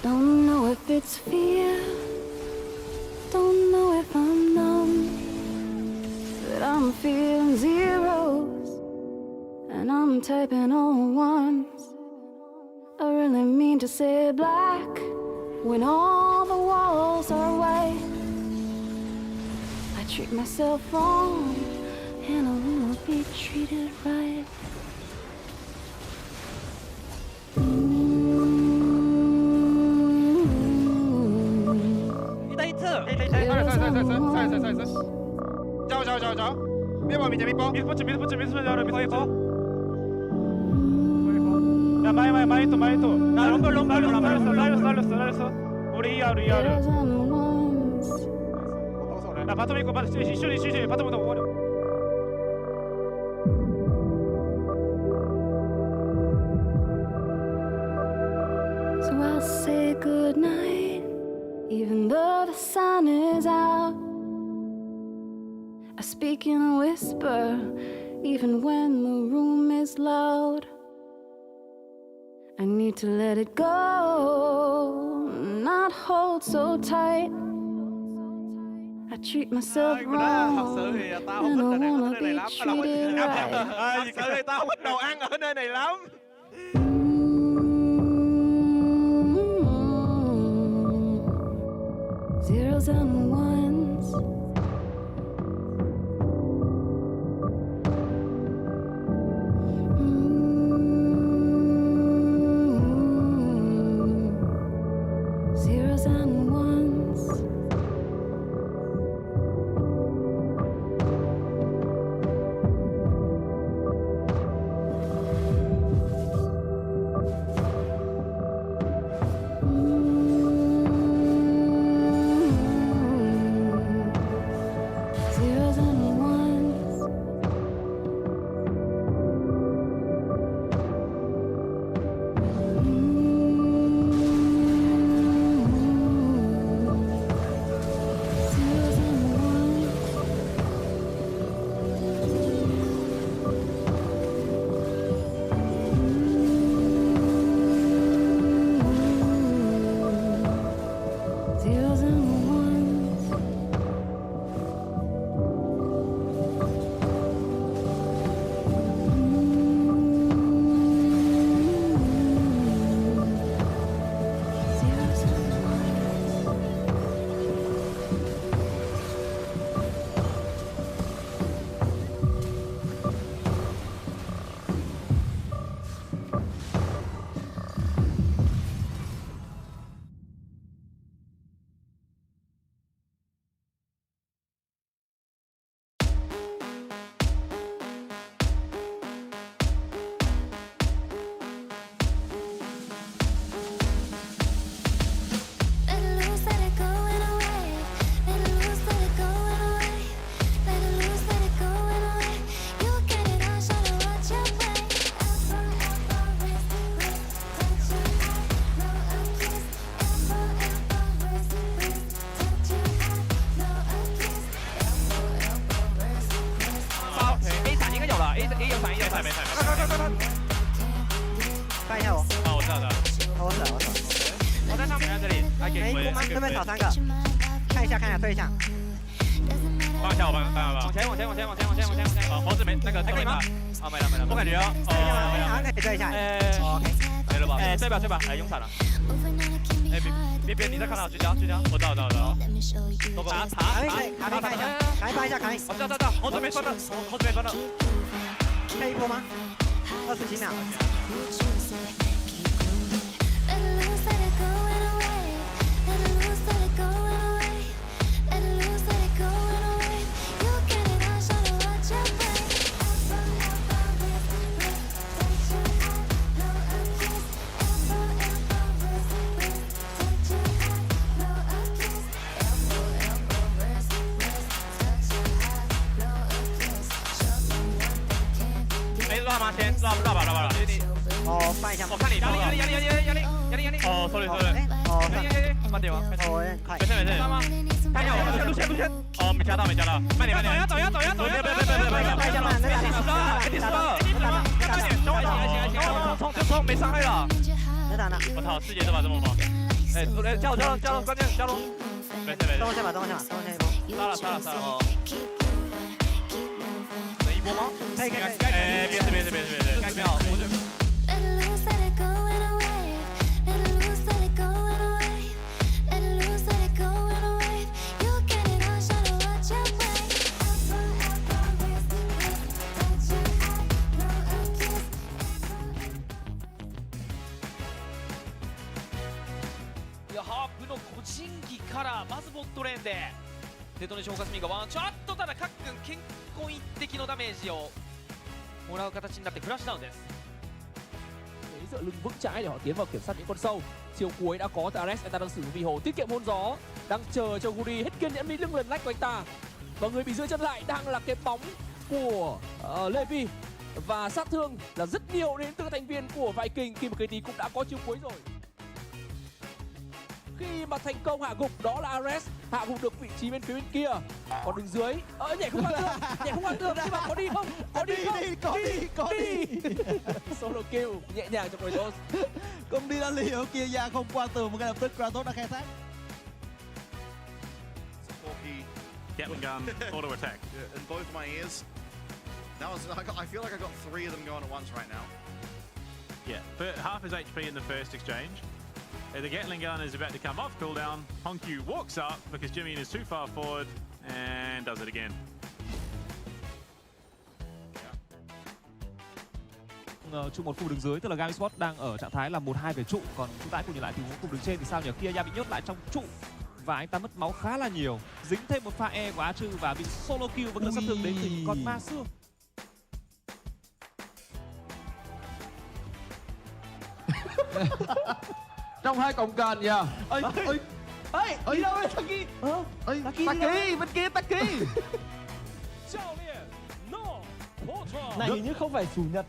Don't know if it's fear, don't know if I'm numb, but I'm feeling zeros, and I'm typing on ones. I really mean to say black when all the walls are white. I treat myself wrong, and I wanna be treated right. 자. 밀어봐, 밑에 밑버. 밑버치. 야, 많이 또. 야, 럼블. 날렸어. 우리 이하로. 야, 바텀 있고, 시슈리, 바텀부터 오버려. So I'll say goodnight, even though the sun is out. I speak in a whisper, even when the room is loud. I need to let it go, not hold so tight. I treat myself wrong, and I wanna be treated right. Thật sự thì tao thích đồ ăn ở nơi này lắm. Zeros and ones. Zeros and ones. 爱给哎，回，我们对面少3个，看一下，退一下。帮一下我帮吧。往前。猴子没那个可以吗？啊没了。我感觉好像可以对一下。没了吧？对吧？用闪了。别，你再看到聚焦，我知道。爬卡一下。我知道，猴子没分了。可以一波吗？27秒。 Let it loose, let it go and away. Let it loose, let it go and away. Let it loose, let it go and away. You get it on, show me what you bring. Elbow, wrist, touch your heart, blow a kiss. Elbow, wrist, touch your heart, blow a kiss. Elbow, wrist, touch your heart, blow a kiss. Show them what they can't get. 没乱吗？先乱吧。哦，翻一下。我看你压力。哦，sorry。慢点吗？快。没事。看一下我路线。哦，没加到。慢点。走呀！别，冲，没伤害了。能打呢。我操，世界这把这么猛。哎，加龙，关键加龙。没事。等我先一波。杀了。能一波吗？可以。哎，别，该秒。 Let it loose, let it go and away. Let it loose, let it go and away. Let it loose, let it go and away. You get it on, show me what you bring. Elbow, wrist, touch your heart, blow a kiss. いやハープの個人技からまずボットレーンでデトネーション霞がワンちょっとただカックン健康一滴のダメージをもらう形になってフラッシュダウンです。 dựa lưng vững chãi để họ tiến vào kiểm soát những con sâu. Chiều cuối đã có Ares, anh ta đang sử dụng vi hồ tiết kiệm hôn gió, đang chờ cho Guri hết kiên nhẫn đi lưng lần lách của anh ta. Và người bị giữ chân lại đang là cái bóng của LCP và sát thương là rất nhiều đến từ thành viên của Viking khi mà KT cũng đã có chiều cuối rồi. Khi mà thành công hạ gục đó là Ares, hạ gục được vị trí bên phía bên kia. Còn đứng dưới, nhảy không ăn được, nhưng mà có đi không? Có đi. Solo kill nhẹ nhàng cho Kratos. Công đi đã liều kia ra không qua tường, một ngay lập tức Kratos đã khai thác. Gatling gun, auto attack. Yeah, in both my ears. I feel like I got 3 of them going at once right now. Yeah, but half his HP in the first exchange. The Gatling gun is about to come off cooldown. Honkyu walks up because Jimmy is too far forward and does it again. Trụ một khu đứng dưới, tức là Gami Sport đang ở trạng thái là 1-2 về trụ, còn chúng ta cùng nhìn lại tình huống khu đứng trên thì sao nhỉ? Kia bị nhốt lại trong trụ và anh ta mất máu khá là nhiều, dính thêm một pha E của Archer và bị solo kill và lực sát thương đến từ những con ma xương. Trong hai cổng cần nhỉ? Đi đâu đấy Taki? Taki. Này hình như không phải chủ nhật.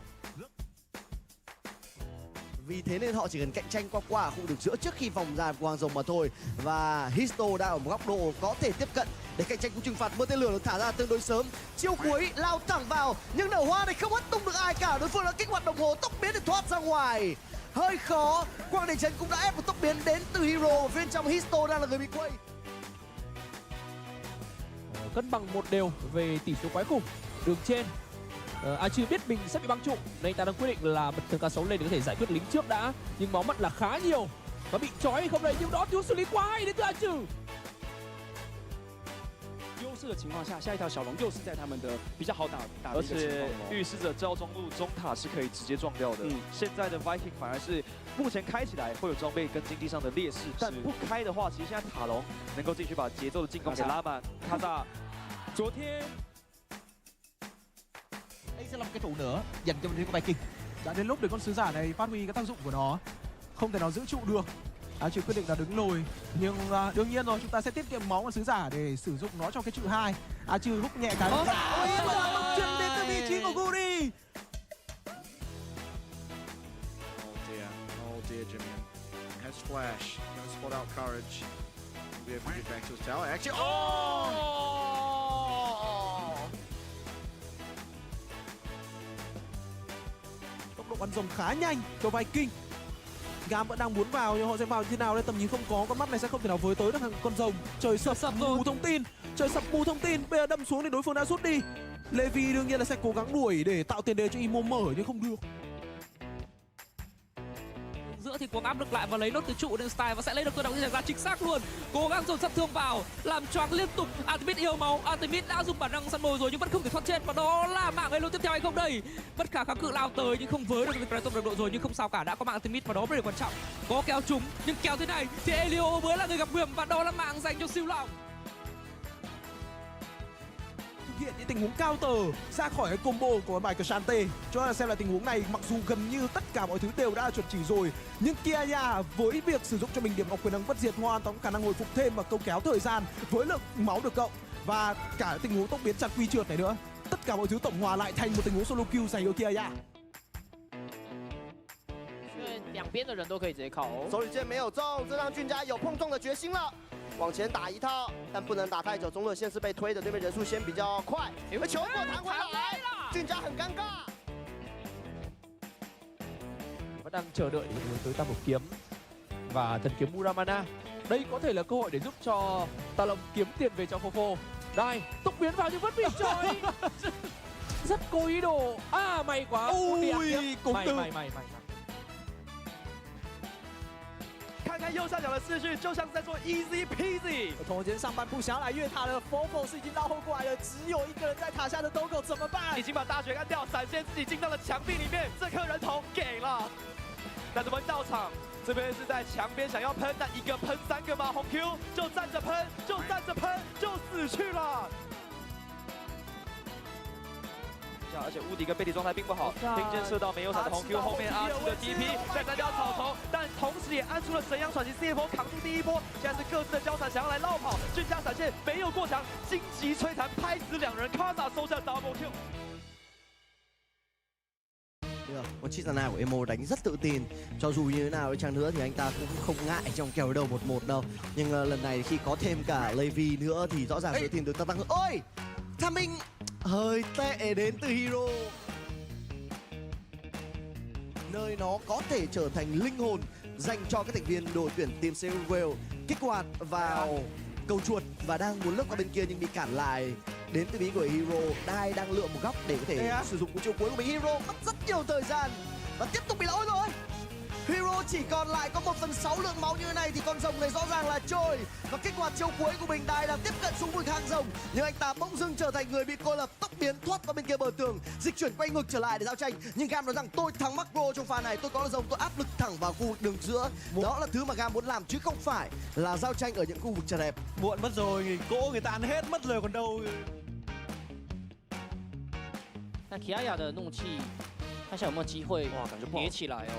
Vì thế nên họ chỉ cần cạnh tranh qua ở khu vực giữa trước khi vòng ra của Hoàng Rồng mà thôi. Và Histo đang ở một góc độ có thể tiếp cận để cạnh tranh cú trừng phạt. Mưa tên lửa được thả ra tương đối sớm. Chiêu cuối lao thẳng vào nhưng nở hoa này không hất tung được ai cả. Đối phương đã kích hoạt đồng hồ tốc biến để thoát ra ngoài. Hơi khó. Quang Đình Trấn cũng đã ép một tốc biến đến từ Hero. Ở bên trong Histo đang là người bị quay. Cân bằng một đều về tỷ số quái khủng. Đường trên Archer biết mình sẽ bị băng trụ nên anh ta đang quyết định là bật thường K6 lên để có thể giải quyết lính trước đã. Nhưng máu mất là khá nhiều và bị trói hay không đây, nhưng đó thiếu xử lý quá hay đến từ Archer. 优势的情况下，下一条小龙又是在他们的比较好打的一个情况，而且御使者照中路中塔是可以直接撞掉的。现在的 Viking 反而是目前开起来会有装备跟经济上的劣势，但不开的话，其实现在塔龙能够继续把节奏的进攻给拉满。卡萨昨天 Đây sẽ là một cái trụ nữa dành cho bên phía của Viking. Đã đến lúc để con sứ giả này phát huy cái tác dụng của nó, không thể nào giữ trụ được. Chỉ quyết định là đứng lùi, nhưng đương nhiên rồi, chúng ta sẽ tiết kiệm máu con sứ giả để sử dụng nó cho cái trụ 2. Trừ hút nhẹ cái. Chân đến từ vị trí của Guri. Oh dear, Jimmy. Has flash. Gonna spot out courage. We'll be able to get back to his tower. Actually, Tốc độ bắn rồng khá nhanh cho Viking. Gam vẫn đang muốn vào nhưng họ sẽ vào như thế nào đây, tầm nhìn không có, con mắt này sẽ không thể nào với tới được con rồng. Trời sập mù thông tin, trời sập mù thông tin, bây giờ đâm xuống thì đối phương đã rút đi. Levi đương nhiên là sẽ cố gắng đuổi để tạo tiền đề cho Imo mở nhưng không được. Giữa thì cuống áp lực lại và lấy nốt từ trụ đến style và sẽ lấy được cơ động như ra chính xác luôn. Cố gắng dồn sát thương vào, làm choáng liên tục. Artemis yêu máu, Artemis đã dùng bản năng săn mồi rồi nhưng vẫn không thể thoát chết, và đó là mạng Elo tiếp theo hay không đây. Bất khả kháng cự lao tới nhưng không với được Kratos đồng đội rồi, nhưng không sao cả, đã có mạng Artemis và đó mới là quan trọng. Có kéo trúng nhưng kéo thế này thì Elio mới là người gặp nguy, và đó là mạng dành cho siêu lòng. Thực hiện những tình huống cao tờ ra khỏi cái combo của bài Krishante. Cho là xem là tình huống này mặc dù gần như tất cả mọi thứ đều đã chuẩn chỉ rồi, nhưng Kiaya với việc sử dụng cho mình điểm ngọc quyền năng bất diệt hoàn toàn có khả năng hồi phục thêm và câu kéo thời gian với lượng máu được cộng và cả tình huống tốc biến chặt quy trượt này nữa, tất cả mọi thứ tổng hòa lại thành một tình huống solo kill dành cho Kiaya. 两边的人都可以直接靠。手里剑没有中，这让俊佳有碰撞的决心了。往前打一套，但不能打太久，中路线是被推的，对面人数先比较快，而球过弹回来，俊佳很尴尬。 Vẫn đang chờ đợi để hướng tới tam một kiếm và thần kiếm Muramana. Đây có thể là cơ hội để giúp cho Tà Long kiếm tiền về cho Fofo. Đây, tốc biến vào nhưng vẫn bị trói. Rất có ý đồ. À, may quá. Ui, cũng từ. May. 看看右下角的视讯，就像是在做 easy peasy。同时上半部想要来越塔的 Fofo 是已经绕后过来了，只有一个人在塔下的 Dogo 怎么办？已经把大血干掉，闪现自己进到了墙壁里面，这颗人头给了。那怎么到场？这边是在墙边想要喷，但一个喷三个吗？红 Q 就站着喷，就站着喷，就死去了。 而且屋底跟背体状态并不好，听见射到没有闪的红 Q， 后面阿奇的 TP 在三角草丛，但同时也按出了神阳传奇 CFO 扛住第一波，现在是各自的交缠，想要来绕跑，俊佳闪现没有过墙，荆棘摧残拍死两人 ，Kaza 收下 double kill。 Con Chizana của Emo đánh rất tự tin. Cho dù như thế nào đi chăng nữa thì anh ta cũng không ngại trong kèo đầu 1-1 đâu. Nhưng lần này khi có thêm cả Levi nữa thì rõ ràng sự tin được tăng. Ôi! Timing hơi tệ đến từ Hero. Nơi nó có thể trở thành linh hồn dành cho các thành viên đội tuyển team Seoul. Kích hoạt vào cầu chuột và đang muốn lướt qua bên kia nhưng bị cản lại. Đến từ bí của Hero, Dai đang lựa một góc để có thể sử dụng cú chiêu cuối của mình. Hero mất rất nhiều thời gian và tiếp tục bị lỗi rồi. Hero chỉ còn lại có 1/6 lượng máu như thế này thì con rồng này rõ ràng là trôi. Và kích hoạt chiêu cuối của mình, Dai đang tiếp cận xuống vực hang rồng nhưng anh ta bỗng dưng trở thành người bị cô lập, tốc biến thoát qua bên kia bờ tường, dịch chuyển quay ngược trở lại để giao tranh. Nhưng Gam nói rằng tôi thắng macro trong pha này, tôi có là rồng, tôi áp lực thẳng vào khu vực đường giữa. Đó là thứ mà Gam muốn làm chứ không phải là giao tranh ở những khu vực chật hẹp. Muộn mất rồi, cỗ người ta ăn hết mất rồi còn đâu. 那 Kiaya 的怒气，看一下有没有机会叠起来哦。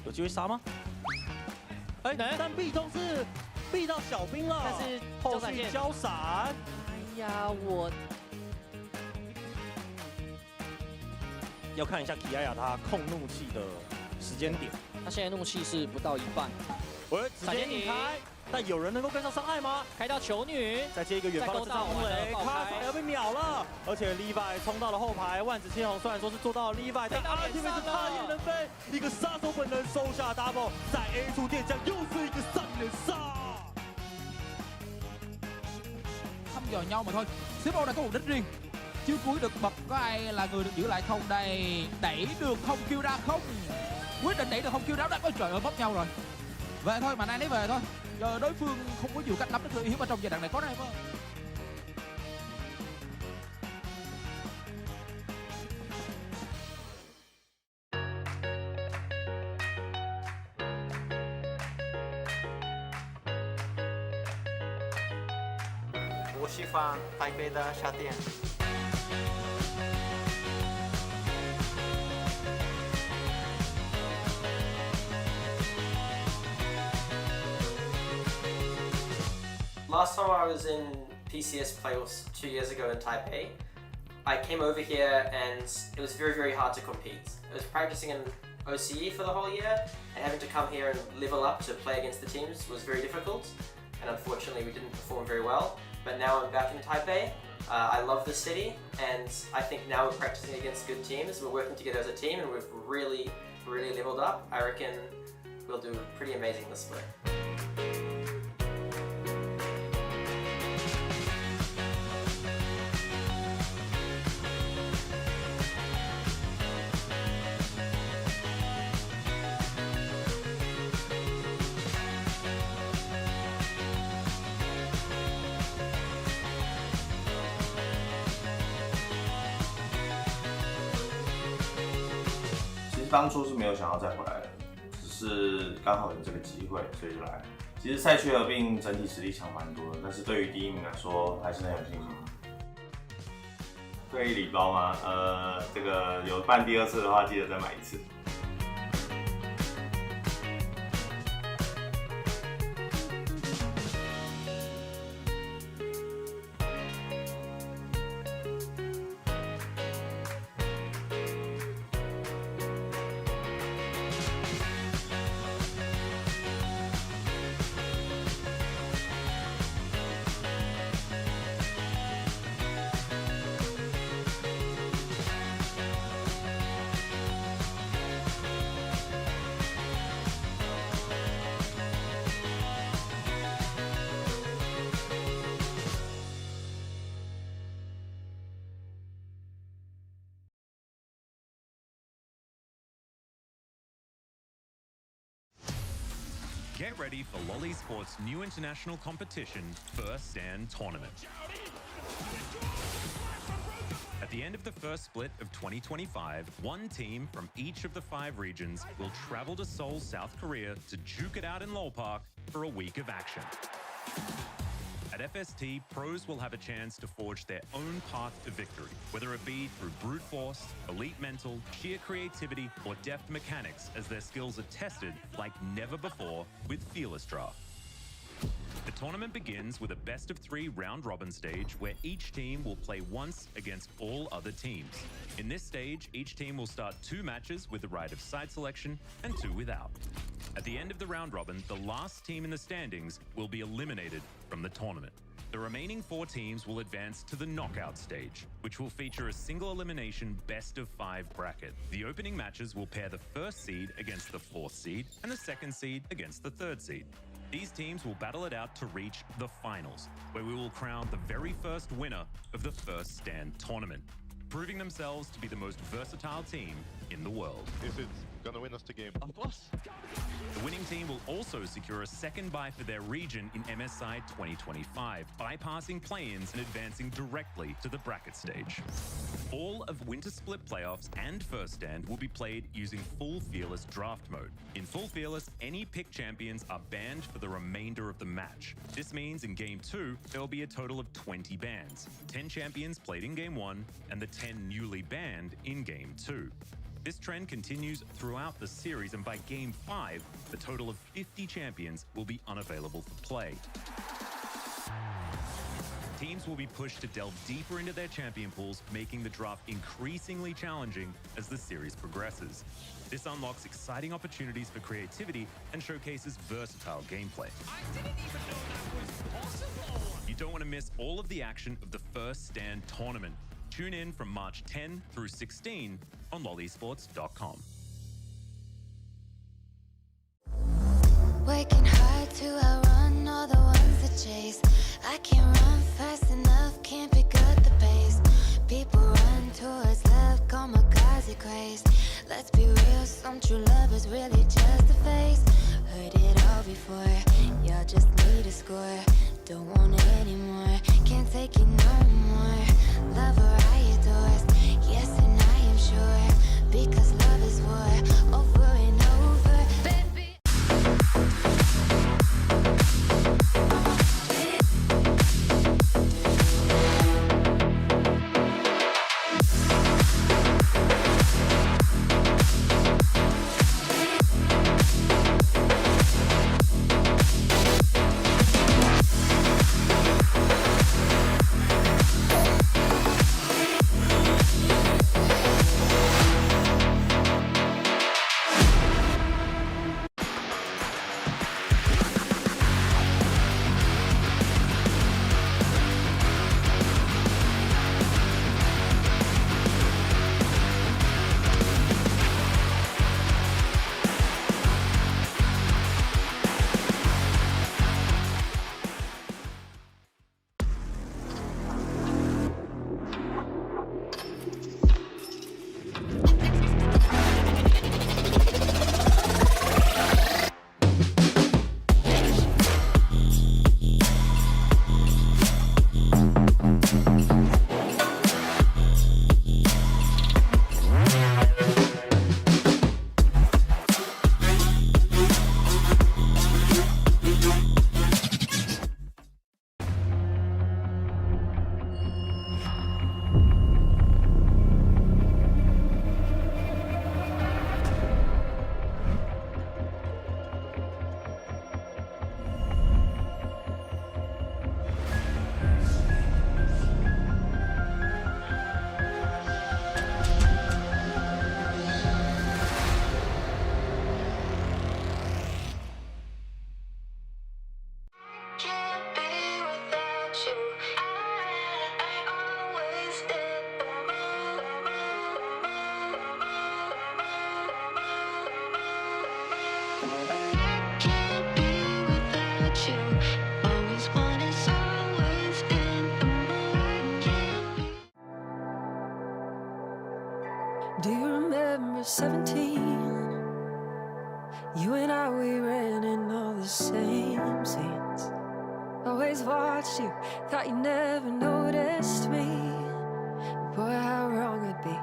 有机会杀吗？哎，但壁咚是壁到小兵了，但是后续交闪。哎呀，我要看一下 Kiaya 他控怒气的时间点。他现在怒气是不到一半。喂，直接引开。 但有人能够跟上伤害吗？开到球女，再接一个远方的震荡乌雷，卡萨要被秒了，而且 Levi 冲到了后排，万紫千红虽然说是做到了 Levi， 但 Ultimate 他也能飞，一个杀手本能收下 double， 在 A 处垫将又是一个3连杀。thăm dò nhau mà thôi. CFO đã có mục đích riêng. Chiêu cuối được bật, có ai là người được giữ lại không đây? Đẩy được không kêu ra không? Quyết định đẩy được không kêu ra, đã có trời ơi bóp nhau rồi. Về thôi mà nay lấy về thôi. Giờ đối phương không có nhiều cách nắm được hiếu ở trong giai đoạn này có đây không? 我喜欢台北的夏天。 Last time I was in PCS playoffs 2 years ago in Taipei, I came over here and it was very, very hard to compete. I was practicing in OCE for the whole year and having to come here and level up to play against the teams was very difficult, and unfortunately we didn't perform very well. But now I'm back in Taipei. I love the city, and I think now we're practicing against good teams. We're working together as a team and we've really, really leveled up. I reckon we'll do pretty amazing this split.当初是没有想要再回来的，只是刚好有这个机会，所以就来了。其实赛区合并整体实力强蛮多的，但是对于第一名来说还是很有信心。退役礼包吗？这个有办第二次的话，记得再买一次。Get ready for LoleSports' new international competition, First Stand Tournament. At the end of the first split of 2025, one team from each of the 5 regions will travel to Seoul, South Korea to juke it out in Lol Park for a week of action. At FST, pros will have a chance to forge their own path to victory, whether it be through brute force, elite mental, sheer creativity, or deft mechanics, as their skills are tested like never before with Fearless Draft. The tournament begins with a best-of-3 round-robin stage where each team will play once against all other teams. In this stage, each team will start 2 matches with the right of side selection and 2 without. At the end of the round-robin, the last team in the standings will be eliminated from the tournament. The remaining 4 teams will advance to the knockout stage, which will feature a single elimination best-of-5 bracket. The opening matches will pair the first seed against the 4th seed and the second seed against the 3rd seed. These teams will battle it out to reach the finals, where we will crown the very first winner of the First Stand Tournament, proving themselves to be the most versatile team in the world. Is it gonna win us the game? Of course. The winning team will also secure a second bye for their region in MSI 2025, bypassing play-ins and advancing directly to the bracket stage. All of Winter Split playoffs and First Stand will be played using full Fearless Draft mode. In full Fearless, any pick champions are banned for the remainder of the match. This means in Game 2, there will be a total of 20 bans, 10 champions played in Game 1, and the 10 newly banned in Game 2. This trend continues throughout the series, and by Game 5, a total of 50 champions will be unavailable for play. Teams will be pushed to delve deeper into their champion pools, making the draft increasingly challenging as the series progresses. This unlocks exciting opportunities for creativity and showcases versatile gameplay. I didn't even know that was possible! You don't want to miss all of the action of the First Stand Tournament. Tune in from March 10 through 16 on lolesports.com. Working hard to outrun all the ones that chase. I can't run fast enough, can't pick up the pace. People run towards love, kamikaze craze. Let's be real, some true love is really just a phase. Heard it all before, y'all just need a score. Don't want it anymore, can't take it no more. Love her I adore, yes and I am sure. Because love is war, over and over, baby. Can't be without you. Always one is always in the mood. Can't be. Do you remember 17? You and I, we ran in all the same scenes. Always watched you, thought you never noticed me. Boy, how wrong it'd be.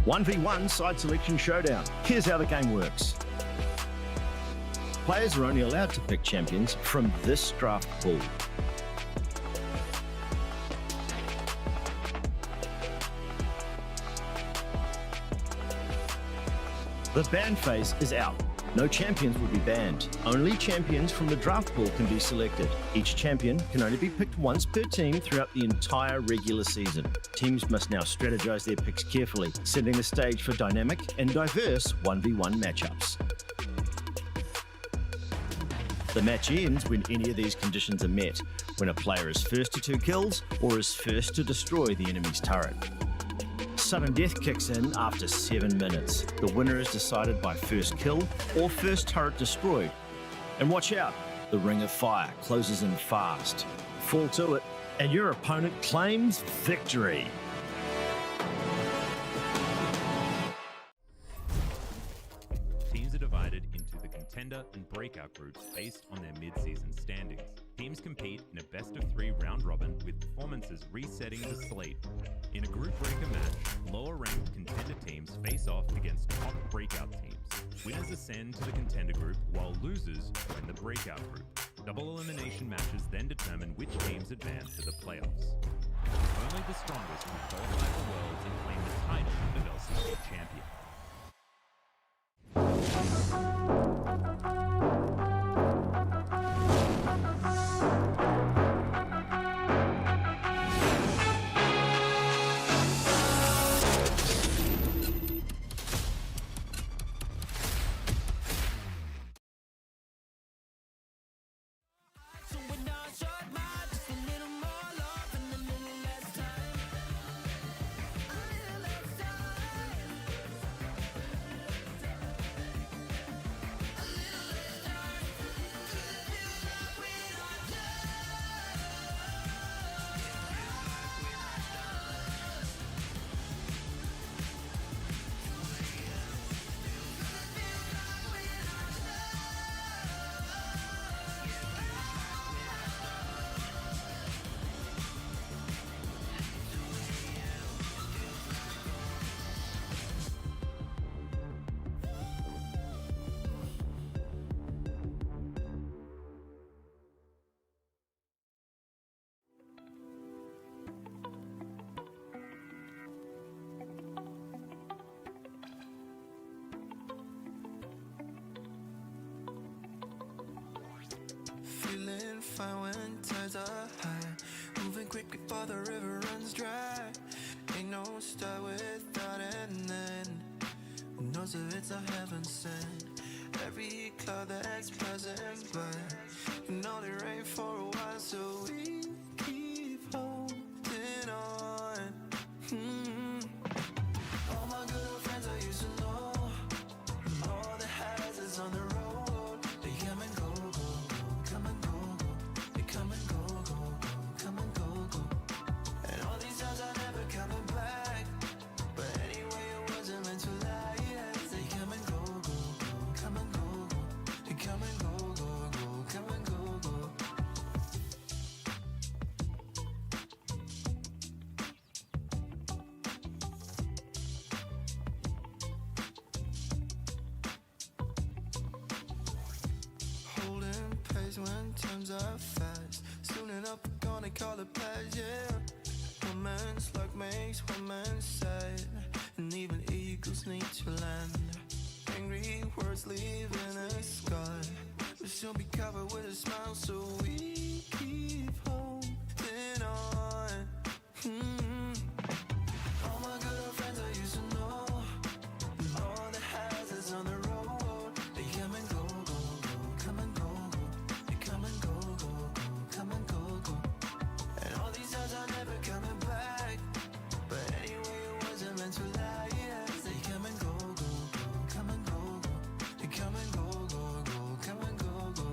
One v one side selection showdown. Here's how the game works. Players are only allowed to pick champions from this draft pool. The ban phase is out. No champions will be banned. Only champions from the draft pool can be selected. Each champion can only be picked once per team throughout the entire regular season. Teams must now strategize their picks carefully, setting the stage for dynamic and diverse 1v1 matchups. The match ends when any of these conditions are met, when a player is first to 2 kills or is first to destroy the enemy's turret. Sudden death kicks in after 7 minutes. The winner is decided by first kill or first turret destroyed. And watch out, the ring of fire closes in fast. Fall to it, and your opponent claims victory. Teams are divided into the contender and breakout groups based on their mid-season standings. Teams compete in a best-of-3 round-robin with performances resetting the slate. In a group breaker match, lower-ranked contender teams face off against top breakout teams. Winners ascend to the contender group, while losers join the breakout group. Double elimination matches then determine which teams advance to the playoffs. Only the strongest will qualify for Worlds and claim the title of LCP champion. Feeling fine when times are high, moving quick before the river runs dry. Ain't no won't start without an end. Who knows if it's a heaven sent? Every cloud that's present, but you know they rain for a while, so we keep holding on. All my good old friends I used to know, all the hazards on the road, they come and go, go, go, come and go, go, they come and go, go, go, come and go, go. And all these times I never coming back, but anyway it wasn't meant to last. They come and go, go, go, come and go, go, they come and go, go, go, come and go, go. Holding pace when times are fast. Soon enough we're gonna call it past, yeah. One man's luck makes one man sad, and even eagles need to land. Angry words leaving a scar, but she'll be covered with a smile, so we keep holding on. All my good old friends I used to know, and all the hazards on the road, they come and go, go, go, come and go, go, they come and go, go, go, come and go, go. And all these times are never coming back, but anyway it wasn't meant to last. They come and go, go, go, come and go, go, they come and go, go, go, come and go, go.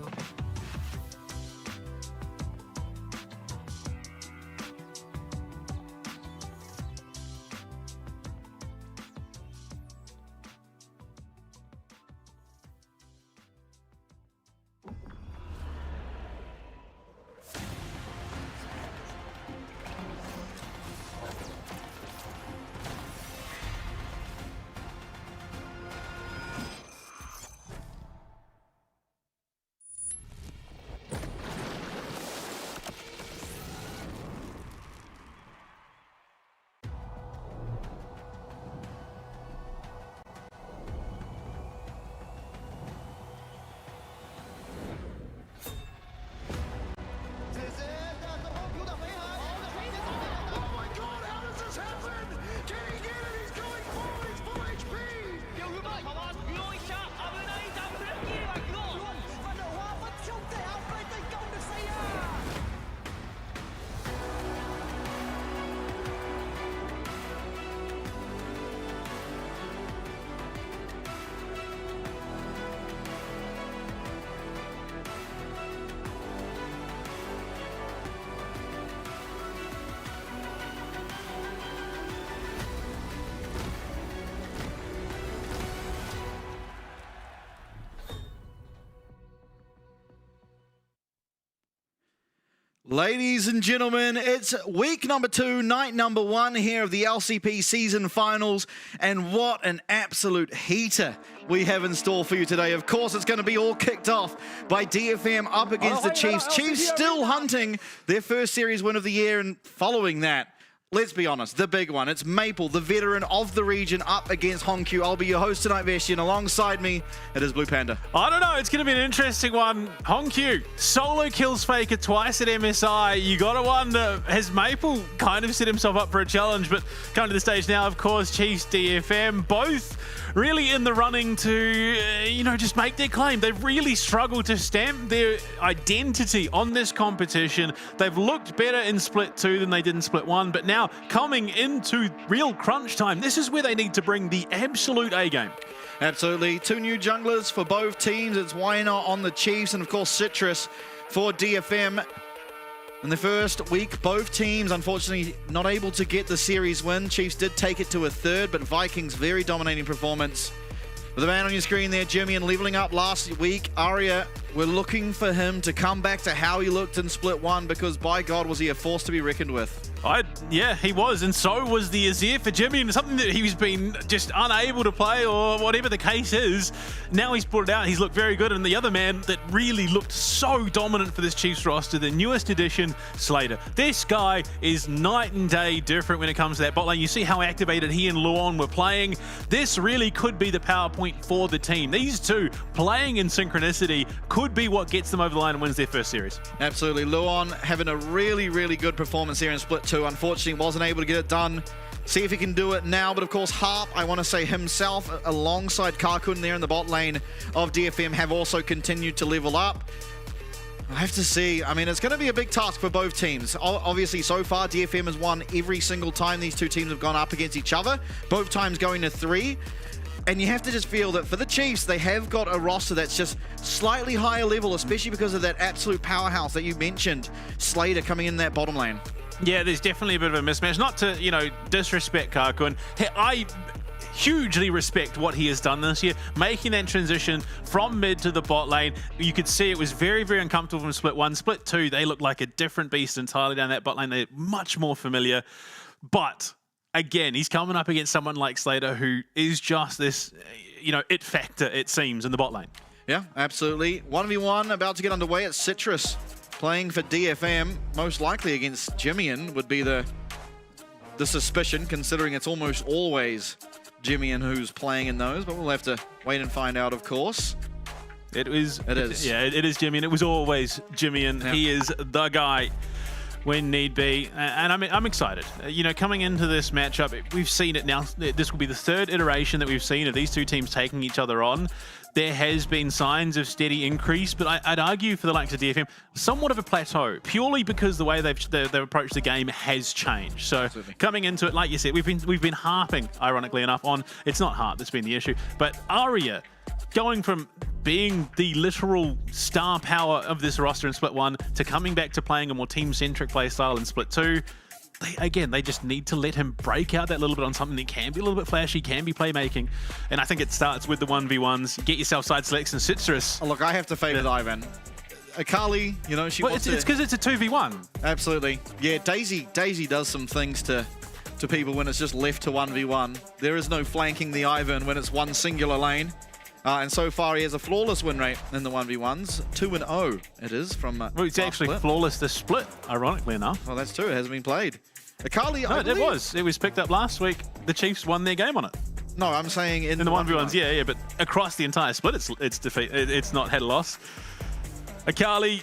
Ladies and gentlemen, it's week number 2, night number 1 here of the LCP season finals, and what an absolute heater we have in store for you today. Of course, it's going to be all kicked off by DFM up against the Chiefs. Chiefs still hunting their first series win of the year, and following that, let's be honest, the big one. It's Maple, the veteran of the region, up against Hongkyu. I'll be your host tonight, Vestian. Alongside me, it is Blue Panda. I don't know. It's going to be an interesting one. Hongkyu, solo kills Faker twice at MSI. You got to wonder, has Maple kind of set himself up for a challenge? But coming to the stage now, of course, Chiefs, DFM, both really in the running to, just make their claim. They've really struggled to stamp their identity on this competition. They've looked better in Split 2 than they did in Split 1, but now coming into real crunch time, this is where they need to bring the absolute A-game. Absolutely. 2 new junglers for both teams. It's Waina on the Chiefs and, of course, Citrus for DFM. In the first week, both teams, unfortunately, not able to get the series win. Chiefs did take it to a third, but Vikings, very dominating performance. With the man on your screen there, Jimmy, and leveling up last week, Arya, we're looking for him to come back to how he looked in Split 1, because by God, was he a force to be reckoned with. Yeah, he was, and so was the Azir for Jimmy, and something that he's been just unable to play, or whatever the case is. Now he's brought it out, he's looked very good, and the other man that really looked so dominant for this Chiefs roster, the newest addition, Slater. This guy is night and day different when it comes to that bot lane. You see how activated he and Luon were playing. This really could be the power point for the team. These two playing in synchronicity could be what gets them over the line and wins their first series. Absolutely. Luon having a really, really good performance here in Split 2. Unfortunately, wasn't able to get it done See if he can do it now, but of course Harp, I want to say himself, alongside Karkun there in the bot lane of DFM, have also continued to level up. I have to see. I mean, it's going to be a big task for both teams. Obviously, so far, DFM has won every single time these two teams have gone up against each other, both times going to 3. And you have to just feel that for the Chiefs, they have got a roster that's just slightly higher level, especially because of that absolute powerhouse that you mentioned, Slater coming in that bottom lane. Yeah, there's definitely a bit of a mismatch. Not to, disrespect Karkun. I hugely respect what he has done this year, making that transition from mid to the bot lane. You could see it was very, very uncomfortable from split 1. Split 2, they look like a different beast entirely down that bot lane. They're much more familiar. But again, he's coming up against someone like Slater, who is just this, it factor, it seems, in the bot lane. Yeah, absolutely. 1v1 about to get underway at Citrus, playing for DFM, most likely against Jimmian would be the suspicion, considering it's almost always Jimmian who's playing in those, but we'll have to wait and find out, of course. It is. Yeah, it is Jimmian. It was always Jimmian. Yeah. He is the guy when need be, and I'm excited. Coming into this matchup, we've seen it now. This will be the 3rd iteration that we've seen of these two teams taking each other on. There has been signs of steady increase, but I'd argue for the likes of DFM, somewhat of a plateau, purely because the way they've approached the game has changed. So absolutely. Coming into it, like you said, we've been harping, ironically enough, on it's not Harp that's been the issue, but Aria going from being the literal star power of this roster in Split 1 to coming back to playing a more team-centric playstyle in Split 2. They just need to let him break out that little bit on something that can be a little bit flashy, can be playmaking. And I think it starts with the 1v1s. Get yourself side selects and Citrus. Oh, look, I have to favour Ivan. Akali, she wants it's because it's a 2v1. Absolutely. Yeah, Daisy does some things to people when it's just left to 1v1. There is no flanking the Ivan when it's one singular lane. And so far, he has a flawless win rate in the 1v1s. 2-0 it is from well, it's actually split. Flawless this split, ironically enough. Well, that's true. It hasn't been played. Akali, no, it was. It was picked up last week. The Chiefs won their game on it. No, I'm saying in the 1v1s, yeah. But across the entire split, it's defeat. It's not had a loss. Akali,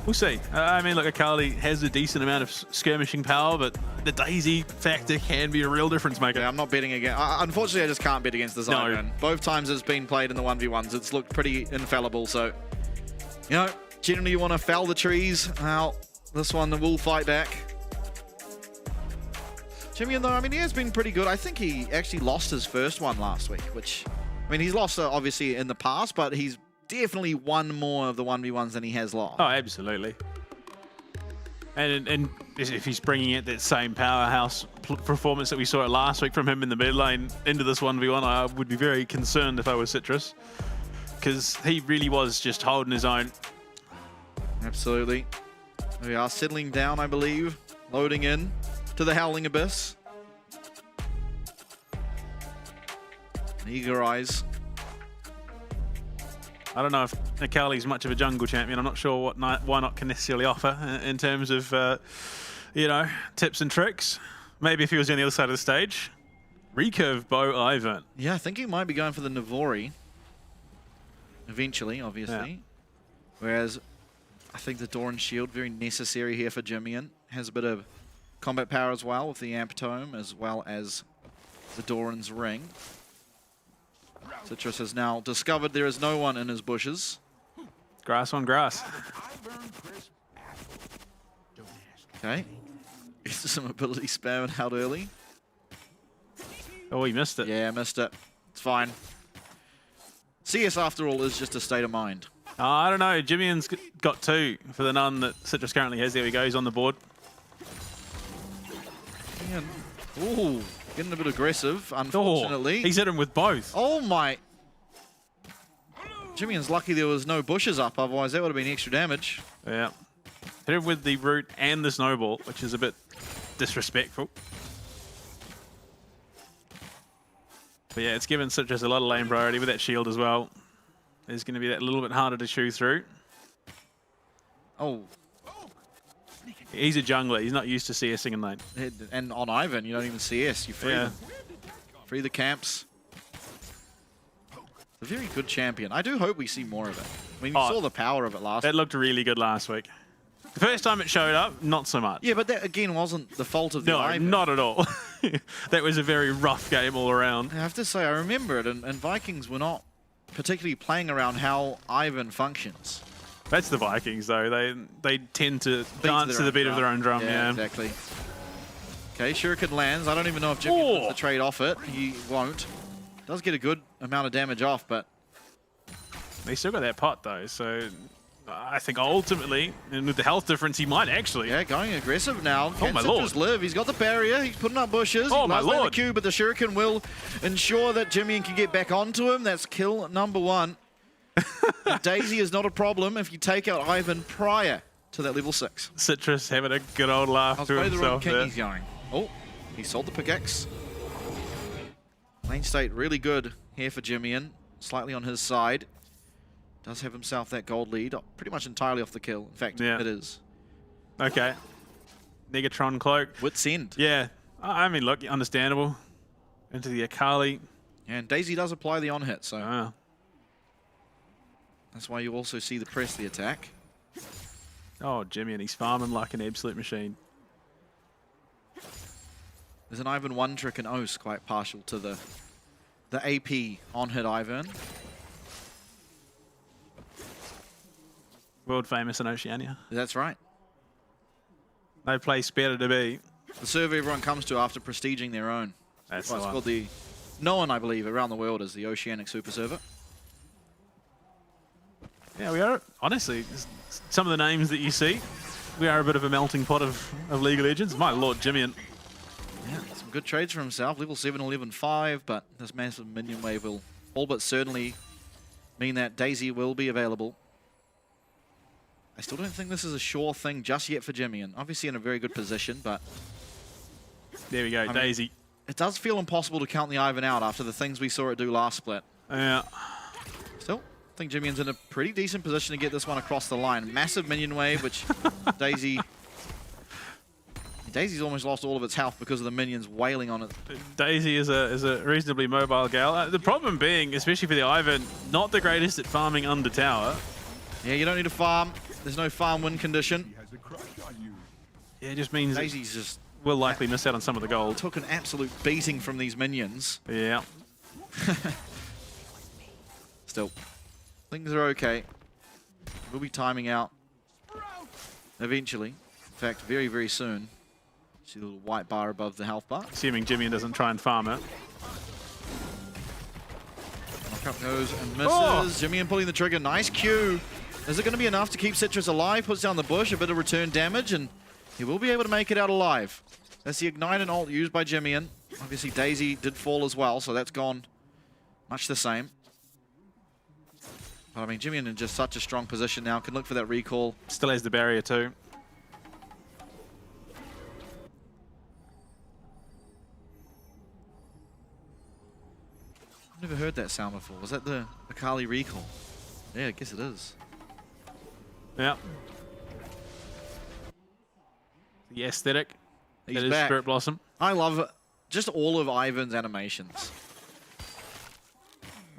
we'll see. Look, Akali has a decent amount of skirmishing power, but the Daisy factor can be a real difference maker. Yeah, I'm not betting against. Unfortunately, I just can't bet against the Zygon. No. Both times it's been played in the 1v1s, it's looked pretty infallible. So, generally you want to fell the trees. Now, this one will fight back. Jimmian, though, he has been pretty good. I think he actually lost his first one last week, which, he's lost obviously in the past, but he's definitely won more of the 1v1s than he has lost. Oh, absolutely. And if he's bringing it that same powerhouse performance that we saw last week from him in the mid lane into this 1v1, I would be very concerned if I was Citrus, because he really was just holding his own. Absolutely. We are settling down, I believe, loading in to the Howling Abyss. Eager eyes. I don't know if Akali's much of a jungle champion. I'm not sure why not can necessarily offer in terms of, tips and tricks. Maybe if he was on the other side of the stage. Recurve bow Ivan. Yeah, I think he might be going for the Navori. Eventually, obviously. Yeah. Whereas I think the Doran Shield, very necessary here for Jimmian. Has a bit of combat power as well with the Amp Tome, as well as the Doran's Ring. Citrus has now discovered there is no one in his bushes. Grass on grass. Okay. Gets some ability spamming out early. Oh, he missed it. Yeah, missed it. It's fine. CS, after all, is just a state of mind. I don't know. Jimmian's got 2 for the none that Citrus currently has. There he goes on the board. Ooh, getting a bit aggressive, unfortunately. He's hit him with both. Oh my. Jimmian's lucky there was no bushes up, otherwise that would have been extra damage. Yeah. Hit him with the root and the snowball, which is a bit disrespectful. But yeah, it's given Citrus a lot of lane priority with that shield as well. It's going to be that little bit harder to chew through. Oh. He's a jungler. He's not used to CSing in lane. And on Ivan, you don't even CS. You free them. Free the camps. A very good champion. I do hope we see more of it. We saw the power of it last week. It looked really good last week. The first time it showed up, not so much. Yeah, but that, again, wasn't the fault of the Ivan. No, not at all. that was a very rough game all around. I have to say, I remember it, and Vikings were not particularly playing around how Ivan functions. That's the Vikings, though. They tend to dance to the beat of their own drum. Yeah, exactly. Okay, Shuriken lands. I don't even know if Jimmy wants to trade off it. He won't. Does get a good amount of damage off, but they still got that pot, though, so I think ultimately, and with the health difference, he might actually. Yeah, going aggressive now. Oh, my lord. Just live. He's got the barrier. He's putting up bushes. Oh, my lord. The Q, but the Shuriken will ensure that Jimmy can get back onto him. That's kill number 1. Daisy is not a problem if you take out Ivan prior to that level 6. Citrus having a good old laugh to himself there. He's going. Oh, he sold the pickaxe. Lane state really good here for Jimmy, slightly on his side. Does have himself that gold lead, pretty much entirely off the kill. In fact, it is. Okay. Negatron cloak. Wit's End. Yeah. I mean, look, understandable. Into the Akali. And Daisy does apply the on-hit, so that's why you also see the press the attack. Oh, Jimmy, and he's farming like an absolute machine. There's an Ivan 1 trick and Ose quite partial to the AP on-hit Ivan. World famous in Oceania. That's right. No place better to be. The server everyone comes to after prestiging their own. That's it's called the known, I believe, around the world as the Oceanic Super Server. Yeah, we are, honestly, some of the names that you see, we are a bit of a melting pot of League of Legends. My lord, Jimmy. Yeah, some good trades for himself. Level 7, 11-5, but this massive minion wave will all but certainly mean that Daisy will be available. I still don't think this is a sure thing just yet for Jimmy, and obviously in a very good position, but there we go, Daisy. It does feel impossible to count the Ivan out after the things we saw it do last split. Yeah. Still, I think Jimmy's in a pretty decent position to get this one across the line. Massive minion wave, which Daisy's almost lost all of its health because of the minions wailing on it. Daisy is a reasonably mobile gal. The problem being, especially for the Ivan, not the greatest at farming under tower. Yeah, you don't need to farm. There's no farm win condition. Yeah, it just means Daisy's just will likely miss out on some of the gold. Took an absolute beating from these minions. Yeah. Still, things are okay. We'll be timing out eventually. In fact, very, very soon. See the little white bar above the health bar. Assuming Jimmy doesn't try and farm it. Knockup goes and misses. Jimmy pulling the trigger. Nice Q. Is it going to be enough to keep Citrus alive? Puts down the bush, a bit of return damage, and he will be able to make it out alive. That's the Ignite and ult used by Jimmy. Obviously, Daisy did fall as well, so that's gone much the same. But I mean, Jimmy in just such a strong position now. Can look for that recall. Still has the barrier too. I've never heard that sound before. Was that the Akali recall? Yeah, I guess it is. Yeah. The aesthetic. He's that is back. Spirit Blossom. I love just all of Ivan's animations.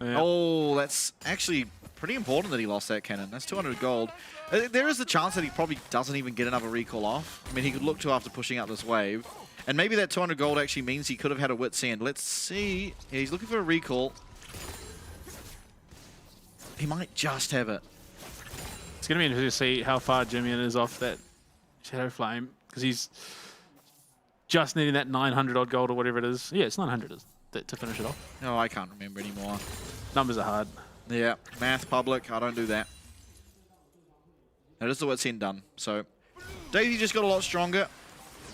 Yeah. Oh, that's actually pretty important that he lost that cannon. That's 200 gold. There is the chance that he probably doesn't even get another recall off. I mean, he could look to after pushing out this wave. And maybe that 200 gold actually means he could have had a Wit's End. Let's see. Yeah, he's looking for a recall. He might just have it. It's going to be interesting to see how far Jimmy is off that Shadow Flame, because he's just needing that 900 odd gold or whatever it is. Yeah, it's 900 to finish it off. No, I can't remember anymore. Numbers are hard. Yeah, math, public, I don't do that. That is the Wit's End done. So, Daisy just got a lot stronger.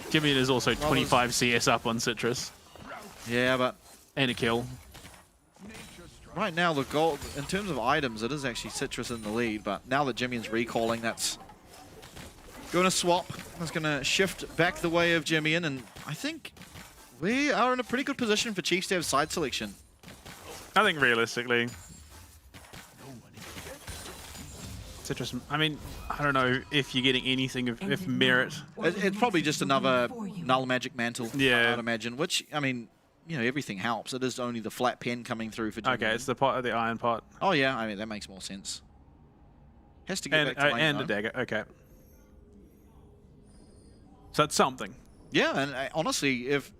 Jimmy is also 25 CS up on Citrus. Yeah, but... And a kill. Right now, the gold, in terms of items, it is actually Citrus in the lead, but now that Jimmy's recalling, that's going to swap. That's going to shift back the way of Jimmy, and I think we are in a pretty good position for Chiefs to have side selection. I think realistically, Citrus, I mean, I don't know if you're getting anything of merit. It's probably just another Null Magic Mantle, yeah. I'd imagine, which, I mean, you know, everything helps. It is only the flat pen coming through for Jimmy. Okay, it's the pot, the iron pot. Oh, yeah, I mean, that makes more sense. Has to get back to lane, and though. a dagger, okay. So that's something. Yeah, and honestly, if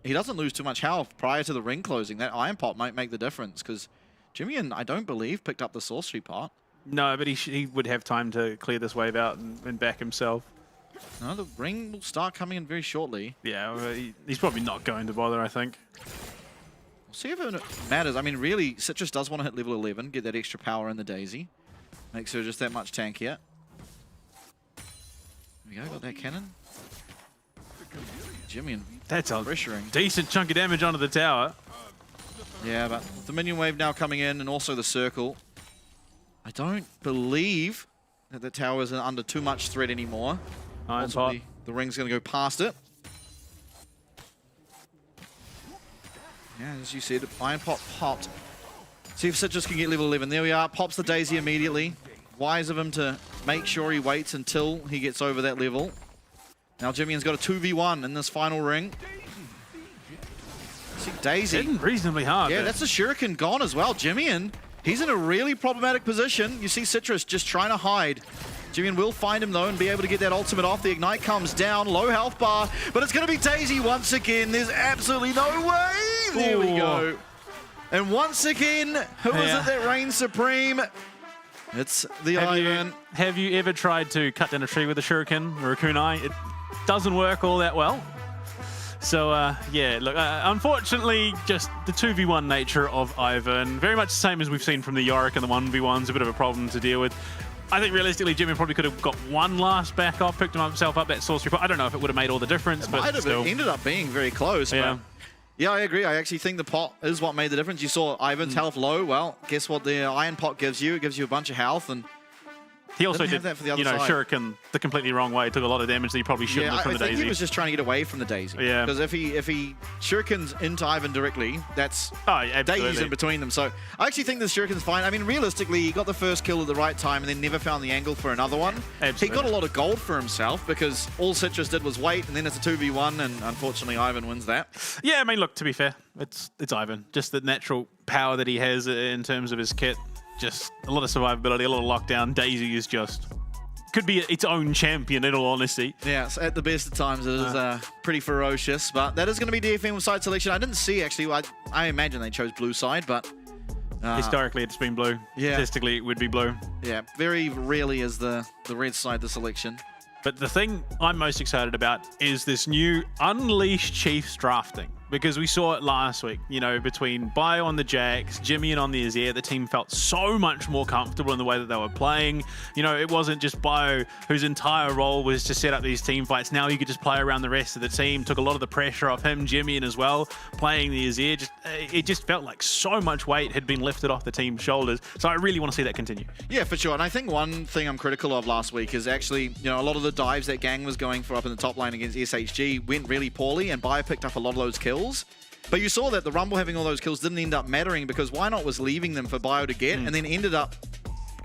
he doesn't lose too much health prior to the ring closing. That Iron Pot might make the difference because Jimmy, I don't believe, picked up the sorcery pot. No, but he would have time to clear this wave out and back himself. No, the ring will start coming in very shortly. Yeah, well, he's probably not going to bother, I think. We'll see if it matters. I mean, really, Citrus does want to hit level 11, get that extra power in the Daisy. Makes her just that much tankier. There we go, got that cannon. Jimmy and that's a pressuring. Decent chunk of damage onto the tower. Yeah, but with the minion wave now coming in and also the circle, I don't believe that the tower is under too much threat anymore. Iron Pot. The ring's going to go past it. Yeah, as you said, Iron Pot popped. See if Citrus can get level 11. There we are. Pops the Daisy immediately. Wise of him to make sure he waits until he gets over that level. Now Jimmy's got a 2v1 in this final ring. See Daisy. Hitting reasonably hard. Yeah, there. that's the Shuriken gone as well. Jimmy, he's in a really problematic position. You see Citrus just trying to hide. Jimmy will find him though and be able to get that ultimate off. The Ignite comes down, low health bar, but it's going to be Daisy once again. There's absolutely no way. There we go. And once again, who is it that reigns supreme? It's the Iron. Have you ever tried to cut down a tree with a shuriken or a kunai? It doesn't work all that well. So, yeah, look, unfortunately, just the 2v1 nature of Ivan, very much the same as we've seen from the Yorick and the 1v1's a bit of a problem to deal with. I think realistically, Jimmy probably could have got one last back off, picked himself up that sorcery pot. I don't know if it would have made all the difference, but might have still. ended up being very close. Yeah. But yeah, I agree. I actually think the pot is what made the difference. You saw Ivan's health low. Well, guess what the Iron Pot gives you? It gives you a bunch of health, and he also didn't did, have that for the other you know, side. Shuriken the completely wrong way. Took a lot of damage that he probably shouldn't have from the I think Daisy. he was just trying to get away from the Daisy. Yeah. Because if he Shurikens into Ivan directly, that's yeah, Daisies in between them. So I actually think the Shuriken's fine. I mean, realistically, he got the first kill at the right time and then never found the angle for another one. Absolutely. He got a lot of gold for himself because all Citrus did was wait, and then it's a 2v1, and unfortunately Ivan wins that. Yeah, I mean, look, to be fair, it's Ivan. Just the natural power that he has in terms of his kit. Just a lot of survivability, a lot of lockdown. Daisy is just... could be its own champion, in all honesty. Yeah, so at the best of times, it is pretty ferocious. But that is going to be DFM side selection. I didn't see, actually. I imagine they chose blue side, but... historically, it's been blue. Yeah. Statistically, it would be blue. Yeah, very rarely is the red side the selection. But the thing I'm most excited about is this new Unleashed Chiefs drafting. Because we saw it last week, you know, between Bio on the Jax, Jimmy and on the Azir, the team felt so much more comfortable in the way that they were playing. You know, it wasn't just Bio, whose entire role was to set up these team fights. Now he could just play around the rest of the team, took a lot of the pressure off him, Jimmy, and as well, playing the Azir. It just felt like so much weight had been lifted off the team's shoulders. So I really want to see that continue. Yeah, for sure. And I think one thing I'm critical of last week is actually, you know, a lot of the dives that Gang was going for up in the top lane against SHG went really poorly, and Bio picked up a lot of those kills. But you saw that the Rumble having all those kills didn't end up mattering because Why Not was leaving them for Bio to get, and then ended up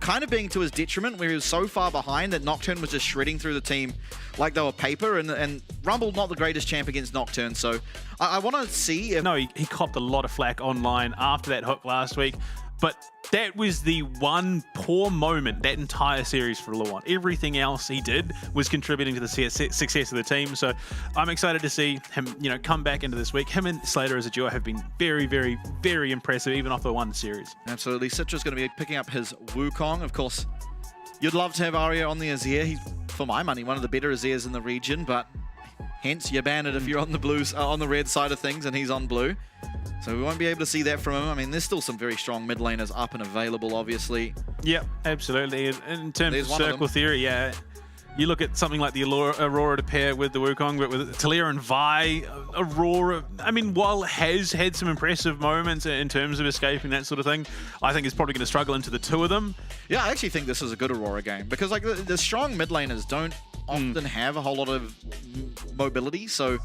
kind of being to his detriment where he was so far behind that Nocturne was just shredding through the team like they were paper, and Rumble not the greatest champ against Nocturne. So I want to see if... No, he copped a lot of flack online after that hook last week. But that was the one poor moment that entire series for Luan. Everything else he did was contributing to the success of the team. So I'm excited to see him, you know, come back into this week. Him and Slater as a duo have been very, very, very impressive, even off the one series. Absolutely. Citra's going to be picking up his Wukong. Of course, you'd love to have Arya on the Azir. He's, for my money, one of the better Azirs in the region, but hence you ban it if you're on the on the red side of things and he's on blue. So we won't be able to see that from him. I mean, there's still some very strong mid laners up and available, obviously. Yep, absolutely. In terms of circle theory, yeah. You look at something like the Aurora to pair with the Wukong, but with Talia and Vi, Aurora, I mean, while has had some impressive moments in terms of escaping, that sort of thing, I think it's probably going to struggle into the two of them. Yeah, I actually think this is a good Aurora game because like the strong mid laners don't often have a whole lot of mobility, so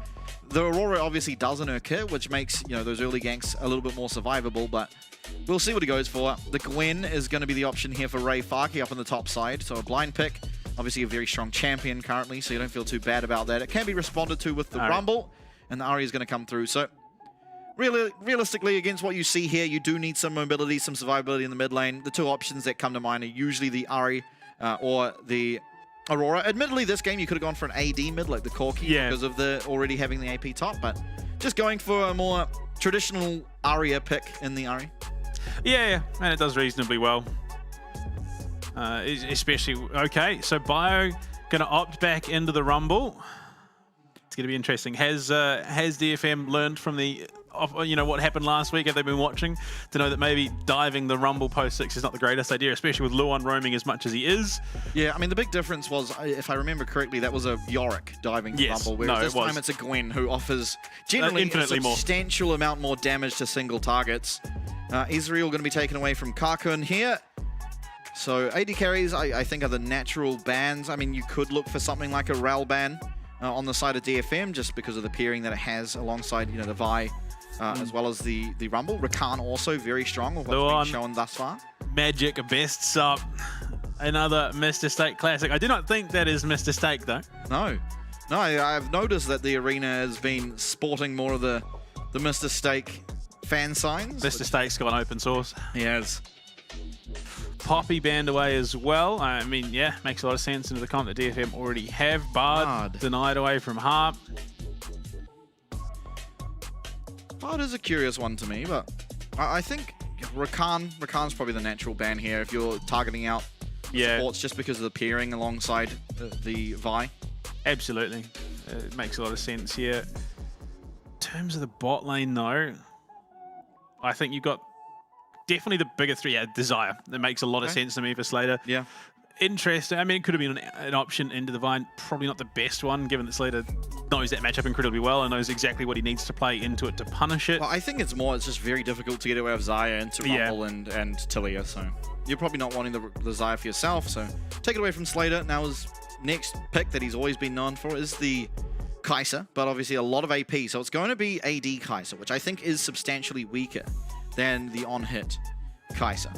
the Aurora obviously does in her kit, which makes, you know, those early ganks a little bit more survivable, but we'll see what he goes for. The Gwen is going to be the option here for Ray Farkey up on the top side, so a blind pick. Obviously a very strong champion currently, so you don't feel too bad about that. It can be responded to with the Rumble, and the Ahri is going to come through. So realistically, against what you see here, you do need some mobility, some survivability in the mid lane. The two options that come to mind are usually the Ahri or the Aurora. Admittedly, this game you could have gone for an AD mid like the Corki because of the already having the AP top, but just going for a more traditional Aria pick in the Ari. Yeah, and it does reasonably well. Especially, okay, so Bio going to opt back into the Rumble. It's going to be interesting. Has DFM learned from the, what happened last week? Have they been watching to know that maybe diving the Rumble post 6 is not the greatest idea, especially with Luon roaming as much as he is? Yeah, I mean, the big difference was, if I remember correctly, that was a Yorick diving the Rumble, whereas this time it's a Gwen who offers generally infinitely a substantial amount more damage to single targets. Israel going to be taken away from Karkun here. So AD carries, I think, are the natural bans. I mean, you could look for something like a Ral ban on the side of DFM just because of the pairing that it has alongside, the Vi, as well as the Rumble. Rakan also very strong with what's been shown thus far. Magic bests up another Mr. Steak classic. I do not think that is Mr. Steak, though. No, I've noticed that the arena has been sporting more of the Mr. Steak fan signs. Mr. Steak's gone open source. He has. Poppy banned away as well. I mean, yeah, makes a lot of sense into the comp that DFM already have. Bard denied away from Harp. Bard is a curious one to me, but I think Rakan's probably the natural ban here if you're targeting out supports just because of the pairing alongside the Vi. Absolutely. It makes a lot of sense here. In terms of the bot lane, though, I think you've got definitely the bigger three. Yeah, Desire. That makes a lot of sense to me for Slater. Yeah. Interesting. I mean, it could have been an option into the Vine. Probably not the best one, given that Slater knows that matchup incredibly well and knows exactly what he needs to play into it to punish it. Well, I think it's just very difficult to get away with Xayah into Rumble and Tilia, so you're probably not wanting the Xayah for yourself, so take it away from Slater. Now his next pick that he's always been known for is the Kai'Sa, but obviously a lot of AP, so it's going to be AD Kai'Sa, which I think is substantially weaker than the on-hit Kai'Sa.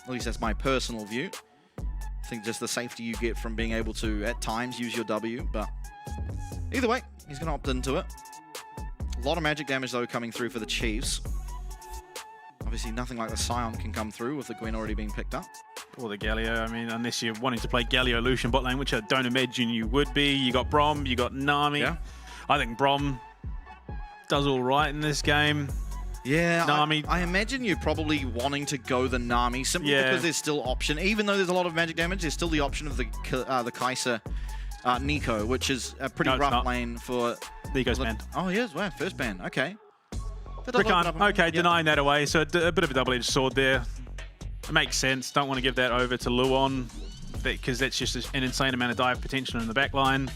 At least that's my personal view. I think just the safety you get from being able to, at times, use your W, but either way, he's going to opt into it. A lot of magic damage, though, coming through for the Chiefs. Obviously, nothing like the Scion can come through with the Gwen already being picked up. Or the Galio, I mean, unless you're wanting to play Galio Lucian bot lane, which I don't imagine you would be. You got Brom, you got Nami. Yeah. I think Brom does all right in this game. Yeah, Nami. I imagine you're probably wanting to go the Nami simply because there's still option. Even though there's a lot of magic damage, there's still the option of the Kai'Sa Nico, which is a pretty rough lane for... Nico's banned. Oh, yes, wow, first ban, okay. Rakan, okay, denying that away, so a bit of a double-edged sword there. It makes sense. Don't want to give that over to Luon because that's just an insane amount of dive potential in the back line.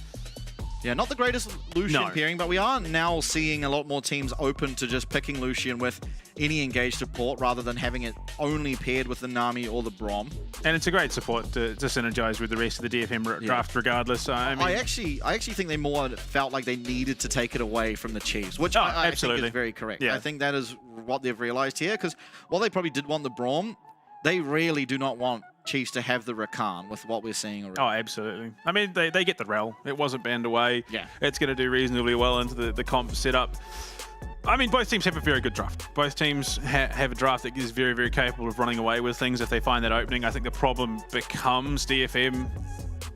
Yeah, not the greatest Lucian pairing, but we are now seeing a lot more teams open to just picking Lucian with any engaged support rather than having it only paired with the Nami or the Brom. And it's a great support to synergize with the rest of the DFM draft regardless. I mean, I actually think they more felt like they needed to take it away from the Chiefs, which I think is very correct. Yeah. I think that is what they've realized here, because while they probably did want the Brom, they really do not want Chiefs to have the Rakan with what we're seeing already. Oh, absolutely. I mean, they get the Rel. It wasn't banned away. Yeah. It's going to do reasonably well into the comp setup. I mean, both teams have a very good draft. Both teams have a draft that is very, very capable of running away with things if they find that opening. I think the problem becomes DFM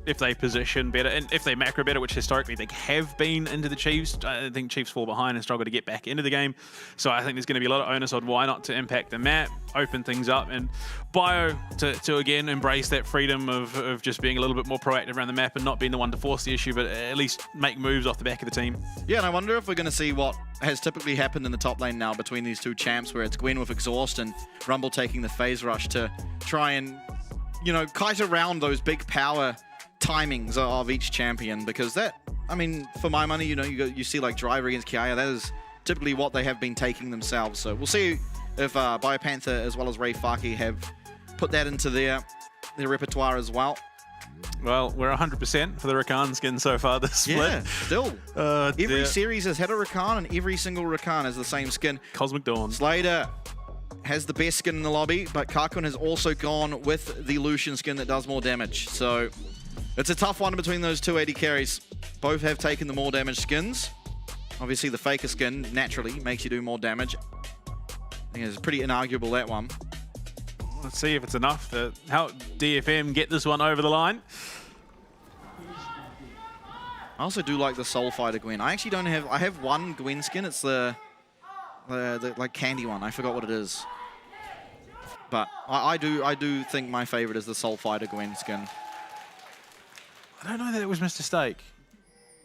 if they position better and if they macro better, which historically they have been into the Chiefs. I think Chiefs fall behind and struggle to get back into the game. So I think there's going to be a lot of onus on why not to impact the map, open things up, and Bio to again embrace that freedom of just being a little bit more proactive around the map and not being the one to force the issue, but at least make moves off the back of the team. Yeah, and I wonder if we're going to see what has typically happened in the top lane now between these two champs, where it's Gwen with Exhaust and Rumble taking the phase rush to try and, kite around those big power timings of each champion, because that, I mean, for my money, you see like Driver against Kiaya, that is typically what they have been taking themselves. So we'll see if Biopanther as well as Ray Faki have put that into their repertoire as well. Well, we're 100% for the Rakan skin so far this split. Yeah, still. Every series has had a Rakan, and every single Rakan has the same skin. Cosmic Dawn. Slater has the best skin in the lobby, but Karkun has also gone with the Lucian skin that does more damage. So it's a tough one between those two AD carries. Both have taken the more damage skins. Obviously, the Faker skin naturally makes you do more damage. I think it's pretty inarguable, that one. Let's see if it's enough to help DFM get this one over the line. I also do like the Soul Fighter Gwen. I actually don't have... I have one Gwen skin. It's the like candy one. I forgot what it is. But I do think my favorite is the Soul Fighter Gwen skin. I don't know that it was Mr. Steak.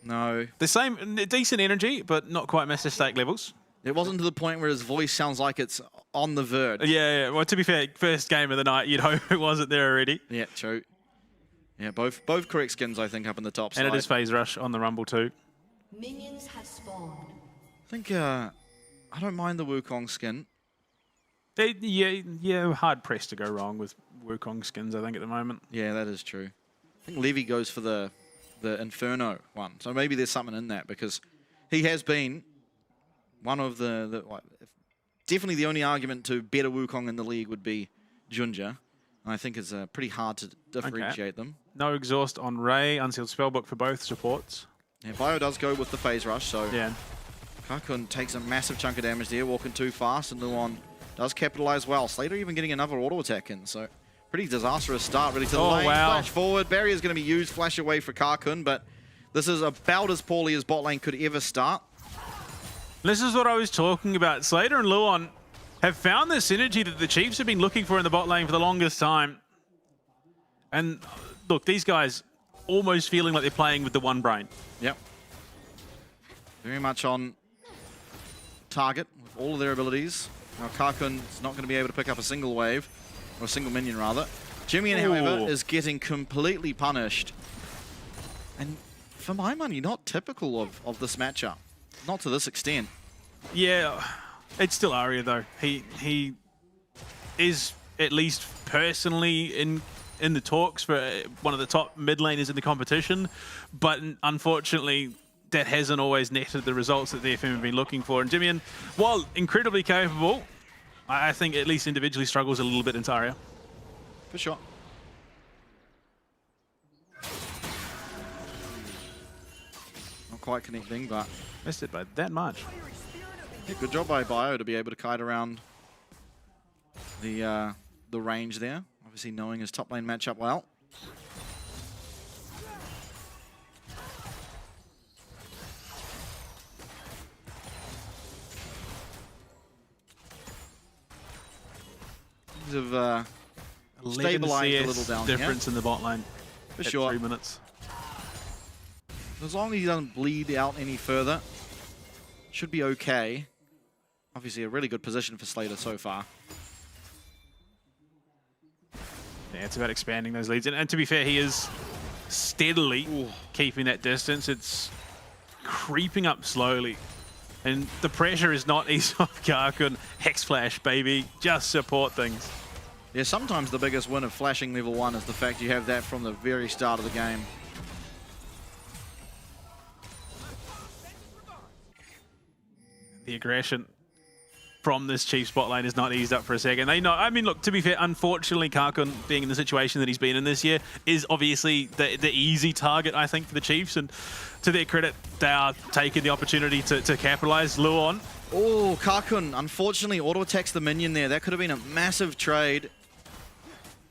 No. The same, decent energy, but not quite Mr. Steak levels. It wasn't to the point where his voice sounds like it's on the verge. Yeah. Well, to be fair, first game of the night, you'd hope it wasn't there already. Yeah, true. Yeah, both correct skins, I think, up in the top side. And it is Phase Rush on the Rumble too. Minions have spawned. I think I don't mind the Wukong skin. Yeah, hard pressed to go wrong with Wukong skins, I think, at the moment. Yeah, that is true. I think Levy goes for the Inferno one. So maybe there's something in that, because he has been one of definitely the only argument to better Wukong in the league would be Junja. And I think it's pretty hard to differentiate them. No exhaust on Ray, unsealed spellbook for both supports. Yeah, Bio does go with the phase rush, so yeah. Kakun takes a massive chunk of damage there, walking too fast, and Luon does capitalize well. Slater even getting another auto attack in, so pretty disastrous start really to the lane. Wow. Flash forward, barrier is going to be used, flash away for Kakun, but this is about as poorly as bot lane could ever start. This is what I was talking about. Slater and Luon have found the synergy that the Chiefs have been looking for in the bot lane for the longest time. And look, these guys almost feeling like they're playing with the one brain. Yep. Very much on target with all of their abilities. Now Kakun's not going to be able to pick up a single wave, or a single minion rather. Jimmy, however, is getting completely punished. And for my money, not typical of this matchup. Not to this extent. Yeah, it's still Arya though. He is at least personally in the talks for one of the top mid laners in the competition, but unfortunately that hasn't always netted the results that DFM have been looking for. And Jimmy, while incredibly capable, I think at least individually struggles a little bit into Arya. For sure. Not quite connecting, but missed it by that much. Yeah, good job by Bio to be able to kite around the range there. Obviously knowing his top lane matchup well. Things have stabilized a little down difference here. In the bot lane. For sure. 3 minutes. As long as he doesn't bleed out any further, should be okay. Obviously a really good position for Slater so far. Yeah, it's about expanding those leads. And to be fair, he is steadily keeping that distance. It's creeping up slowly. And the pressure is not easy off Kakun. Hex Flash, baby. Just support things. Yeah, sometimes the biggest win of flashing level 1 is the fact you have that from the very start of the game. The aggression from this Chiefs bot lane is not eased up for a second. They know, I mean, look, to be fair, unfortunately, Kakun being in the situation that he's been in this year is obviously the easy target, I think, for the Chiefs. And to their credit, they are taking the opportunity to capitalize. Luon. Oh, Kakun, unfortunately, auto attacks the minion there. That could have been a massive trade.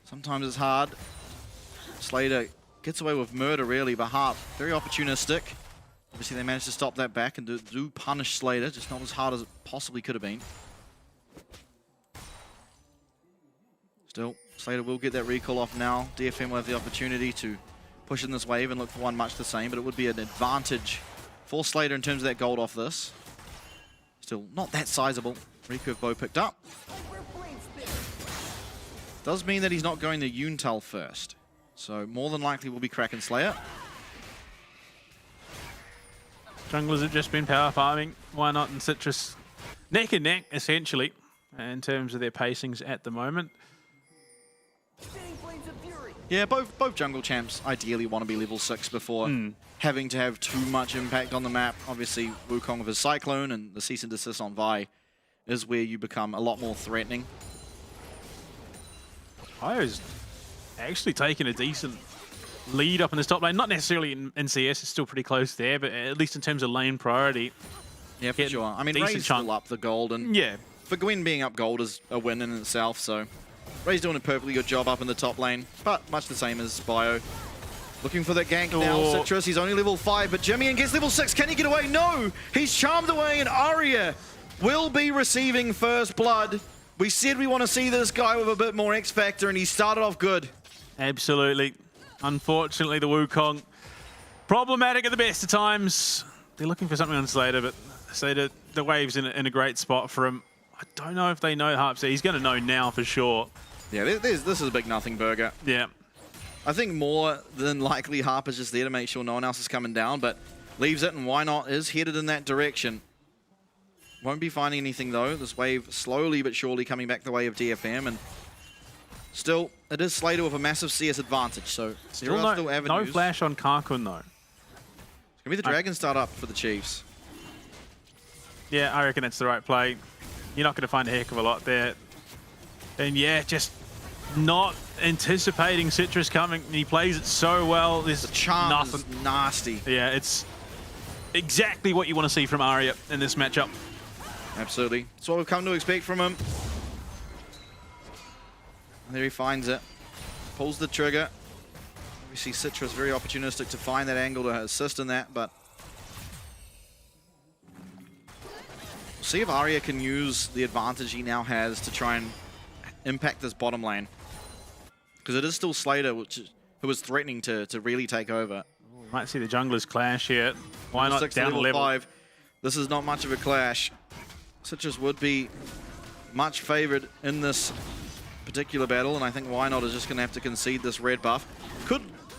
Sometimes it's hard. Slater gets away with murder, really, but Harp, very opportunistic. Obviously, they managed to stop that back and do punish Slater, just not as hard as it possibly could have been. Still, Slater will get that recall off now. DFM will have the opportunity to push in this wave and look for one much the same, but it would be an advantage for Slater in terms of that gold off this. Still, not that sizable. Recurve bow picked up. Does mean that he's not going to Yuntal first. So, more than likely will be Kraken Slayer. Junglers have just been power farming. Why not? And Citrus neck and neck, essentially, in terms of their pacings at the moment. Yeah, both jungle champs ideally want to be level 6 before having to have too much impact on the map. Obviously, Wukong with his Cyclone and the cease and desist on Vi is where you become a lot more threatening. Io's actually taken a decent lead up in this top lane. Not necessarily in CS, it's still pretty close there, but at least in terms of lane priority. Yeah, for sure. I mean, Ray's still up the gold, and yeah, for Gwen being up gold is a win in itself, so Ray's doing a perfectly good job up in the top lane, but much the same as Bio. Looking for that gank now, Citrus. He's only level 5, but Jimmy gets level 6. Can he get away? No! He's charmed away, and Arya will be receiving first blood. We said we want to see this guy with a bit more X factor, and he started off good. Absolutely. Unfortunately, the Wukong, problematic at the best of times. They're looking for something on Slater, but Slater, the wave's in a great spot for him. I don't know if they know Harp's there. He's going to know now for sure. Yeah, this is a big nothing burger. Yeah. I think more than likely Harp is just there to make sure no one else is coming down, but leaves it, and Why Not is headed in that direction. Won't be finding anything though. This wave slowly but surely coming back the way of DFM, and still, it is Slater with a massive CS advantage, so there are still avenues. No flash on Karkun though. It's going to be the Dragon start up for the Chiefs. Yeah, I reckon that's the right play. You're not going to find a heck of a lot there. And yeah, just not anticipating Citrus coming. He plays it so well. There's the charm nothing. Is nasty. Yeah, it's exactly what you want to see from Arya in this matchup. Absolutely. That's what we've come to expect from him. And there he finds it. Pulls the trigger. We see Citrus very opportunistic to find that angle to assist in that, but we'll see if Arya can use the advantage he now has to try and impact this bottom lane. Because it is still Slater who is threatening to really take over. Might see the junglers clash here. Why not down a level? 5. This is not much of a clash. Citrus would be much favored in this particular battle, and I think Why Not is just going to have to concede this red buff.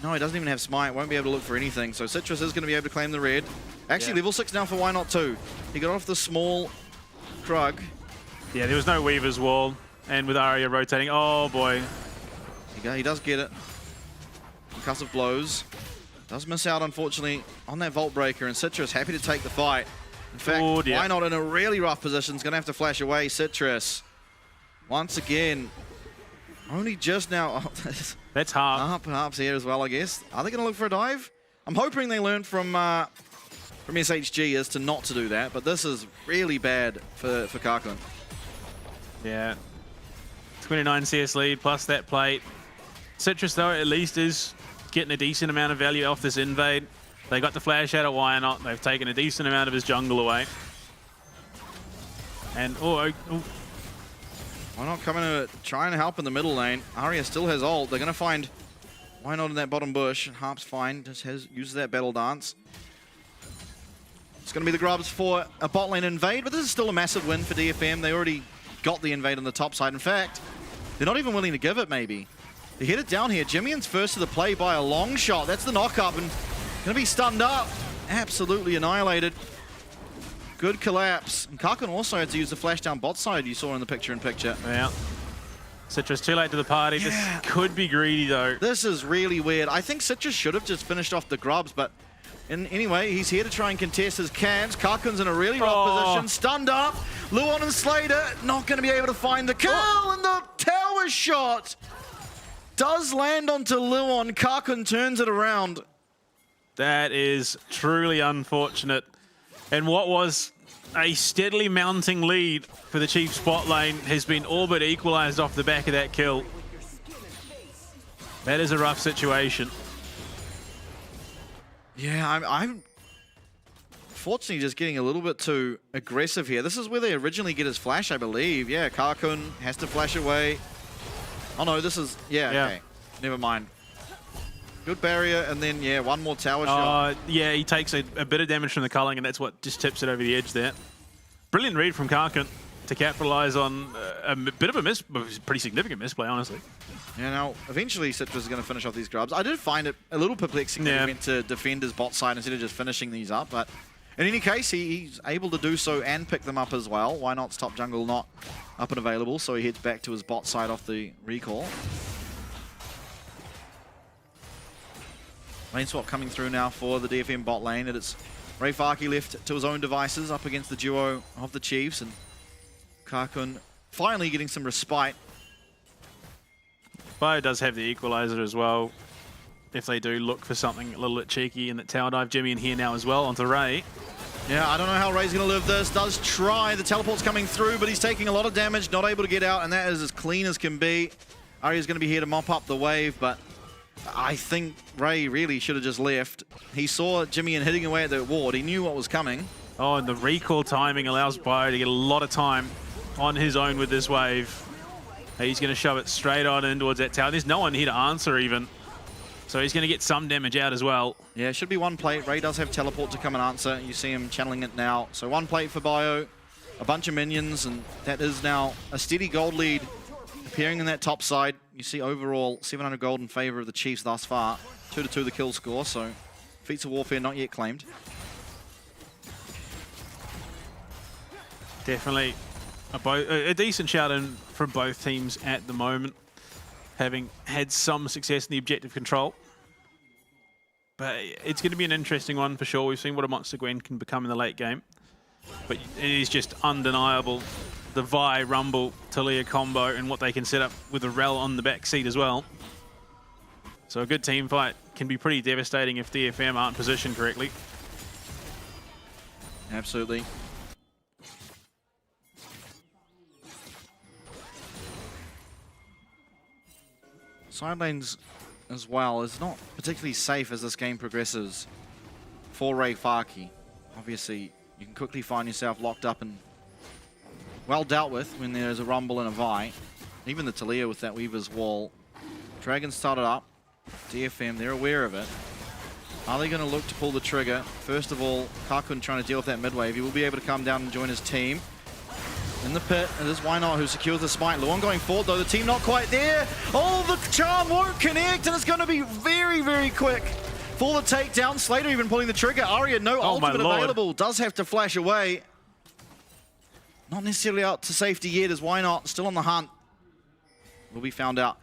No, he doesn't even have Smite, won't be able to look for anything, so Citrus is going to be able to claim the red. Actually, level 6 now for Why Not too. He got off the small Krug. Yeah, there was no Weaver's Wall, and with Arya rotating, oh boy. He does get it. Concussive blows. Does miss out, unfortunately, on that Vault Breaker, and Citrus happy to take the fight. In fact, Why Not in a really rough position is going to have to flash away Citrus. Once again, only just now. That's Harp. Harp's here as well, I guess. Are they going to look for a dive? I'm hoping they learned from SHG as to not to do that, but this is really bad for Karkun. Yeah. 29 CS lead plus that plate. Citrus, though, at least is getting a decent amount of value off this invade. They got the flash out of Why Not. They've taken a decent amount of his jungle away. And, Why Not coming to try and help in the middle lane. Arya still has ult. They're going to find Why Not in that bottom bush. Harp's fine. Just uses that battle dance. It's going to be the grubs for a bot lane invade, but this is still a massive win for DFM. They already got the invade on the top side. In fact, they're not even willing to give it, maybe. They hit it down here. Jimmian's first to the play by a long shot. That's the knock-up, and going to be stunned up. Absolutely annihilated. Good collapse. And Karkun also had to use the flash down bot side you saw in the picture-in-picture. Yeah. Citrus too late to the party. Yeah. This could be greedy, though. This is really weird. I think Citrus should have just finished off the grubs, but anyway, he's here to try and contest his cams. Karkun's in a really rough position. Stunned up. Luon and Slater not going to be able to find the kill, and the tower shot does land onto Luon. Karkun turns it around. That is truly unfortunate. And what was a steadily mounting lead for the Chiefs bot lane has been all but equalized off the back of that kill. That is a rough situation. Yeah, I'm fortunately just getting a little bit too aggressive here. This is where they originally get his flash, I believe. Yeah, Karkun has to flash away. Oh no, this is, okay. Never mind. Good barrier, and then, one more tower shot. Yeah, he takes a bit of damage from the culling, and that's what just tips it over the edge there. Brilliant read from Karkun to capitalize on a bit of a pretty significant misplay, honestly. Yeah, now, eventually Citrus is going to finish off these grubs. I did find it a little perplexing that he went to defend his bot side instead of just finishing these up, but in any case, he's able to do so and pick them up as well. Why Not's top jungle not up and available, so he heads back to his bot side off the recall. Lane swap coming through now for the DFM bot lane, and it's Ray Farkey left to his own devices up against the duo of the Chiefs, and Karkun finally getting some respite. Bio does have the equalizer as well. If they do look for something a little bit cheeky in that tower dive, Jimmy in here now as well onto Ray. Yeah, I don't know how Ray's going to live this. Does try. The teleport's coming through, but he's taking a lot of damage, not able to get out, and that is as clean as can be. Arya's going to be here to mop up the wave, but I think Ray really should have just left. He saw Jimmy and hitting away at the ward. He knew what was coming. Oh, and the recall timing allows Bio to get a lot of time on his own with this wave. He's going to shove it straight on in towards that tower. There's no one here to answer even. So he's going to get some damage out as well. Yeah, it should be one plate. Ray does have teleport to come and answer. You see him channeling it now. So one plate for Bio, a bunch of minions, and that is now a steady gold lead appearing in that top side. You see overall 700 gold in favor of the Chiefs thus far. 2-2 the kill score, so feats of warfare not yet claimed. Definitely a decent shout in from both teams at the moment, having had some success in the objective control. But it's going to be an interesting one for sure. We've seen what a Monster Gwen can become in the late game. But it is just undeniable, the Vi, Rumble, Talia combo and what they can set up with a Rel on the back seat as well. So a good team fight can be pretty devastating if DFM aren't positioned correctly. Absolutely. Side lanes as well is not particularly safe as this game progresses for Ray Faki. Obviously, you can quickly find yourself locked up and well dealt with when there's a Rumble and a Vi. Even the Talia with that Weaver's Wall. Dragon started up. DFM, they're aware of it. Are they going to look to pull the trigger? First of all, Kakun trying to deal with that mid wave. He will be able to come down and join his team. In the pit, it is Why Not who secures the smite. Luan going forward though, the team not quite there. Oh, the charm won't connect, and it's going to be very, very quick for the takedown. Slater even pulling the trigger. Arya, no ultimate available, does have to flash away. Not necessarily out to safety yet, as Why Not still on the hunt. Will be found out.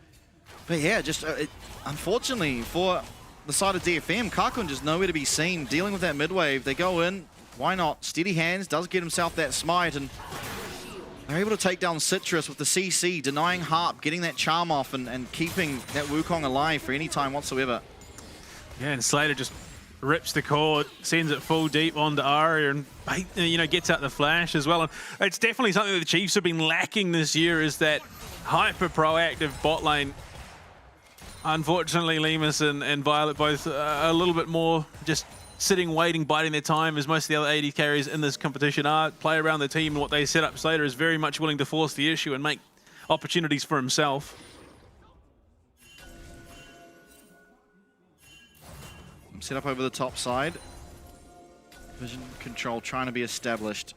But yeah, just unfortunately for the side of DFM, Kakun just nowhere to be seen, dealing with that mid wave. They go in, Why Not, steady hands, does get himself that smite, and they're able to take down Citrus with the CC, denying Harp, getting that charm off and keeping that Wukong alive for any time whatsoever. Yeah, and Slater just rips the cord, sends it full deep onto Arya and, you know, gets out the flash as well. And it's definitely something that the Chiefs have been lacking this year, is that hyper proactive bot lane. Unfortunately, Lemus and Violet both a little bit more just sitting, waiting, biding their time, as most of the other AD carries in this competition are. Play around the team and what they set up. Slater is very much willing to force the issue and make opportunities for himself. Set up over the top side. Vision control trying to be established.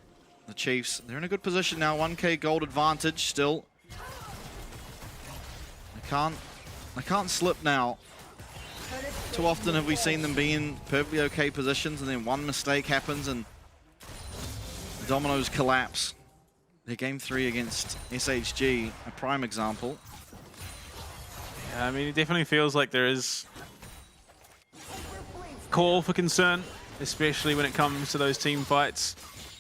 The Chiefs, they're in a good position now. 1k gold advantage still. They can't slip now. Too often have we seen them be in perfectly okay positions and then one mistake happens and the dominoes collapse. Their game 3 against SHG, a prime example. Yeah, I mean, it definitely feels like there is call for concern, especially when it comes to those team fights.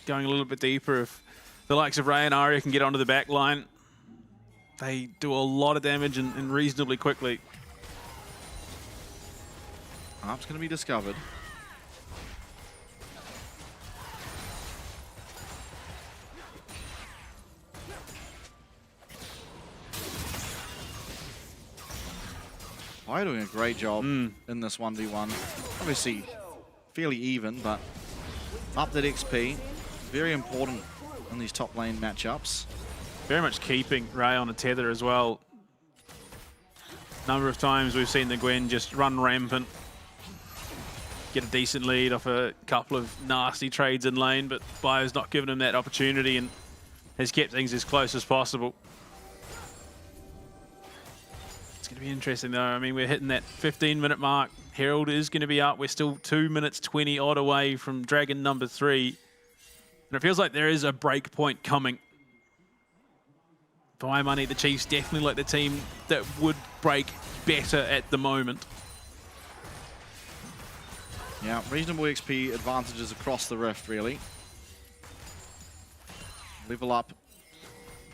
Going a little bit deeper, if the likes of Ray and Arya can get onto the back line, they do a lot of damage and reasonably quickly. Harp's going to be discovered. Why doing a great job in this 1v1. Obviously, fairly even, but up that XP. Very important in these top lane matchups. Very much keeping Ray on a tether as well. Number of times we've seen the Gwen just run rampant, get a decent lead off a couple of nasty trades in lane, but Bio's not given him that opportunity and has kept things as close as possible. It's going to be interesting though. I mean, we're hitting that 15-minute mark. Herald is going to be up. We're still 2 minutes 20 odd away from Dragon number 3. And it feels like there is a break point coming. For my money, the Chiefs definitely like the team that would break better at the moment. Yeah, reasonable XP advantages across the rift, really. Level up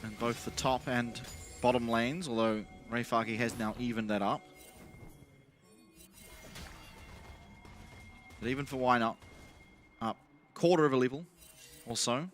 in both the top and bottom lanes, although Ray Faki has now evened that up. But even for Why Not, up quarter of a level or so.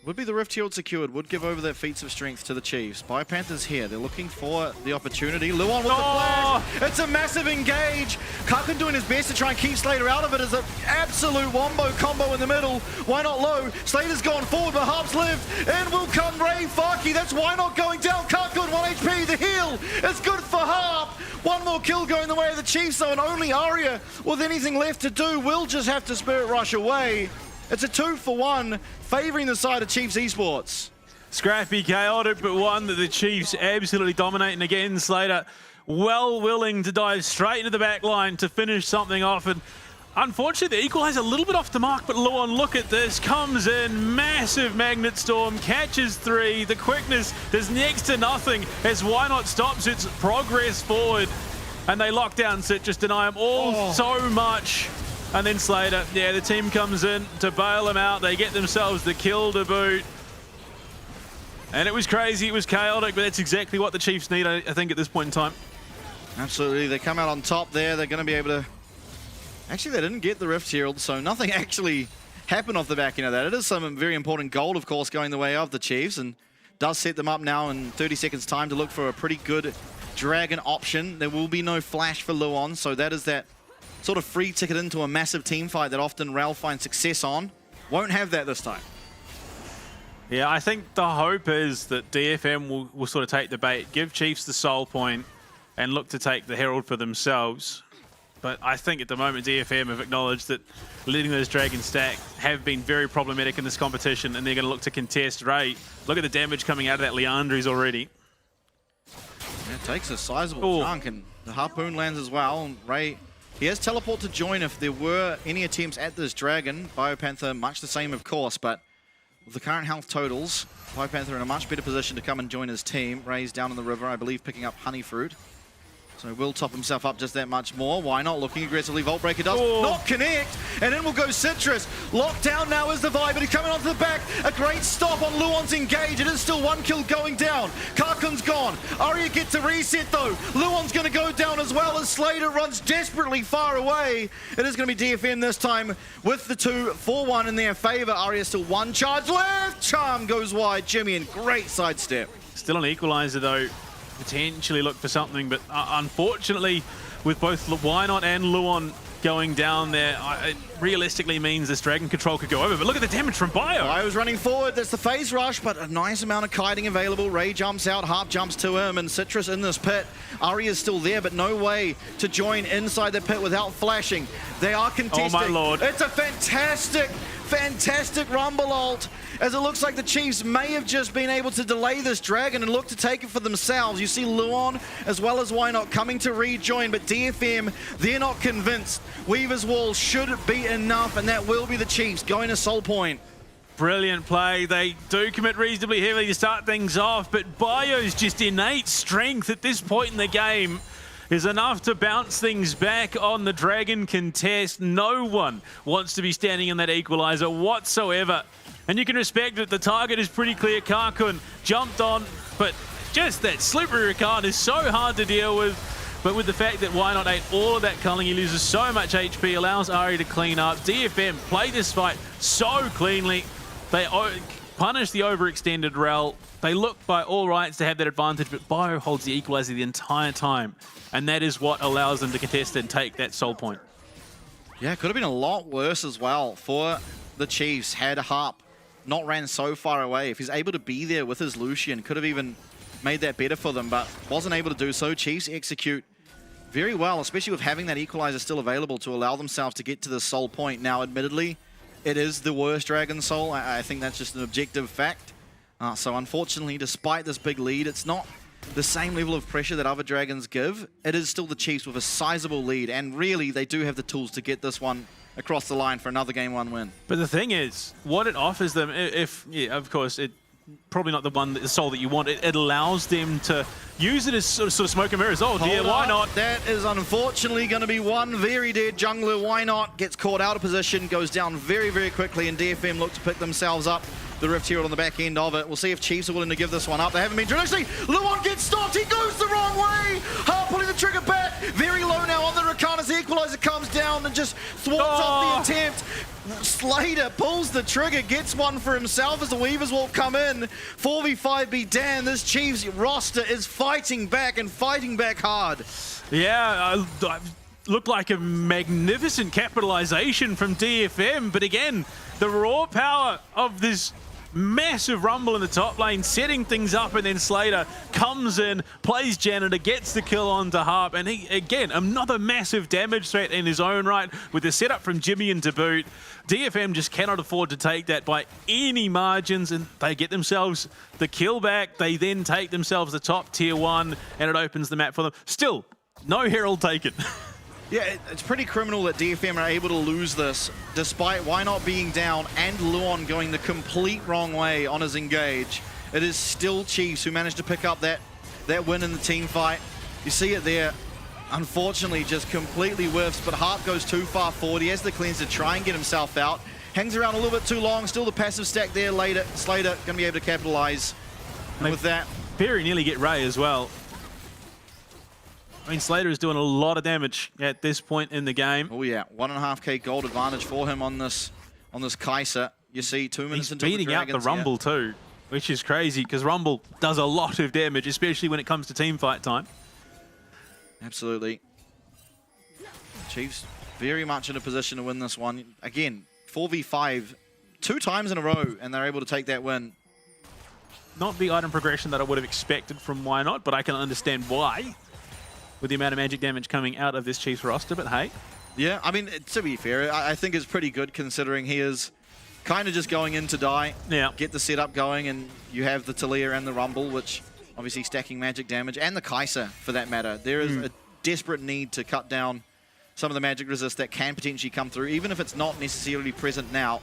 Would be the Rift Shield secured, would give over that feats of strength to the Chiefs. BioPanthers here, they're looking for the opportunity. Luon with the flash, it's a massive engage. Karkun doing his best to try and keep Slater out of it as an absolute wombo combo in the middle. Why not low? Slater's gone forward, but Harp's lived. In will come Ray Farkey, that's Why Not going down. Karkun, 1 HP, the heal is good for Harp. One more kill going the way of the Chiefs though, and only Aria with anything left to do will just have to Spirit Rush away. It's a 2-for-1, favouring the side of Chiefs Esports. Scrappy, chaotic, but one that the Chiefs absolutely dominating again. Slater well willing to dive straight into the back line to finish something off. And unfortunately, the equalizer a little bit off the mark, but Luon, look at this, comes in, massive Magnet Storm, catches 3. The quickness does next to nothing as Why Not stops its progress forward. And they lock down Citrus, deny him all so much. And then Slater, yeah, the team comes in to bail him out. They get themselves the kill to boot. And it was crazy, it was chaotic, but that's exactly what the Chiefs need, I think, at this point in time. Absolutely, they come out on top there. They're going to be able to... Actually, they didn't get the Rift Herald, so nothing actually happened off the back end of that. It is some very important gold, of course, going the way of the Chiefs, and does set them up now in 30 seconds' time to look for a pretty good Dragon option. There will be no flash for Luon, so that is that sort of free ticket into a massive team fight that often Ralph finds success on. Won't have that this time. Yeah, I think the hope is that DFM will sort of take the bait, give Chiefs the soul point, and look to take the Herald for themselves. But I think at the moment DFM have acknowledged that letting those Dragons stack have been very problematic in this competition, and they're going to look to contest Ray. Look at the damage coming out of that Leandries already. It takes a sizable chunk, and the Harpoon lands as well. And Ray, he has teleport to join if there were any attempts at this Dragon. BioPanther, much the same, of course, but with the current health totals, BioPanther in a much better position to come and join his team. Ray's down in the river, I believe, picking up Honey Fruit. So will top himself up just that much more. Why not? Looking aggressively. Volt Breaker does not connect. And in will go Citrus. Locked down now is the Vibe, but he's coming onto the back. A great stop on Luon's engage. It is still 1 kill going down. Karkun's gone. Aria gets a reset though. Luon's going to go down as well as Slater runs desperately far away. It is going to be DFM this time with the 2-4-1 in their favor. Aria still 1 charge left. Charm goes wide. Jimmy in great sidestep. Still an equalizer though. Potentially look for something, but unfortunately with both Why Not and Luon going down there, it realistically means this Dragon control could go over. But look at the damage from Bio. Bio's running forward. That's the phase rush, but a nice amount of kiting available. Ray jumps out, Harp jumps to him, and Citrus in this pit. Aria's still there, but no way to join inside the pit without flashing. They are contesting. Oh my lord. It's a fantastic Rumble ult, as it looks like the Chiefs may have just been able to delay this Dragon and look to take it for themselves. You see Luon as well as Why Not coming to rejoin, but DFM, they're not convinced. Weaver's Wall should be enough, and that will be the Chiefs going to Soul Point. Brilliant play. They do commit reasonably heavily to start things off, but Bio's just innate strength at this point in the game is enough to bounce things back on the Dragon contest. No one wants to be standing in that equalizer whatsoever. And you can respect that the target is pretty clear. Karkun jumped on, but just that slippery Rakan is so hard to deal with. But with the fact that Why Not ate all of that culling, he loses so much HP, allows Ari to clean up. DFM play this fight so cleanly. They punish the overextended Rel. They look by all rights to have that advantage, but Bio holds the equalizer the entire time. And that is what allows them to contest and take that soul point. Yeah, it could have been a lot worse as well for the Chiefs had Harp not ran so far away. If he's able to be there with his Lucian, could have even made that better for them, but wasn't able to do so. Chiefs execute very well, especially with having that equalizer still available to allow themselves to get to the soul point. Now, admittedly, it is the worst Dragon Soul. I think that's just an objective fact. So unfortunately, despite this big lead, it's not the same level of pressure that other Dragons give. It is still the Chiefs with a sizable lead, and really, they do have the tools to get this one across the line for another Game 1 win. But the thing is, what it offers them, yeah, of course, it probably not the soul that you want. It allows them to use it as sort of smoke and mirrors. Oh dear, Why Not? That is unfortunately going to be one very dead jungler. Why Not gets caught out of position, goes down very, very quickly, and DFM look to pick themselves up the Rift Herald on the back end of it. We'll see if Chiefs are willing to give this one up. They haven't been traditionally. Luon gets stopped. He goes the wrong way. Harp pulling the trigger back. Very low now on the Rakan as the equalizer comes down and just thwarts off the attempt. Slater pulls the trigger, gets one for himself as the Weavers will come in. 4v5 be damned, this Chiefs roster is fighting back and fighting back hard. Yeah, looked like a magnificent capitalization from DFM, but again, the raw power of this massive rumble in the top lane, setting things up, and then Slater comes in, plays Janitor, gets the kill onto Harp, and he, again, another massive damage threat in his own right with the setup from Jimmy and to boot. DFM just cannot afford to take that by any margins, and they get themselves the kill back. They then take themselves the top tier 1, and it opens the map for them. Still, no Herald taken. Yeah, it's pretty criminal that DFM are able to lose this, despite Why Not being down and Luon going the complete wrong way on his engage. It is still Chiefs who managed to pick up that win in the team fight. You see it there. Unfortunately, just completely whiffs, but Harp goes too far forward. He has the cleanse to try and get himself out. Hangs around a little bit too long. Still the passive stack there later. Slater going to be able to capitalize with that. Very nearly get Ray as well. I mean, Slater is doing a lot of damage at this point in the game. Oh yeah, 1.5k gold advantage for him on this Kai'Sa. You see 2 minutes He's until beating the out the Dragons, Rumble too, which is crazy because Rumble does a lot of damage, especially when it comes to team fight time. Absolutely. Chiefs very much in a position to win this one. Again, 4v5 2 times in a row, and they're able to take that win. Not the item progression that I would have expected from Why Not, but I can understand why, with the amount of magic damage coming out of this Chiefs roster, but hey. Yeah, I mean, to be fair, I think it's pretty good considering he is kind of just going in to die, get the setup going, and you have the Talia and the Rumble, which obviously stacking magic damage, and the Kai'Sa for that matter. There is a desperate need to cut down some of the magic resist that can potentially come through, even if it's not necessarily present now.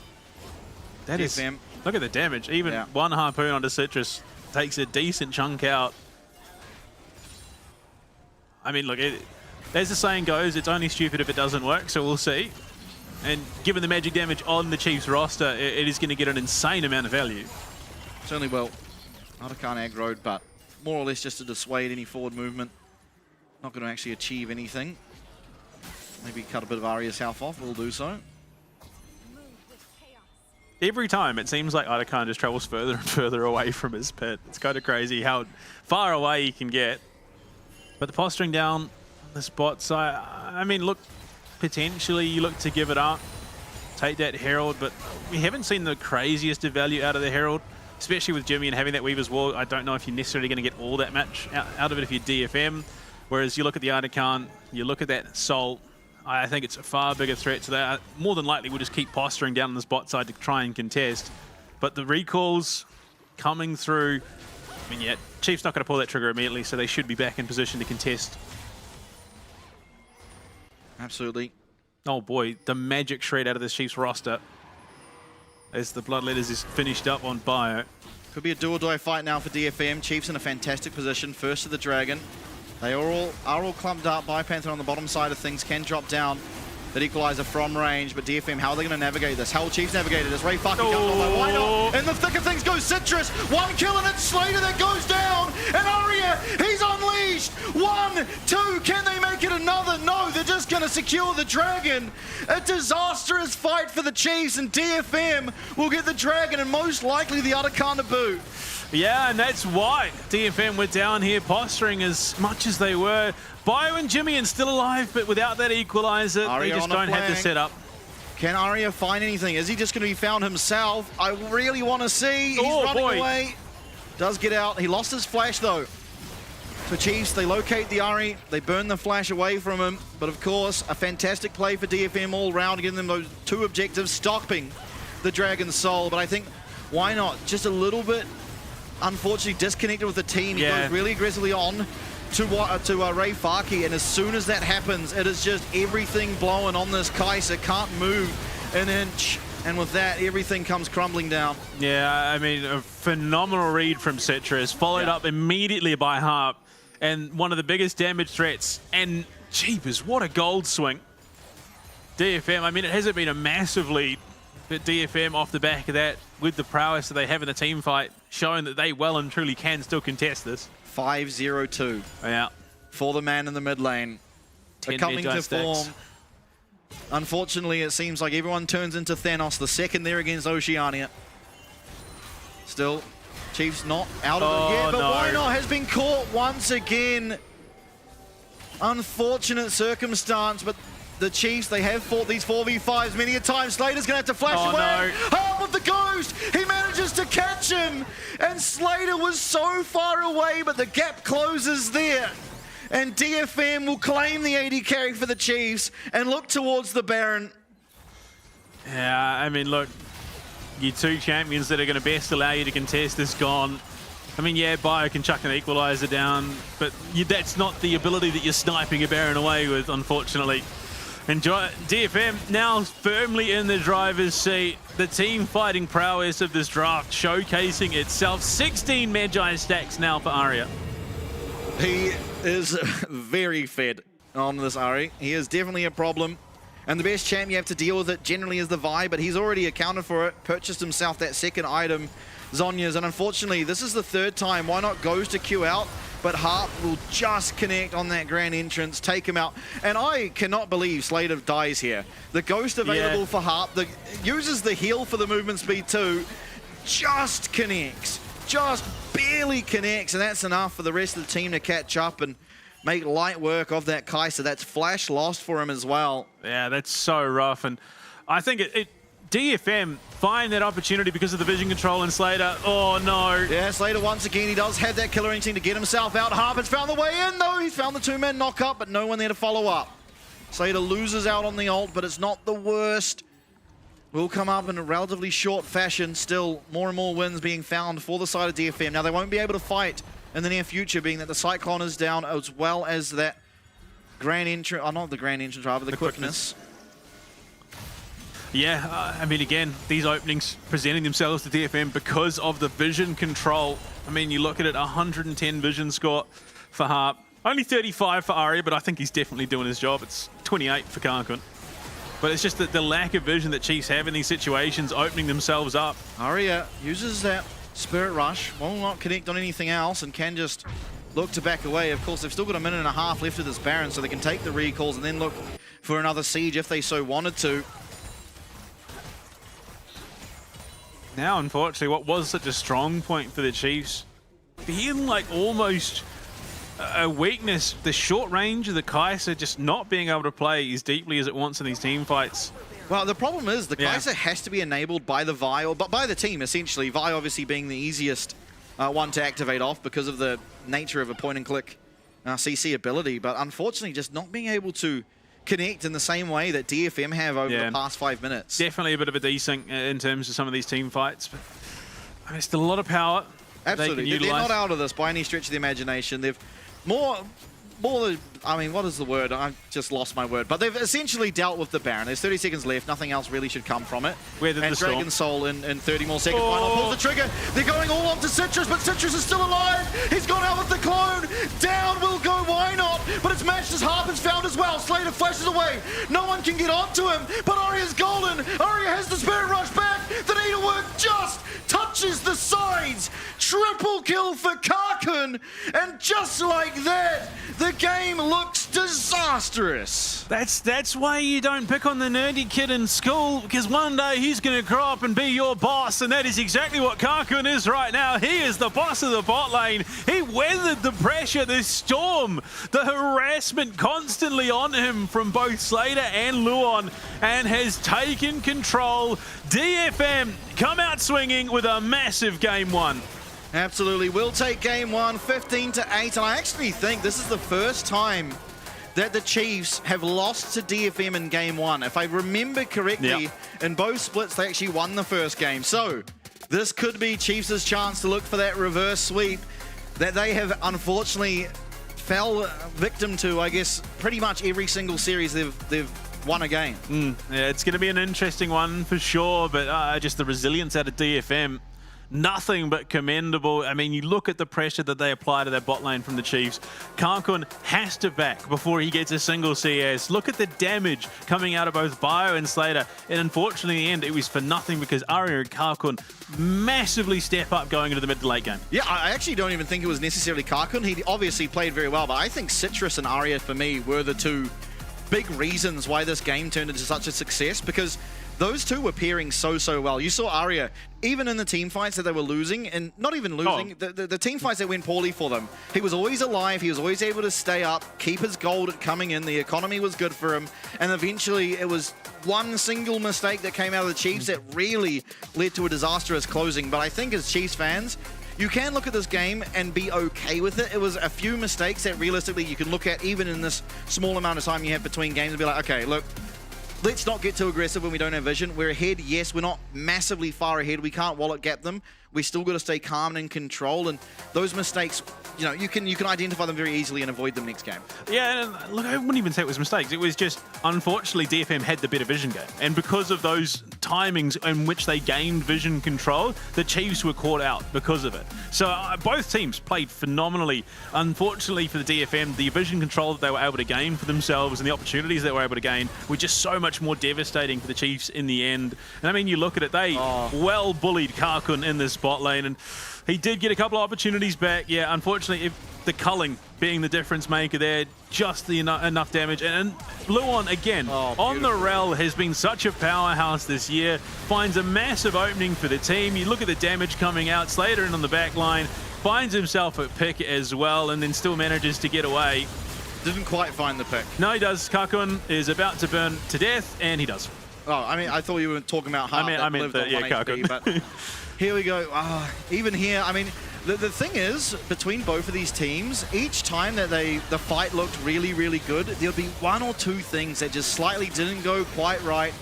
That is, look at the damage. Even one harpoon onto Citrus takes a decent chunk out. I mean, look, as the saying goes, it's only stupid if it doesn't work, so we'll see. And given the magic damage on the Chiefs roster, it is going to get an insane amount of value. Certainly will. Otacon aggroed, but more or less just to dissuade any forward movement. Not going to actually achieve anything. Maybe cut a bit of Arya's health off, we'll do so. Every time, it seems like Otacon just travels further and further away from his pit. It's kind of crazy how far away he can get. But the posturing down on the spot side, I mean, look, potentially you look to give it up, take that Herald, but we haven't seen the craziest of value out of the Herald, especially with Jimmy and having that Weaver's Wall. I don't know if you're necessarily going to get all that much out of it if you're DFM, whereas you look at the Otacon, you look at that Soul, I think it's a far bigger threat to that. More than likely, we'll just keep posturing down on the spot side to try and contest. But the recalls coming through, I mean, yeah, Chief's not going to pull that trigger immediately, so they should be back in position to contest. Absolutely. Oh boy, the magic shred out of this Chiefs roster as the Bloodletters is finished up on Bio. Could be a do-or-die fight now for DFM. Chiefs in a fantastic position, first to the Dragon. They are all clumped up. Panther on the bottom side of things can drop down that equalizer from range, but DFM, how are they going to navigate this? How will Chiefs navigate it? As Ray fucking comes on by Why Not? In the thick of things goes Citrus. One kill and it's Slater that goes down. And Arya, he's unleashed. 1, 2, can they make it another? No, they're just going to secure the Dragon. A disastrous fight for the Chiefs, and DFM will get the Dragon and most likely the Otacon to boot. Yeah, and that's why DFM were down here posturing as much as they were. Bio and Jimmy are still alive, but without that equalizer, they just don't have the setup. Can Arya find anything? Is he just going to be found himself? I really want to see. He's running away. Does get out. He lost his flash, though. For Chiefs, they locate the Ari. They burn the flash away from him. But, of course, a fantastic play for DFM all round, giving them those 2 objectives, stopping the Dragon's Soul. But I think, why not? Just a little bit, unfortunately, disconnected with the team. He goes really aggressively on to Ray Farki, and as soon as that happens, it is just everything blowing on this Kai'Sa. Can't move an inch, and with that, everything comes crumbling down. Yeah, I mean, a phenomenal read from Citrus, followed up immediately by Harp, and one of the biggest damage threats, and jeepers, what a gold swing. DFM, I mean, it hasn't been a massive lead, but DFM off the back of that, with the prowess that they have in the team fight, showing that they well and truly can still contest this. 5-0-2. Yeah. For the man in the mid lane. They're coming to form. Unfortunately, it seems like everyone turns into Thanos the second they're against Oceania. Still, Chiefs not out of it yet, but why not? Has been caught once again. Unfortunate circumstance, but the Chiefs, they have fought these 4v5s many a time. Slater's gonna have to flash away. Harp with the ghost, he manages to catch him, and Slater was so far away, but the gap closes there. And DFM will claim the AD carry for the Chiefs and look towards the Baron. Yeah, I mean, look, your two champions that are going to best allow you to contest is gone. I mean, yeah, Bio can chuck an equalizer down, but that's not the ability that you're sniping a Baron away with, unfortunately. And DFM now firmly in the driver's seat. The team fighting prowess of this draft showcasing itself. 16 Magi stacks now for Aria. He is very fed on this Ari. He is definitely a problem. And the best champ you have to deal with it generally is the Vi, but he's already accounted for it, purchased himself that second item, Zhonya's, and unfortunately this is the third time. Why not goes to queue out, but Harp will just connect on that grand entrance, take him out. And I cannot believe Slater dies here. The ghost available for Harp, uses the heal for the movement speed too, just connects. Just barely connects, and that's enough for the rest of the team to catch up and make light work of that Kai'Sa. That's flash lost for him as well. Yeah, that's so rough, and I think DFM find that opportunity because of the vision control in Slater. Oh no. Yeah, Slater once again, he does have that killer instinct to get himself out. Harp has found the way in though. He's found the two-man knock-up, but no one there to follow up. Slater loses out on the ult, but it's not the worst. Will come up in a relatively short fashion. Still, more and more wins being found for the side of DFM. Now, they won't be able to fight in the near future, being that the Cyclone is down, as well as that grand entrance, not the grand entrance, rather, the quickness. Yeah, I mean, again, these openings presenting themselves to DFM because of the vision control. I mean, you look at it, 110 vision score for Harp. Only 35 for Aria, but I think he's definitely doing his job. It's 28 for Karkun. But it's just that the lack of vision that Chiefs have in these situations, opening themselves up. Aria uses that Spirit Rush, will not connect on anything else, and can just look to back away. Of course, they've still got a minute and a half left of this Baron, so they can take the recalls and then look for another siege if they so wanted to. Now, unfortunately, what was such a strong point for the Chiefs, feeling like almost a weakness, the short range of the Kai'Sa just not being able to play as deeply as it wants in these team fights. Well, the problem is the Kai'Sa has to be enabled by the Vi, or by the team, essentially. Vi obviously being the easiest one to activate off because of the nature of a point-and-click CC ability, but unfortunately just not being able to connect in the same way that DFM have over the past 5 minutes. Definitely a bit of a desync in terms of some of these team fights, but I mean, still a lot of power. Absolutely, they're not out of this by any stretch of the imagination. They've more, I mean, what is the word? I just lost my word. But they've essentially dealt with the Baron. There's 30 seconds left. Nothing else really should come from it. And Dragon Soul in 30 more seconds. Final pulls the trigger. They're going all on to Citrus, but Citrus is still alive. He's gone out with the clone. Down will go, why not? But it's matched as Harp is found as well. Slater flashes away. No one can get onto him, but Aria's golden. Aria has the Spirit Rush back. The needlework just touches the sides. Triple kill for Karkun. And just like that, the game looks disastrous. That's why you don't pick on the nerdy kid in school, because one day he's going to grow up and be your boss, and that is exactly what Karkun is right now. He is the boss of the bot lane. He weathered the pressure, the storm, the harassment constantly on him from both Slater and Luon, and has taken control. DFM come out swinging with a massive game one. Absolutely, we'll take game one, 15-8, and I actually think this is the first time that the Chiefs have lost to DFM in game one. If I remember correctly, in both splits, they actually won the first game. So this could be Chiefs' chance to look for that reverse sweep that they have unfortunately fell victim to, I guess, pretty much every single series they've won a game. Yeah, it's going to be an interesting one for sure, but just the resilience out of DFM, nothing but commendable. I mean, you look at the pressure that they apply to their bot lane from the Chiefs. Karkun has to back before he gets a single CS. Look at the damage coming out of both Bio and Slater. And unfortunately, in the end, it was for nothing because Aria and Karkun massively step up going into the mid to late game. Yeah, I actually don't even think it was necessarily Karkun. He obviously played very well, but I think Citrus and Aria, for me, were the two big reasons why this game turned into such a success, because those two were pairing so well. You saw Arya, even in the team fights that they were losing, and not even losing, the team fights that went poorly for them, he was always alive, he was always able to stay up, keep his gold coming in, the economy was good for him, and eventually it was one single mistake that came out of the Chiefs that really led to a disastrous closing. But I think as Chiefs fans, you can look at this game and be okay with it. It was a few mistakes that realistically you can look at even in this small amount of time you have between games and be like, okay, look, let's not get too aggressive when we don't have vision. We're ahead, yes, we're not massively far ahead. We can't wallet gap them. We still got to stay calm and in control, and those mistakes, you know, you can identify them very easily and avoid them next game. Yeah, and look, I wouldn't even say it was mistakes. It was just, unfortunately, DFM had the better vision game. And because of those timings in which they gained vision control, the Chiefs were caught out because of it. So both teams played phenomenally. Unfortunately for the DFM, the vision control that they were able to gain for themselves and the opportunities they were able to gain were just so much more devastating for the Chiefs in the end. And I mean, you look at it, they well bullied Karkun in this spot lane, and he did get a couple of opportunities back. Yeah, unfortunately, if the culling being the difference maker there, just the enough damage. And Luon, again, on the rel, has been such a powerhouse this year, finds a massive opening for the team. You look at the damage coming out, Slater in on the back line, finds himself a pick as well, and then still manages to get away. Didn't quite find the pick. No, he does. Karkun is about to burn to death, and he does. Oh, I mean, I thought you were talking about Hart. I meant that, yeah, Karkun. But here we go. Even here, I mean, the thing is, between both of these teams, each time that the fight looked really good, there'd be one or two things that just slightly didn't go quite right,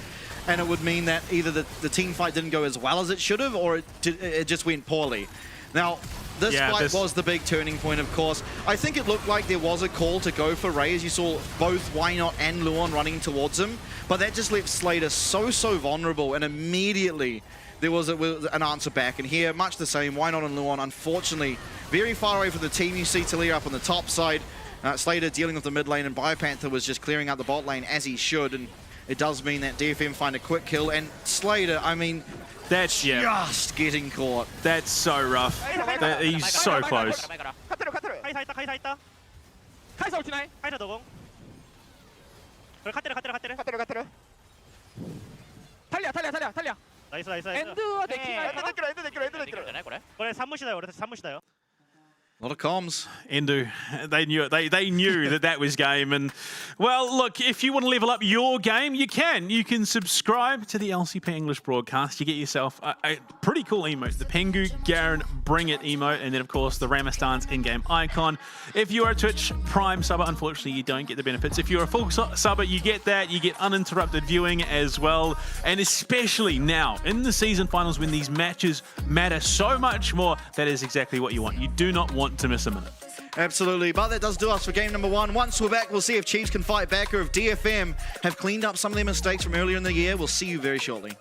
and it would mean that either the team fight didn't go as well as it should have, or it just went poorly. Now, this fight was the big turning point, of course. I think it looked like there was a call to go for Ray, as you saw both Why Not and Luon running towards him, but that just left Slater so vulnerable, and immediately there was an answer back. And here, much the same, Why Not and Luon, unfortunately, very far away from the team. You see Talia up on the top side, Slater dealing with the mid lane, and Biopanther was just clearing out the bot lane as he should, and it does mean that DFM find a quick kill, and Slater, I mean, that's just getting caught. That's so rough. He's so close. 나이스. 그래 3무시다요. 그래 3무시다요. A lot of comms. Endu, they knew it. They knew that was game. And, well, look, if you want to level up your game, you can. You can subscribe to the LCP English broadcast. You get yourself a pretty cool emote. The Pengu Garen Bring It emote. And then, of course, the Ramastan's in-game icon. If you're a Twitch Prime subber, unfortunately, you don't get the benefits. If you're a full subber, you get that. You get uninterrupted viewing as well. And especially now, in the season finals, when these matches matter so much more, that is exactly what you want. You do not want to miss a minute. Absolutely, but that does do us for game number one. Once we're back, we'll see if Chiefs can fight back or if DFM have cleaned up some of their mistakes from earlier in the year. We'll see you very shortly.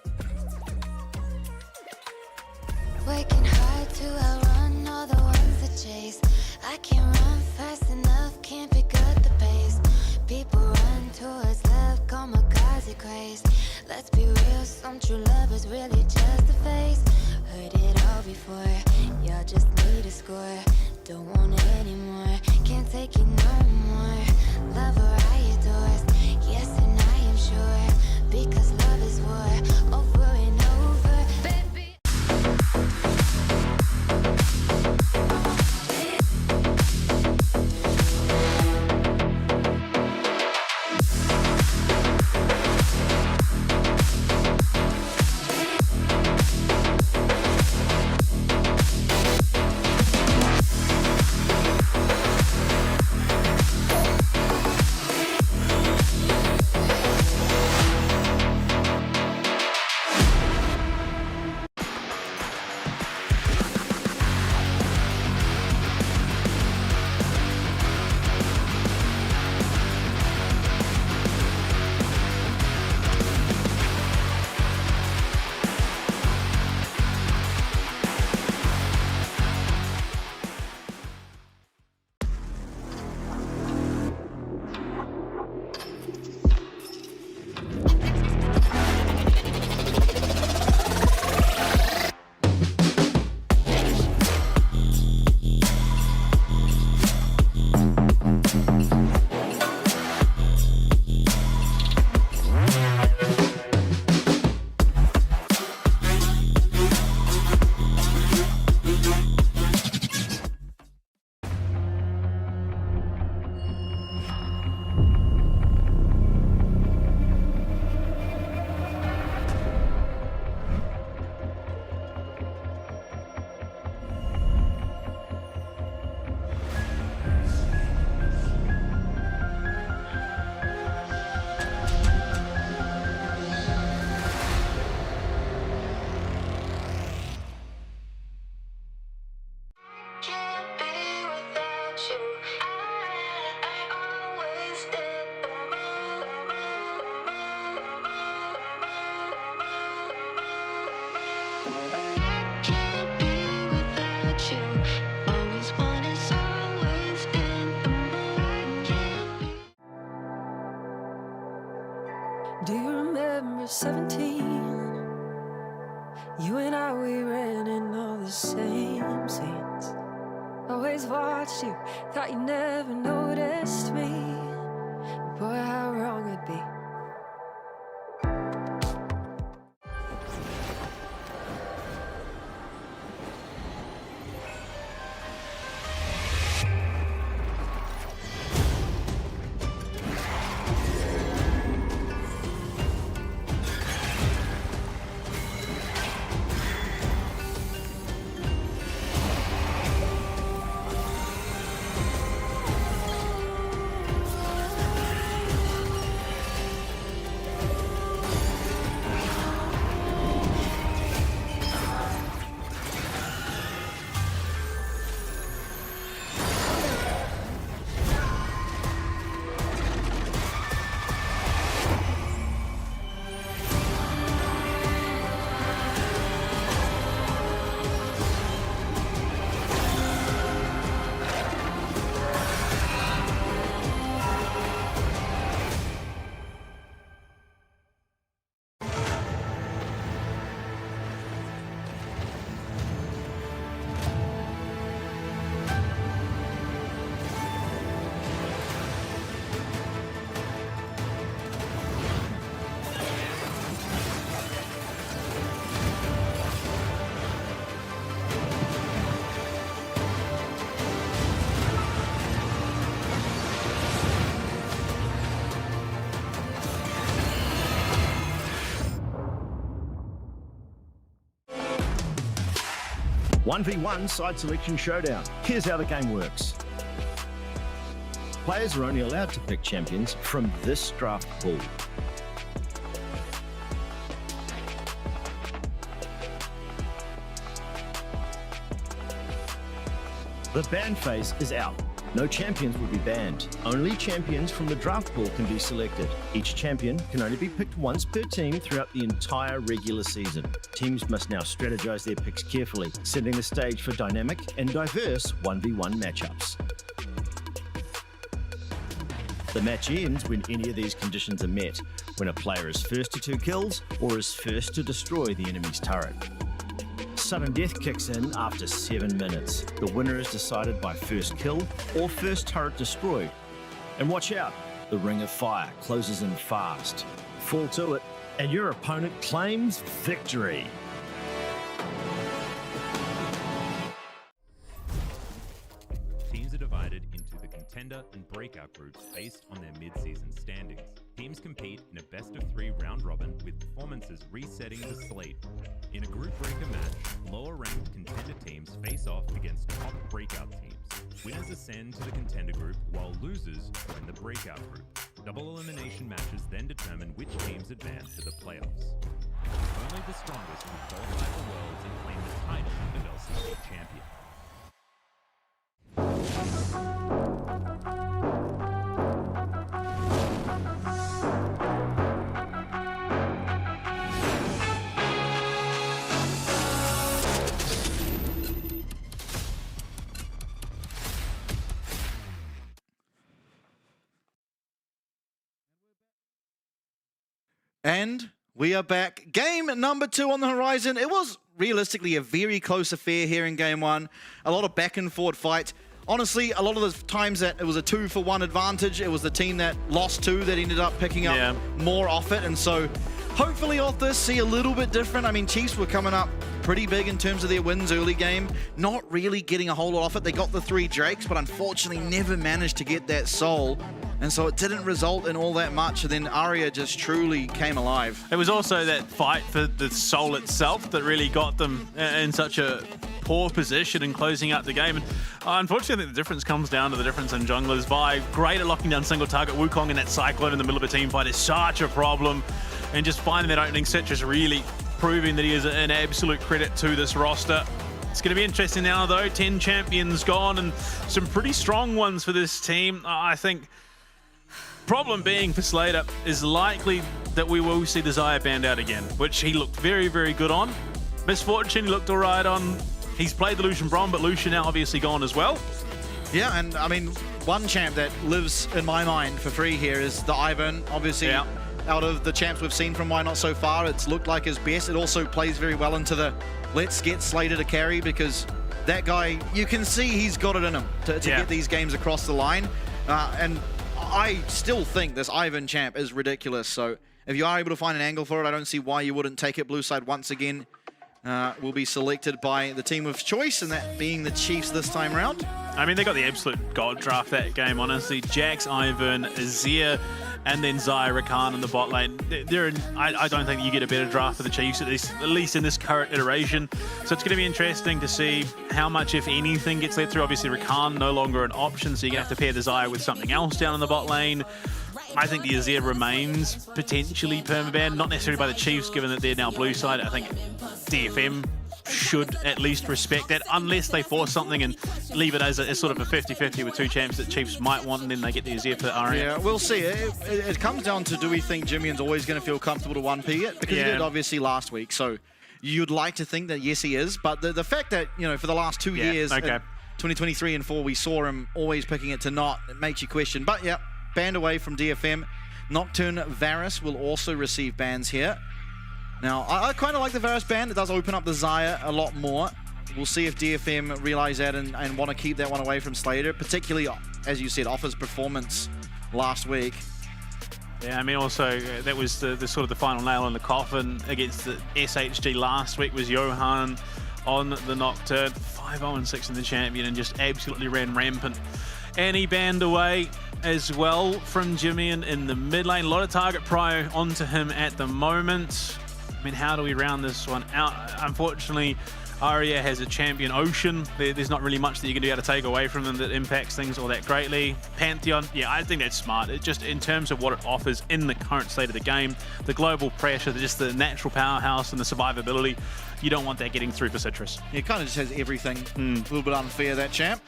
Working hard to outrun all the ones that chase. I can't run fast enough, can't pick up the pace. People run towards love, kamikaze craze. Let's be real, some true lovers really just a face. Heard it all before, y'all just need a score. Don't want it anymore, can't take it no more. Love or I adore, yes and I am sure. Because love is war, over and over, baby. December 17. You and I, we ran in all the same scenes. Always watched you, thought you never noticed me. Boy, how wrong it'd be. One v one side selection showdown. Here's how the game works. Players are only allowed to pick champions from this draft pool. The ban phase is out. No champions will be banned. Only champions from the draft pool can be selected. Each champion can only be picked once per team throughout the entire regular season. Teams must now strategize their picks carefully, setting the stage for dynamic and diverse 1v1 matchups. The match ends when any of these conditions are met, when a player is first to 2 kills or is first to destroy the enemy's turret. Sudden death kicks in after 7 minutes. The winner is decided by first kill or first turret destroyed. And watch out, the ring of fire closes in fast. Fall to it, and your opponent claims victory. Teams are divided into the contender and breakout groups based on their mid-season standings. Teams compete in a best-of-3 round-robin with performances resetting the slate. In a group breaker match, lower-ranked contender teams face off against top breakout teams. Winners ascend to the contender group, while losers are in the breakout group. Double elimination matches then determine which teams advance to the playoffs. Only the strongest will qualify for Worlds and claim the title of LCP champion. And we are back. Game number 2 on the horizon. It was realistically a very close affair here in game 1. A lot of back and forth fights. Honestly, a lot of the times that it was a 2-for-1 advantage, it was the team that lost 2 that ended up picking up more off it. And so hopefully off this, see a little bit different. I mean, Chiefs were coming up pretty big in terms of their wins early game. Not really getting a whole lot off it. They got the 3 Drakes, but unfortunately never managed to get that soul. And so it didn't result in all that much, and then Arya just truly came alive. It was also that fight for the soul itself that really got them in such a poor position in closing out the game. And unfortunately, I think the difference comes down to the difference in junglers. Vi, great at locking down single target. Wukong and that Cyclone in the middle of a team fight is such a problem. And just finding that opening set just really proving that he is an absolute credit to this roster. It's going to be interesting now, though. 10 champions gone and some pretty strong ones for this team. I think problem being for Slater is likely that we will see the Xayah banned out again, which he looked very, very good on. Misfortune, he looked all right on. He's played the Lucian Braum, but Lucian now obviously gone as well. Yeah, and I mean, one champ that lives in my mind for free here is the Ivern. Obviously, out of the champs we've seen from Why Not so far. It's looked like his best. It also plays very well into the let's get Slater to carry, because that guy, you can see he's got it in him to get these games across the line. And I still think this Ivan champ is ridiculous. So if you are able to find an angle for it, I don't see why you wouldn't take it. Blue side once again will be selected by the team of choice, and that being the Chiefs this time around. I mean, they got the absolute god draft that game, honestly. Jax, Ivan, Azir, and then Xayah, Rakan in the bot lane. I don't think you get a better draft for the Chiefs, at least in this current iteration. So it's going to be interesting to see how much, if anything, gets let through. Obviously, Rakan no longer an option, so you're going to have to pair the Xayah with something else down in the bot lane. I think the Azir remains potentially permabanned, not necessarily by the Chiefs, given that they're now blue side. I think DFM should at least respect that, unless they force something and leave it as sort of a 50-50 with two champs that Chiefs might want, and then they get the Azir for Aria. Yeah, we'll see. It comes down to, do we think Jimmy's always going to feel comfortable to 1P it? Because he did obviously last week, so you'd like to think that yes, he is. But the fact that, you know, for the last 2 years, 2023 and 4, we saw him always picking it to not, it makes you question. But yeah, banned away from DFM. Nocturne Varus will also receive bans here. Now, I kind of like the Varus ban. It does open up the Xayah a lot more. We'll see if DFM realize that and want to keep that one away from Slater, particularly, as you said, off his performance last week. Yeah, I mean, also, that was the sort of the final nail in the coffin against the SHG last week, was Johan on the Nocturne. 5-0-6 in the champion and just absolutely ran rampant. And he banned away as well from Jimmy in the mid lane. A lot of target prio onto him at the moment. I mean, how do we round this one out? Unfortunately, Aria has a champion Ocean. There's not really much that you can be able to take away from them that impacts things all that greatly. Pantheon, yeah, I think that's smart. It just, in terms of what it offers in the current state of the game, the global pressure, just the natural powerhouse and the survivability, you don't want that getting through for Citrus. Yeah, it kind of just has everything. A little bit unfair, that champ.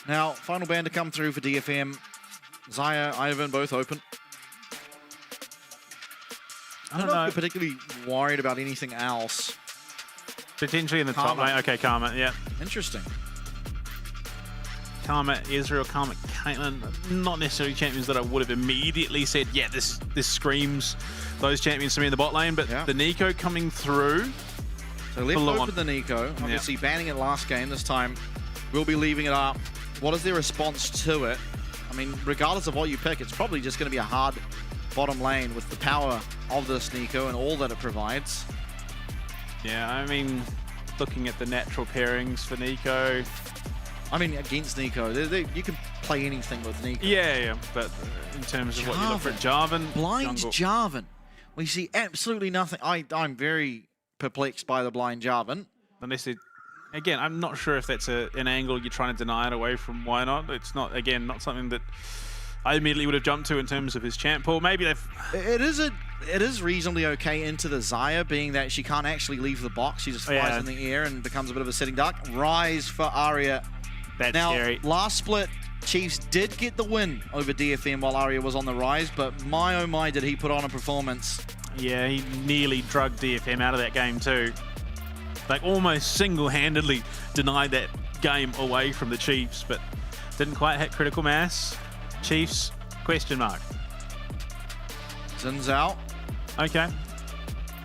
Now, final ban to come through for DFM. Xayah, Ivan, both open. I don't know if you're particularly worried about anything else. Potentially in the top lane. Okay, Karma, yeah. Interesting. Karma, Israel, Karma, Caitlyn. Not necessarily champions that I would have immediately said, yeah, this screams those champions to me in the bot lane, but the Nico coming through. So left open the Nico. Obviously banning it last game. This time we'll be leaving it up. What is their response to it? I mean, regardless of what you pick, it's probably just going to be a hard bottom lane with the power of this Nico and all that it provides. Yeah, I mean, looking at the natural pairings for Nico. I mean, against Nico, you can play anything with Nico. Yeah, but in terms of what you look for Jarvan. Blind Jarvan. We see absolutely nothing. I'm very perplexed by the blind Jarvan. Unless it, again, I'm not sure if that's an angle you're trying to deny it away from. Why not? It's not, again, not something that I immediately would have jumped to in terms of his champ pool. Maybe they've... It is reasonably okay into the Xayah, being that she can't actually leave the box. She just flies in the air and becomes a bit of a sitting duck. Rise for Aria. That's now, scary. Last split, Chiefs did get the win over DFM while Aria was on the rise, but my oh my did he put on a performance. Yeah, he nearly drugged DFM out of that game too. Like, almost single-handedly denied that game away from the Chiefs, but didn't quite hit critical mass. Chiefs, question mark. Zin's out. Okay.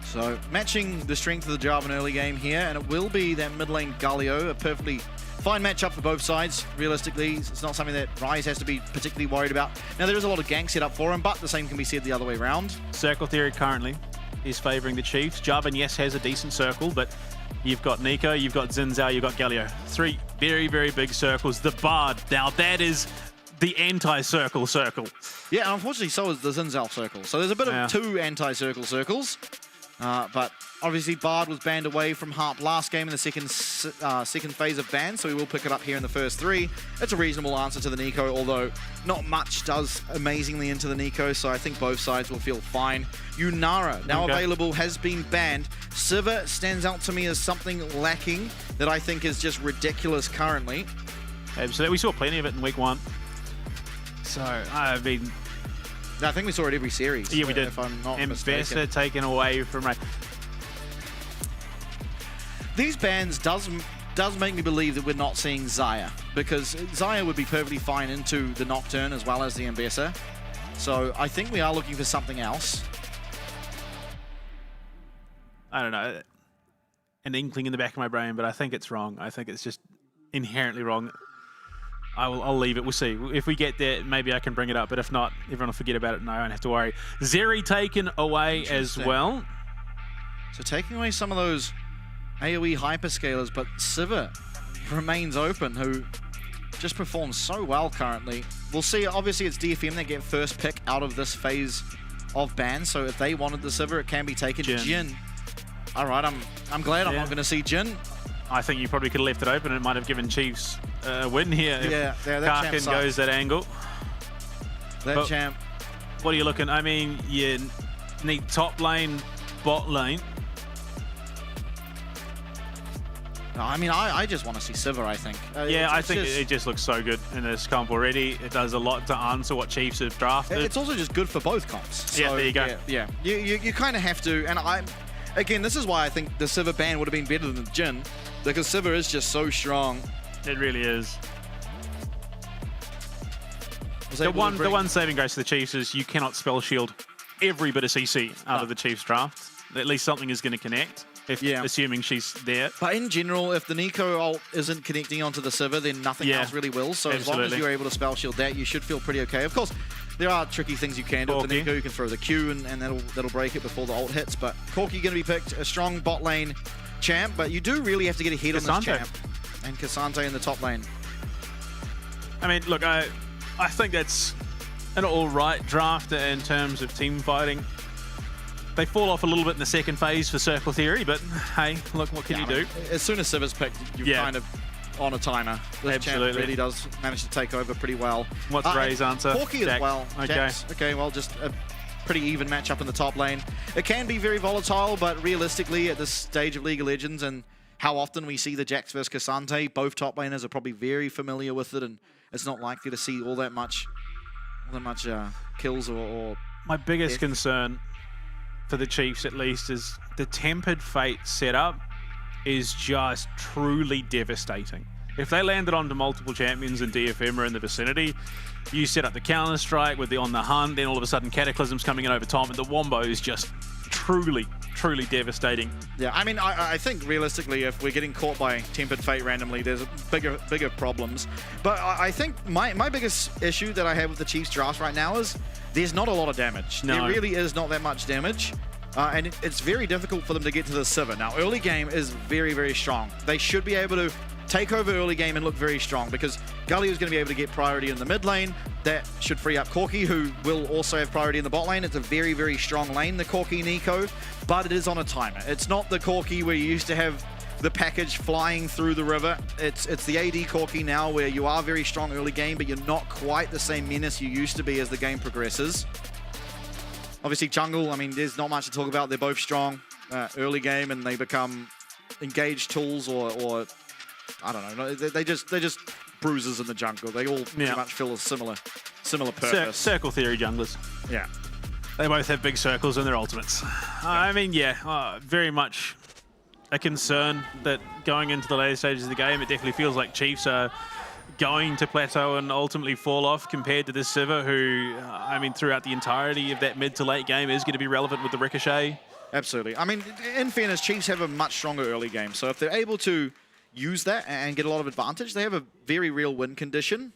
So, matching the strength of the Jarvan early game here, and it will be that mid lane Galio, a perfectly fine matchup for both sides. Realistically, it's not something that Rise has to be particularly worried about. Now, there is a lot of gank set up for him, but the same can be said the other way around. Circle theory currently is favouring the Chiefs. Jarvan, yes, has a decent circle, but you've got Nico, you've got Xin Zhao, you've got Galio. 3 very, very big circles. The Bard, now that is the anti-circle circle. Yeah, and unfortunately, so is the Xin Zhao circle. So there's a bit of 2 anti-circle circles. But obviously, Bard was banned away from Harp last game in the second phase of ban, so we will pick it up here in the first 3. It's a reasonable answer to the Nico, although not much does amazingly into the Nico, so I think both sides will feel fine. Yunara, now available, has been banned. Sivir stands out to me as something lacking that I think is just ridiculous currently. So we saw plenty of it in week 1. So, I mean... I think we saw it every series. Yeah, we did. If I'm not Ambassador mistaken. taken away from... These bans does make me believe that we're not seeing Xayah, because Xayah would be perfectly fine into the Nocturne as well as the Ambassador. So I think we are looking for something else. I don't know, an inkling in the back of my brain, but I think it's wrong. I think it's just inherently wrong. I'll leave it. We'll see. If we get there, maybe I can bring it up. But if not, everyone will forget about it and I won't have to worry. Zeri taken away as well. So taking away some of those AoE hyperscalers, but Sivir remains open, who just performs so well currently. We'll see. Obviously, it's DFM that get first pick out of this phase of ban. So if they wanted the Sivir, it can be taken. Jhin. All right, I'm glad I'm not going to see Jhin. I think you probably could have left it open. It might have given Chiefs a win here. Yeah, that Karkin goes that angle. That champ. What are you looking? I mean, you need top lane, bot lane. No, I mean, I just want to see Sivir, I think. Yeah, I think it just looks so good in this comp already. It does a lot to answer what Chiefs have drafted. It's also just good for both comps. Yeah, So, there you go. Yeah. You kind of have to, and again, this is why I think the Sivir ban would have been better than the Jhin, because Sivir is just so strong. It really is. The one saving grace to the Chiefs is you cannot spell shield every bit of CC out of the Chiefs draft. At least something is going to connect, assuming she's there. But in general, if the Nico ult isn't connecting onto the Sivir, then nothing else really will. So as long as you're able to spell shield that, you should feel pretty okay. Of course, there are tricky things you can do with the Nico. You can throw the Q and that'll break it before the ult hits. But Corki going to be picked, a strong bot lane champ, but you do really have to get ahead on this champ. And Cassante in the top lane. I mean, look, I think that's an all-right draft in terms of team fighting. They fall off a little bit in the second phase for Circle Theory, but hey, look, what can you do? As soon as Sivir's picked, you're kind of on a timer. This champ really does manage to take over pretty well. What's Ray's answer? Corki as well. Okay. Jax. Okay, well, just a pretty even matchup in the top lane. It can be very volatile, but realistically, at this stage of League of Legends and how often we see the Jax versus Cassante, both top laners are probably very familiar with it, and it's not likely to see all that much kills or my biggest concern for the Chiefs, at least, is the Tempered Fate setup is just truly devastating. If they landed onto multiple champions and DFM are in the vicinity, you set up the Counter-Strike with the On the Hunt, then all of a sudden Cataclysm's coming in over top, and the Wombo is just truly devastating. Yeah, I mean, I think realistically, if we're getting caught by Tempered Fate randomly, there's bigger problems. But I think my biggest issue that I have with the Chiefs draft right now is there's not a lot of damage. No. There really is not that much damage. And it's very difficult for them to get to the Sivir. Now, early game is very strong. They should be able to take over early game and look very strong, because Gully is going to be able to get priority in the mid lane. That should free up Corki, who will also have priority in the bot lane. It's a very strong lane, the Corki Nico, but it is on a timer. It's not the Corki where you used to have the package flying through the river. It's the AD Corki now, where you are very strong early game, but you're not quite the same menace you used to be as the game progresses. Obviously, jungle, I mean, there's not much to talk about. They're both strong early game, and they become engaged tools or I don't know. They just bruises in the jungle. They all pretty much fill a similar purpose. Circle Theory junglers. Yeah. They both have big circles in their ultimates. I mean, very much a concern that going into the later stages of the game, it definitely feels like Chiefs are going to plateau and ultimately fall off compared to this Sivir, who, I mean, throughout the entirety of that mid to late game is going to be relevant with the Ricochet. Absolutely. I mean, in fairness, Chiefs have a much stronger early game. So if they're able to use that and get a lot of advantage, they have a very real win condition.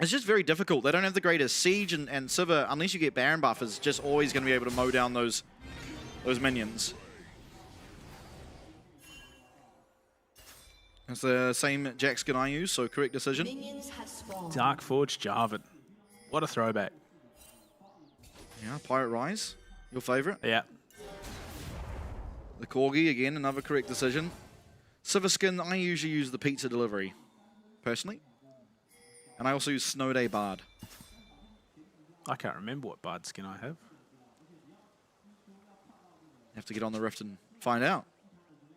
It's just very difficult. They don't have the greatest siege, and Sivir, unless you get Baron buff, is just always going to be able to mow down those minions. It's the same Jax skin I use, so correct decision. Dark Forge Jarvan. What a throwback. Yeah, Pirate Rise, your favorite. Yeah. The Corgi, again, another correct decision. Sivir skin, I usually use the pizza delivery, personally. And I also use Snow Day Bard. I can't remember what Bard skin I have. You have to get on the Rift and find out.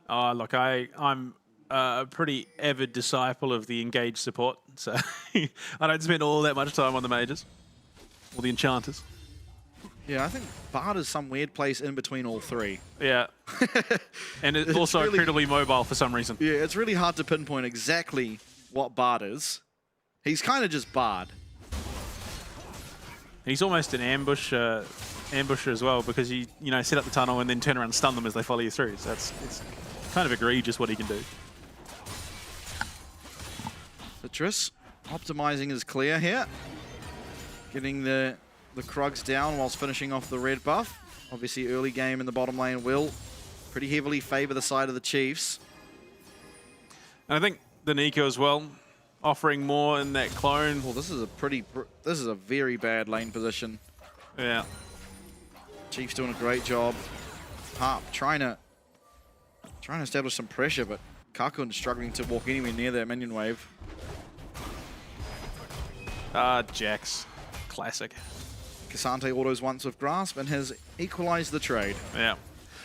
Oh, look, I'm a pretty avid disciple of the engaged support, so I don't spend all that much time on the mages or the enchanters. Yeah, I think Bard is some weird place in between all three. Yeah. And it's also really incredibly mobile for some reason. Yeah, it's really hard to pinpoint exactly what Bard is. He's kind of just Bard. He's almost an ambush ambusher as well, because you know, set up the tunnel and then turn around and stun them as they follow you through. So it's kind of egregious what he can do. Citrus optimizing his clear here. Getting the Krugs down whilst finishing off the red buff. Obviously early game in the bottom lane will pretty heavily favor the side of the Chiefs. And I think the Nico as well, offering more in that clone. Well, this is a very bad lane position. Yeah. Chiefs doing a great job. Harp trying to establish some pressure, but Kakun struggling to walk anywhere near that minion wave. Jax. Classic. Cassante autos once with Grasp and has equalized the trade. Yeah.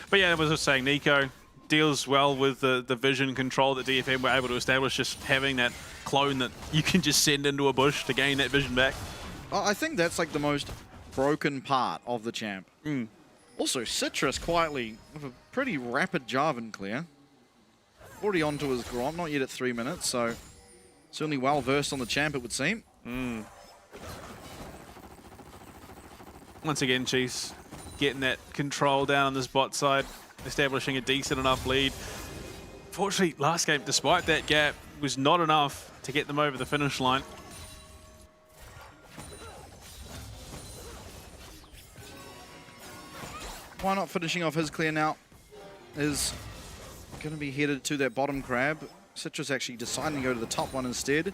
But yeah, I was just saying, Nico deals well with the vision control that DFM were able to establish, just having that clone that you can just send into a bush to gain that vision back. I think that's like the most broken part of the champ. Also, Citrus quietly with a pretty rapid Jarvan clear. Already onto his Grom, not yet at 3 minutes, so certainly well versed on the champ, it would seem. Once again, Chiefs getting that control down on this bot side, establishing a decent enough lead. Fortunately, last game, despite that gap, was not enough to get them over the finish line. Why not finishing off his clear now is going to be headed to that bottom crab. Citrus actually deciding to go to the top one instead.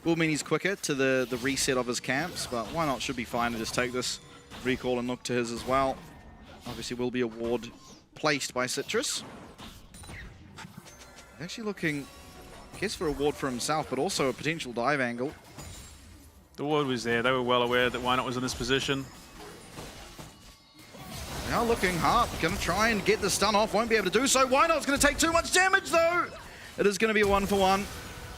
Will mean he's quicker to the reset of his camps, but why not? Should be fine to just take this recall and look to his as well. Obviously will be a ward placed by Citrus. Actually looking, I guess, for a ward for himself, but also a potential dive angle. The ward was there. They were well aware that Why Not was in this position. Now looking, Harp going to try and get the stun off. Won't be able to do so. Why Not? It's going to take too much damage though. It is going to be a 1-for-1.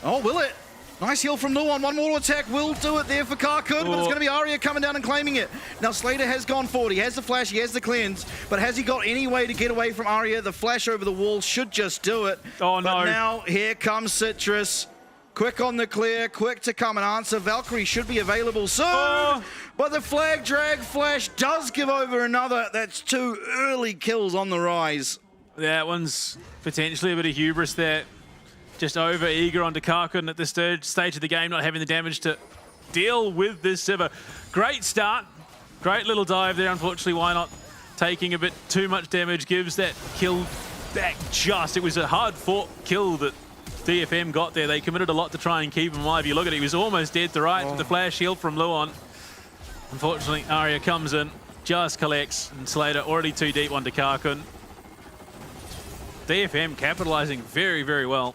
Oh, will it? Nice heal from Luon. One more attack will do it there for Karkun, but it's going to be Arya coming down and claiming it. Now Slater has gone forward. He has the flash, he has the cleanse, but has he got any way to get away from Arya? The flash over the wall should just do it. Oh, no. But now here comes Citrus. Quick on the clear, quick to come and answer. Valkyrie should be available soon, but the flag drag flash does give over another. That's 2 early kills on the rise. That one's potentially a bit of hubris there. Just over eager onto Karkun at this stage of the game, not having the damage to deal with this Sivir. Great start, great little dive there. Unfortunately, Why Not taking a bit too much damage, gives that kill back just. It was a hard-fought kill that DFM got there. They committed a lot to try and keep him alive. You look at it, he was almost dead to right. The flash shield from Luon. Unfortunately, Arya comes in, just collects, and Slater already too deep onto Karkun. DFM capitalizing very, very well.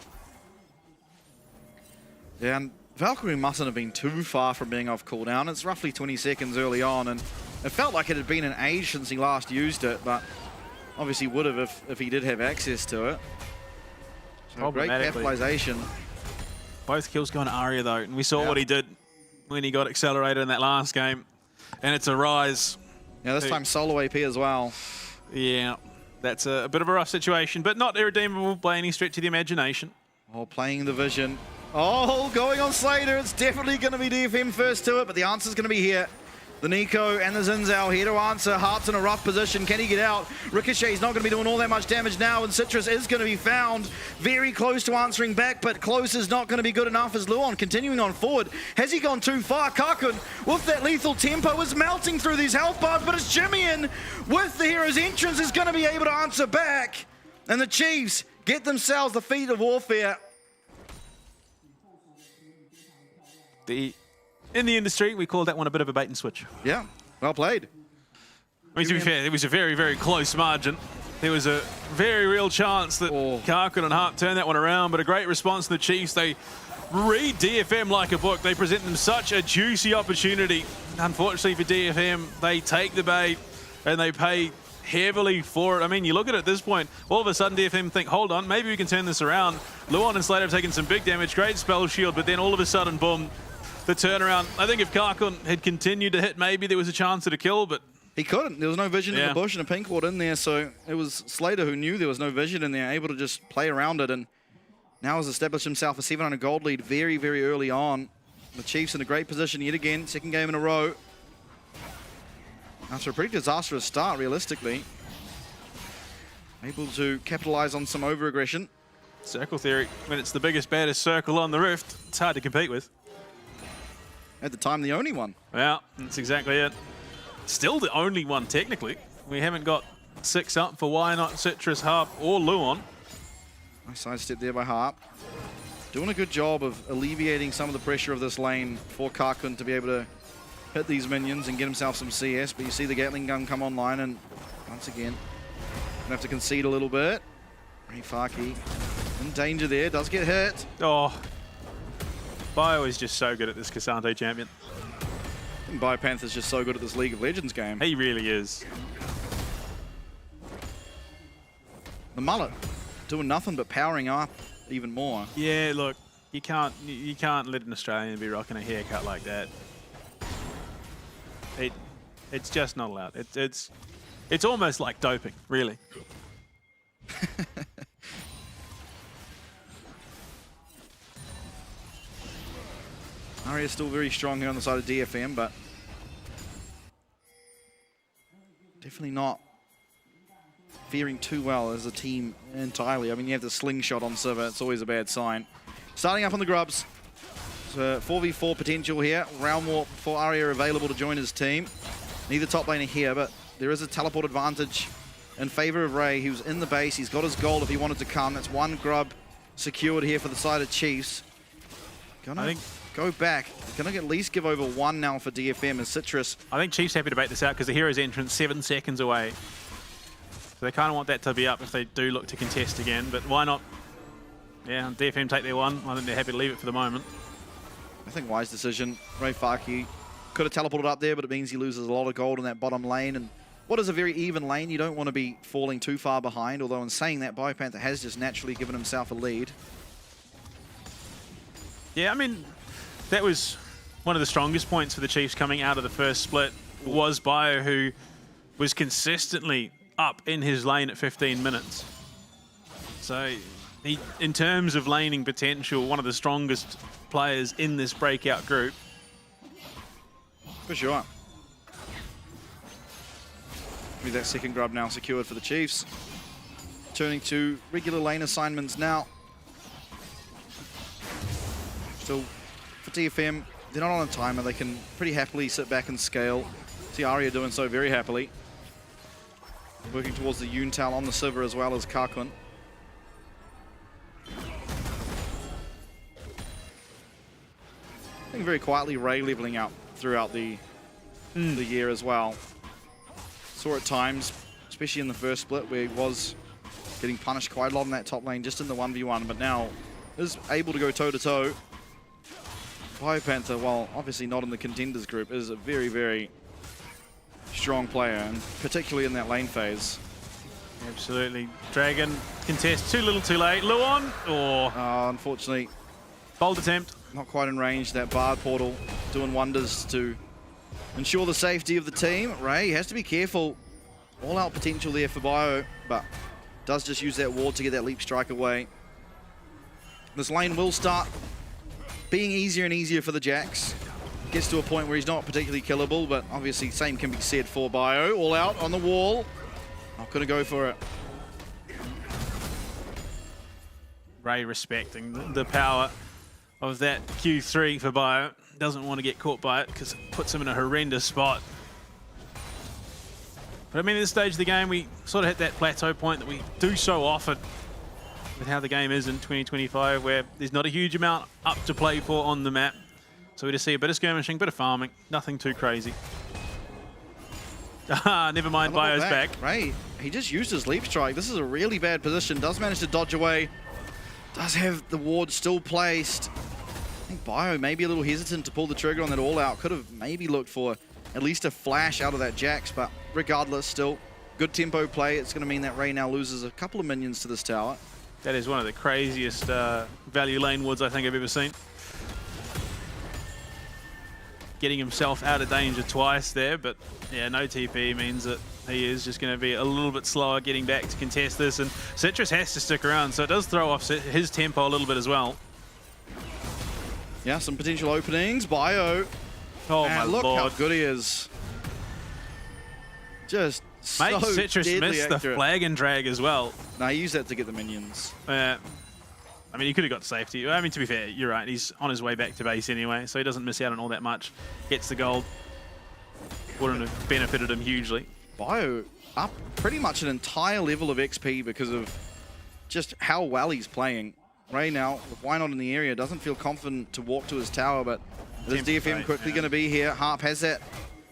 Yeah, and Valkyrie mustn't have been too far from being off cooldown. It's roughly 20 seconds early on, and it felt like it had been an age since he last used it, but obviously would have if he did have access to it. So great capitalization. Both kills going to Arya though, and we saw what he did when he got accelerated in that last game. And it's a rise. Yeah, this time solo AP as well. Yeah, that's a bit of a rough situation, but not irredeemable by any stretch of the imagination. Oh, playing the vision. Oh, going on Slater. It's definitely going to be DFM first to it, but the answer's going to be here. The Nico and the Zinzao here to answer. Harp's in a rough position. Can he get out? Ricochet's not going to be doing all that much damage now, and Citrus is going to be found very close to answering back, but close is not going to be good enough as Luon continuing on forward. Has he gone too far? Karkun, with that lethal tempo, is melting through these health bars, but it's Jimmy with the hero's entrance is going to be able to answer back. And the Chiefs get themselves the feat of warfare. In the industry, we call that one a bit of a bait and switch. Yeah, well played. I mean, to be fair, it was a very, very close margin. There was a very real chance that Karkun and Harp turned that one around, but a great response from the Chiefs. They read DFM like a book. They present them such a juicy opportunity. Unfortunately for DFM, they take the bait and they pay heavily for it. I mean, you look at it at this point, all of a sudden DFM think, hold on, maybe we can turn this around. Luon and Slater have taken some big damage, great spell shield, but then all of a sudden, boom, the turnaround. I think if Karkun had continued to hit, maybe there was a chance at a kill, but he couldn't. There was no vision in the bush and a pink ward in there, so it was Slater who knew there was no vision in there, able to just play around it, and now has established himself a 700 gold lead very, very early on. The Chiefs in a great position yet again, second game in a row. After a pretty disastrous start, realistically. Able to capitalize on some over-aggression. Circle theory, when it's the biggest, baddest circle on the rift, it's hard to compete with. At the time, the only one. Yeah, that's exactly it. Still the only one, technically. We haven't got 6 up for Why Not, Citrus, Harp, or Luon. Nice sidestep there by Harp. Doing a good job of alleviating some of the pressure of this lane for Karkun to be able to hit these minions and get himself some CS. But you see the Gatling gun come online, and once again, gonna have to concede a little bit. Ray Farkey in danger there, does get hit. Oh, Bio is just so good at this Cassante champion. And Biopanther's just so good at this League of Legends game. He really is. The mullet doing nothing but powering up even more. Yeah, look, you can't let an Australian be rocking a haircut like that. It's just not allowed. It's almost like doping, really. Aria's still very strong here on the side of DFM, but definitely not faring too well as a team entirely. I mean, you have the slingshot on server, it's always a bad sign. Starting up on the grubs. So 4v4 potential here. Realm Warp for Aria available to join his team. Neither top laner here, but there is a teleport advantage in favor of Ray, who's in the base. He's got his gold if he wanted to come. That's one grub secured here for the side of Chiefs. Gonna go back. Gonna at least give over 1 now for DFM as Citrus. I think Chiefs happy to bait this out because the hero's entrance 7 seconds away. So they kind of want that to be up if they do look to contest again, but why not? Yeah, DFM take their one. I think they're happy to leave it for the moment. I think wise decision. Ray Farkey could have teleported up there, but it means he loses a lot of gold in that bottom lane. And what is a very even lane, you don't want to be falling too far behind, although in saying that, Biopanther has just naturally given himself a lead. Yeah, I mean, that was one of the strongest points for the Chiefs coming out of the first split was Bio, who was consistently up in his lane at 15 minutes. So he, in terms of laning potential, one of the strongest players in this breakout group. For sure. With that second grub now secured for the Chiefs. Turning to regular lane assignments now. Still, for DFM, they're not on a timer. They can pretty happily sit back and scale. See Aria doing so very happily. Working towards the Yuntal on the Sivir as well as Karkun. I think very quietly Ray leveling out throughout the year as well. Saw at times, especially in the first split, where he was getting punished quite a lot in that top lane just in the 1v1, but now is able to go toe-to-toe. Biopanther, while obviously not in the contenders group, is a very, very strong player, and particularly in that lane phase. Absolutely. Dragon contest too little too late. Luon, unfortunately. Bold attempt. Not quite in range. That Bard portal doing wonders to ensure the safety of the team. Ray has to be careful. All out potential there for Bio, but does just use that ward to get that leap strike away. This lane will start being easier and easier for the Jax. Gets to a point where he's not particularly killable, but obviously same can be said for Bio. All out on the wall. Not gonna go for it. Ray respecting the power of that Q3 for Bio. Doesn't want to get caught by it because it puts him in a horrendous spot. But I mean, at this stage of the game, we sort of hit that plateau point that we do so often with how the game is in 2025, where there's not a huge amount up to play for on the map. So we just see a bit of skirmishing, bit of farming, nothing too crazy. Never mind, Bio's back. Ray, he just used his leap strike. This is a really bad position. Does manage to dodge away. Does have the ward still placed. I think Bio may be a little hesitant to pull the trigger on that all-out. Could have maybe looked for at least a flash out of that Jax, but regardless, still good tempo play. It's going to mean that Ray now loses a couple of minions to this tower. That is one of the craziest value lane wards I think I've ever seen. Getting himself out of danger twice there, but yeah, no TP means that he is just going to be a little bit slower getting back to contest this, and Citrus has to stick around, so it does throw off his tempo a little bit as well. Yeah, some potential openings. Bio. Oh and my look lord. how good he is. Just Mate, so Citrus deadly missed the accurate. flag and drag as well. No, he used that to get the minions. I mean, he could have got safety. I mean, to be fair, you're right. He's on his way back to base anyway, so he doesn't miss out on all that much. Gets the gold. Wouldn't have benefited him hugely. Bio up pretty much an entire level of XP because of just how well he's playing. Ray now, with Why Not in the area, doesn't feel confident to walk to his tower, but this DFM quickly going to be here. Harp has that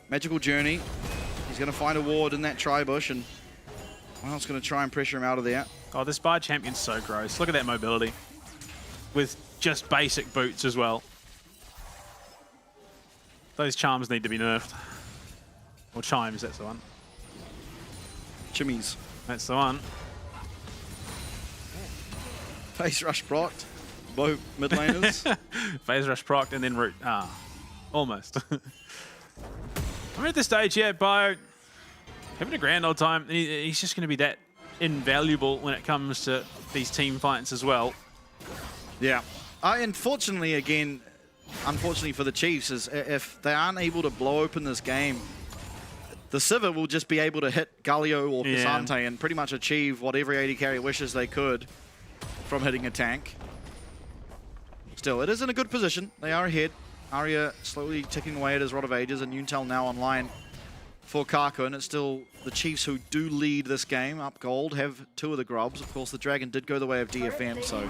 magical journey. He's going to find a ward in that tri-bush, and Wild's going to try and pressure him out of there. Oh, this Bard champion's so gross. Look at that mobility. With just basic boots as well. Those charms need to be nerfed. Or chimes, that's the one. Chimmies. That's the one. Phase rush procced. Both mid laners. Phase rush procced and then root. Ah, almost. I'm at this stage, yeah, Bio having a grand old time. He's just going to be that invaluable when it comes to these team fights as well. Yeah. Unfortunately, again, unfortunately for the Chiefs, is if they aren't able to blow open this game, the Sivir will just be able to hit Galio or Cassante and pretty much achieve what every AD carry wishes they could from hitting a tank. Still, it is in a good position. They are ahead. Arya slowly ticking away at his Rod of Ages, and Yuntel now online for Karko, and it's still the Chiefs who do lead this game. Up gold, have 2 of the grubs. Of course, the Dragon did go the way of DFM, so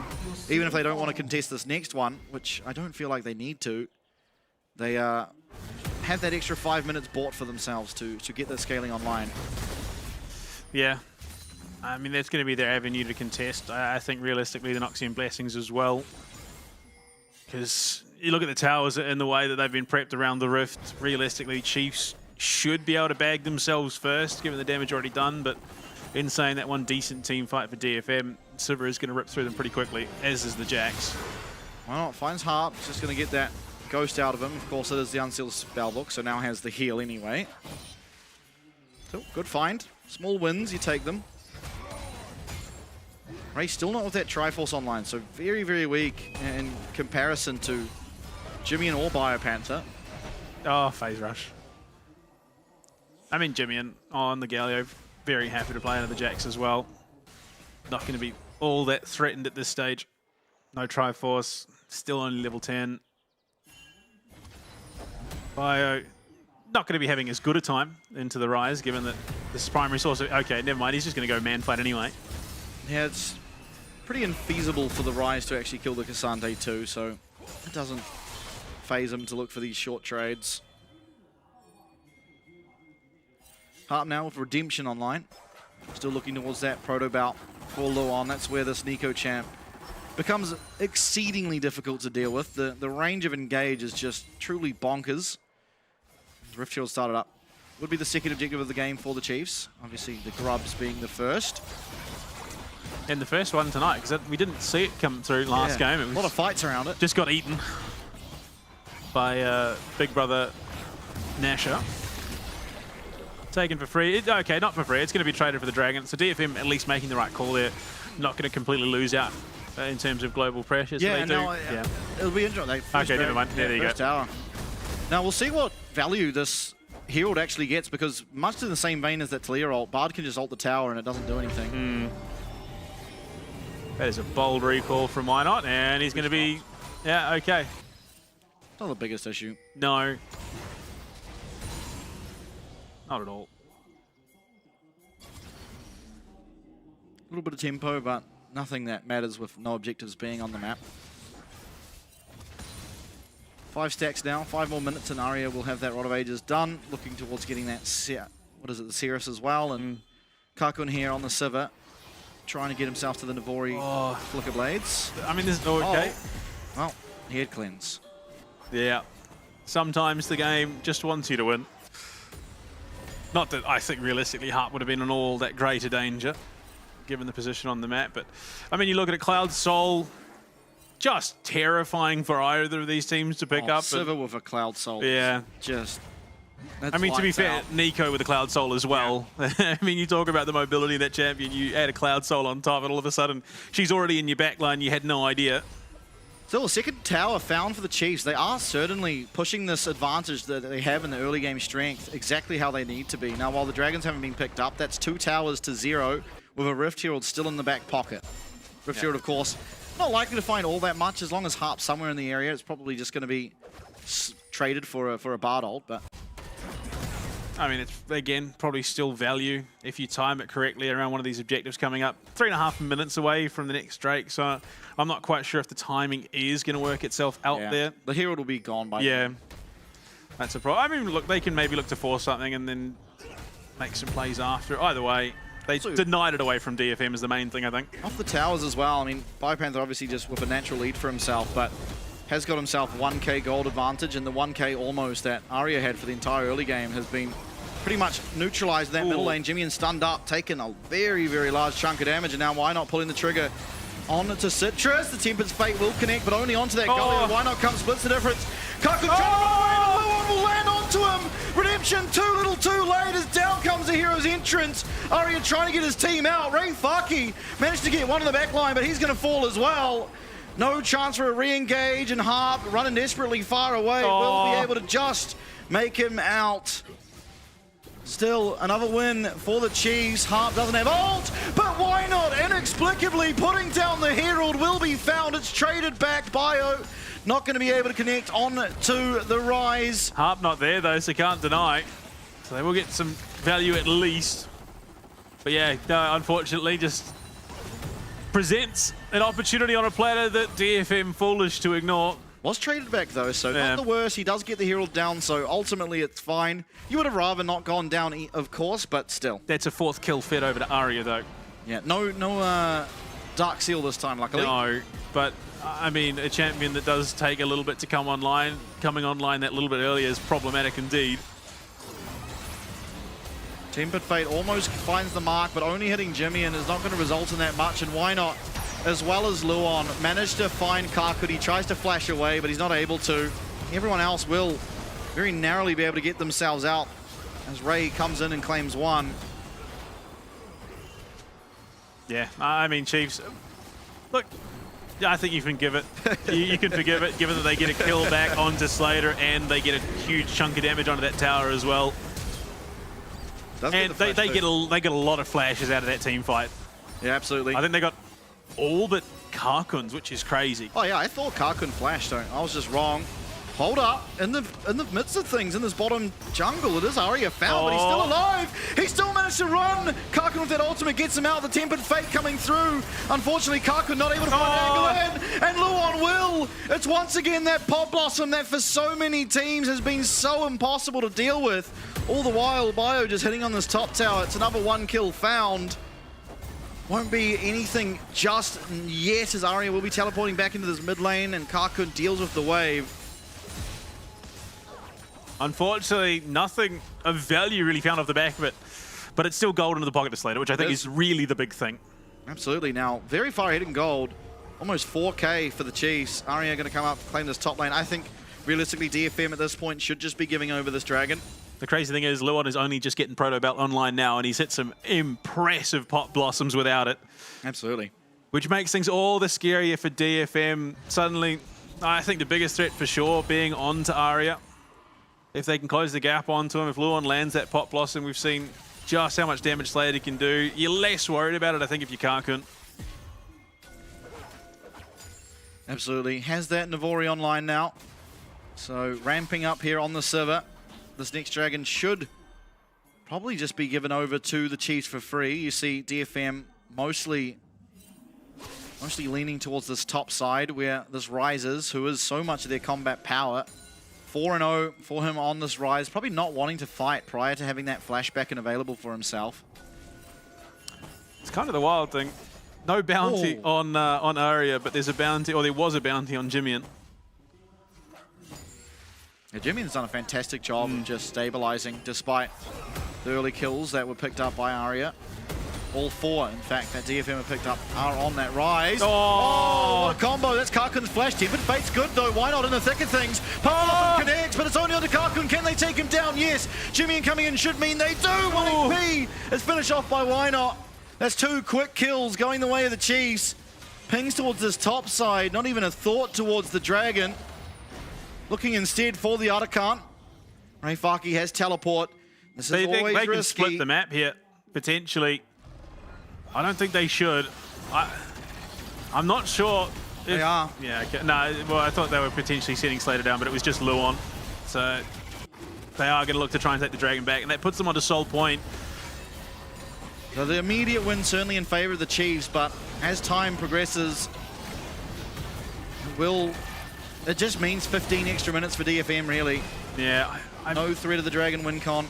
even if they don't want to contest this next one, which I don't feel like they need to, they have that extra 5 minutes bought for themselves to get that scaling online. Yeah. I mean, that's going to be their avenue to contest. I think realistically the Noxian Blessings as well. Because you look at the towers and the way that they've been prepped around the rift, realistically Chiefs should be able to bag themselves first, given the damage already done, but in saying that, one decent team fight for DFM, Sivir is going to rip through them pretty quickly, as is the Jax. Well, finds Harp, just going to get that Ghost out of him. Of course, it is the Unsealed Spellbook, so now has the heal anyway. So, good find. Small wins, you take them. Ray still not with that Triforce online, so very, very weak in comparison to Jimmy or Biopanther. Oh, phase rush. I mean, Jimmy on the Galio, very happy to play under the Jax as well. Not going to be all that threatened at this stage. No Triforce, still only level 10. Bio not going to be having as good a time into the Rise, given that this is primary source of... Okay, never mind, he's just going to go man fight anyway. Yeah, it's pretty infeasible for the Rise to actually kill the Cassante too, so it doesn't phase him to look for these short trades. Harp now with Redemption online. Still looking towards that proto bout for Luon. That's where this Nico champ becomes exceedingly difficult to deal with. The range of engage is just truly bonkers. Rift Shield started up. Would be the second objective of the game for the Chiefs. Obviously the Grubs being the first. And the first one tonight, because we didn't see it come through last game. It was a lot of fights around it. Just got eaten by Big Brother Nasher. Taken for free. Okay, not for free. It's going to be traded for the Dragon. So DFM at least making the right call there. Not going to completely lose out in terms of global pressure. So Yeah, they no, yeah. It'll be interesting. Okay, never mind. Yeah, there you go. Tower. Now we'll see what value this Herald actually gets, because much in the same vein as that Talia ult, Bard can just ult the tower and it doesn't do anything. That is a bold recall from Why Not, and he's going to be... Yeah, okay. Not the biggest issue. No. Not at all. A little bit of tempo, but nothing that matters with no objectives being on the map. 5 stacks now, 5 more minutes, and Arya will have that Rod of Ages done. Looking towards getting that, what is it, the Seraph as well, and Kakun here on the Sivir, trying to get himself to the Navori Flicker Blades. I mean, this is okay. Well, head cleanse. Yeah. Sometimes the game just wants you to win. Not that I think realistically Harp would have been in all that greater danger, given the position on the map, but I mean, you look at it, Cloud Soul, just terrifying for either of these teams to pick up. Sivir with a Cloud Soul. Yeah. Just... I mean, to be fair, out. Nico with a Cloud Soul as well. Yeah. I mean, you talk about the mobility of that champion, you add a Cloud Soul on top, and all of a sudden, she's already in your backline, you had no idea. Still a second tower found for the Chiefs. They are certainly pushing this advantage that they have in the early game strength exactly how they need to be. Now, while the Dragons haven't been picked up, that's 2 towers to 0 with a Rift Herald still in the back pocket. Rift Herald, of course, not likely to find all that much as long as Harp's somewhere in the area. It's probably just going to be traded for a Bardolt, but... I mean, it's, again, probably still value if you time it correctly around one of these objectives coming up. 3.5 minutes away from the next Drake, so I'm not quite sure if the timing is going to work itself out there. The Herald will be gone by then. That's a problem. I mean, look, they can maybe look to force something and then make some plays after. Either way, they denied it away from DFM is the main thing, I think. Off the towers as well. I mean, Biopanther obviously just with a natural lead for himself, but has got himself 1k gold advantage, and the 1k almost that Aria had for the entire early game has been pretty much neutralized in that middle lane. Jimmy stunned up, taken a very, very large chunk of damage, and now why not pulling the trigger on to Citrus? The Tempered's Fate will connect, but only onto that Gully. Why not come splits the difference? Kaku will land onto him. Redemption too little too late as down comes the hero's entrance. Aria trying to get his team out. Ray Faki managed to get one in the back line, but he's going to fall as well. No chance for a re-engage, and Harp running desperately far away will be able to just make him out. Still another win for the Chiefs. Harp doesn't have ult, but why not? Inexplicably putting down the Herald will be found. It's traded back. Bio not going to be able to connect on to the Rise. Harp not there though, so can't deny. So they will get some value at least. But yeah, no, unfortunately just presents an opportunity on a platter that DFM foolish to ignore. Was traded back though, so not the worst. He does get the Herald down, so ultimately it's fine. You would have rather not gone down, of course, but still. That's a 4th kill fed over to Aria though. Yeah, no Dark Seal this time, luckily. No, but I mean, a champion that does take a little bit to come online, coming online that little bit earlier is problematic indeed. Tempered Fate almost finds the mark, but only hitting Jimmy and is not going to result in that much, and why not? As well as Luon managed to find Karkut. He tries to flash away, but he's not able to. Everyone else will very narrowly be able to get themselves out as Ray comes in and claims 1. Yeah, I mean, Chiefs, look, I think you can give it. You can forgive it, given that they get a kill back onto Slater and they get a huge chunk of damage onto that tower as well. And they get a lot of flashes out of that team fight. Yeah, absolutely. I think they got all but Karkun's, which is crazy. Oh yeah, I thought Karkun flashed. I was just wrong. Hold up, in the midst of things, in this bottom jungle, it is Aria found, but he's still alive. He still managed to run. Karkun with that ultimate gets him out. The Tempered Fate coming through. Unfortunately, Karkun not able to find angle in, and Luon will. It's once again that Pop Blossom that for so many teams has been so impossible to deal with. All the while, Bio just hitting on this top tower. It's another 1 kill found. Won't be anything just yet as Aria will be teleporting back into this mid lane and Karkun deals with the wave. Unfortunately, nothing of value really found off the back of it, but it's still gold into the pocket to Slater, which I think is really the big thing. Absolutely. Now, very far ahead in gold. Almost 4k for the Chiefs. Aria going to come up, claim this top lane. I think, realistically, DFM at this point should just be giving over this dragon. The crazy thing is, Luon is only just getting Proto Belt online now, and he's hit some impressive Pop Blossoms without it. Absolutely. Which makes things all the scarier for DFM. Suddenly, I think the biggest threat for sure being onto Aria. If they can close the gap onto him, if Luon lands that Pop Blossom, we've seen just how much damage Slater can do. You're less worried about it, I think, if you Karkun. Absolutely. Has that Navori online now. So ramping up here on the server. This next dragon should probably just be given over to the Chiefs for free. You see DFM mostly leaning towards this top side where this Rises, who is so much of their combat power. 4-0 for him on this Rise. Probably not wanting to fight prior to having that flashback and available for himself. It's kind of the wild thing. No bounty on Aria, but there's a bounty, or there was a bounty on Jimmian. Yeah, Jimmian's done a fantastic job of just stabilizing despite the early kills that were picked up by Aria. All 4, in fact, that DFM have picked up are on that Rise. Oh, what a combo. That's Karkun's flash. Tempered Fate's good, though. Why not in the thick of things? Pop connects, but it's only onto Karkun. Can they take him down? Yes. Jimmian coming in should mean they do. 1 HP. It's finished off by Why Not. That's 2 quick kills going the way of the Chiefs. Pings towards this top side, not even a thought towards the dragon. Looking instead for the Otacant. Rayfaki has teleport. This is always they risky. can split the map here, potentially. I don't think they should. I'm not sure. They are. Yeah, okay. No, well, I thought they were potentially setting Slater down, but it was just Luon. So they are going to look to try and take the dragon back, and that puts them onto Soul Point. So the immediate win certainly in favor of the Chiefs, but as time progresses, it just means 15 extra minutes for DFM, really. Yeah. No threat of the dragon win con.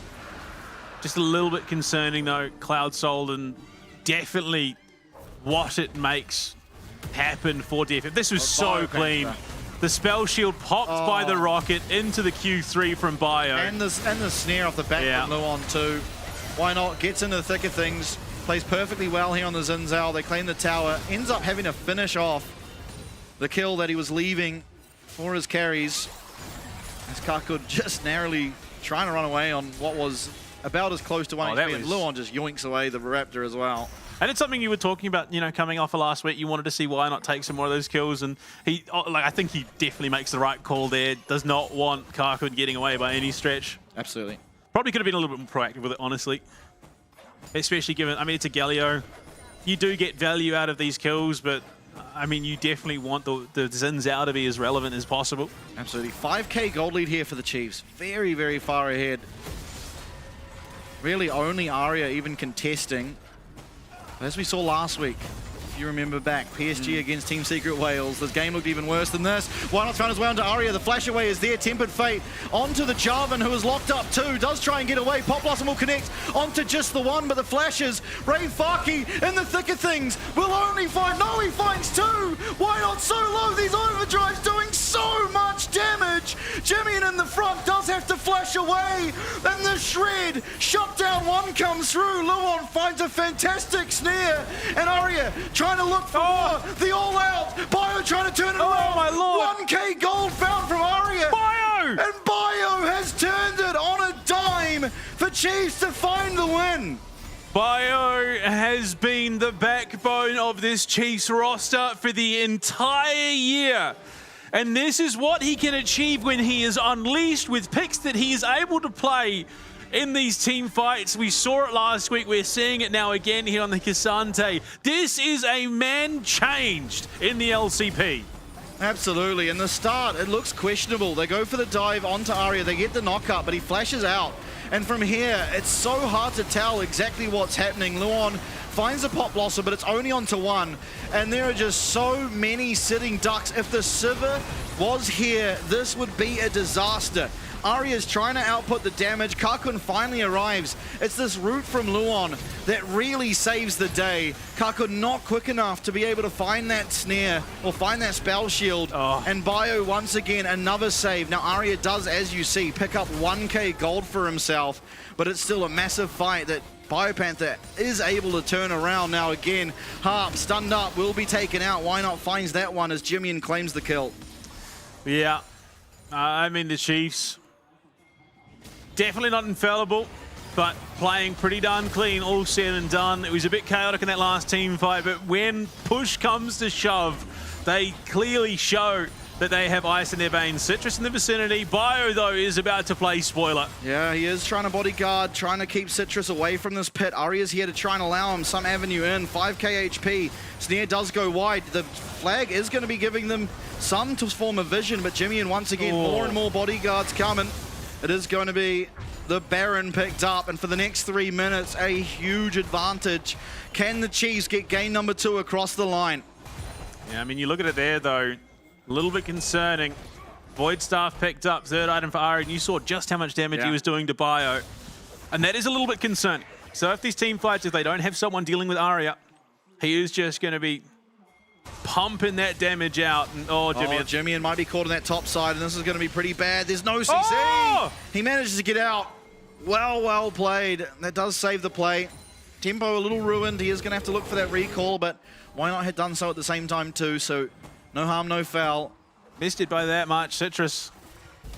Just a little bit concerning, though, Cloud Soul, and definitely what it makes happen for DFM. This was so clean. The spell shield popped by the rocket into the Q3 from Bio. And the snare off the back from Luon too. Why not? Gets into the thick of things. Plays perfectly well here on the Xin Zhao. They claim the tower. Ends up having to finish off the kill that he was leaving for his carries. As Kakud just narrowly trying to run away on what was about as close to 1 HP. And Luon just yoinks away the Raptor as well. And it's something you were talking about, you know, coming off of last week. You wanted to see why not take some more of those kills, and I think he definitely makes the right call there. Does not want Karkun getting away by any stretch. Absolutely. Probably could have been a little bit more proactive with it, honestly. Especially given, I mean, it's a Galio. You do get value out of these kills, but I mean, you definitely want the Xin Zhao to be as relevant as possible. Absolutely. 5k gold lead here for the Chiefs. Very, very far ahead. Really only Aria even contesting. As we saw last week, if you remember back, PSG against Team Secret Wales, this game looked even worse than this. Why not found his way onto Aria? The flash away is there. Tempered Fate onto the Jarvan, who is locked up too. Does try and get away. Pop Blossom will connect onto just the one, but the flashes. Rayfaki in the thick of things will only find. No, he finds two. Why not so low? These overdrives doing so much damage. Jimmy in the front does have to flash away. And the shred. Shutdown one comes through. Luon finds a fantastic snare. And Aria trying to look for more. The all out. Bio trying to turn it around. My lord. 1k gold found from Aria. Bio! And Bio has turned it on a dime for Chiefs to find the win. Bio has been the backbone of this Chiefs roster for the entire year. And this is what he can achieve when he is unleashed with picks that he is able to play in these team fights. We saw it last week. We're seeing it now again here on the Cassante. This is a man changed in the LCP. Absolutely. In the start, it looks questionable. They go for the dive onto Aria. They get the knockup, but he flashes out. And from here, it's so hard to tell exactly what's happening. Luon finds a Pop Blossom, but it's only onto one. And there are just so many sitting ducks. If the Sivir was here, this would be a disaster. Aria's trying to output the damage. Karkun finally arrives. It's this route from Luon that really saves the day. Karkun not quick enough to be able to find that snare or find that spell shield. And Bio once again, another save. Now Aria does, as you see, pick up 1k gold for himself, but it's still a massive fight that BioPanther is able to turn around now again. Harp, stunned up, will be taken out. Why not finds that one as Jimmy claims the kill. Yeah, I mean, the Chiefs, definitely not infallible, but playing pretty darn clean, all said and done. It was a bit chaotic in that last team fight, but when push comes to shove, they clearly show that they have ice in their veins. Citrus in the vicinity. Bio, though, is about to play spoiler. Yeah, he is trying to bodyguard, trying to keep Citrus away from this pit. Aria's here to try and allow him some avenue in. 5k HP. Snare does go wide. The flag is going to be giving them some form of vision, but Jimmy, once again, more and more bodyguards coming. It is going to be the Baron picked up, and for the next 3 minutes, a huge advantage. Can the Chiefs get game number 2 across the line? Yeah, I mean, you look at it there, though, a little bit concerning. Void Staff picked up, third item for Ari, and you saw just how much damage he was doing to Bio. And that is a little bit concerning. So if these team fights, if they don't have someone dealing with Aria, he is just going to be pumping that damage out. And Jimmy might be caught on that top side, and this is going to be pretty bad. There's no CC. He manages to get out. Well played. That does save the play. Tempo a little ruined. He is going to have to look for that recall, but why not have done so at the same time too? So no harm, no foul. Missed it by that much. Citrus,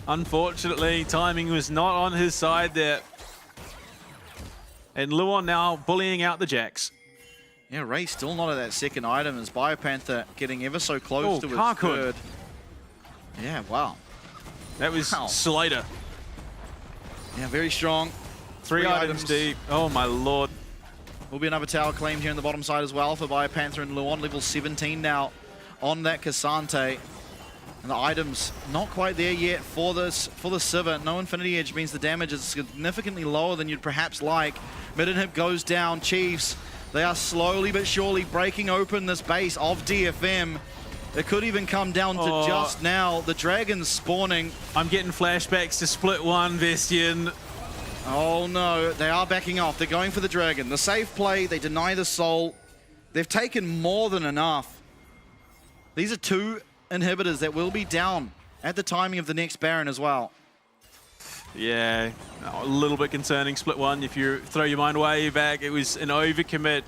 unfortunately, timing was not on his side there. And Luon now bullying out the Jacks. Yeah, Ray still not at that second item as BioPanther getting ever so close to his Karkun. third. Yeah, wow. That was Slater. Yeah, very strong. Three items deep. Oh my lord. Will be another tower claimed here on the bottom side as well for BioPanther and Luon. Level 17 now on that Cassante. And the items not quite there yet for the Sivir. No Infinity Edge means the damage is significantly lower than you'd perhaps like. Mid inhib goes down. Chiefs, they are slowly but surely breaking open this base of DFM. It could even come down to just now. The dragons spawning. I'm getting flashbacks to Split 1, Vestian. Oh no, they are backing off. They're going for the dragon. The safe play, they deny the soul. They've taken more than enough. These are two inhibitors that will be down at the timing of the next Baron as well. Yeah, a little bit concerning. Split 1, if you throw your mind way back, it was an overcommit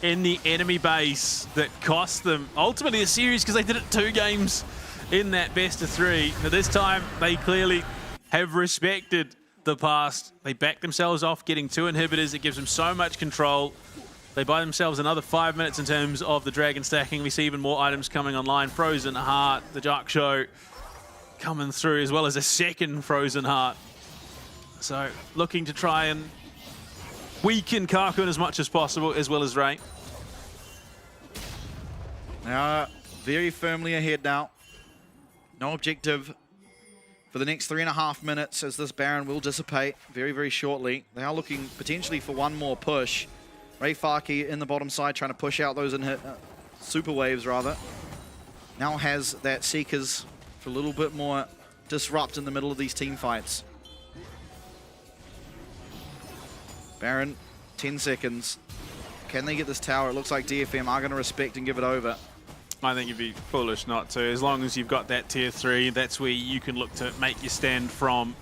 in the enemy base that cost them ultimately a series because they did it 2 games in that best of 3. Now this time, they clearly have respected the past. They back themselves off getting 2 inhibitors. It gives them so much control. They buy themselves another 5 minutes in terms of the dragon stacking. We see even more items coming online. Frozen Heart, the Dark Show coming through, as well as a second Frozen Heart. So looking to try and weaken Karkun as much as possible, as well as Ray. They are very firmly ahead now. No objective for the next 3.5 minutes as this Baron will dissipate very, very shortly. They are looking potentially for one more push. Ray Farki in the bottom side trying to push out those super waves rather. Now has that Seekers for a little bit more disrupt in the middle of these team fights. Baron, 10 seconds. Can they get this tower? It looks like DFM are going to respect and give it over. I think you'd be foolish not to. As long as you've got that tier 3, that's where you can look to make your stand from.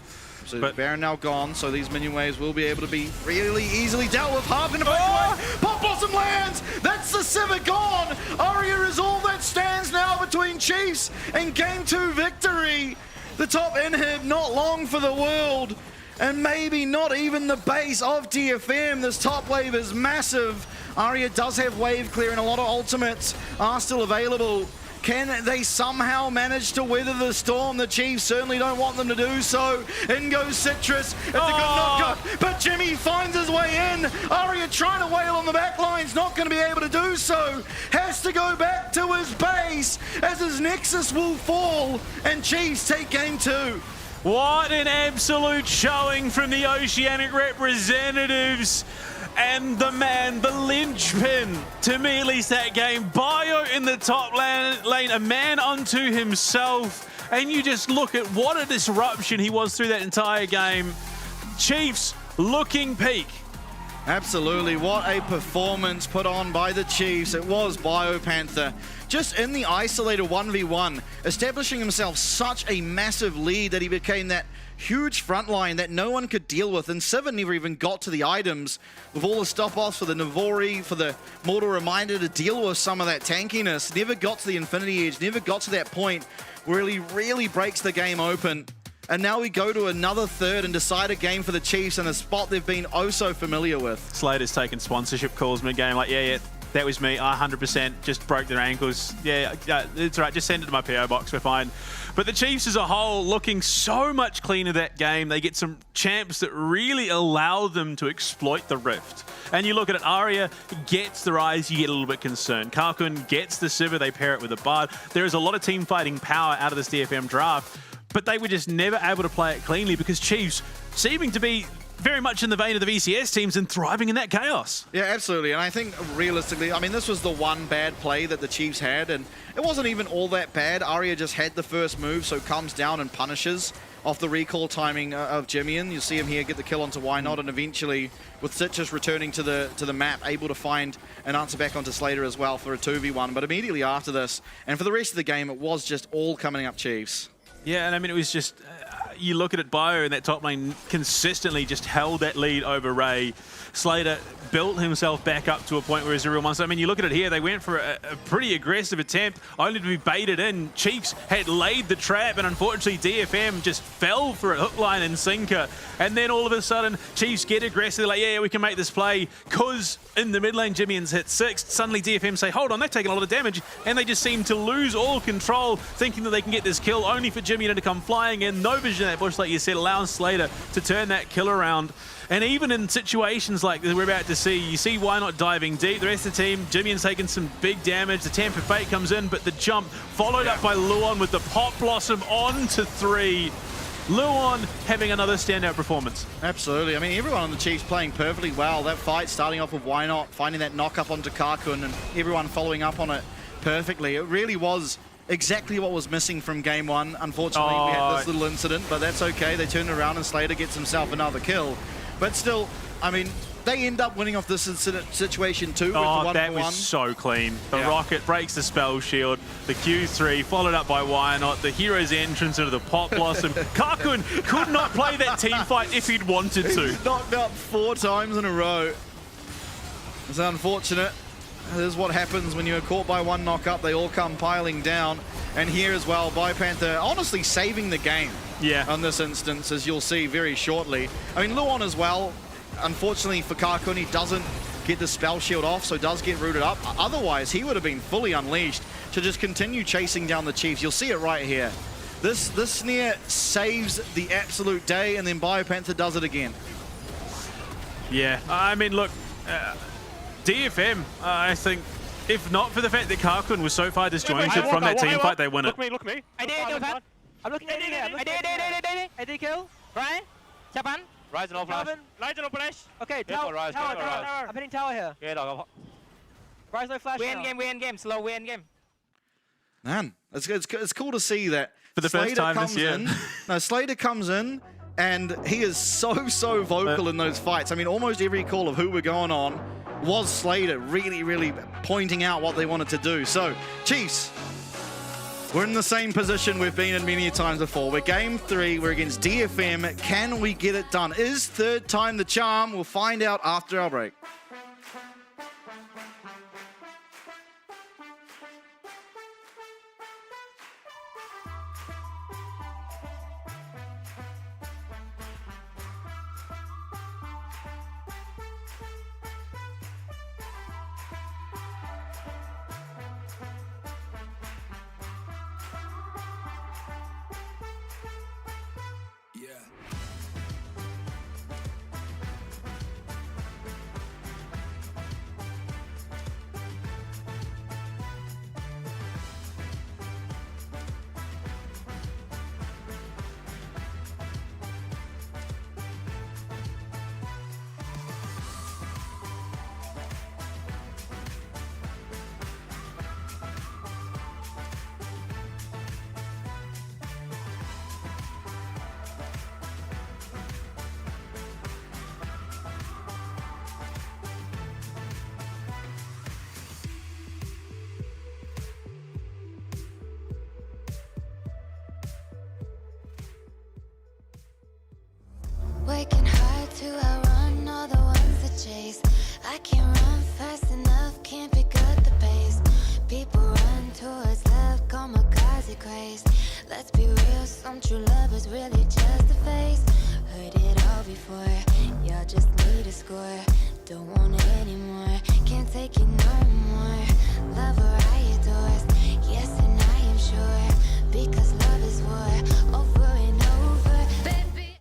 So Baron now gone, so these minion waves will be able to be really easily dealt with. Half in a breakaway. Pop Blossom lands! That's the Sivir gone! Aria is all that stands now between Chiefs and Game 2 victory. The top inhib not long for the world. And maybe not even the base of DFM. This top wave is massive. Aria does have wave clear and a lot of ultimates are still available. Can they somehow manage to weather the storm? The Chiefs certainly don't want them to do so. In goes Citrus. It's a good knockup, but Jimmy finds his way in. Aria trying to wail on the back line's not going to be able to do so. Has to go back to his base as his Nexus will fall and Chiefs take game 2. What an absolute showing from the Oceanic representatives. And the man, the linchpin, to me at least that game, Bio in the top lane, a man unto himself. And you just look at what a disruption he was through that entire game. Chiefs looking peak. Absolutely, what a performance put on by the Chiefs. It was BioPanther. Just in the isolated 1v1, establishing himself such a massive lead that he became that huge front line that no one could deal with. And Sivir never even got to the items with all the stop-offs for the Navori, for the Mortal Reminder to deal with some of that tankiness. Never got to the Infinity Edge, never got to that point where he really breaks the game open. And now we go to another third and decide a game for the Chiefs in a spot they've been oh so familiar with. Slater's taken sponsorship calls mid-game, like, yeah, that was me. I 100% just broke their ankles. Yeah, it's all right. Just send it to my PO box. We're fine. But the Chiefs as a whole looking so much cleaner that game. They get some champs that really allow them to exploit the rift. And you look at it, Aria gets the Rise, you get a little bit concerned. Karkun gets the Sivir, they pair it with a Bard. There is a lot of team fighting power out of this DFM draft, but they were just never able to play it cleanly because Chiefs seeming to be very much in the vein of the VCS teams and thriving in that chaos. Yeah, absolutely. And I think realistically, I mean, this was the one bad play that the Chiefs had, and it wasn't even all that bad. Aria just had the first move, so comes down and punishes off the recall timing of Jimmian. You see him here get the kill onto Why Not, and eventually with Citrus returning to the map, able to find an answer back onto Slater as well for a 2v1. But immediately after this, and for the rest of the game, it was just all coming up Chiefs. Yeah, and I mean, it was just, you look at it, Bio in that top lane consistently just held that lead over Ray. Slater built himself back up to a point where he's a real monster. I mean, you look at it here, they went for a pretty aggressive attempt, only to be baited in. Chiefs had laid the trap, and unfortunately DFM just fell for it, hook, line, and sinker. And then all of a sudden, Chiefs get aggressive. They're like, yeah, we can make this play, because in the mid lane, Jimmy's hit 6. Suddenly DFM say, hold on, they've taken a lot of damage, and they just seem to lose all control, thinking that they can get this kill, only for Jimmy to come flying in. No vision in that bush, like you said, allowing Slater to turn that kill around. And even in situations like we're about to see, you see why not diving deep. The rest of the team, Jimmy's taking some big damage. The Tampa Fate comes in, but the jump followed up by Luon with the Pot Blossom on to 3. Luon having another standout performance. Absolutely. I mean, everyone on the Chiefs playing perfectly well. That fight starting off with Why Not, finding that knock up onto Karkun, and everyone following up on it perfectly. It really was exactly what was missing from game 1. Unfortunately, we had this little incident, but that's okay. They turned around and Slater gets himself another kill. But still, I mean, they end up winning off this situation too. Oh, that was so clean. The rocket breaks the spell shield, the Q3 followed up by Why Not, the hero's entrance into the Pot Blossom. Karkun could not play that team fight if he'd wanted to. He's knocked up 4 times in a row. It's unfortunate. This is what happens when you're caught by one knock up. They all come piling down. And here as well, Biopanther honestly saving the game. On this instance, as you'll see very shortly. I mean, Luon as well, unfortunately for Karkun, he doesn't get the spell shield off, so does get rooted up. Otherwise, he would have been fully unleashed to just continue chasing down the Chiefs. You'll see it right here. This snare saves the absolute day, and then Biopanther does it again. Yeah, I mean, look, DFM, I think, if not for the fact that Karkun was so far disjointed from that team fight, they win it. Look me. I did. I'm looking at it. I did kill. Right? Japan. Rise and all flash. Rise and all flash. Okay, tower. I'm hitting tower here. Yeah, Rise no flash. We end game. Slow, we end game. Man, it's cool to see that. For the first time this year. Slater comes in, and he is so vocal in those fights. I mean, almost every call of who we're going on was Slater really pointing out what they wanted to do. So, Chiefs, we're in the same position we've been in many times before. We're game 3, we're against DFM. Can we get it done? Is third time the charm? We'll find out after our break. Working hard to outrun all the ones that chase. I can't run fast enough, can't pick up the pace. People run towards love, kamikaze craze. Let's be real, some true lovers really just a face. Heard it all before, y'all just need a score. Don't want it anymore, can't take it no more. Love or I adore, yes and I am sure. Because love is war, over and over, baby.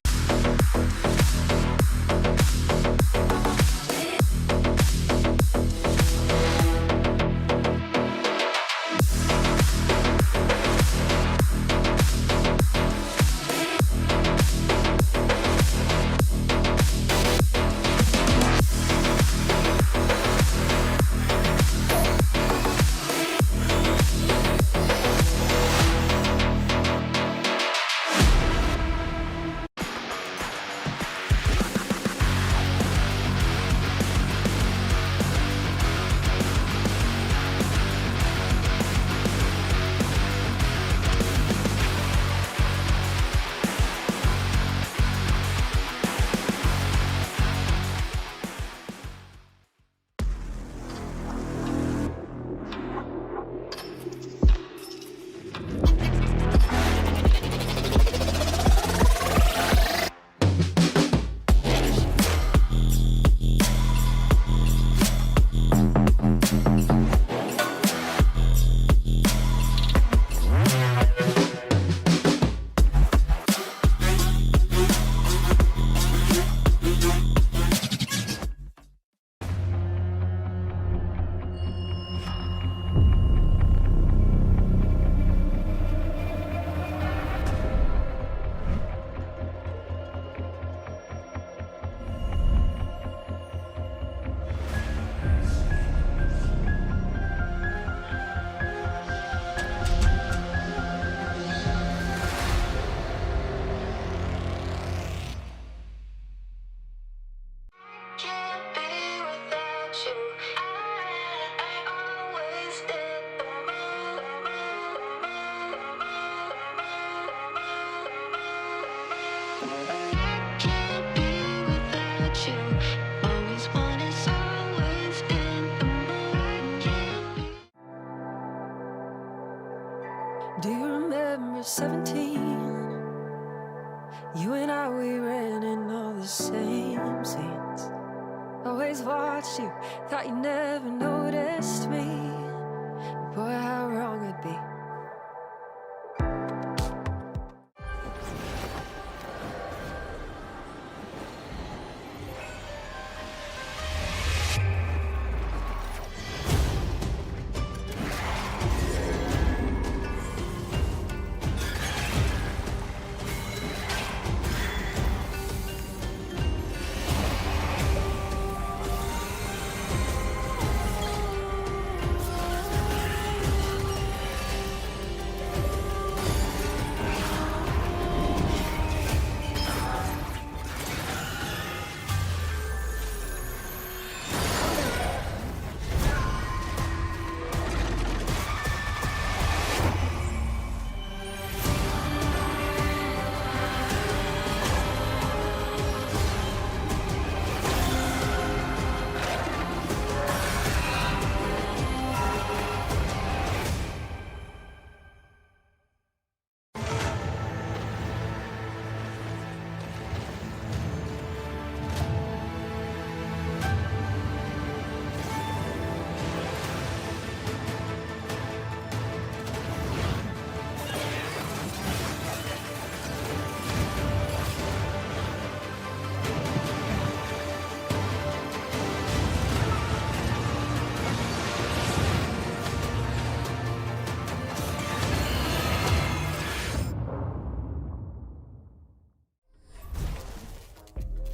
Can't be without you. Always one is always in the mood. Can't be. Do you remember 17? You and I, we ran in all the same scenes. Always watched you, thought you never noticed me. Boy, how wrong I'd be.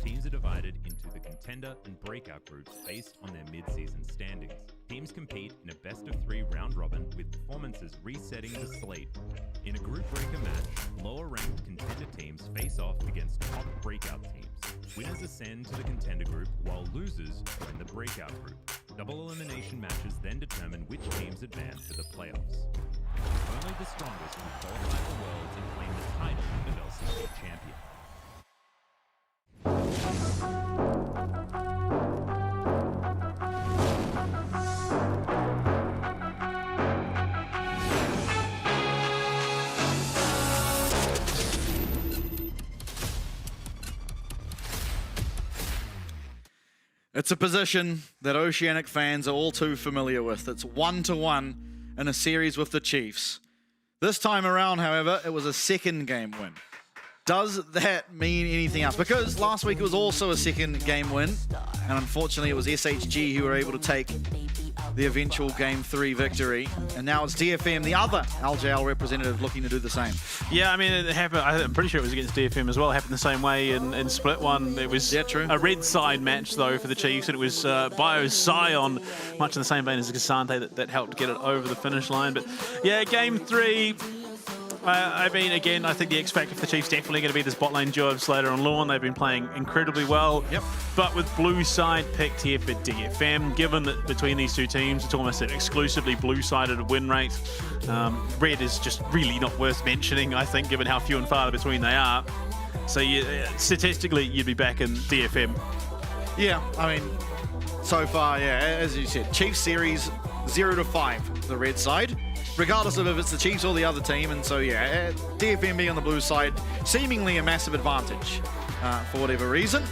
Teams are divided into the contender and breakout groups based on their mid-season standings. Teams compete in a best-of-3 round robin with performances resetting the slate. In a group breaker match, lower-ranked contender teams face off against top breakout teams. Winners ascend to the contender group, while losers join the breakout group. Double elimination matches then determine which teams advance to the playoffs. Only the strongest will qualify for Worlds and claim the title of LCP champion. It's a position that Oceanic fans are all too familiar with. It's 1-1 in a series with the Chiefs. This time around, however, it was a second game win. Does that mean anything else? Because last week it was also a second game win, and unfortunately it was SHG who were able to take the eventual Game 3 victory. And now it's DFM, the other LJL representative, looking to do the same. Yeah, I mean, it happened. I'm pretty sure it was against DFM as well. It happened the same way in Split 1. It was a red side match, though, for the Chiefs. And it was Bio Scion, much in the same vein as Gasante, that helped get it over the finish line. But yeah, Game 3... I mean, again, I think the X factor for the Chiefs definitely going to be this bot lane duo of Slater and Lawn. They've been playing incredibly well. Yep. But with blue side picked here for DFM, given that between these two teams, it's almost an exclusively blue-sided win rate. Red is just really not worth mentioning, I think, given how few and far between they are. So statistically, you'd be back in DFM. Yeah, I mean, so far, yeah, as you said, Chiefs series 0-5, the red side. Regardless of if it's the Chiefs or the other team. And so, yeah, DFM being on the blue side, seemingly a massive advantage for whatever reason.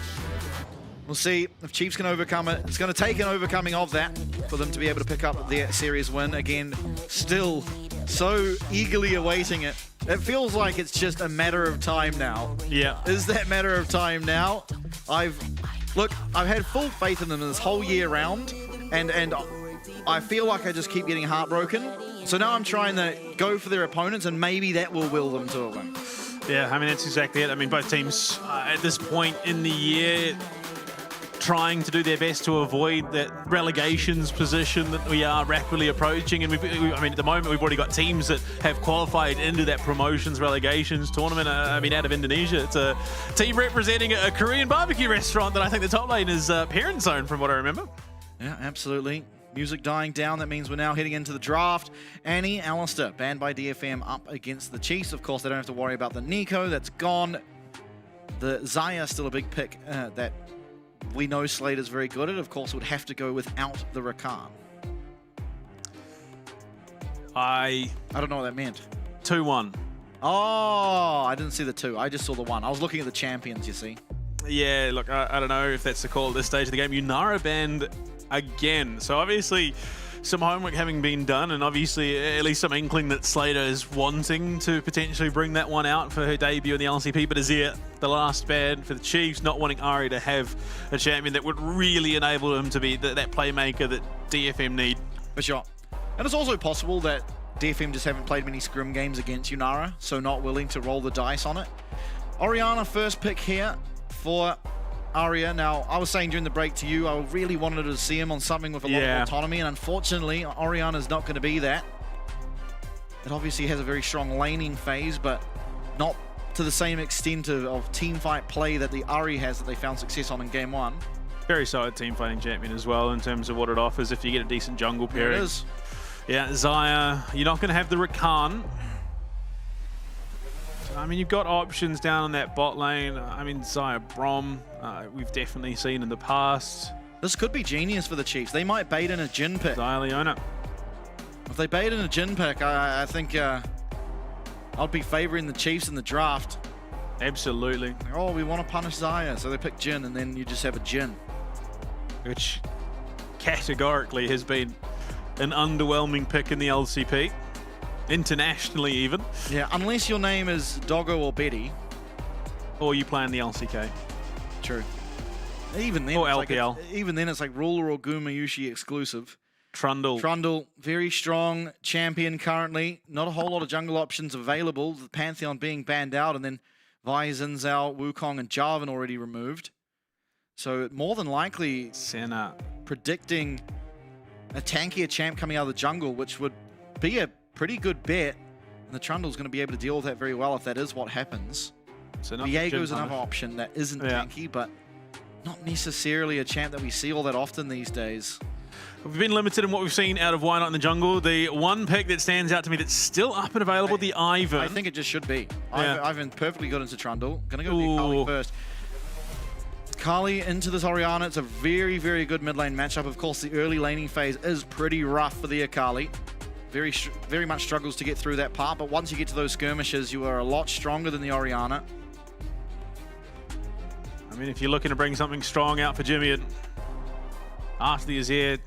We'll see if Chiefs can overcome it. It's going to take an overcoming of that for them to be able to pick up their series win. Again, still so eagerly awaiting it. It feels like it's just a matter of time now. Yeah. Is that matter of time now? I've had full faith in them this whole year round, and I feel like I just keep getting heartbroken. So now I'm trying to go for their opponents, and maybe that will will them to a win. Yeah, I mean, that's exactly it. I mean, both teams at this point in the year trying to do their best to avoid that relegations position that we are rapidly approaching. And I mean, at the moment, we've already got teams that have qualified into that promotions relegations tournament. I mean, out of Indonesia, it's a team representing a Korean barbecue restaurant that I think the top lane is parent zone, from what I remember. Yeah, absolutely. Music dying down. That means we're now heading into the draft. Annie, Alistair, banned by DFM up against the Chiefs. Of course, they don't have to worry about the Nico. That's gone. The Zaya still a big pick that we know Slater's very good at. Of course, would have to go without the Rakan. I don't know what that meant. 2-1. Oh, I didn't see the 2. I just saw the 1. I was looking at the champions, you see. Yeah, look, I don't know if that's the call at this stage of the game. Yunara banned again. So obviously some homework having been done, and obviously at least some inkling that Slater is wanting to potentially bring that one out for her debut in the LCP. But Azir, the last ban for the Chiefs, not wanting Ari to have a champion that would really enable him to be that playmaker that DFM need. For sure. And it's also possible that DFM just haven't played many scrim games against Yunara, so not willing to roll the dice on it. Orianna first pick here for Aria. Now, I was saying during the break to you, I really wanted to see him on something with a lot of autonomy, and unfortunately, Orianna's not going to be that. It obviously has a very strong laning phase, but not to the same extent of teamfight play that the Ari has that they found success on in Game 1. Very solid teamfighting champion as well in terms of what it offers if you get a decent jungle pairing. There it is. Yeah, Zaya, you're not going to have the Rakan. I mean, you've got options down on that bot lane. I mean, Zaya Brom, we've definitely seen in the past. This could be genius for the Chiefs. They might bait in a Jhin pick. Zaya Leona. If they bait in a Jhin pick, I think I'd be favoring the Chiefs in the draft. Absolutely. Oh, we want to punish Zaya, so they pick Jhin, and then you just have a Jhin. Which categorically has been an underwhelming pick in the LCP. Internationally even. Yeah, unless your name is Doggo or Betty. Or you play in the LCK. True. Even then, or it's LPL. Even then, it's like Ruler or Gumayushi exclusive. Trundle. Trundle, very strong champion currently. Not a whole lot of jungle options available. The Pantheon being banned out, and then Vi, Xin Zhao, Wukong, and Jarvan already removed. So more than likely, Senna predicting a tankier champ coming out of the jungle, which would be a pretty good bet. And the Trundle's going to be able to deal with that very well if that is what happens. So Viego's another option that isn't tanky, but not necessarily a champ that we see all that often these days. We've been limited in what we've seen out of Why Not in the jungle. The one pick that stands out to me that's still up and available, the Ivern. I think it just should be. Yeah. Ivern perfectly good into Trundle. Gonna go with the Akali first. Akali into this Orianna. It's a very, very good mid lane matchup. Of course, the early laning phase is pretty rough for the Akali. Very much struggles to get through that part, but once you get to those skirmishes, you are a lot stronger than the Orianna. I mean, if you're looking to bring something strong out for Jimmy, after the Azir,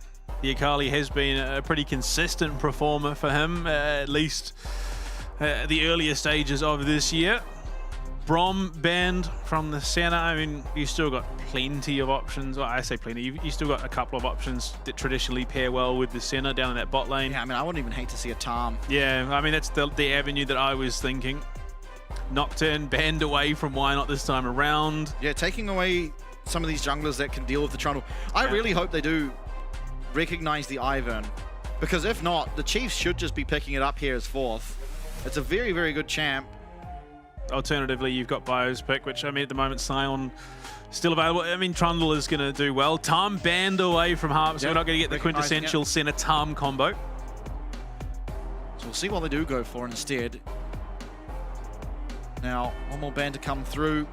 the Akali has been a pretty consistent performer for him, at least the earlier stages of this year. Brom banned from the Senna. I mean, you still got plenty of options. Well, I say plenty. You still got a couple of options that traditionally pair well with the Senna down in that bot lane. Yeah, I mean, I wouldn't even hate to see a Tarm. Yeah, I mean, that's the avenue that I was thinking. Nocturne banned away from Why Not this time around. Yeah, taking away some of these junglers that can deal with the Trundle. I really hope they do recognize the Ivern, because if not, the Chiefs should just be picking it up here as fourth. It's a very, very good champ. Alternatively, you've got Bio's pick, which, I mean, at the moment, Sion still available. I mean, Trundle is going to do well. Tarm banned away from Harp, so we're not going to get the quintessential Senna Tarm combo. So we'll see what they do go for instead. Now, one more ban to come through.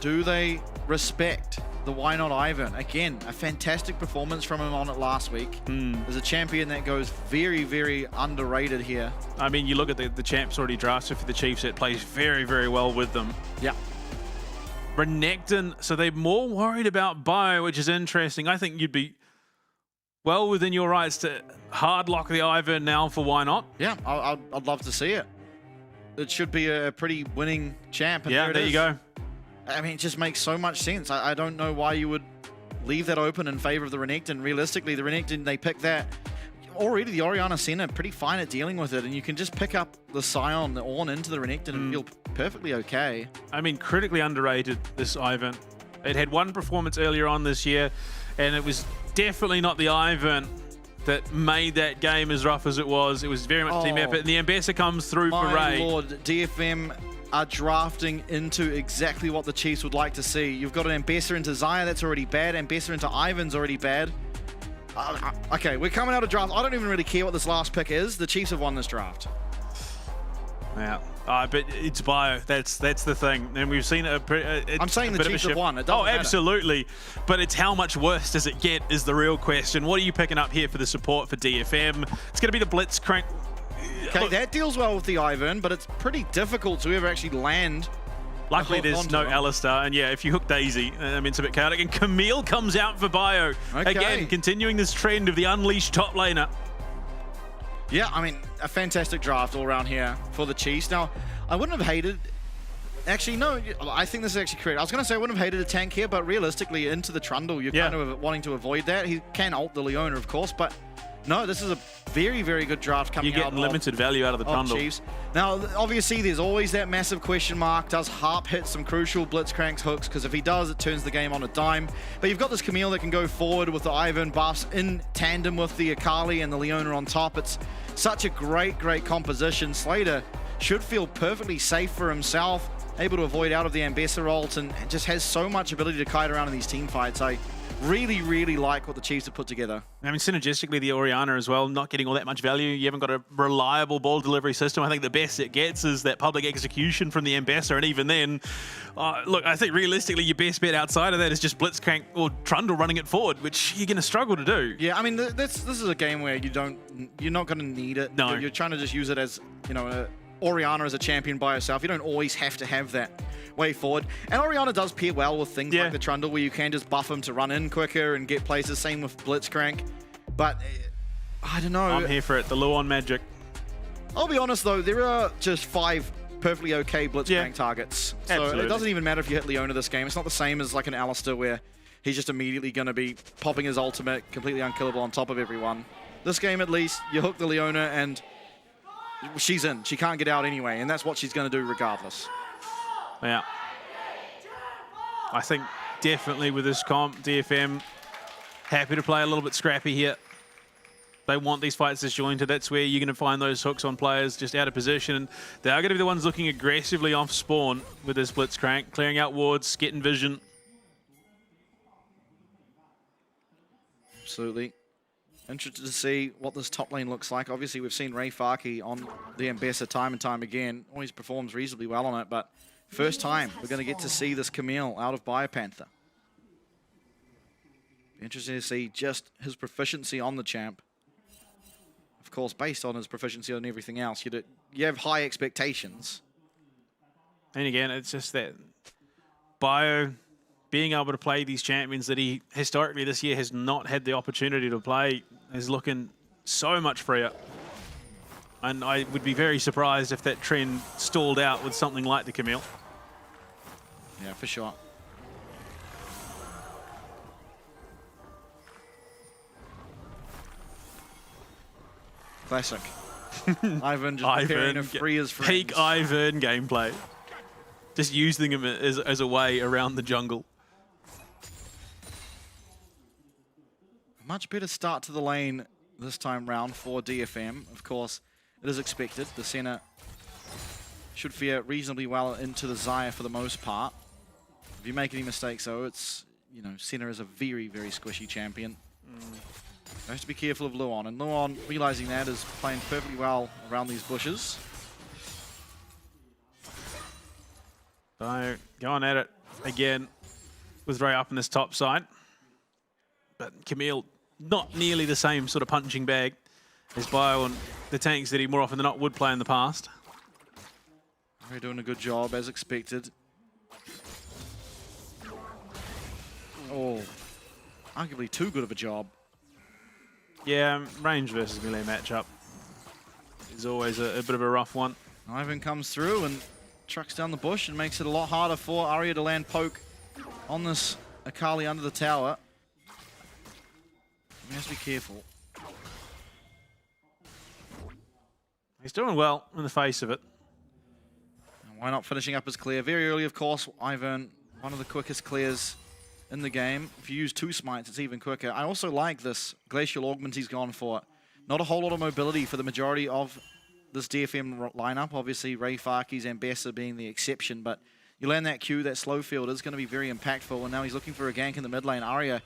Do they respect the Why Not Ivern? Again, a fantastic performance from him on it last week. There's a champion that goes very, very underrated here. I mean, you look at the champs already drafted for the Chiefs. It plays very, very well with them. Yeah. Renekton, so they're more worried about Bio, which is interesting. I think you'd be well within your rights to hard lock the Ivern now for Why Not. Yeah, I'd love to see it. It should be a pretty winning champ. And Yeah, there you go. I mean, it just makes so much sense. I don't know why you would leave that open in favor of the Renekton. Realistically, the Renekton, they pick that. Already, the Orianna Senna pretty fine at dealing with it, and you can just pick up the Sion, the Ornn into the Renekton and feel perfectly okay. I mean, critically underrated, this Ivern. It had one performance earlier on this year, and it was definitely not the Ivern that made that game as rough as it was. It was very much team effort, and the Ambassador comes through for Ray. My lord, DFM are drafting into exactly what the Chiefs would like to see. You've got an Ambassador into Zaya, that's already bad. Ambassador into Ivern's already bad. Okay, we're coming out of draft. I don't even really care what this last pick is. The Chiefs have won this draft. Yeah, But it's bio. That's the thing, and we've seen I'm saying the Chiefs have won. It doesn't matter. Absolutely, but it's how much worse does it get is the real question. What are you picking up here for the support for DFM? It's going to be the Blitzcrank. Okay, that deals well with the Ivern, but it's pretty difficult to ever actually land. Luckily, there's no Alistar, and yeah, if you hook Daisy, I mean, it's a bit chaotic. And Camille comes out for bio. Okay. Again, continuing this trend of the unleashed top laner. Yeah, I mean, a fantastic draft all around here for the Chiefs. Now, I wouldn't have hated... Actually, no, I think this is actually correct. I was going to say I wouldn't have hated a tank here, but realistically, into the Trundle, you're kind of wanting to avoid that. He can ult the Leona, of course, but no, this is a very, very good draft coming out. You're getting limited value out of the Trundle. Chiefs. Now, obviously, there's always that massive question mark. Does Harp hit some crucial Blitzcrank's hooks? Because if he does, it turns the game on a dime. But you've got this Camille that can go forward with the Ivern buffs in tandem with the Akali and the Leona on top. It's such a great, great composition. Slater should feel perfectly safe for himself, able to avoid out of the Ambassador ult, and just has so much ability to kite around in these team fights. I really, really like what the Chiefs have put together. I mean, synergistically, the Orianna as well, not getting all that much value. You haven't got a reliable ball delivery system. I think the best it gets is that public execution from the Ambassador, and even then, look, I think realistically, your best bet outside of that is just Blitzcrank or Trundle running it forward, which you're going to struggle to do. Yeah, I mean, this is a game where you're not going to need it. No. You're trying to just use it as, you know, Orianna as a champion by herself. You don't always have to have that way forward. And Orianna does pair well with things like the Trundle, where you can just buff him to run in quicker and get places. Same with Blitzcrank. But I don't know. I'm here for it. The Luon magic. I'll be honest, though. There are just 5 perfectly okay Blitzcrank targets. So Absolutely. it doesn't even matter if you hit Leona this game. It's not the same as like an Alistar where he's just immediately going to be popping his ultimate, completely unkillable on top of everyone. This game, at least, you hook the Leona and she's in. She can't get out anyway, and that's what she's going to do regardless. Yeah. I think definitely with this comp, DFM happy to play a little bit scrappy here. They want these fights disjointed. That's where you're going to find those hooks on players just out of position. And they are going to be the ones looking aggressively off spawn with this Blitzcrank, clearing out wards, getting vision. Absolutely. Interested to see what this top lane looks like. Obviously, we've seen Ray Farkey on the Ambassador time and time again. Always performs reasonably well on it, but first time we're going to get to see this Camille out of Biopanther. Interesting to see just his proficiency on the champ. Of course, based on his proficiency on everything else, you have high expectations. And again, it's just that Bio being able to play these champions that he historically this year has not had the opportunity to play is looking so much freer. And I would be very surprised if that trend stalled out with something like the Camille. Yeah, for sure. Classic. Ivern just preparing to free his friends. Peak Ivern gameplay. Just using him as a way around the jungle. Much better start to the lane this time round for DFM. Of course, it is expected. The center should fare reasonably well into the Xayah for the most part. If you make any mistakes, though, it's, you know, center is a very, very squishy champion. You have to be careful of Luon, and Luon, realizing that, is playing perfectly well around these bushes. So, going at it again with Ray up in this top side. But Camille, not nearly the same sort of punching bag as Bio and the tanks that he more often than not would play in the past. Ray doing a good job, as expected. Oh, arguably too good of a job. Yeah, range versus melee matchup is always a bit of a rough one. Ivan comes through and trucks down the bush and makes it a lot harder for Arya to land poke on this Akali under the tower. He has to be careful. He's doing well in the face of it. And why not finishing up his clear? Very early, of course, Ivan, one of the quickest clears in the game. If you use 2 smites, it's even quicker. I also like this glacial augment he's gone for. Not a whole lot of mobility for the majority of this DFM lineup. Obviously, Ray Farkey's Ambassador being the exception, but you land that Q, that slow field is going to be very impactful, and now he's looking for a gank in the mid lane. Arya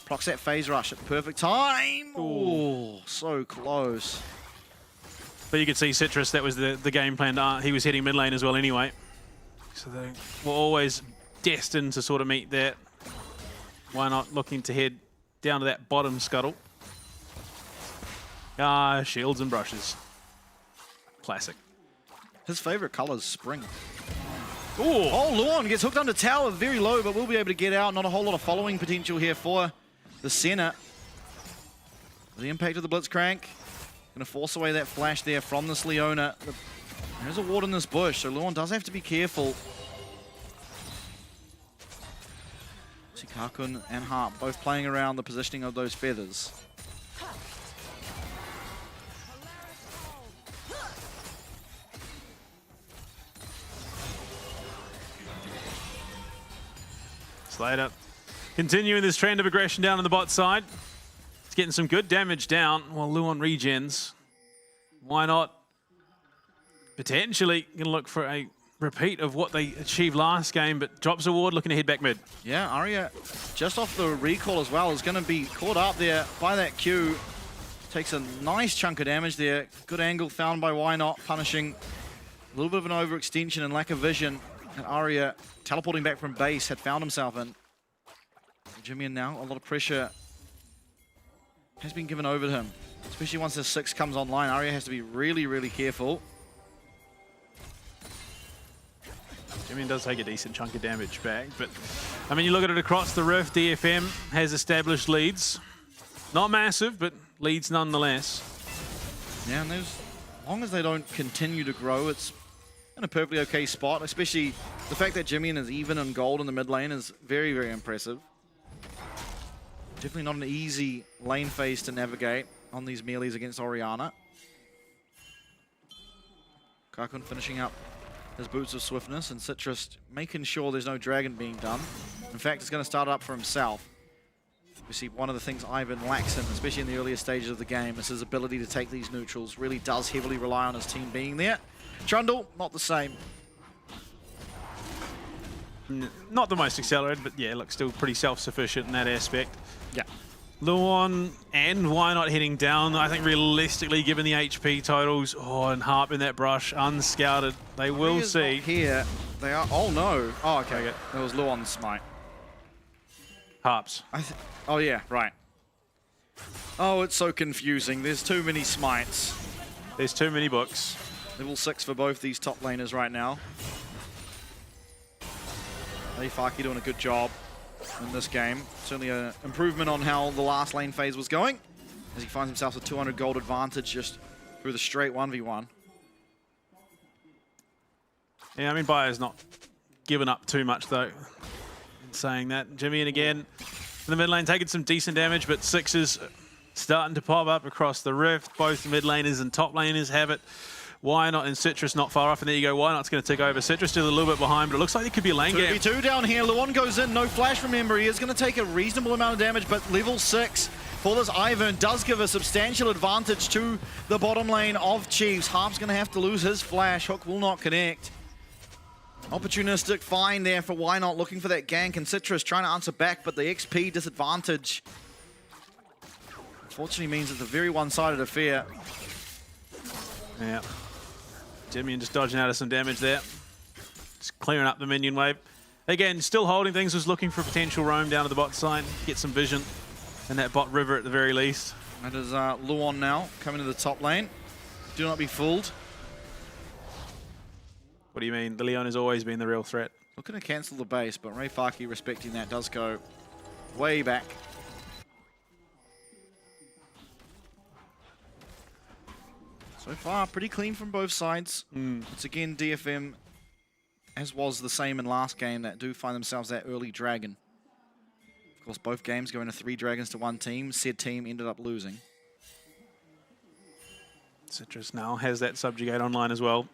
procs that phase rush at the perfect time. Oh, so close. But you could see Citrus, that was the game plan. He was heading mid lane as well anyway. So they were always destined to sort of meet that. Why not looking to head down to that bottom scuttle? Shields and brushes. Classic. His favorite color is spring. Ooh. Oh, Luon gets hooked under tower, very low, but will be able to get out. Not a whole lot of following potential here for the center. The impact of the Blitzcrank. Going to force away that flash there from this Leona. There's a ward in this bush, so Luon does have to be careful. See Kakun and Harp both playing around the positioning of those feathers. Slater continuing this trend of aggression down on the bot side. It's getting some good damage down while Luon regens. Why not? Potentially going to look for a repeat of what they achieved last game, but drops a ward, looking to head back mid. Yeah, Arya just off the recall as well is going to be caught up there by that Q. Takes a nice chunk of damage there. Good angle found by Why Not, punishing a little bit of an overextension and lack of vision. And Arya, teleporting back from base, had found himself in. Jimmy now, a lot of pressure has been given over to him. Especially once the 6 comes online, Arya has to be really, really careful. Jimmy does take a decent chunk of damage back, but I mean, you look at it across the rift, DFM has established leads. Not massive, but leads nonetheless. Yeah, and as long as they don't continue to grow, it's in a perfectly okay spot, especially the fact that Jimmy is even on gold in the mid lane is very, very impressive. Definitely not an easy lane phase to navigate on these melees against Orianna. Kakun finishing up his boots of swiftness, and Citrus making sure there's no dragon being done. In fact, he's going to start up for himself. We see one of the things Ivan lacks in, especially in the earlier stages of the game, is his ability to take these neutrals. Really does heavily rely on his team being there. Trundle, not the same. Not the most accelerated, but yeah, looks still pretty self-sufficient in that aspect. Yeah. Luon and Why Not heading down. I think realistically, given the HP totals, and Harp in that brush, unscouted, they will see. Here, they are. Oh no! Oh, okay. That was Luon's smite. Harps. Oh yeah, right. Oh, it's so confusing. There's too many smites. There's too many books. Level 6 for both these top laners right now. Faki doing a good job in this game. Certainly an improvement on how the last lane phase was going, as he finds himself a 200 gold advantage just through the straight 1v1. Yeah, I mean, Bayer's not given up too much, though, in saying that. Jimmy, and again, in the mid lane, taking some decent damage, but 6s starting to pop up across the rift. Both mid laners and top laners have it. Why Not and Citrus not far off, and there you go. Why Not's going to take over. Citrus still a little bit behind, but it looks like it could be a lane game. 2v2 down here. Luon goes in. No flash, remember. He is going to take a reasonable amount of damage, but level 6 for this Ivern does give a substantial advantage to the bottom lane of Chiefs. Harp's going to have to lose his flash. Hook will not connect. Opportunistic find there for Why Not, looking for that gank, and Citrus trying to answer back, but the XP disadvantage unfortunately means it's a very one-sided affair. Yeah. Jimmy just dodging out of some damage there. Just clearing up the minion wave. Again, still holding things, was looking for a potential roam down to the bot side, get some vision in that bot river at the very least. That is Luon now coming to the top lane. Do not be fooled. What do you mean? The Leon has always been the real threat. Looking to cancel the base, but Ray Faki respecting that does go way back. So far, pretty clean from both sides. It's again DFM, as was the same in last game, that do find themselves that early dragon. Of course, both games going to 3 dragons to 1 team. Said team ended up losing. Citrus now has that subjugate online as well.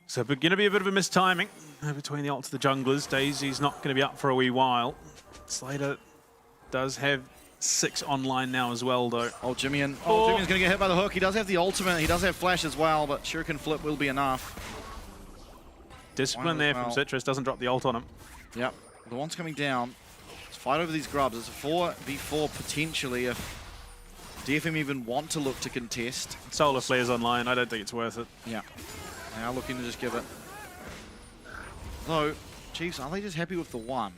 So going to be a bit of a mistiming between the ults of the junglers. Daisy's not going to be up for a wee while. Slater does have 6 online now as well, though. Oh, Jimmy's going to get hit by the hook. He does have the ultimate. He does have flash as well, but Shuriken flip will be enough. Discipline there from Citrus. Doesn't drop the ult on him. Yep. The one's coming down. Let's fight over these grubs. It's a 4v4 potentially if DFM even want to look to contest. Solar Flare's online. I don't think it's worth it. Yeah. They are looking to just give it. Though, Chiefs, are they just happy with the one?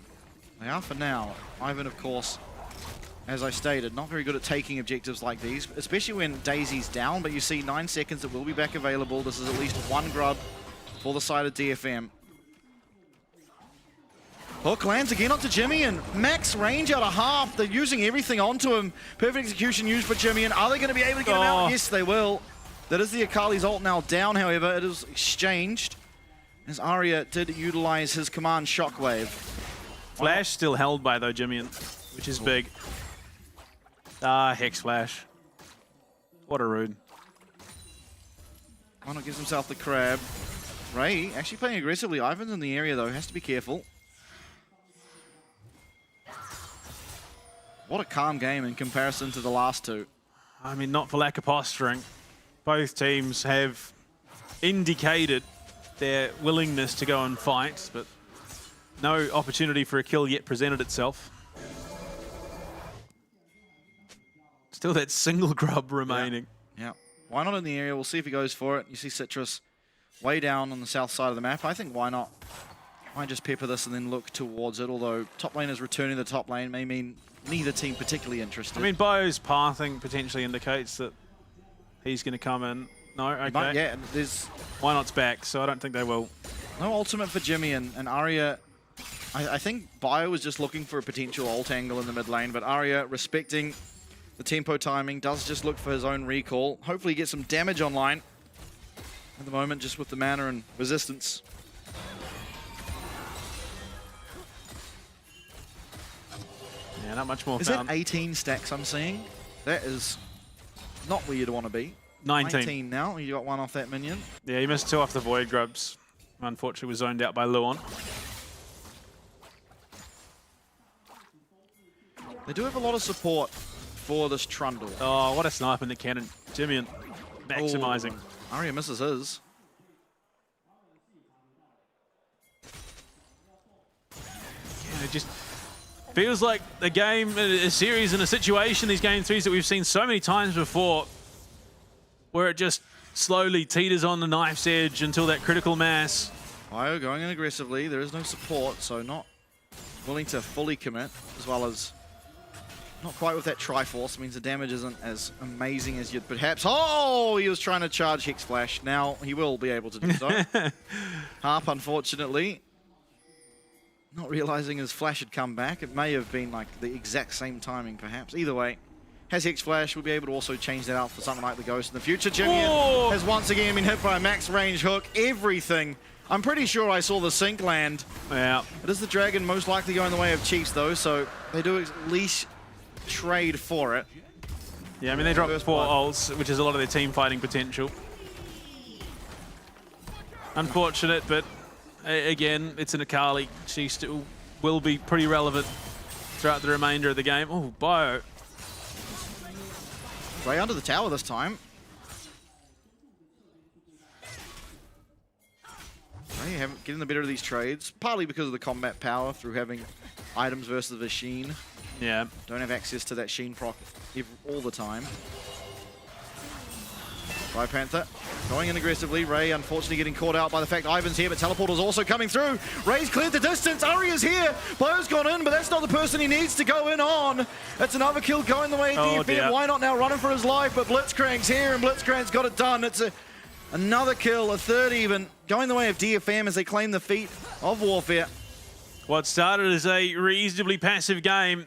They are for now. Ivan, of course, as I stated, not very good at taking objectives like these, especially when Daisy's down, but you see 9 seconds, it will be back available. This is at least one grub for the side of DFM. Hook lands again onto Jimmy, and max range out of half. They're using everything onto him. Perfect execution used for Jimmy, and are they going to be able to get him out? Yes, they will. That is the Akali's ult now down, however. It is exchanged, as Arya did utilize his command Shockwave. Flash still held by, though, Jimmy, which is big. Ah, Hex Flash. What a rude. Why not gives himself the crab. Ray actually playing aggressively. Ivan's in the area, though. Has to be careful. What a calm game in comparison to the last two. I mean, not for lack of posturing. Both teams have indicated their willingness to go and fight, but no opportunity for a kill yet presented itself. Still that single grub remaining. Yeah. Why not in the area? We'll see if he goes for it. You see Citrus way down on the south side of the map. I think why not? Might just pepper this and then look towards it, although top lane is returning the top lane may mean neither team particularly interested. I mean, Bio's pathing potentially indicates that he's going to come in. No, okay. Yeah, there's... Why not's back, so I don't think they will. No ultimate for Jimmy, and Arya... I think Bio was just looking for a potential ult angle in the mid lane, but Arya, respecting the tempo timing, does just look for his own recall. Hopefully get some damage online at the moment, just with the mana and resistance. Yeah, not much more Is found. that 18 stacks I'm seeing? That is not where you'd want to be. 19 now. You got one off that minion. Yeah, you missed 2 off the Void Grubs. Unfortunately, was zoned out by Luon. They do have a lot of support for this Trundle. Oh, what a snipe in the cannon. Jimmy maximizing. Oh, Arya misses his. Yeah, it just feels like a game, a series, and a situation, these game threes that we've seen so many times before, where it just slowly teeters on the knife's edge until that critical mass. Bio going in aggressively. There is no support, so not willing to fully commit, as well as not quite with that Triforce. Means the damage isn't as amazing as you'd perhaps. Oh, he was trying to charge Hex Flash. Now he will be able to do so. Harp, unfortunately, not realizing his flash had come back. It may have been like the exact same timing, perhaps. Either way, has Hex Flash. We'll be able to also change that out for something like the Ghost in the future. Jimmy has once again been hit by a max range hook. Everything. I'm pretty sure I saw the sync land. Yeah. It is the Dragon most likely going the way of Chiefs, though, so they do at least trade for it. Yeah, I mean, they dropped 4 ults, which is a lot of their team fighting potential. Unfortunate, but again, it's an Akali. She still will be pretty relevant throughout the remainder of the game. Oh, Bio. Ray under the tower this time. Ray getting the better of these trades, partly because of the combat power through having items versus the Sheen. Yeah. Don't have access to that Sheen proc all the time. Fire Panther going in aggressively. Ray unfortunately getting caught out by the fact Ivan's here, but Teleporter's also coming through. Ray's cleared the distance. Arya's here. Bio's gone in, but that's not the person he needs to go in on. That's another kill going the way of DFM. Dear. Why not now running for his life? But Blitzcrank's here, and Blitzcrank's got it done. It's another kill, a third even, going the way of DFM as they claim the feat of Warfare. What started as a reasonably passive game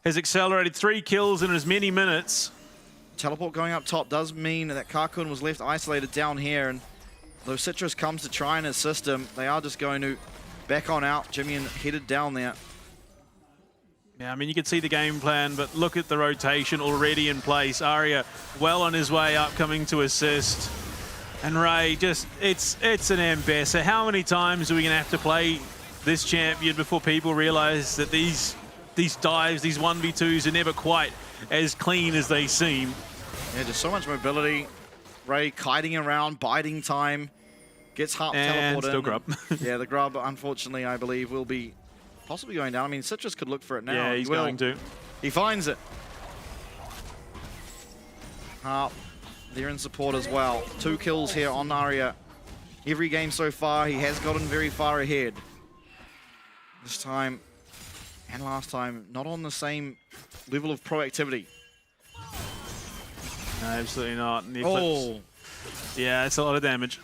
has accelerated 3 kills in as many minutes. Teleport going up top does mean that Karkun was left isolated down here, and though Citrus comes to try and assist him, they are just going to back on out. Jimmy headed down there. Yeah, I mean, you can see the game plan, but look at the rotation already in place. Arya well on his way up, coming to assist. And Ray, just, it's an ambassador. How many times are we going to have to play this champion before people realize that these dives, these 1v2s are never quite as clean as they seem? Yeah, just so much mobility. Ray kiting around, biding time, gets Harp teleported. Still grub. Yeah, the grub, unfortunately, I believe, will be possibly going down. I mean, Citrus could look for it now. Yeah, he's going to. He finds it. Harp, they're in support as well. 2 kills here on Aria. Every game so far, he has gotten very far ahead. This time, and last time, not on the same level of proactivity. No, absolutely not. And the Oh! Eclipse, yeah, it's a lot of damage.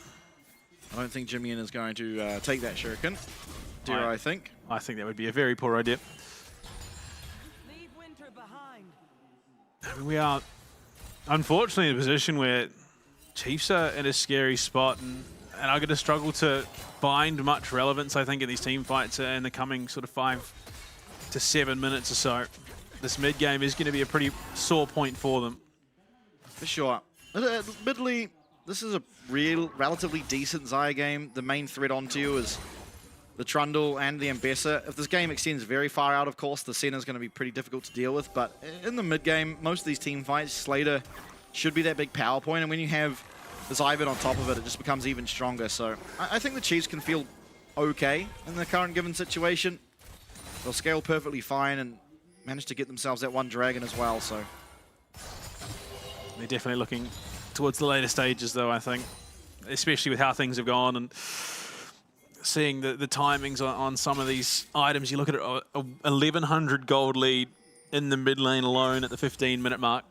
I don't think Jimmy is going to take that shuriken, dare I think. I think that would be a very poor idea. I mean, we are, unfortunately, in a position where Chiefs are in a scary spot and are going to struggle to find much relevance, I think, in these team fights in the coming sort of 5 to 7 minutes or so. This mid game is going to be a pretty sore point for them. For sure. Admittedly, this is a relatively decent Xayah game. The main threat onto you is the Trundle and the Ambessa. If this game extends very far out, of course, the Senna is going to be pretty difficult to deal with. But in the mid game, most of these team fights, Slater should be that big power point. And when you have this Ivan on top of it, it just becomes even stronger. So I think the Chiefs can feel okay in the current given situation. They'll scale perfectly fine and manage to get themselves that 1 dragon as well. So they're definitely looking towards the later stages, though, I think, especially with how things have gone and seeing the timings on some of these items. You look at it, a 1,100 gold lead in the mid lane alone at the 15-minute mark.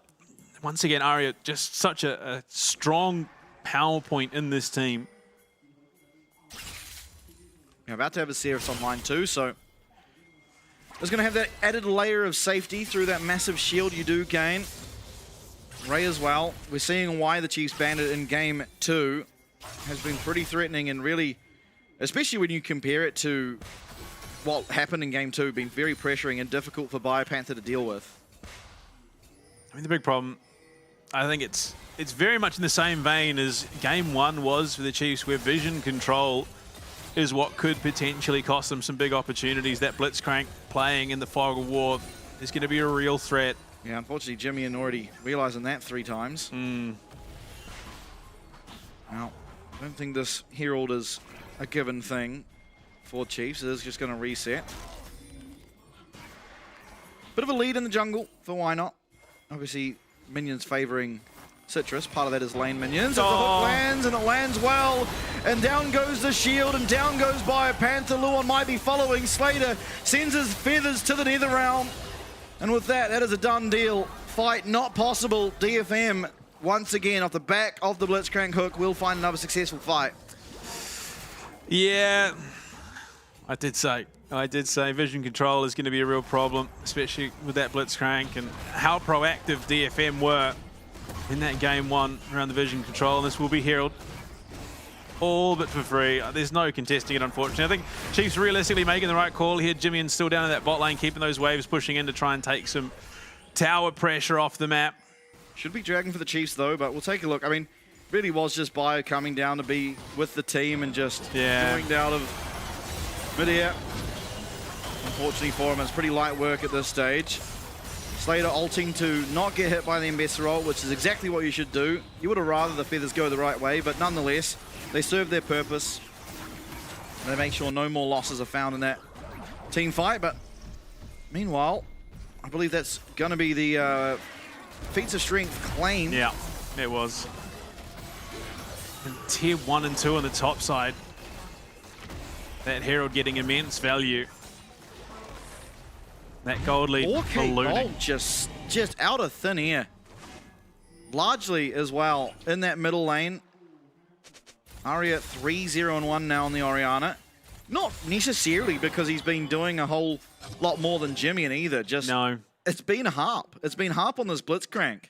Once again, Aria, just such a strong power point in this team. You're about to have a Seris online too, so it's going to have that added layer of safety through that massive shield you do gain. Ray as well. We're seeing why the Chiefs Bandit in game 2 has been pretty threatening and really, especially when you compare it to what happened in game 2, been very pressuring and difficult for BioPanther to deal with. I mean, the big problem, I think it's very much in the same vein as game 1 was for the Chiefs, where vision control is what could potentially cost them some big opportunities. That Blitzcrank playing in the fog of war is going to be a real threat. Yeah, unfortunately, Jimmy and already realizing that 3 times. Now, I don't think this Herald is a given thing for Chiefs. It is just going to reset. Bit of a lead in the jungle for Why Not. Obviously, minions favoring Citrus. Part of that is lane minions. If the hook lands, and it lands well, and down goes the shield, and down goes BioPanther. Luon might be following. Slater sends his feathers to the nether realm. And with that, that is a done deal. Fight not possible. DFM, once again, off the back of the Blitzcrank hook, will find another successful fight. Yeah, I did say vision control is going to be a real problem, especially with that Blitzcrank and how proactive DFM were in that game 1 around the vision control. And this will be Herald, all but for free. There's no contesting it, unfortunately. I think Chiefs realistically making the right call here. Jimmy's still down in that bot lane, keeping those waves pushing in to try and take some tower pressure off the map. Should be dragging for the Chiefs, though, but we'll take a look. I mean, really was just Bio coming down to be with the team and just going down of midair. Unfortunately for him, it's pretty light work at this stage. Slater ulting to not get hit by the Ambessa ult, which is exactly what you should do. You would have rather the feathers go the right way, but nonetheless, they serve their purpose. They make sure no more losses are found in that team fight, but meanwhile, I believe that's going to be the feats of strength claim. Yeah, it was. And tier 1 and 2 on the top side. That Herald getting immense value. That gold lead ballooning. Gold just out of thin air. Largely as well in that middle lane. Aria 3-0-1 now on the Orianna. Not necessarily because he's been doing a whole lot more than Jimmy either. Just no. It's been Harp. It's been Harp on this Blitzcrank.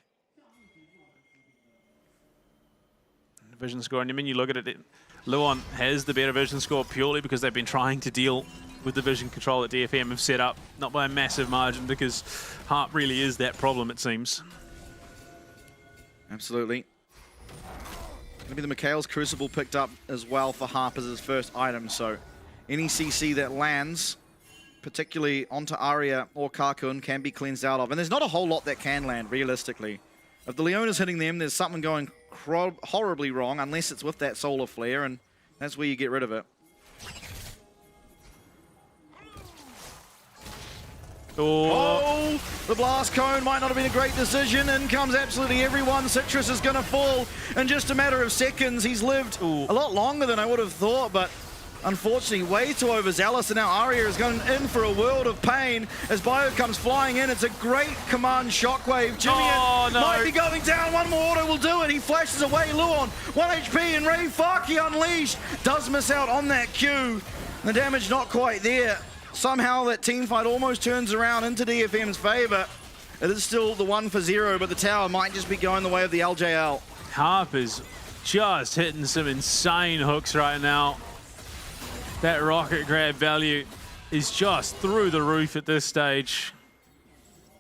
Vision score, and I mean, you look at it, Luon has the better vision score purely because they've been trying to deal with the vision control that DFM have set up, not by a massive margin, because Harp really is that problem, it seems. Absolutely. Going to be the Mikhail's Crucible picked up as well for Harp as his first item, so any CC that lands, particularly onto Aria or Karkun, can be cleansed out of. And there's not a whole lot that can land, realistically. If the Leona's hitting them, there's something going horribly wrong, unless it's with that Solar Flare, and that's where you get rid of it. Oh, The blast cone might not have been a great decision. In comes absolutely everyone. Citrus is going to fall in just a matter of seconds. He's lived a lot longer than I would have thought, but unfortunately way too overzealous, and now Aria is going in for a world of pain as Bio comes flying in. It's a great command shockwave. Jimmy might be going down. One more auto will do it. He flashes away. Luon, 1 HP, and Ray Farkey unleashed. Does miss out on that Q. The damage not quite there. Somehow that team fight almost turns around into DFM's favor. It is still the 1-0, but the tower might just be going the way of the LJL. Harp is just hitting some insane hooks right now. That rocket grab value is just through the roof at this stage.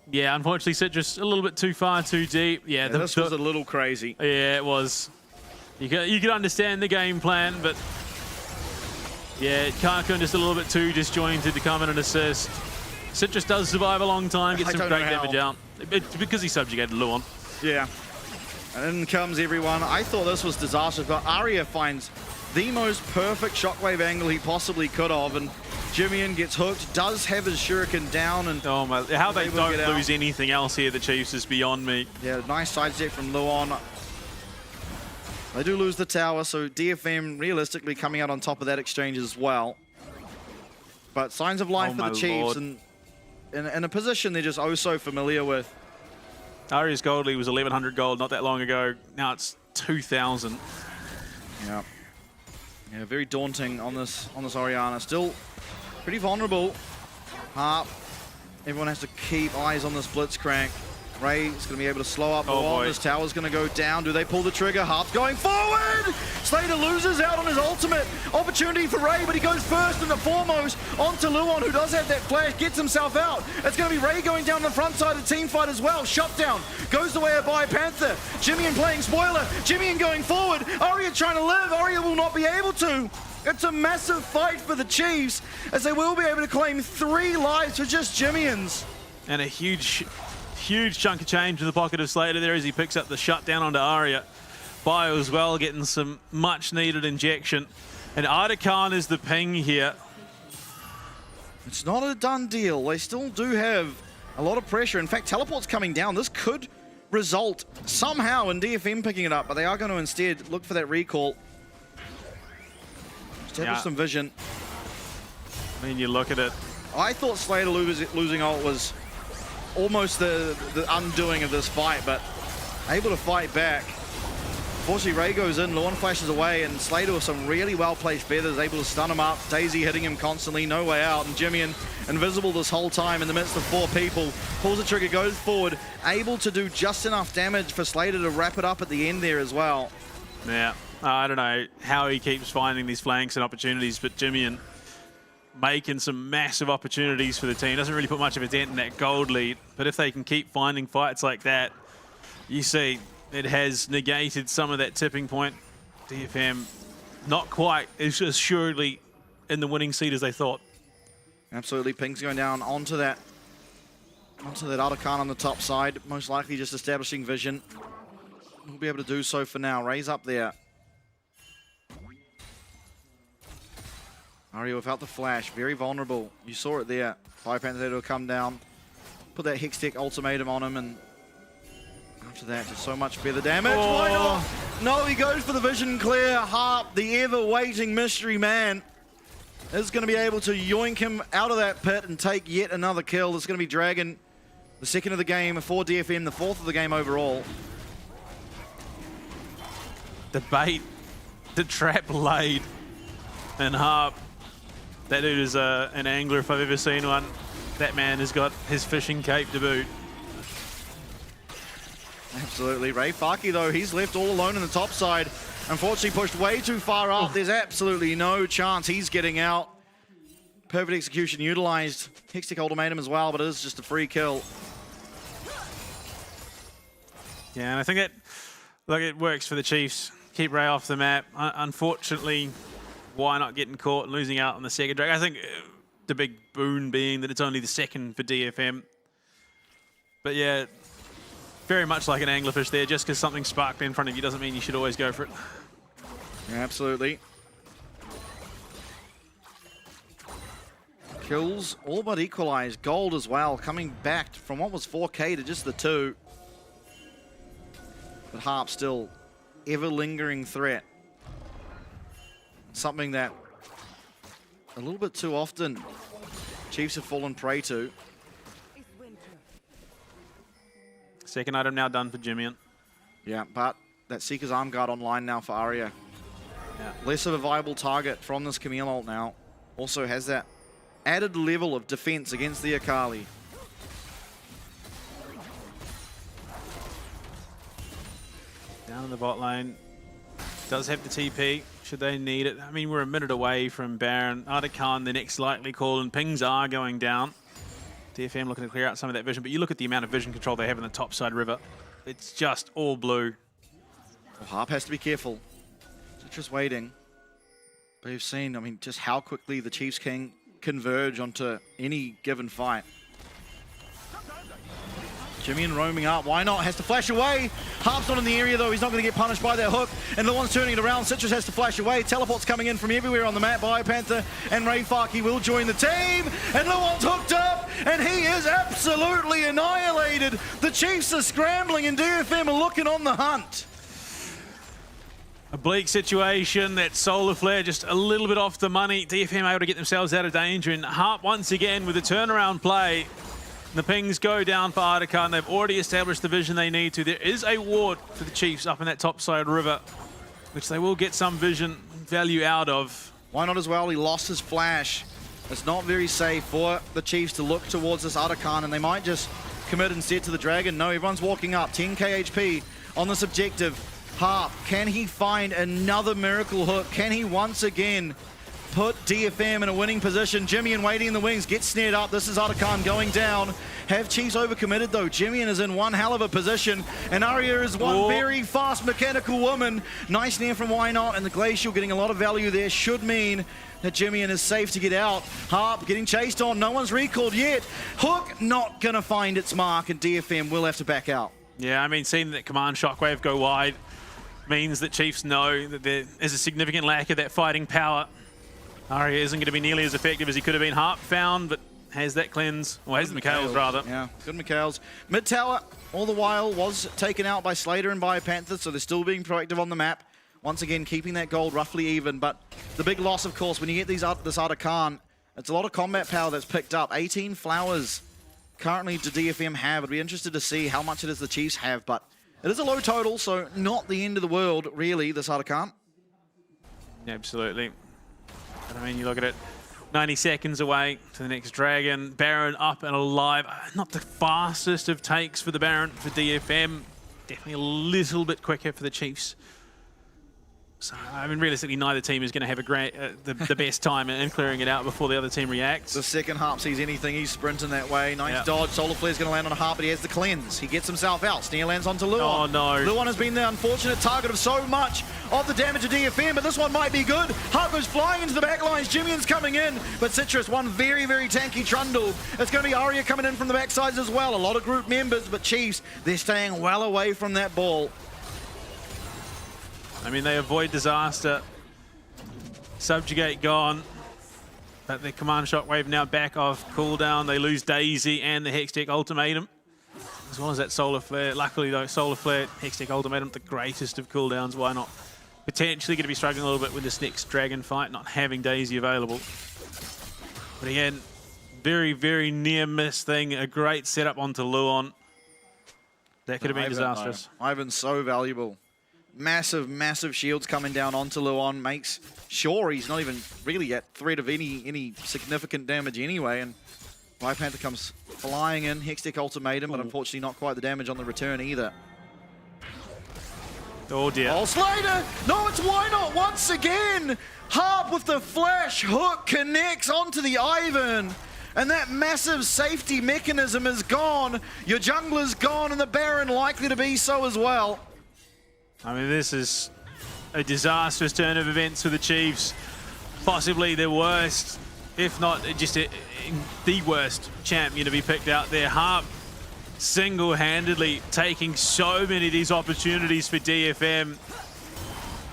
Yeah, unfortunately, Citrus a little bit too far, too deep. Yeah, this was a little crazy. Yeah, it was. You could understand the game plan, but yeah, Karkun just a little bit too disjointed to come in and assist. Citrus does survive a long time, gets some great damage out. It's because he subjugated Luon. Yeah. And in comes everyone. I thought this was disastrous, but Aria finds the most perfect shockwave angle he possibly could have, and Jimmy gets hooked, does have his shuriken down, and oh my, how they don't lose anything else here, the Chiefs, is beyond me. Yeah, nice sidestep from Luon. They do lose the tower, so DFM realistically coming out on top of that exchange as well. But signs of life for the Chiefs, and in a position they're just oh so familiar with. Aria's gold lead was 1100 gold not that long ago. Now it's 2000. Yeah. Yeah, very daunting on this Orianna. Still pretty vulnerable. Harp. Everyone has to keep eyes on this Blitzcrank. Ray is going to be able to slow up. This tower's going to go down. Do they pull the trigger? Harp's going forward! Slater loses out on his ultimate. Opportunity for Ray, but he goes first and the foremost onto Luon, who does have that flash, gets himself out. It's going to be Ray going down the front side of the team fight as well. Shutdown goes the way of Panther. Jimmy playing spoiler. Jimmy going forward. Aria trying to live. Aria will not be able to. It's a massive fight for the Chiefs, as they will be able to claim 3 lives for just Jimmyans. And a huge chunk of change in the pocket of Slater there as he picks up the shutdown onto Aria. Bio as well getting some much needed injection. And Artikan is the ping here. It's not a done deal. They still do have a lot of pressure. In fact, teleport's coming down. This could result somehow in DFM picking it up, but they are going to instead look for that recall. Establish some vision. I mean, you look at it. I thought Slater losing ult was almost the undoing of this fight, but able to fight back. Fortunately, Ray goes in, Luon flashes away, and Slater with some really well-placed feathers, able to stun him up. Daisy hitting him constantly, no way out, and Jimmy invisible this whole time in the midst of 4 people. Pulls the trigger, goes forward, able to do just enough damage for Slater to wrap it up at the end there as well. Yeah, I don't know how he keeps finding these flanks and opportunities, but Jimmy making some massive opportunities for the team. Doesn't really put much of a dent in that gold lead, but if they can keep finding fights like that, you see it has negated some of that tipping point. DFM not quite as assuredly in the winning seat as they thought. Absolutely, Ping's going down onto that Artikan on the top side, most likely just establishing vision. We'll be able to do so for now. Ray's up there. Aria without the flash, very vulnerable. You saw it there. Panther will come down, put that Hextech ultimatum on him, and after that, just so much feather damage. Why not? No, he goes for the vision clear. Harp, the ever-waiting mystery man, is going to be able to yoink him out of that pit and take yet another kill. It's going to be Dragon, the second of the game for DFM, the 4th of the game overall. The bait, the trap laid, and Harp. That dude is an angler if I've ever seen one. That man has got his fishing cape to boot. Absolutely. Ray Farkey, though, he's left all alone on the top side. Unfortunately, pushed way too far up. There's absolutely no chance he's getting out. Perfect execution utilized. Hextech ultimatum as well, but it is just a free kill. Yeah, and I think it works for the Chiefs. Keep Ray off the map. Unfortunately, why not getting caught and losing out on the second drag? I think the big boon being that it's only the second for DFM. But yeah, very much like an anglerfish there. Just because something sparked in front of you doesn't mean you should always go for it. Yeah, absolutely. Kills all but equalized. Gold as well, coming back from what was 4K to just the 2. But Harp still ever lingering threat. Something that a little bit too often Chiefs have fallen prey to. Second item now done for Jimmy. Yeah, but that Seeker's Arm Guard online now for Arya. Yeah. Less of a viable target from this Camille ult now. Also has that added level of defense against the Akali. Down in the bot lane. Does have the TP, should they need it. I mean, we're a minute away from Baron. Artikan, the next likely call, and pings are going down. DFM looking to clear out some of that vision, but you look at the amount of vision control they have in the top side river. It's just all blue. Well, Harp has to be careful. Just waiting. But you've seen, I mean, just how quickly the Chiefs can converge onto any given fight. Jimmy roaming up. Why not? Has to flash away. Harp's not in the area, though. He's not going to get punished by that hook. And the one's turning it around. Citrus has to flash away. Teleport's coming in from everywhere on the map. Biopanther and Ray Farkey will join the team. And Luon's hooked up. And he is absolutely annihilated. The Chiefs are scrambling and DFM are looking on the hunt. A bleak situation. That Solar Flare just a little bit off the money. DFM able to get themselves out of danger. And Harp once again with a turnaround play. The pings go down for Artikan. They've already established the vision they need to. There is a ward for the Chiefs up in that top side river, which they will get some vision value out of. Why not as well? He lost his flash. It's not very safe for the Chiefs to look towards this Artikan, and they might just commit instead to the Dragon. No, everyone's walking up. 10k HP on this objective. Harp, can he find another miracle hook? Can he once again put DFM in a winning position? Jimmy waiting in the wings, gets snared up. This is Artikan going down. Have Chiefs overcommitted though? Jimmy is in one hell of a position, and Arya is one very fast mechanical woman. Nice snare from Why Not, and the Glacial getting a lot of value there should mean that Jimmy is safe to get out. Harp getting chased on, no one's recalled yet. Hook not gonna find its mark, and DFM will have to back out. Yeah, I mean, seeing that Command Shockwave go wide means that Chiefs know that there is a significant lack of that fighting power. Arya isn't going to be nearly as effective as he could have been. Harp found, but has that cleanse, or has the Mikhails rather. Yeah, good Mikhails. Mid tower, all the while, was taken out by Slater and Biopanther, so they're still being proactive on the map. Once again, keeping that gold roughly even, but the big loss, of course, when you get this Artikan, it's a lot of combat power that's picked up. 18 flowers currently do DFM have. I'd be interested to see how much it is the Chiefs have, but it is a low total, so not the end of the world, really, this Artikan. Absolutely. But I mean, you look at it, 90 seconds away to the next Dragon. Baron up and alive. Not the fastest of takes for the Baron for DFM. Definitely a little bit quicker for the Chiefs. So, I mean, realistically, neither team is going to have a great, the best time in clearing it out before the other team reacts. The second Harp sees anything, he's sprinting that way. Nice dodge. Solar Flare's going to land on a Harp, but he has the cleanse. He gets himself out. Snare lands onto Luon. Oh, no. Luon has been the unfortunate target of so much of the damage of DFM, but this one might be good. Harp goes flying into the back lines. Jimmy's coming in, but Citrus, one very, very tanky Trundle. It's going to be Arya coming in from the backsides as well. A lot of group members, but Chiefs, they're staying well away from that ball. I mean, they avoid disaster. Subjugate gone. But the Command Shockwave now back off cooldown. They lose Daisy and the Hextech Ultimatum, as well as that Solar Flare. Luckily, though, Solar Flare, Hextech Ultimatum, the greatest of cooldowns. Why not? Potentially going to be struggling a little bit with this next Dragon fight, not having Daisy available. But again, very, very near miss thing. A great setup onto Luon. That could have been disastrous. Ivan's so valuable. Massive, massive shields coming down onto Luon, makes sure he's not even really at threat of any significant damage anyway, and Biopanther comes flying in, Hextech Ultimatum, but unfortunately not quite the damage on the return either. Oh dear. Oh, Slater! No, it's Why Not once again! Harp with the flash hook connects onto the Ivan, and that massive safety mechanism is gone. Your jungler's gone, and the Baron likely to be so as well. I mean, this is a disastrous turn of events for the Chiefs. Possibly the worst, if not just the worst champion to be picked out there. Harp single-handedly taking so many of these opportunities for DFM.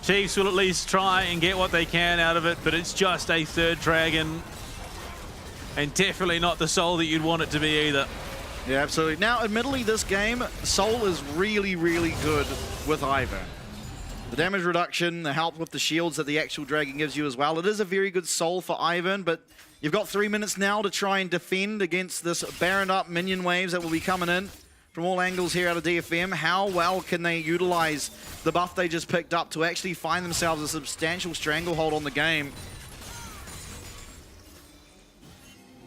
Chiefs will at least try and get what they can out of it, but it's just a third Dragon. and definitely not the Soul that you'd want it to be either. Yeah, absolutely. Now, admittedly, this game, Soul is really, really good with Ivern. The damage reduction, the help with the shields that the actual Dragon gives you as well. It is a very good Soul for Ivern, but you've got 3 minutes now to try and defend against this Baron up minion waves that will be coming in from all angles here out of DFM. How well can they utilize the buff they just picked up to actually find themselves a substantial stranglehold on the game?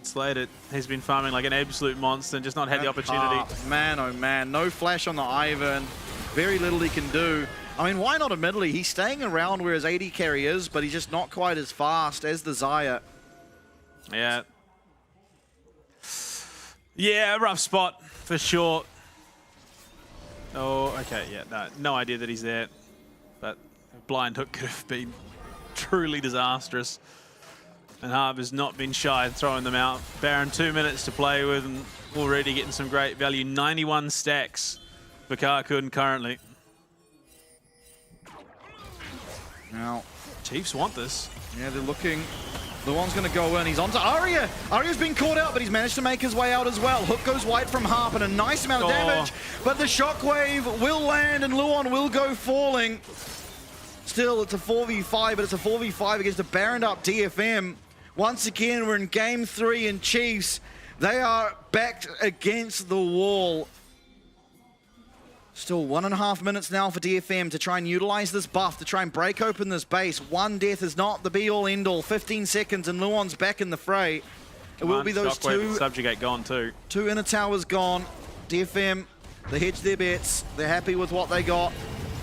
Slater has been farming like an absolute monster and just not had the opportunity. Man, oh man, no flash on the Ivern. Very little he can do. I mean, why not admittedly? He's staying around where his AD carry is, but he's just not quite as fast as the Xayah. Yeah. Yeah, rough spot for sure. Oh, okay, yeah, no idea that he's there. But blind hook could have been truly disastrous. And Harb has not been shy in throwing them out. Baron 2 minutes to play with and already getting some great value. 91 stacks for Karkun currently. Now, Chiefs want this. Yeah, they're looking. The one's going to go in. He's onto Arya. Arya's been caught out, but he's managed to make his way out as well. Hook goes wide from Harp and a nice amount of damage. But the shockwave will land and Luon will go falling. Still, it's a 4v5, but it's a 4v5 against a Baron up DFM. Once again, we're in game 3 and Chiefs, they are backed against the wall. Still 1.5 minutes now for DFM to try and utilize this buff, to try and break open this base. One death is not the be-all, end-all. 15 seconds and Luon's back in the fray. It will be those two. Subjugate gone too. 2 inner towers gone. DFM, they hedge their bets. They're happy with what they got.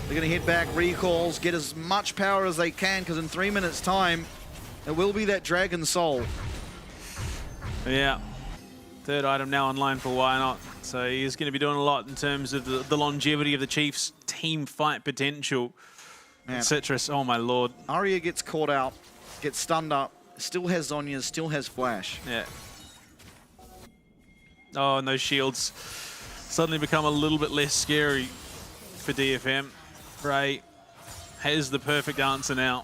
They're going to head back, recalls, get as much power as they can, because in 3 minutes' time, it will be that Dragon Soul. Yeah. Third item now online for Why Not. So he's going to be doing a lot in terms of the longevity of the Chiefs' team fight potential. Man. Citrus, oh my lord. Arya gets caught out, gets stunned up, still has Zhonya's, still has Flash. Yeah. Oh, and those shields suddenly become a little bit less scary for DFM. Ray has the perfect answer now.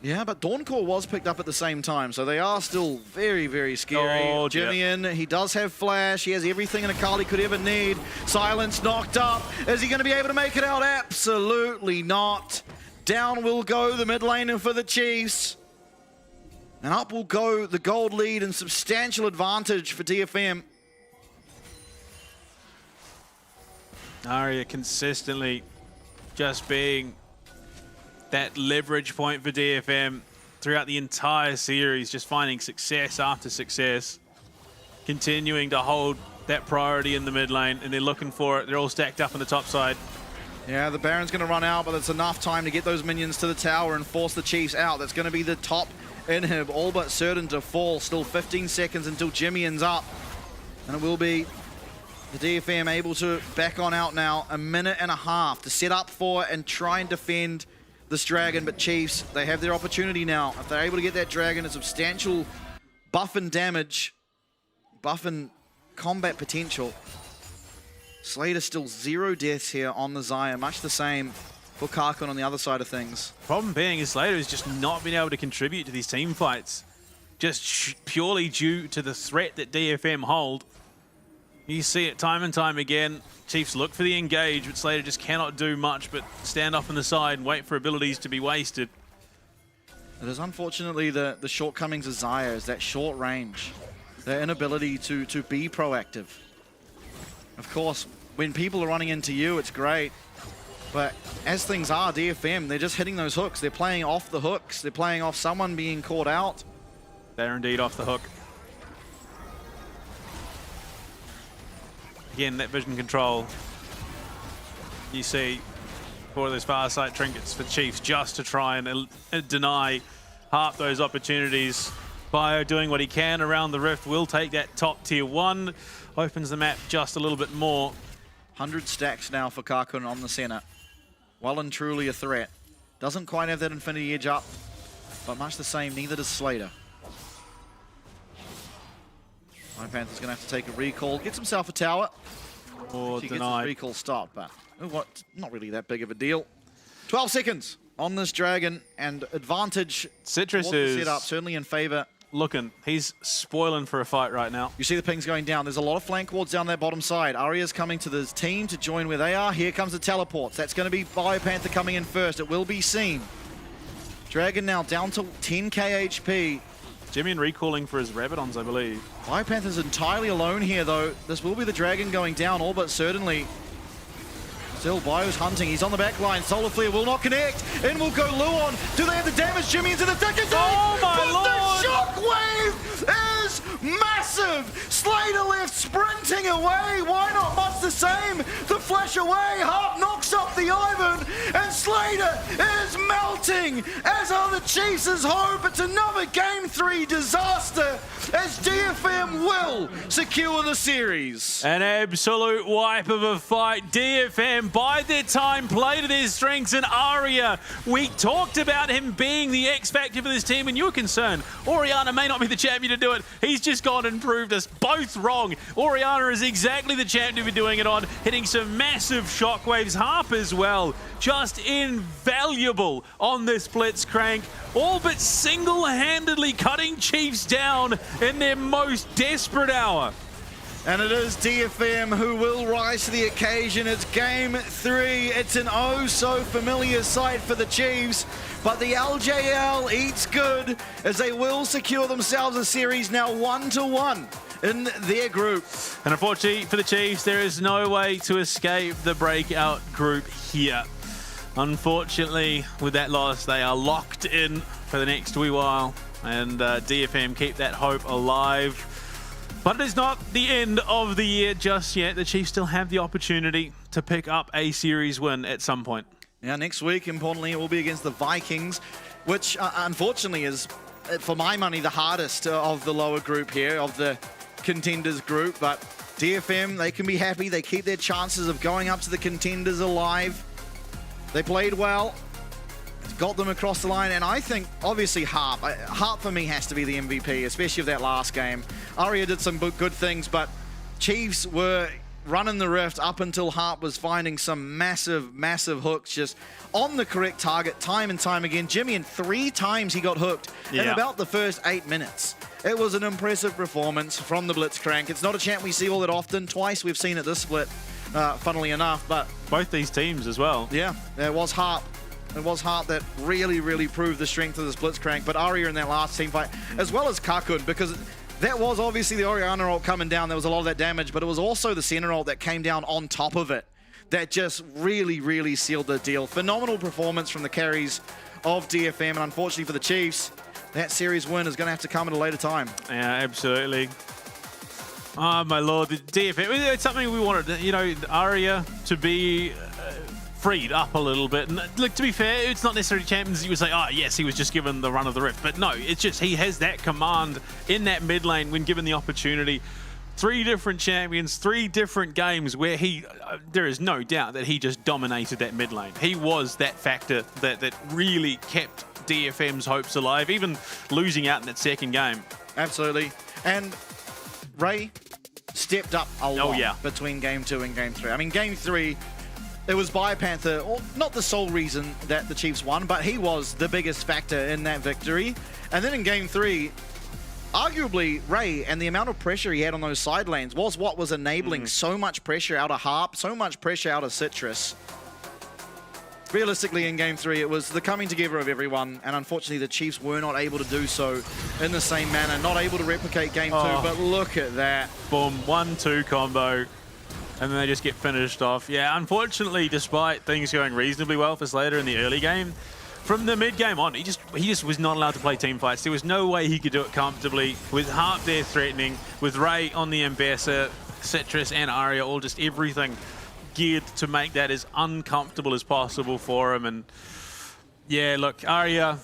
Yeah, but Dawncore was picked up at the same time, so they are still very, very scary. Oh, Jimmian, he does have Flash. He has everything an Akali could ever need. Silence knocked up. Is he going to be able to make it out? Absolutely not. Down will go the mid laner for the Chiefs. And up will go the gold lead and substantial advantage for DFM. Arya consistently just being that leverage point for DFM throughout the entire series, just finding success after success, continuing to hold that priority in the mid lane, and they're looking for it. They're all stacked up on the top side. Yeah, the Baron's going to run out, but it's enough time to get those minions to the tower and force the Chiefs out. That's going to be the top inhib, all but certain to fall. Still 15 seconds until Jimmian's up, and it will be the DFM able to back on out now. 1.5 minutes to set up for and try and defend this Dragon, but Chiefs, they have their opportunity now. If they're able to get that Dragon, a substantial buff and damage, buff and combat potential. Slater still 0 deaths here on the Xayah, much the same for Karkun on the other side of things. Problem being is Slater has just not been able to contribute to these team fights, just purely due to the threat that DFM hold. You see it time and time again. Chiefs look for the engage, but Slater just cannot do much but stand off on the side and wait for abilities to be wasted. It is unfortunately the shortcomings of Xayah is that short range, their inability to be proactive. Of course, when people are running into you, it's great. But as things are, DFM, they're just hitting those hooks. They're playing off the hooks. They're playing off someone being caught out. They're indeed off the hook. Again, that vision control. You see for those far sight trinkets for Chiefs just to try and deny Harp those opportunities. Bio doing what he can around the rift will take that top tier 1. Opens the map just a little bit more. 100 stacks now for Karkun on the center. Well and truly a threat. Doesn't quite have that infinity edge up, but much the same, neither does Slater. Iron Panther's going to have to take a recall. Gets himself a tower. Or he gets his denied. recall stopped, but what? Not really that big of a deal. 12 seconds on this Dragon, and advantage Citrus towards the is setup, certainly in favor looking. He's spoiling for a fight right now. You see the pings going down. There's a lot of flank wards down that bottom side. Aria's coming to this team to join where they are. Here comes the teleports. That's going to be Biopanther coming in first. It will be seen. Dragon now down to 10k HP. Jimmy recalling for his Rabadons, I believe. Biopanther's entirely alone here, though. This will be the Dragon going down, all but certainly. Still, Bio's hunting. He's on the back line. Solar Flare will not connect. In will go Luon. Do they have the damage? Jimmy into the second zone. Oh, my Lord! The shockwave is massive. Slater left sprinting away. Why not much the same? The flash away. Harp knocks up the Ivan. And Slater is melting, as are the Chiefs' hope. It's another Game 3 disaster, as DFM will secure the series. An absolute wipe of a fight. DFM bide their time, play to their strengths, and Aria, we talked about him being the X factor for this team, and you were concerned Oriana may not be the champion to do it. He's just gone and proved us both wrong. Oriana is exactly the champion to be doing it on, hitting some massive shockwaves. Harp as well, just invaluable on this Blitzcrank, all but single-handedly cutting Chiefs down in their most desperate hour. And it is DFM who will rise to the occasion. It's Game 3. It's an oh-so-familiar sight for the Chiefs. But the LJL eats good, as they will secure themselves a series now 1-1 in their group. And unfortunately for the Chiefs, there is no way to escape the breakout group here. Unfortunately, with that loss, they are locked in for the next wee while. And DFM keep that hope alive. But it is not the end of the year just yet. The Chiefs still have the opportunity to pick up a series win at some point. Now, next week, importantly, it will be against the Vikings, which unfortunately is, for my money, the hardest of the lower group here, of the contenders group. But DFM, they can be happy. They keep their chances of going up to the contenders alive. They played well. Got them across the line, and I think, obviously, Harp for me has to be the MVP, especially of that last game. Aria did some good things, but Chiefs were running the rift up until Harp was finding some massive, massive hooks just on the correct target time and time again. Jimmy, in 3 times he got hooked in about the first 8 minutes. It was an impressive performance from the Blitzcrank. It's not a champ we see all that often. Twice we've seen it this split, funnily enough, but both these teams as well. Yeah, it was Harp. It was Hart that really, really proved the strength of this Blitzcrank, but Aria in that last team fight, as well as Kakun, because that was obviously the Oriana ult coming down. There was a lot of that damage, but it was also the center ult that came down on top of it that just really, really sealed the deal. Phenomenal performance from the carries of DFM, and unfortunately for the Chiefs, that series win is going to have to come at a later time. Yeah, absolutely. Oh, my Lord. The DFM, it's something we wanted, you know, Aria to be freed up a little bit. And look, to be fair, it's not necessarily champions you would say, oh yes, he was just given the run of the rift, but no, it's just he has that command in that mid lane when given the opportunity. 3 different champions, 3 different games where he there is no doubt that he just dominated that mid lane. He was that factor that really kept DFM's hopes alive, even losing out in that second game. Absolutely. And Ray stepped up a lot between Game 2 and Game 3. I mean, Game 3, it was Biopanther, not the sole reason that the Chiefs won, but he was the biggest factor in that victory. And then in Game 3, arguably Ray and the amount of pressure he had on those side lanes was what was enabling so much pressure out of Harp, so much pressure out of Citrus. Realistically, in Game 3, it was the coming together of everyone, and unfortunately the Chiefs were not able to do so in the same manner, not able to replicate Game 2, but look at that. Boom, 1-2 combo. And then they just get finished off. Yeah, unfortunately, despite things going reasonably well for Slater in the early game, from the mid game on, he just was not allowed to play team fights. There was no way he could do it comfortably. With Harp there threatening, with Ray on the Ambassador, Citrus and Aria, all just everything geared to make that as uncomfortable as possible for him. And yeah, look, Aria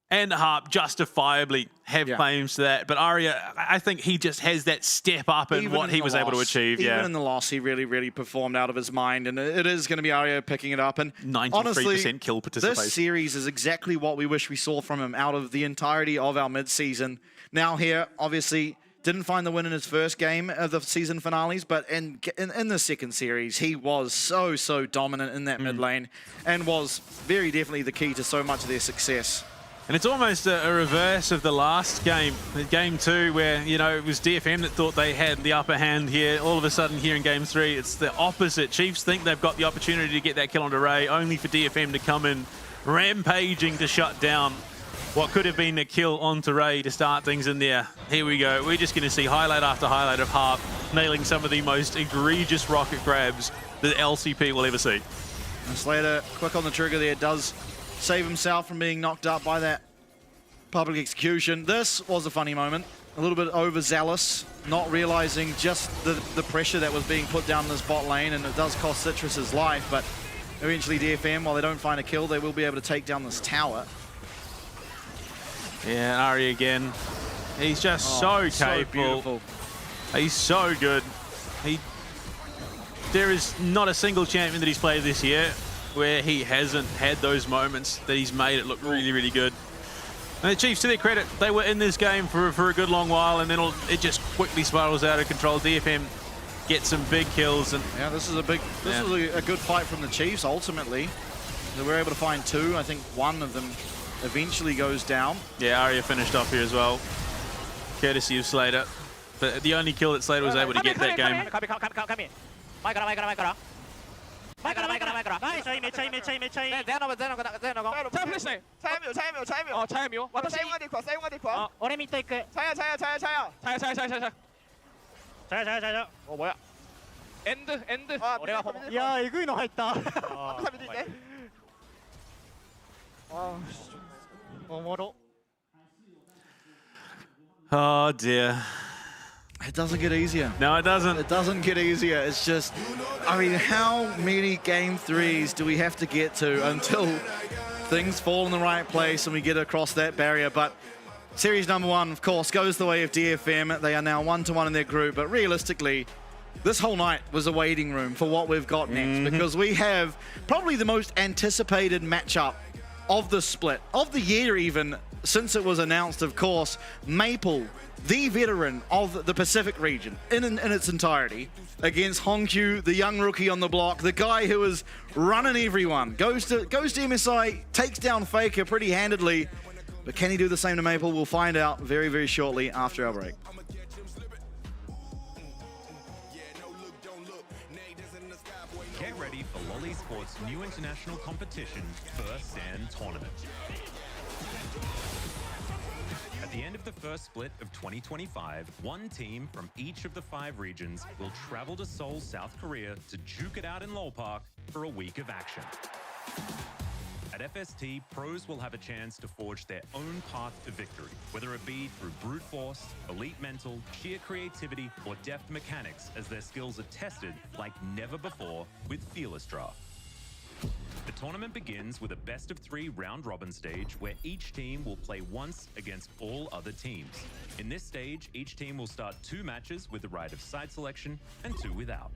and Harp justifiably have claims to that, but Aria, I think he just has that step up in what he was able to achieve. Even in the loss, he really, really performed out of his mind, and it is going to be Aria picking it up. And 93% honestly, kill participation. This series is exactly what we wish we saw from him out of the entirety of our mid-season. Now here, obviously, didn't find the win in his first game of the season finales, but in the second series, he was so dominant in that mid lane, and was very definitely the key to so much of their success. And it's almost a reverse of the last game, game 2, where, you know, it was DFM that thought they had the upper hand here. All of a sudden here in game 3, it's the opposite. Chiefs think they've got the opportunity to get that kill onto Ray, only for DFM to come in rampaging to shut down what could have been a kill onto Ray to start things in there. Here we go. We're just going to see highlight after highlight of Harp nailing some of the most egregious rocket grabs that LCP will ever see. And Slater, quick on the trigger there, does save himself from being knocked up by that public execution. This was a funny moment. A little bit overzealous, not realizing just the pressure that was being put down in this bot lane, and it does cost Citrus his life, but eventually DFM, while they don't find a kill, they will be able to take down this tower. Yeah, Ari again. He's just so capable. He's so good. There is not a single champion that he's played this year where he hasn't had those moments that he's made it look really, really good. And the Chiefs, to their credit, they were in this game for a good long while, and then it just quickly spirals out of control. DFM gets some big kills, and yeah, this is a good fight from the Chiefs. Ultimately, they were able to find 2. I think one of them eventually goes down. Yeah, Arya finished off here as well, courtesy of Slater. But the only kill that Slater was able to get that game. Oh dear. It doesn't get easier. No, it doesn't. It doesn't get easier. It's just, I mean, how many game 3s do we have to get to until things fall in the right place and we get across that barrier? But series number 1, of course, goes the way of DFM. They are now 1-1 in their group, but realistically, this whole night was a waiting room for what we've got next, because we have probably the most anticipated matchup of the split, of the year even, since it was announced, of course. Maple, the veteran of the Pacific region in its entirety, against Hongkyu, the young rookie on the block, the guy who is running everyone. Goes to MSI, takes down Faker pretty handedly, but can he do the same to Maple? We'll find out very, very shortly after our break. Get ready for lolesports' new international competition, First Stand Tournament. At the end of the first split of 2025, 1 team from each of the 5 regions will travel to Seoul, South Korea to duke it out in Lol Park for a week of action. At FST, pros will have a chance to forge their own path to victory, whether it be through brute force, elite mental, sheer creativity, or deft mechanics, as their skills are tested like never before with Fearless Draft. The tournament begins with a best-of-3 round-robin stage where each team will play once against all other teams. In this stage, each team will start 2 matches with the right of side selection and 2 without.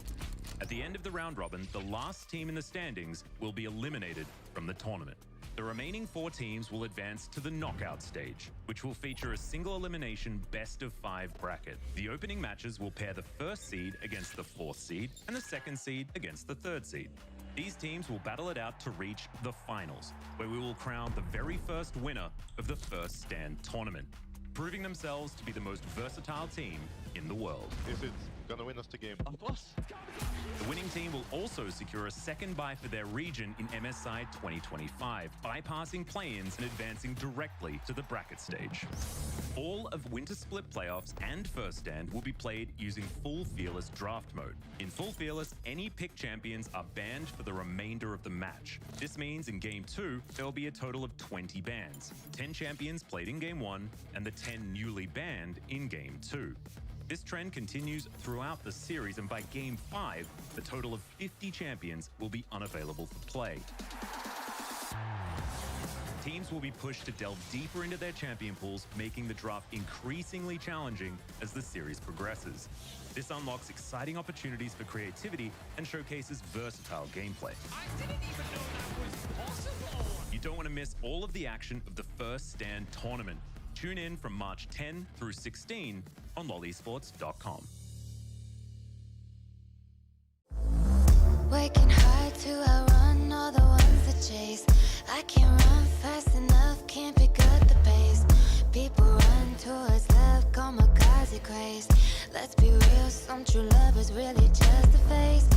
At the end of the round-robin, the last team in the standings will be eliminated from the tournament. The remaining 4 teams will advance to the knockout stage, which will feature a single elimination best-of-5 bracket. The opening matches will pair the 1st seed against the 4th seed and the 2nd seed against the 3rd seed. These teams will battle it out to reach the finals, where we will crown the very first winner of the First Stand Tournament, proving themselves to be the most versatile team in the world. Is it gonna win us the game? Of course. The winning team will also secure a second bye for their region in MSI 2025, bypassing play-ins and advancing directly to the bracket stage. All of Winter Split playoffs and First Stand will be played using full Fearless draft mode. In full Fearless, any pick champions are banned for the remainder of the match. This means in Game 2, there will be a total of 20 bans, 10 champions played in Game 1, and the 10 newly banned in Game 2. This trend continues throughout the series, and by Game 5, a total of 50 champions will be unavailable for play. Teams will be pushed to delve deeper into their champion pools, making the draft increasingly challenging as the series progresses. This unlocks exciting opportunities for creativity and showcases versatile gameplay. You don't want to miss all of the action of the First Stand Tournament. Tune in from March 10 through 16 on lolesports.com. Working hard to outrun all the ones that chase. I can't run fast enough, can't pick up towards love, kamikaze craze. Let's be real, some true love is really just a phase.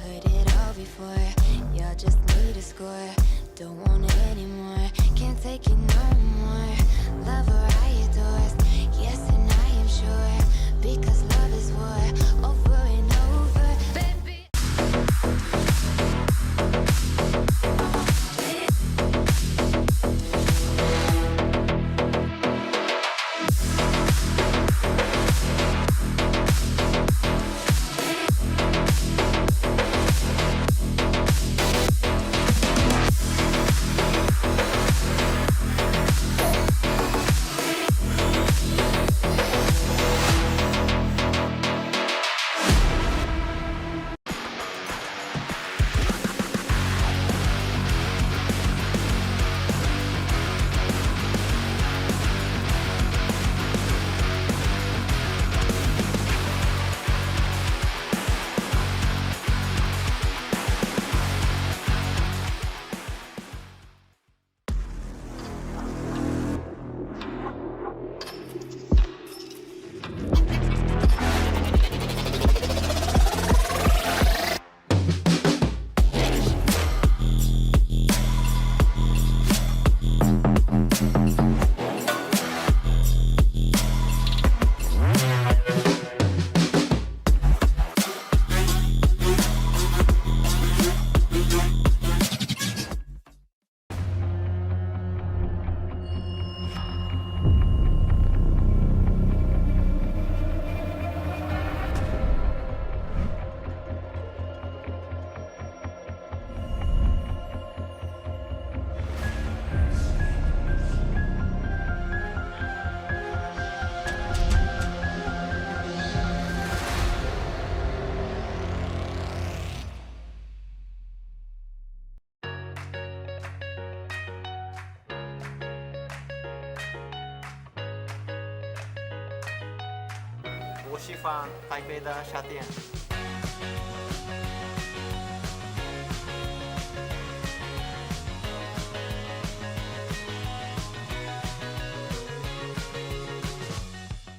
Heard it all before, y'all just need a score. Don't want it anymore, can't take it no more. Love or I adore, yes and I am sure. Because love is war, over and over, baby.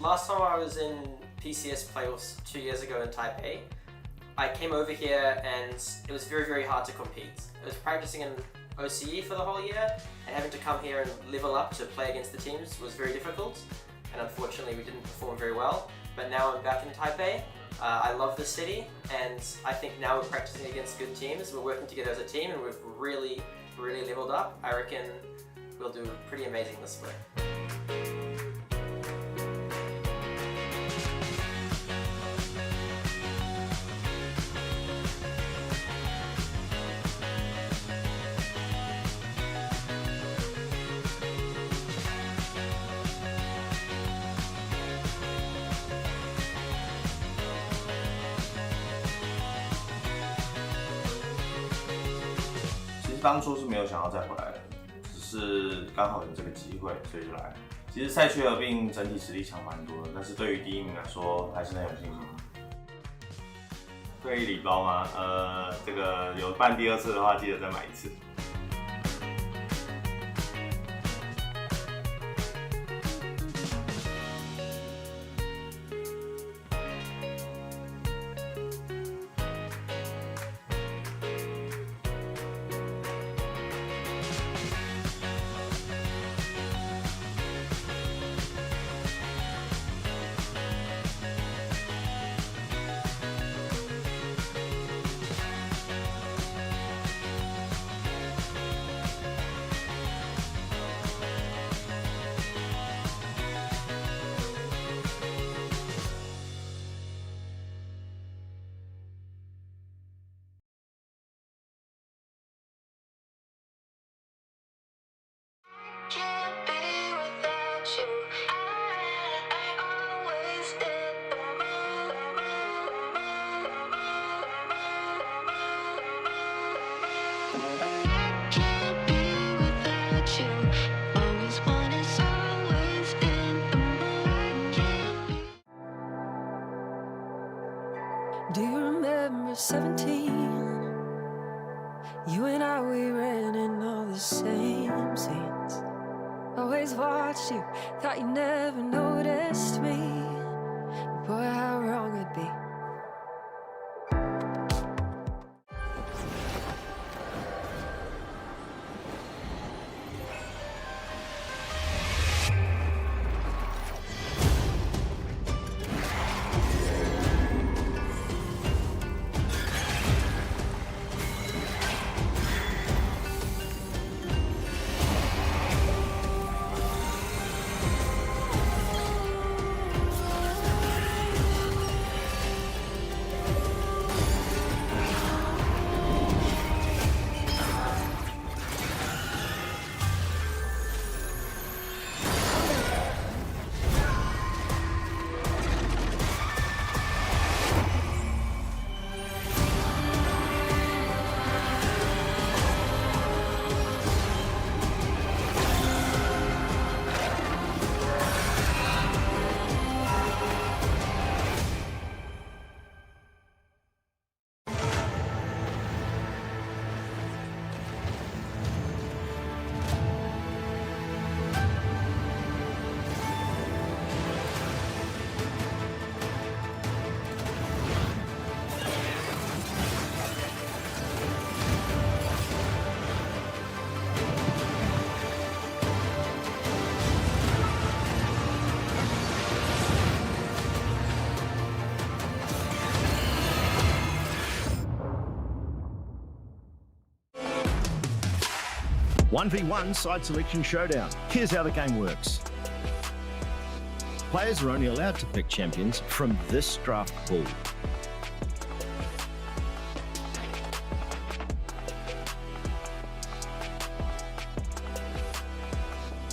Last time I was in PCS playoffs 2 years ago in Taipei, I came over here and it was very, very hard to compete. I was practicing in OCE for the whole year, and having to come here and level up to play against the teams was very difficult, and unfortunately we didn't perform very well. But now I'm back in Taipei. I love the city, and I think now we're practicing against good teams. We're working together as a team, and we've really, really leveled up. I reckon we'll do pretty amazing this split.当初是没有想要再回来的，只是刚好有这个机会，所以就来了。其实赛区合并整体实力强蛮多的，但是对于第一名来说还是很有信心。会礼包吗？这个有办第二次的话，记得再买一次。Do you remember 17? You and I, we ran in all the same scenes. Always watched you, thought you never noticed me. Boy, how wrong I'd be. One v one side selection showdown. Here's how the game works. Players are only allowed to pick champions from this draft pool.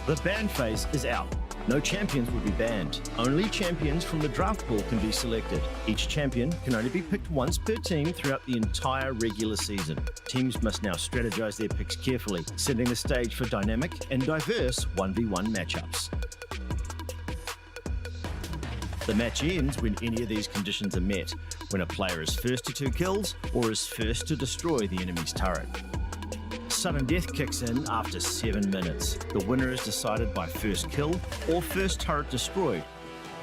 The ban phase is out. No champions will be banned. Only champions from the draft pool can be selected. Each champion can only be picked once per team throughout the entire regular season. Teams must now strategize their picks carefully, setting the stage for dynamic and diverse 1v1 matchups. The match ends when any of these conditions are met, when a player is first to 2 kills or is first to destroy the enemy's turret. Sudden death kicks in after 7 minutes. The winner is decided by first kill or first turret destroyed.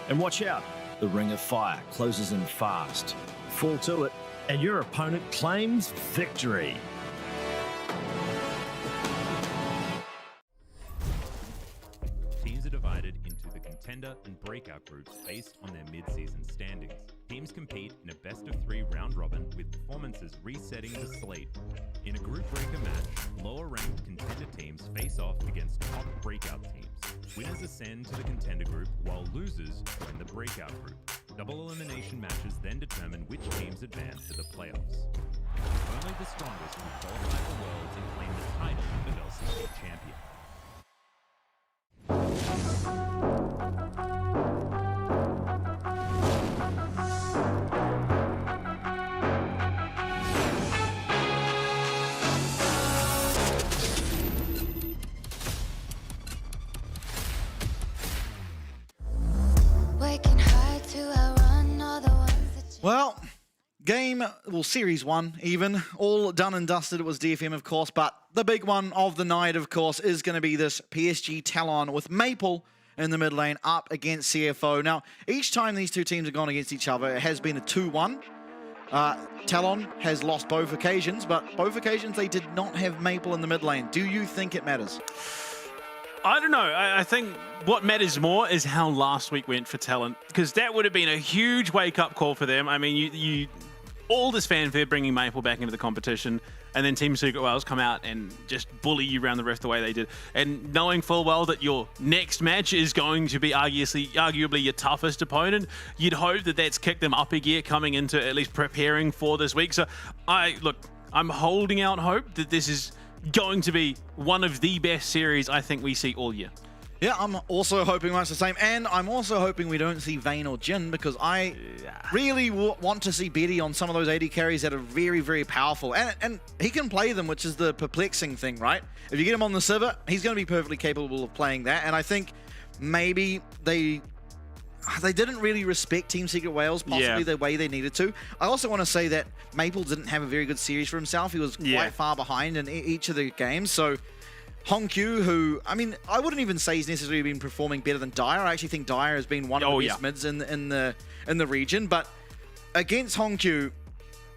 And watch out, the ring of fire closes in fast. Fall to it, and your opponent claims victory. Teams are divided into the contender and breakout groups based on their mid-season standings. Teams compete in a best-of-3 round robin with performances resetting the slate. In a group breaker match, lower-ranked contender teams face off against top breakout teams. Winners ascend to the contender group, while losers join the breakout group. Double elimination matches then determine which teams advance to the playoffs. Only the strongest will qualify for Worlds and claim the title of LCP champion. Well, Series 1 even, all done and dusted. It was DFM, of course, but the big one of the night, of course, is going to be this PSG Talon with Maple in the mid lane up against CFO. Now, each time these two teams have gone against each other, it has been a 2-1. Talon has lost both occasions, but both occasions they did not have Maple in the mid lane. Do you think it matters? I don't know. I think what matters more is how last week went for Talon, because that would have been a huge wake-up call for them. I mean, you all this fanfare bringing Maple back into the competition, and then Team Secret Wales come out and just bully you around the rift the way they did. And knowing full well that your next match is going to be arguably your toughest opponent, you'd hope that that's kicked them up a gear coming into at least preparing for this week. So, I'm holding out hope that this is going to be one of the best series I think we see all year. Yeah, I'm also hoping much the same, and I'm also hoping we don't see Vayne or Jin, because I really want to see Betty on some of those AD carries that are very, very powerful, and he can play them, which is the perplexing thing, right? If you get him on the Sivir, he's going to be perfectly capable of playing that, and I think maybe they didn't really respect Team Secret Wales possibly the way they needed to. I also want to say that Maple didn't have a very good series for himself. He was quite far behind in each of the games, so Hongkyu, who, I mean, I wouldn't even say he's necessarily been performing better than Dyer. I actually think Dyer has been one of the best mids in the region. But against Hongkyu,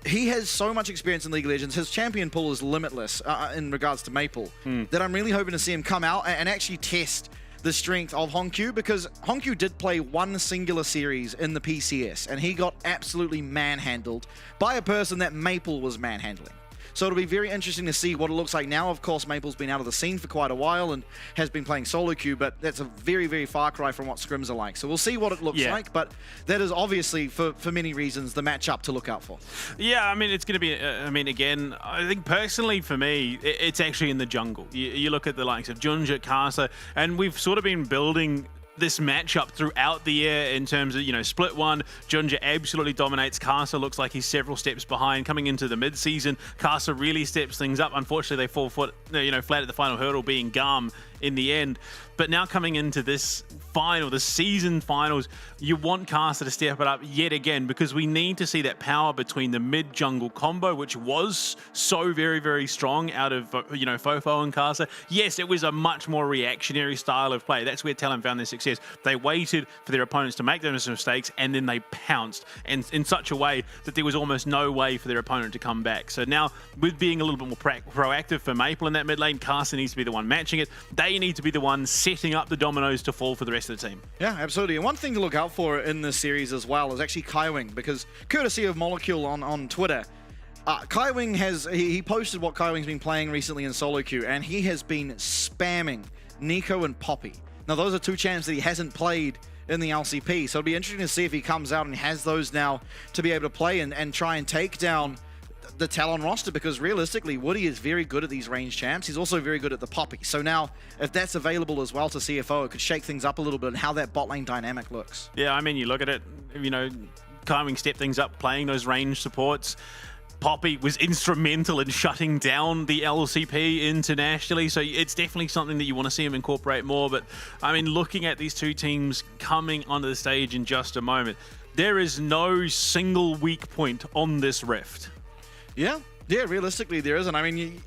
he has so much experience in League of Legends. His champion pool is limitless in regards to Maple, that I'm really hoping to see him come out and actually test the strength of Hongkyu, because Hongkyu did play one singular series in the PCS, and he got absolutely manhandled by a person that Maple was manhandling. So it'll be very interesting to see what it looks like now. Of course, Maple's been out of the scene for quite a while and has been playing solo queue, but that's a very, very far cry from what scrims are like. So we'll see what it looks like, but that is obviously, for many reasons, the matchup to look out for. Yeah, I mean, it's going to be, I mean, again, I think personally for me, it's actually in the jungle. You look at the likes of Junja, Kasa, and we've sort of been building this matchup throughout the year in terms of, you know, split one. Junja absolutely dominates. Kasa looks like he's several steps behind. Coming into the mid-season, Kasa really steps things up. Unfortunately, they fall flat at the final hurdle, being Garm in the end. But now coming into this final, the season finals, you want Kasa to step it up yet again, because we need to see that power between the mid-jungle combo, which was so very, very strong out of, you know, Fofo and Kasa. Yes, it was a much more reactionary style of play. That's where Talon found their success. They waited for their opponents to make those mistakes, and then they pounced, and in such a way that there was almost no way for their opponent to come back. So now, with being a little bit more proactive for Maple in that mid lane, Kasa needs to be the one matching it. They need to be the one setting up the dominoes to fall for the rest of the team. Yeah, absolutely. And one thing to look out for in this series as well is actually Kaiwing, because courtesy of Molecule on Twitter, Kaiwing he posted what Kaiwing's been playing recently in solo queue, and he has been spamming Nico and Poppy. Now, those are two champs that he hasn't played in the LCP, so it'll be interesting to see if he comes out and has those now to be able to play and try and take down the Talon roster, because realistically, Woody is very good at these range champs. He's also very good at the Poppy. So now, if that's available as well to CFO, it could shake things up a little bit and how that bot lane dynamic looks. Yeah, I mean, you look at it, you know, Kaiwing stepped things up, playing those range supports. Poppy was instrumental in shutting down the LCP internationally, so it's definitely something that you want to see him incorporate more. But, I mean, looking at these two teams coming onto the stage in just a moment, there is no single weak point on this Rift. Yeah, realistically there isn't. I mean,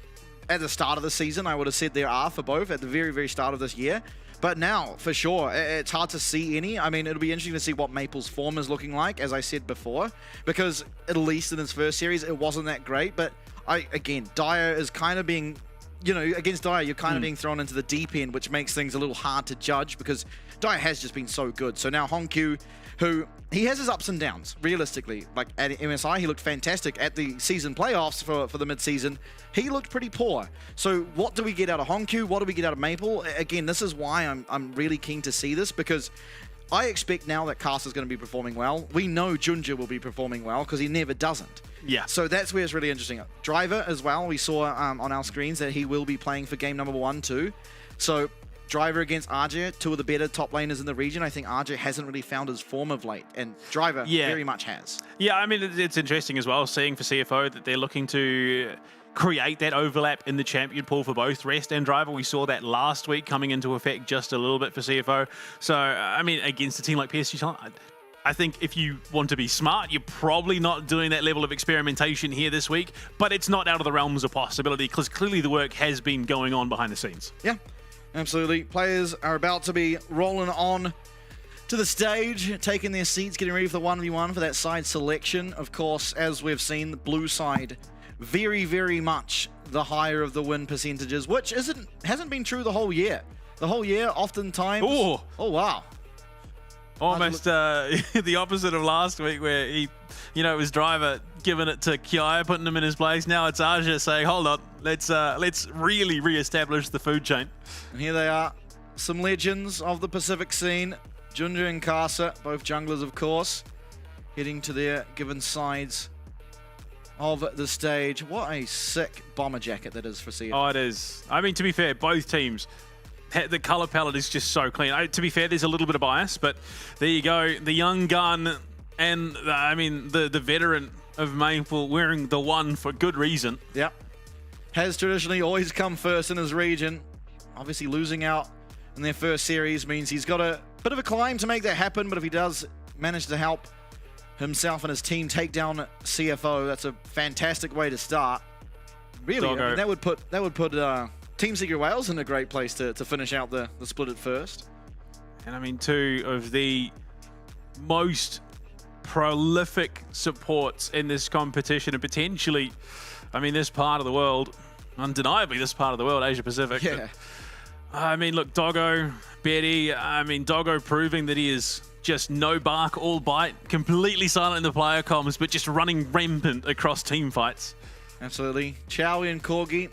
at the start of the season, I would have said there are for both at the very, very start of this year. But now, for sure, it's hard to see any. I mean, it'll be interesting to see what Maple's form is looking like, as I said before, because at least in his first series, it wasn't that great. But again, Dyer is kind of being, you know, against Dyer, you're kind of being thrown into the deep end, which makes things a little hard to judge, because Dyer has just been so good. So now Hongkyu, who he has his ups and downs, realistically. Like at MSI, he looked fantastic. At the season playoffs for the mid-season, he looked pretty poor. So what do we get out of Hongkyu? What do we get out of Maple? Again, this is why I'm really keen to see this, because I expect now that Kasa's going to be performing well. We know Junja will be performing well, because he never doesn't. Yeah. So that's where it's really interesting. Driver as well, we saw on our screens that he will be playing for game number 1 too. So Driver against RJ, two of the better top laners in the region. I think RJ hasn't really found his form of late, and Driver very much has. Yeah, I mean, it's interesting as well, seeing for CFO that they're looking to create that overlap in the champion pool for both Rest and Driver. We saw that last week coming into effect just a little bit for CFO. So, I mean, against a team like PSG, I think if you want to be smart, you're probably not doing that level of experimentation here this week, but it's not out of the realms of possibility, because clearly the work has been going on behind the scenes. Yeah. Absolutely. Players are about to be rolling on to the stage, taking their seats, getting ready for the 1v1 for that side selection. Of course, as we've seen, the blue side very, very much the higher of the win percentages, which hasn't been true the whole year. The whole year, oftentimes... Oh, wow. Almost the opposite of last week, where he, you know, it was Driver giving it to Kiai, putting him in his place. Now it's Aja saying, hold on, let's really re-establish the food chain. And here they are, some legends of the Pacific scene. Junja and Kasa, both junglers, of course, heading to their given sides of the stage. What a sick bomber jacket that is for CFO. Oh, it is. I mean, to be fair, both teams, the color palette is just so clean. To be fair, there's a little bit of bias, but there you go. The young gun and, I mean, the veteran of Maple wearing the one for good reason. Yep. Has traditionally always come first in his region. Obviously losing out in their first series means he's got a bit of a climb to make that happen, but if he does manage to help himself and his team take down CFO, that's a fantastic way to start. Really, I mean, that would put Team Secret Wales in a great place to finish out the split at first. And I mean, two of the most prolific supports in this competition, and potentially, I mean, this part of the world, undeniably this part of the world, Asia Pacific. Yeah. But, I mean, look, Doggo, Betty, I mean, Doggo proving that he is just no bark, all bite, completely silent in the player comms, but just running rampant across team fights. Absolutely. Chowie and Corgi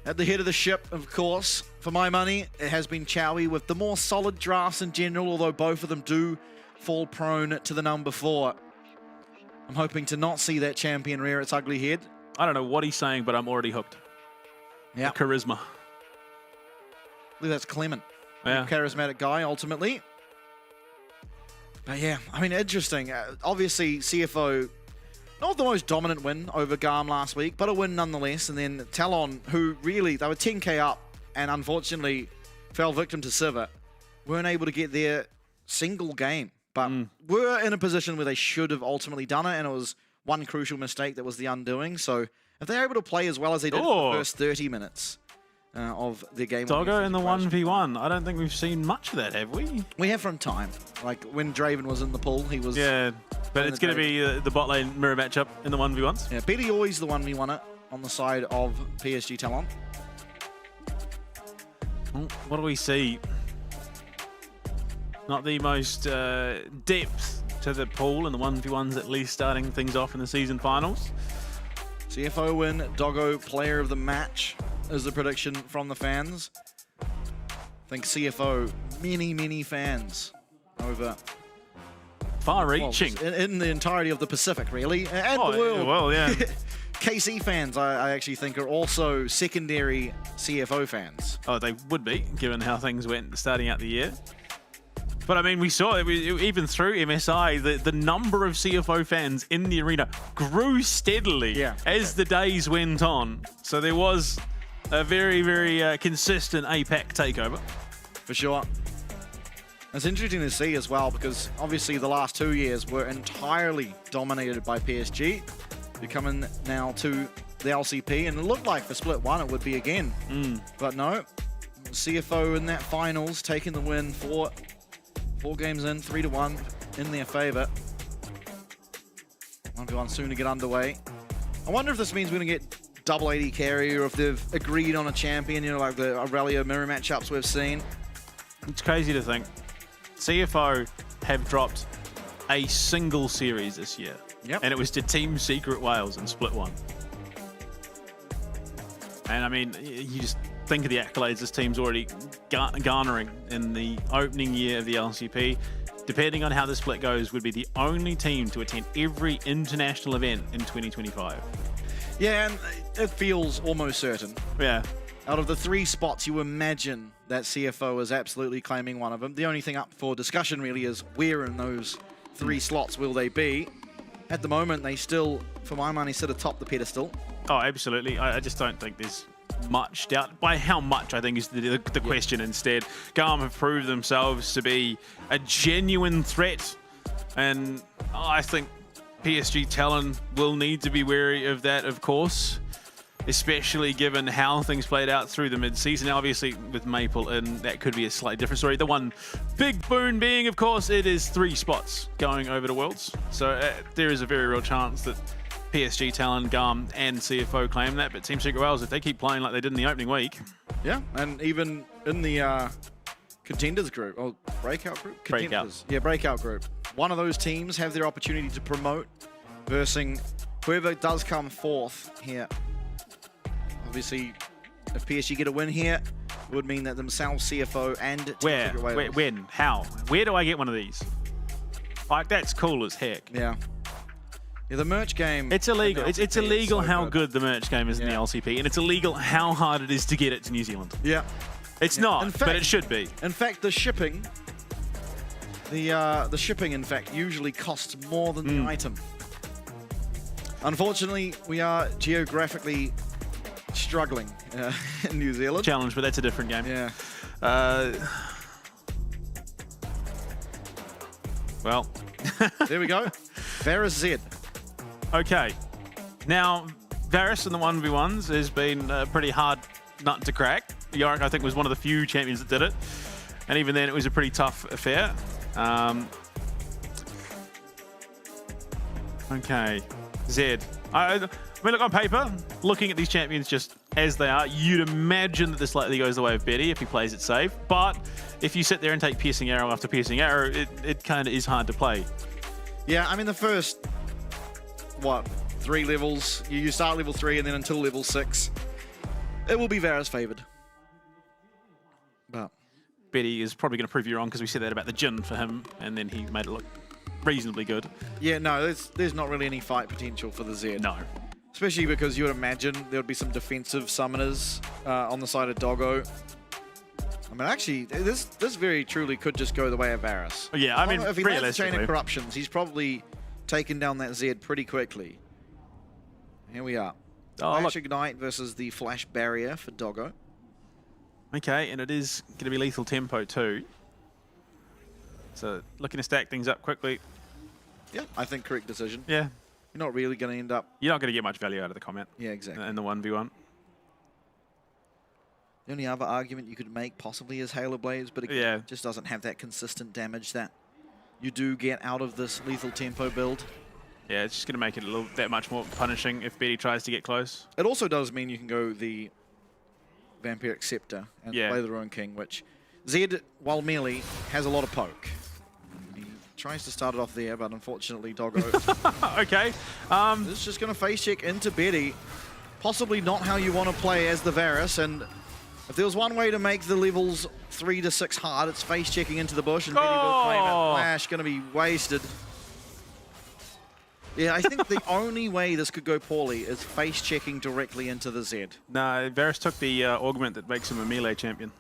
at the head of the ship, of course. For my money, it has been Chowie with the more solid drafts in general, although both of them do fall prone to the number 4. I'm hoping to not see that champion rear its ugly head. I don't know what he's saying, but I'm already hooked. Yeah. Charisma. I believe that's Clement. Yeah. Charismatic guy, ultimately. But yeah, I mean, interesting. Obviously, CFO, not the most dominant win over Garm last week, but a win nonetheless. And then Talon, who really, they were 10k up and unfortunately fell victim to Sivir, weren't able to get their single game. But were in a position where they should have ultimately done it, and it was one crucial mistake that was the undoing. So if they're able to play as well as they did for the first 30 minutes of the game. Doggo in the 1v1. I don't think we've seen much of that, have we? We have from time. Like when Draven was in the pool, he was... Yeah, but it's going to be the bot lane mirror matchup in the 1v1s. Yeah, Betty always the 1v1 it on the side of PSG Talon. What do we see? Not the most depth to the pool in the 1v1s, at least starting things off in the season finals. CFO win, Doggo player of the match is the prediction from the fans. I think CFO, many fans over... Far-reaching. Well, in the entirety of the Pacific, really, and the world. Well, yeah. KC fans, I actually think, are also secondary CFO fans. Oh, they would be, given how things went starting out the year. But I mean, we saw it, even through MSI, the number of CFO fans in the arena grew steadily as the days went on. So there was a very consistent APAC takeover. For sure. It's interesting to see as well, because obviously the last 2 years were entirely dominated by PSG. They're coming now to the LCP, and it looked like for Split 1 it would be again. But no, CFO in that finals, taking the win for 4 games in, 3-1 in their favor. 1v1 soon to get underway. I wonder if this means we're going to get double AD carry, or if they've agreed on a champion, you know, like the Aurelio mirror matchups we've seen. It's crazy to think. CFO have dropped a single series this year. And it was to Team Secret Wales in Split 1. And I mean, you just think of the accolades this team's already garnering in the opening year of the LCP. Depending on how the split goes, would be the only team to attend every international event in 2025. Yeah, and it feels almost certain. Yeah. Out of the 3 spots, you imagine that CFO is absolutely claiming one of them. The only thing up for discussion really is where in those 3 slots will they be. At the moment, they still, for my money, sit atop the pedestal. Oh, absolutely. I just don't think there's much doubt. By how much, I think, is the question instead. Garm have proved themselves to be a genuine threat, and I think PSG Talon will need to be wary of that, of course, especially given how things played out through the mid-season. Now, obviously, with Maple, and that could be a slightly different story. The one big boon being, of course, it is 3 spots going over to Worlds. So there is a very real chance that PSG, Talon, Garm, and CFO claim that. But Team Secret Wales, if they keep playing like they did in the opening week... Yeah, and even in the contenders group, or breakout group? Breakout. Yeah, breakout group. One of those teams have their opportunity to promote, versus whoever does come fourth here. Obviously, if PSG get a win here, it would mean that themselves, CFO, and Team Secret Wales. Where? When? How? Where do I get one of these? Like, that's cool as heck. Yeah. Yeah, the merch game... It's illegal. It's illegal how good the merch game is in the LCP, and it's illegal how hard it is to get it to New Zealand. Yeah. It's not, but it should be. In fact, the shipping... The shipping, in fact, usually costs more than the item. Unfortunately, we are geographically struggling in New Zealand. Challenge, but that's a different game. Yeah. Well. There we go. Varus Z. Okay. Now, Varus in the 1v1s has been a pretty hard nut to crack. Yorick, I think, was one of the few champions that did it. And even then, it was a pretty tough affair. Okay, Zed. I mean, look, on paper, looking at these champions just as they are, you'd imagine that this likely goes the way of Betty if he plays it safe. But if you sit there and take piercing arrow after piercing arrow, it kind of is hard to play. Yeah, I mean, the first, what, 3 levels, you start level 3 and then until level 6, it will be Varus favored. But Betty is probably going to prove you wrong because we said that about the Jin for him, and then he made it look reasonably good. yeah, no, there's not really any fight potential for the Zed. No. Especially because you would imagine there would be some defensive summoners on the side of Doggo. I mean, actually, this very truly could just go the way of Varus. Yeah, I mean, if he lands the Chain realistically. of Corruptions, he's probably taken down that Zed pretty quickly. Here we are. Oh, Flash look. Ignite versus the Flash Barrier for Doggo. Okay, and it is going to be lethal tempo too. So looking to stack things up quickly. Yeah, I think correct decision. Yeah. You're not really going to end up... You're not going to get much value out of the comment. Yeah, exactly. In the 1v1. The only other argument you could make possibly is Halo Blades, but again, it just doesn't have that consistent damage that you do get out of this lethal tempo build. Yeah, it's just going to make it that much more punishing if Betty tries to get close. It also does mean you can go the Vampiric Scepter and play the Ruin King, which Zed, while melee, has a lot of poke. He tries to start it off there, but unfortunately Doggo... Okay. This is just going to face check into Betty. Possibly not how you want to play as the Varus, and if there was one way to make the levels 3 to 6 hard, it's face checking into the bush, and Betty will claim it. Flash going to be wasted. Yeah, I think the only way this could go poorly is face checking directly into the Zed. No, Varus took the augment that makes him a melee champion.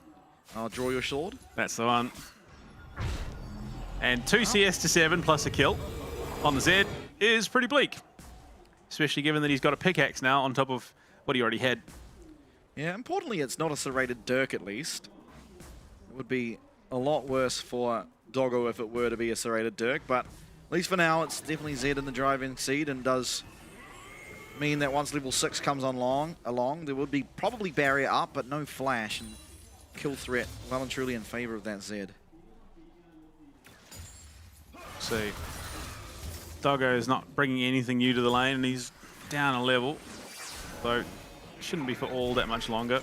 I'll draw your sword. That's the one. And 2 CS to 7 plus a kill on the Zed is pretty bleak. Especially given that he's got a pickaxe now on top of what he already had. Yeah, importantly, it's not a serrated Dirk at least. It would be a lot worse for Doggo if it were to be a serrated Dirk, but at least for now, it's definitely Zed in the driving seat, and does mean that once level 6 comes along, there would be probably barrier up, but no flash, and kill threat well and truly in favor of that Zed. See, Doggo is not bringing anything new to the lane, and he's down a level, so shouldn't be for all that much longer.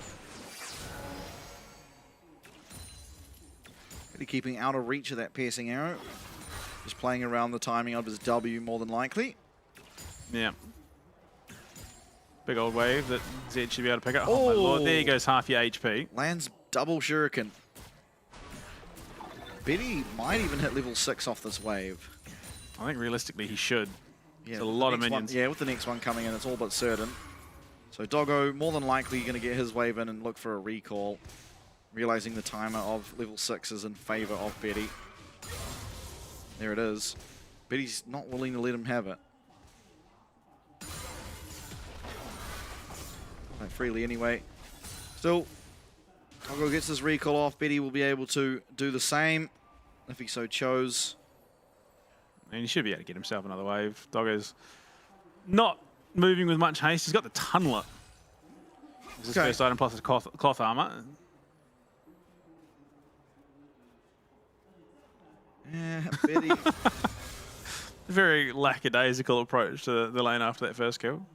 Really keeping out of reach of that piercing arrow. Just playing around the timing of his W more than likely. Yeah. Big old wave that Zed should be able to pick up. Oh my lord, there goes half your HP. Lands double shuriken. Betty might even hit level 6 off this wave. I think realistically he should. Yeah, it's a lot of minions. Yeah, with the next one coming in, it's all but certain. So Doggo more than likely going to get his wave in and look for a recall, realizing the timer of level 6 is in favor of Betty. There it is. Betty's not willing to let him have it. Like freely anyway. Still, Doggo gets his recall off. Betty will be able to do the same if he so chose. And he should be able to get himself another wave. Doggo's not moving with much haste. He's got the Tunneler. It's his first item plus his cloth armor. Yeah, Betty. Very lackadaisical approach to the lane after that first kill.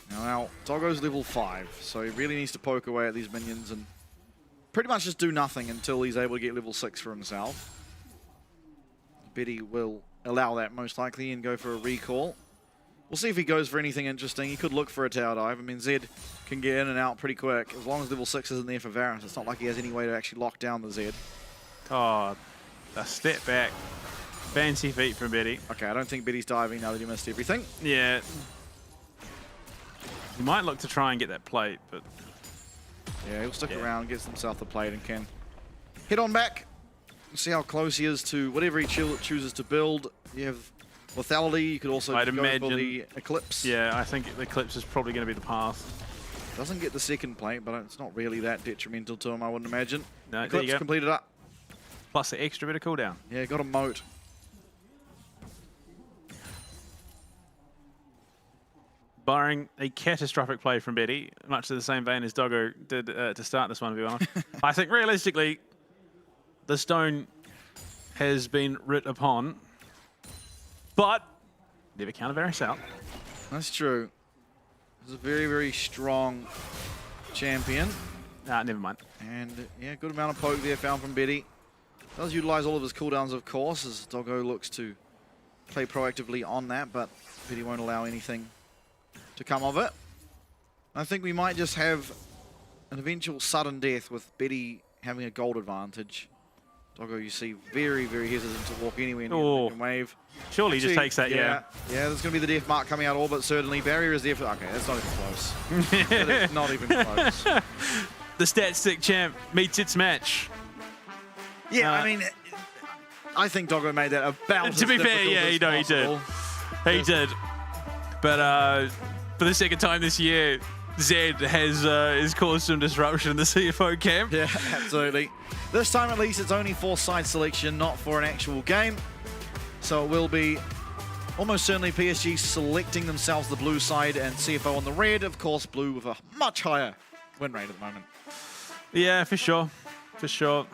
Now, Doggo's level 5, so he really needs to poke away at these minions and pretty much just do nothing until he's able to get level 6 for himself. Betty will allow that most likely and go for a recall. We'll see if he goes for anything interesting. He could look for a tower dive. I mean, Zed can get in and out pretty quick. As long as level 6 isn't there for Varus, it's not like he has any way to actually lock down the Zed. Oh, a step back. Fancy feet from Betty. Okay, I don't think Betty's diving now that he missed everything. Yeah. He might look to try and get that plate, but... Yeah, he'll stick around, gets himself the plate, and can head on back. See how close he is to whatever he chooses to build. You have lethality. You could also go for the Eclipse. Yeah, I think the Eclipse is probably going to be the path. Doesn't get the second plate, but it's not really that detrimental to him, I wouldn't imagine. No, Eclipse completed up. Plus the extra bit of cooldown. Yeah, got a moat. barring a catastrophic play from Betty, much in the same vein as Doggo did to start this 1v1. I think realistically, the stone has been writ upon, but never count a Varus out. That's true. He's a very, very strong champion. Never mind. And yeah, good amount of poke there found from Betty. Does utilize all of his cooldowns, of course, as Doggo looks to play proactively on that, but Betty won't allow anything to come of it. I think we might just have an eventual sudden death with Betty having a gold advantage. Doggo, you see, very, very hesitant to walk anywhere near the wave. Surely he just takes that, Yeah, there's going to be the death mark coming out all but certainly. Barrier is there for... Okay, that's not even close. That is not even close. The stat stick champ meets its match. Yeah, I mean, I think Doggo made that about to be fair, yeah, he did. He did. But for the second time this year, Zed has caused some disruption in the CFO camp. Yeah, absolutely. This time at least it's only for side selection, not for an actual game. So it will be almost certainly PSG selecting themselves the blue side and CFO on the red. Of course, blue with a much higher win rate at the moment. Yeah, for sure. For sure.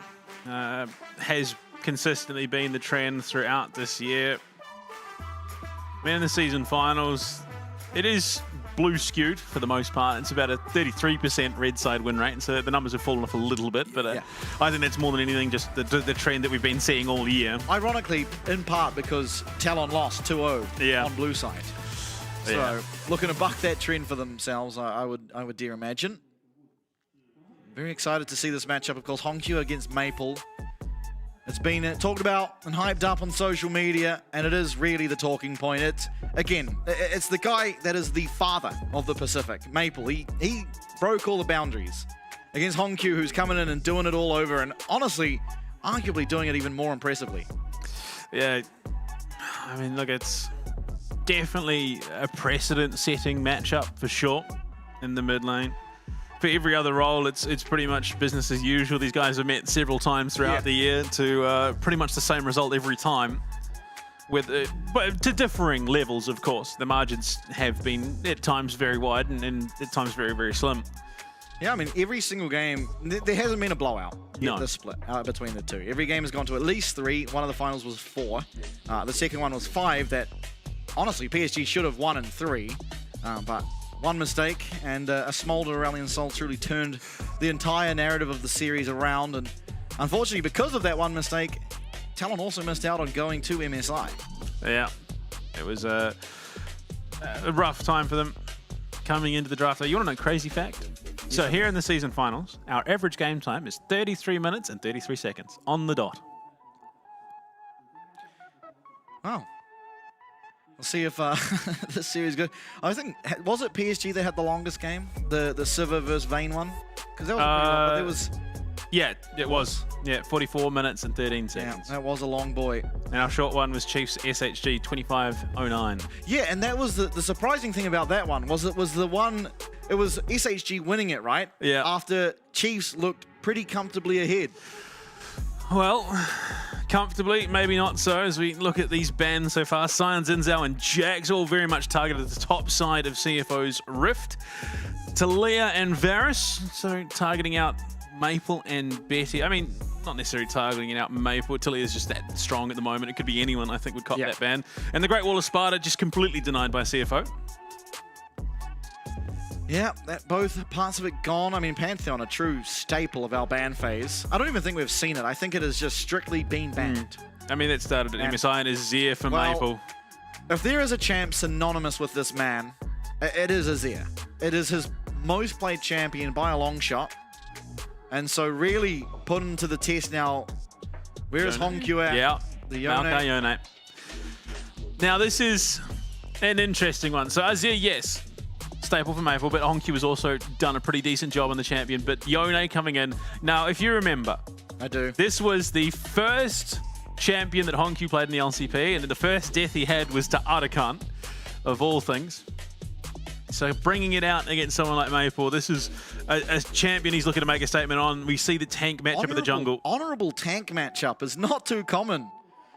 Has consistently been the trend throughout this year. I mean, in the season finals, it is blue skewed for the most part. It's about a 33% red side win rate, and so the numbers have fallen off a little bit, but I think that's more than anything just the trend that we've been seeing all year. Ironically, in part because Talon lost 2-0 on blue side. So looking to buck that trend for themselves, I would dare imagine. Very excited to see this matchup, of course, Honkyu against Maple. It's been talked about and hyped up on social media, and it is really the talking point. It's the guy that is the father of the Pacific, Maple. He broke all the boundaries against Honkyu, who's coming in and doing it all over, and honestly, arguably doing it even more impressively. Yeah, I mean, look, it's definitely a precedent-setting matchup for sure in the mid lane. For every other role, it's pretty much business as usual. These guys have met several times throughout the year to pretty much the same result every time, but to differing levels, of course. The margins have been at times very wide and at times very, very slim. Yeah, I mean, every single game, there hasn't been a blowout yet, this split between the two. Every game has gone to at least 3. One of the finals was 4. The second one was 5 that, honestly, PSG should have won in 3, but one mistake and a smolder Aurelion Sol truly turned the entire narrative of the series around. And unfortunately, because of that one mistake, Talon also missed out on going to MSI. Yeah, it was a rough time for them coming into the draft. You want to know a crazy fact? So here in the season finals, our average game time is 33 minutes and 33 seconds on the dot. Wow. We'll see if this series good. I think, was it PSG that had the longest game? The Siva versus Vayne one? Because that was a pretty long, but it was... Yeah, it was. Yeah, 44 minutes and 13 seconds. Yeah, that was a long boy. And our short one was Chiefs SHG 2509. Yeah, and that was the surprising thing about that one was it was SHG winning it, right? Yeah. After Chiefs looked pretty comfortably ahead. Well, comfortably, maybe not so, as we look at these bans so far. Sion, Zinzao, and Jax all very much targeted at the top side of CFO's Rift. Talia and Varus, so targeting out Maple and Betty. I mean, not necessarily targeting out Maple. Talia's just that strong at the moment. It could be anyone, I think, would cop that ban. And the Great Wall of Sparta just completely denied by CFO. Yeah, both parts of it gone. I mean, Pantheon, a true staple of our ban phase. I don't even think we've seen it. I think it has just strictly been banned. I mean, it started at MSI and is Azir for Maple. If there is a champ synonymous with this man, it is Azir. It is his most played champion by a long shot. And so really put him to the test now. Where is Honkyu at? Yeah, the Yone. Now, this is an interesting one. So Azir, yes, staple for Maple, but Honkyu has also done a pretty decent job on the champion. But Yone coming in. Now, if you remember, I do. This was the first champion that Honkyu played in the LCP, and the first death he had was to Arakan, of all things. So bringing it out against someone like Maple, this is a champion he's looking to make a statement on. We see the tank matchup of the jungle. Honorable tank matchup is not too common.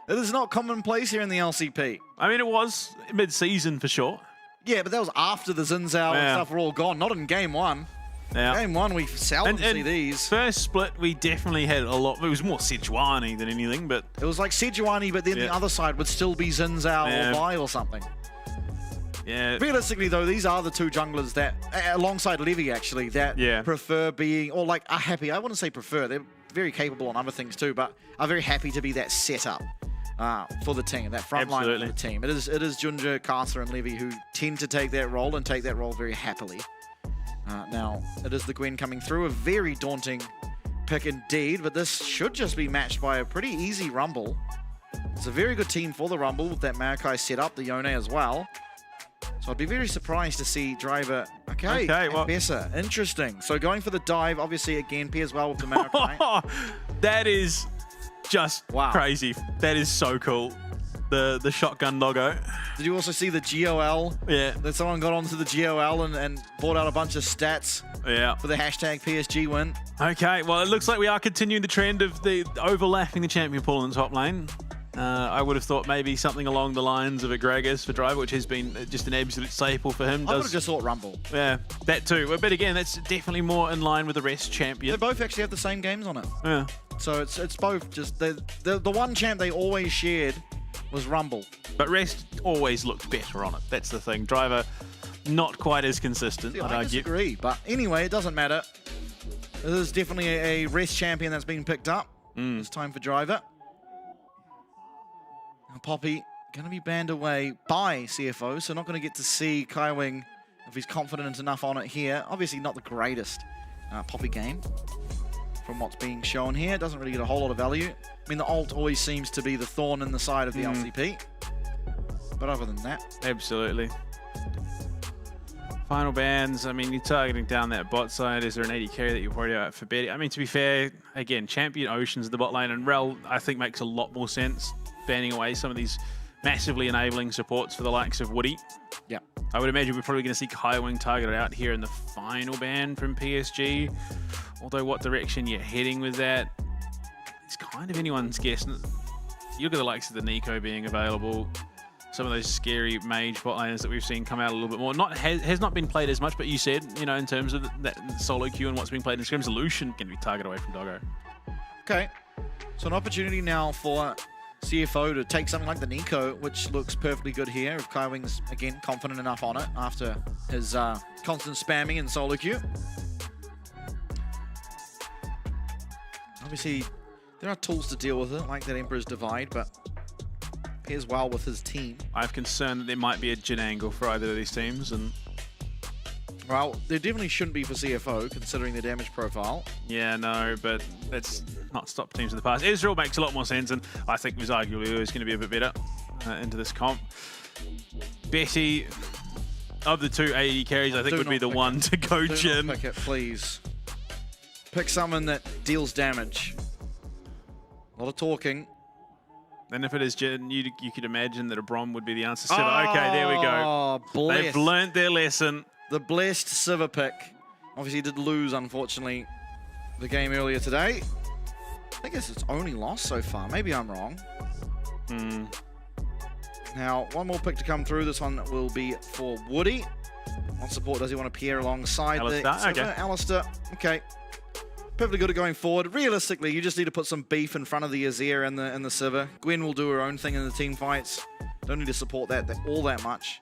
It is not commonplace here in the LCP. I mean, it was mid-season for sure. Yeah, but that was after the Zinzao and stuff were all gone, not in game one. Yeah. Game one, we seldom see these. First split, we definitely had a lot. It was more Sejuani than anything, but it was like Sejuani, but then the other side would still be Zinzao or Vi or something. Yeah. Realistically, though, these are the two junglers that, alongside Levy, actually, that prefer being, or like are happy. I wouldn't say prefer. They're very capable on other things too, but are very happy to be that setup for the team, that front line of the team. It is Junja, Carter, and Levy who tend to take that role and take that role very happily. Now, it is the Gwen coming through, a very daunting pick indeed, but this should just be matched by a pretty easy Rumble. It's a very good team for the Rumble with that Maokai set up, the Yone as well. So I'd be very surprised to see Driver. Okay, well, Bessa. Interesting. So going for the dive, obviously again, pairs well with the Maokai. That is just crazy. That is so cool. The shotgun logo. Did you also see the GOL? Yeah. That someone got onto the GOL and brought out a bunch of stats for the hashtag PSG win. Okay, well, it looks like we are continuing the trend of the overlapping the champion pool in the top lane. I would have thought maybe something along the lines of a Gragas for Driver, which has been just an absolute staple for him. I would have just thought Rumble. Yeah, that too. But again, that's definitely more in line with the rest champion. They both actually have the same games on it. Yeah. So it's both just the one champ they always shared was Rumble. But Rest always looked better on it. That's the thing. Driver, not quite as consistent, I'd argue. I disagree, but anyway, it doesn't matter. This is definitely a Rest champion that's been picked up. It's time for Driver. Now Poppy going to be banned away by CFO, so not going to get to see Kaiwing if he's confident enough on it here. Obviously not the greatest Poppy game from what's being shown here. Doesn't really get a whole lot of value. I mean, the ult always seems to be the thorn in the side of the LCP. But other than that... Absolutely. Final bans, I mean, you're targeting down that bot side. Is there an 80 carry that you're worried about for Betty? I mean, to be fair, again, Champion Ocean's the bot lane, and Rel, I think, makes a lot more sense banning away some of these massively enabling supports for the likes of Woody. Yeah. I would imagine we're probably going to see Kaiwing targeted out here in the final ban from PSG. Although what direction you're heading with that, it's kind of anyone's guess. You look at the likes of the Nico being available, some of those scary mage bot laners that we've seen come out a little bit more. Has not been played as much, but you said, you know, in terms of that solo queue and what's being played in Scrims, Lucian can be targeted away from Doggo. Okay, so an opportunity now for CFO to take something like the Nico, which looks perfectly good here. If Kaiwing's, again, confident enough on it after his constant spamming in solo queue. Obviously, there are tools to deal with it, like that Emperor's Divide, but pairs well with his team. I have concern that there might be a Jin angle for either of these teams, and well, there definitely shouldn't be for CFO, considering the damage profile. Yeah, no, but that's not stopped teams in the past. Israel makes a lot more sense, and I think was arguably always going to be a bit better into this comp. Betty, of the two 80 carries, I think would be the one to go Jin. Pick it, please. Pick someone that deals damage. A lot of talking. And if it is Jin, you could imagine that a Brom would be the answer. Siva. Okay, there we go. Blessed. They've learnt their lesson. The blessed Siva pick. Obviously did lose, unfortunately, the game earlier today. I guess it's only lost so far. Maybe I'm wrong. Now, one more pick to come through. This one will be for Woody. What support does he want to pair alongside the Siva? Okay. Alistair. Okay. Perfectly good at going forward. Realistically, you just need to put some beef in front of the Azir and the Siva. Gwen will do her own thing in the team fights. Don't need to support that all that much.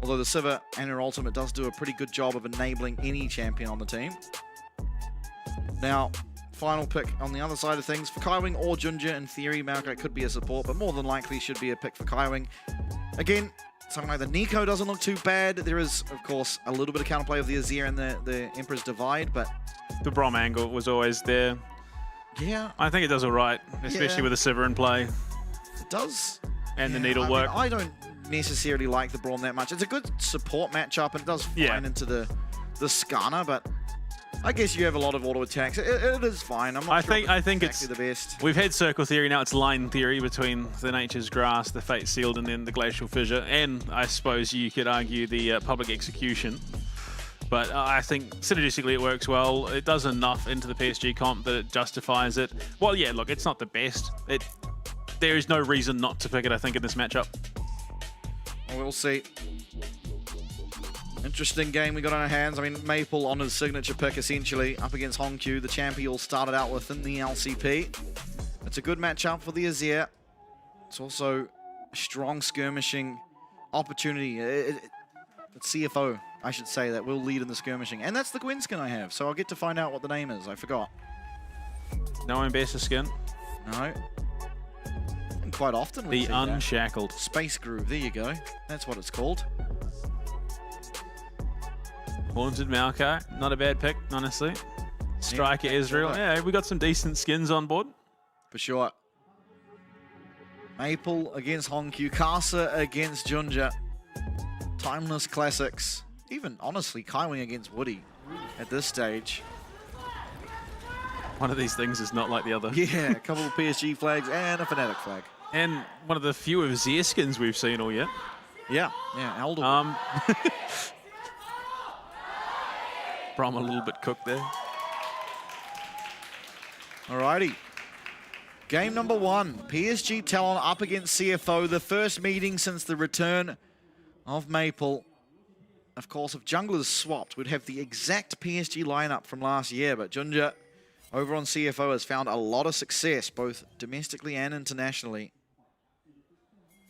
Although the Siva and her ultimate does do a pretty good job of enabling any champion on the team. Now, final pick on the other side of things. For Kaiwing or Junja, in theory, Maokai could be a support, but more than likely should be a pick for Kaiwing. Again, something like the Nico doesn't look too bad. There is, of course, a little bit of counterplay of the Azir and the Emperor's Divide, but the Brom angle was always there. Yeah. I think it does all right, especially with the Siva in play. It does. And the needle work. I don't necessarily like the Braum that much. It's a good support matchup, and it does fine into the Skarner, but I guess you have a lot of auto attacks. It is fine. I'm not sure I think it's exactly the best. We've had circle theory, now it's line theory between the Nature's Grass, the Fate Sealed, and then the Glacial Fissure, and I suppose you could argue the Public Execution. But I think synergistically it works well. It does enough into the PSG comp that it justifies it. Well, yeah, look, it's not the best. There is no reason not to pick it, I think, in this matchup. We'll see. Interesting game we got on our hands. I mean, Maple on his signature pick, essentially, up against Hongkyu, the champion all started out with in the LCP. It's a good matchup for the Azir. It's also a strong skirmishing opportunity. It's CFO, I should say, that will lead in the skirmishing. And that's the Gwen skin I have, so I'll get to find out what the name is. I forgot. No Ambassador skin? No. And quite often we The Unshackled. Space Groove, there you go. That's what it's called. Haunted Maokai, not a bad pick, honestly. Striker Israel, yeah, we got some decent skins on board. For sure. Maple against Hongkyu, Kasa against Junja. Timeless classics. Even, honestly, Kaiwing against Woody at this stage. One of these things is not like the other. Yeah, a couple of PSG flags and a Fnatic flag. And one of the few of Zia skins we've seen all yet. Yeah, Elder. Brom a little bit cooked there. Alrighty. Game number 1. PSG Talon up against CFO. The first meeting since the return of Maple. Of course, if junglers swapped, we'd have the exact PSG lineup from last year. But Junja over on CFO has found a lot of success, both domestically and internationally.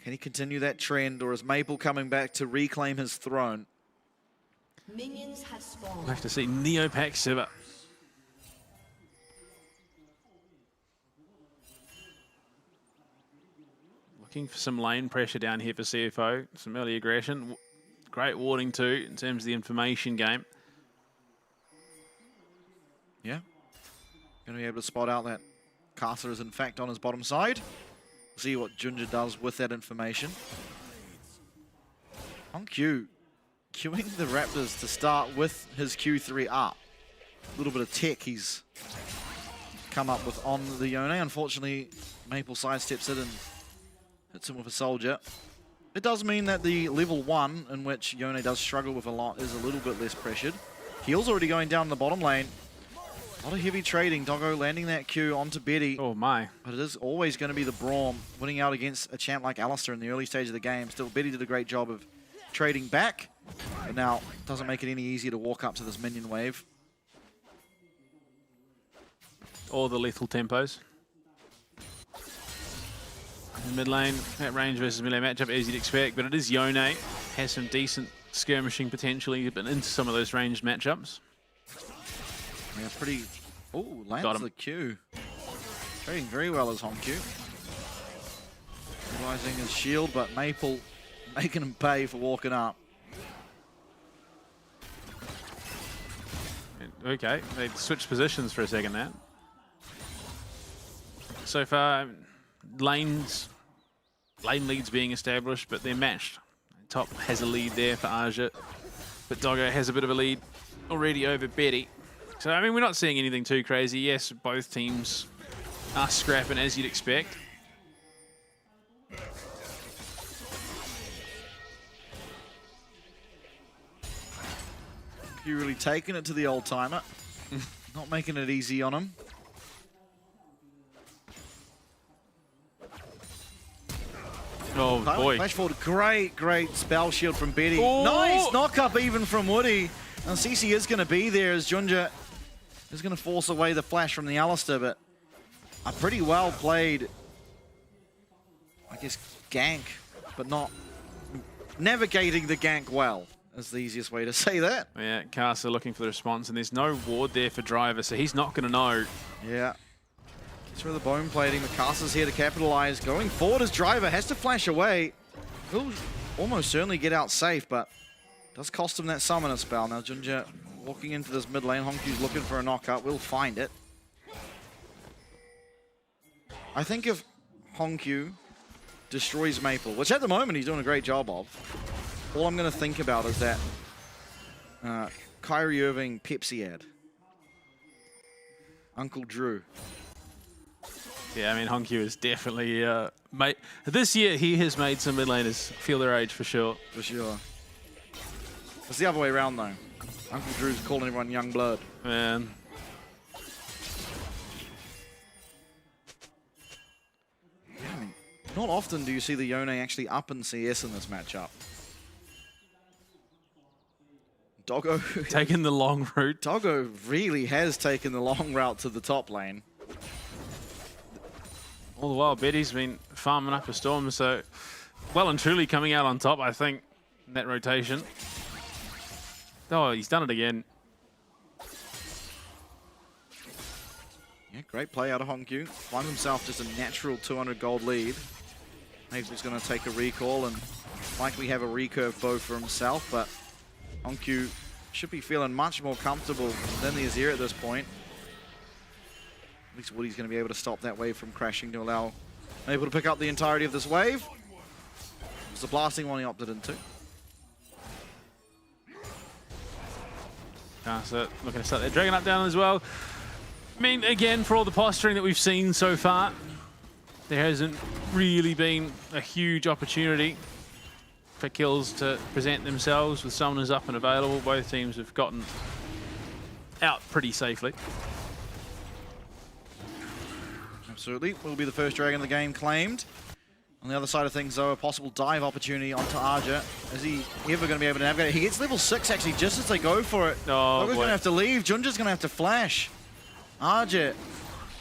Can he continue that trend, or is Maple coming back to reclaim his throne? Minions have spawned. We'll have to see. Neopac Siva. Looking for some lane pressure down here for CFO. Some early aggression. Great warding too in terms of the information game. Yeah. Going to be able to spot out that Kasa is in fact on his bottom side. See what Junja does with that information. Hongkyu queuing the Raptors to start with his Q3 up. A little bit of tech he's come up with on the Yone. Unfortunately, Maple sidesteps it and hits him with a soldier. It does mean that the level 1, in which Yone does struggle with a lot, is a little bit less pressured. Heal's already going down the bottom lane. A lot of heavy trading. Doggo landing that Q onto Betty. Oh my. But it is always going to be the Braum winning out against a champ like Alistair in the early stage of the game. Still, Betty did a great job of trading back. But now, doesn't make it any easier to walk up to this minion wave. All the lethal tempos. In mid lane, that range versus melee matchup as you'd expect, but it is Yone. Has some decent skirmishing potentially, but into some of those ranged matchups. Yeah, pretty... Oh, lands the Q. Trading very well as Hongkyu. Utilizing his shield, but Maple making him pay for walking up. Okay, they switched positions for a second there. So far, lane leads being established, but they're matched. Top has a lead there for Aja, but Doggo has a bit of a lead already over Betty. So, I mean, we're not seeing anything too crazy. Yes, both teams are scrapping as you'd expect. You really taking it to the old timer. Not making it easy on him. Oh boy. Flash forward, great spell shield from Betty. Oh. Nice knock up even from Woody. And CC is going to be there as Junja is going to force away the flash from the Alistair, but a pretty well played, I guess, gank, but not navigating the gank well is the easiest way to say that. Yeah, Kasa looking for the response, and there's no ward there for Driver, so he's not going to know. Yeah. Gets rid of the bone plating. Mikasa's here to capitalize. Going forward as Driver has to flash away. He'll almost certainly get out safe, but does cost him that summoner spell. Now Junja walking into this mid lane. Hongkyu's looking for a knockup. We'll find it. I think if Hongkyu destroys Maple, which at the moment he's doing a great job of, all I'm going to think about is that Kyrie Irving Pepsi ad. Uncle Drew. Yeah, I mean, Hongkyu is definitely... this year, he has made some mid laners feel their age for sure. For sure. It's the other way around, though. Uncle Drew's calling everyone young blood. Man. Yeah, I mean, not often do you see the Yone actually up in CS in this matchup. Doggo taking the long route. Doggo really has taken the long route to the top lane. All the while, Betty's been farming up a storm, so well and truly coming out on top, I think, in that rotation. Oh, he's done it again. Yeah, great play out of Hongkyu. Find himself just a natural 200 gold lead. Maple's going to take a recall and likely have a recurve bow for himself, but Hongkyu should be feeling much more comfortable than the Azir at this point. At least Woody's going to be able to stop that wave from crashing to allow Maple to pick up the entirety of this wave. It's the blasting one he opted into. So looking to start their Dragon up down as well. I mean, again, for all the posturing that we've seen so far, there hasn't really been a huge opportunity for kills to present themselves with summoners up and available. Both teams have gotten out pretty safely. Absolutely. Will be the first Dragon of the game claimed. On the other side of things, though, a possible dive opportunity onto Arja. Is he ever going to be able to navigate? He gets level 6, actually, just as they go for it. Oh, Doggo's going to have to leave. Junja's going to have to flash. Arja,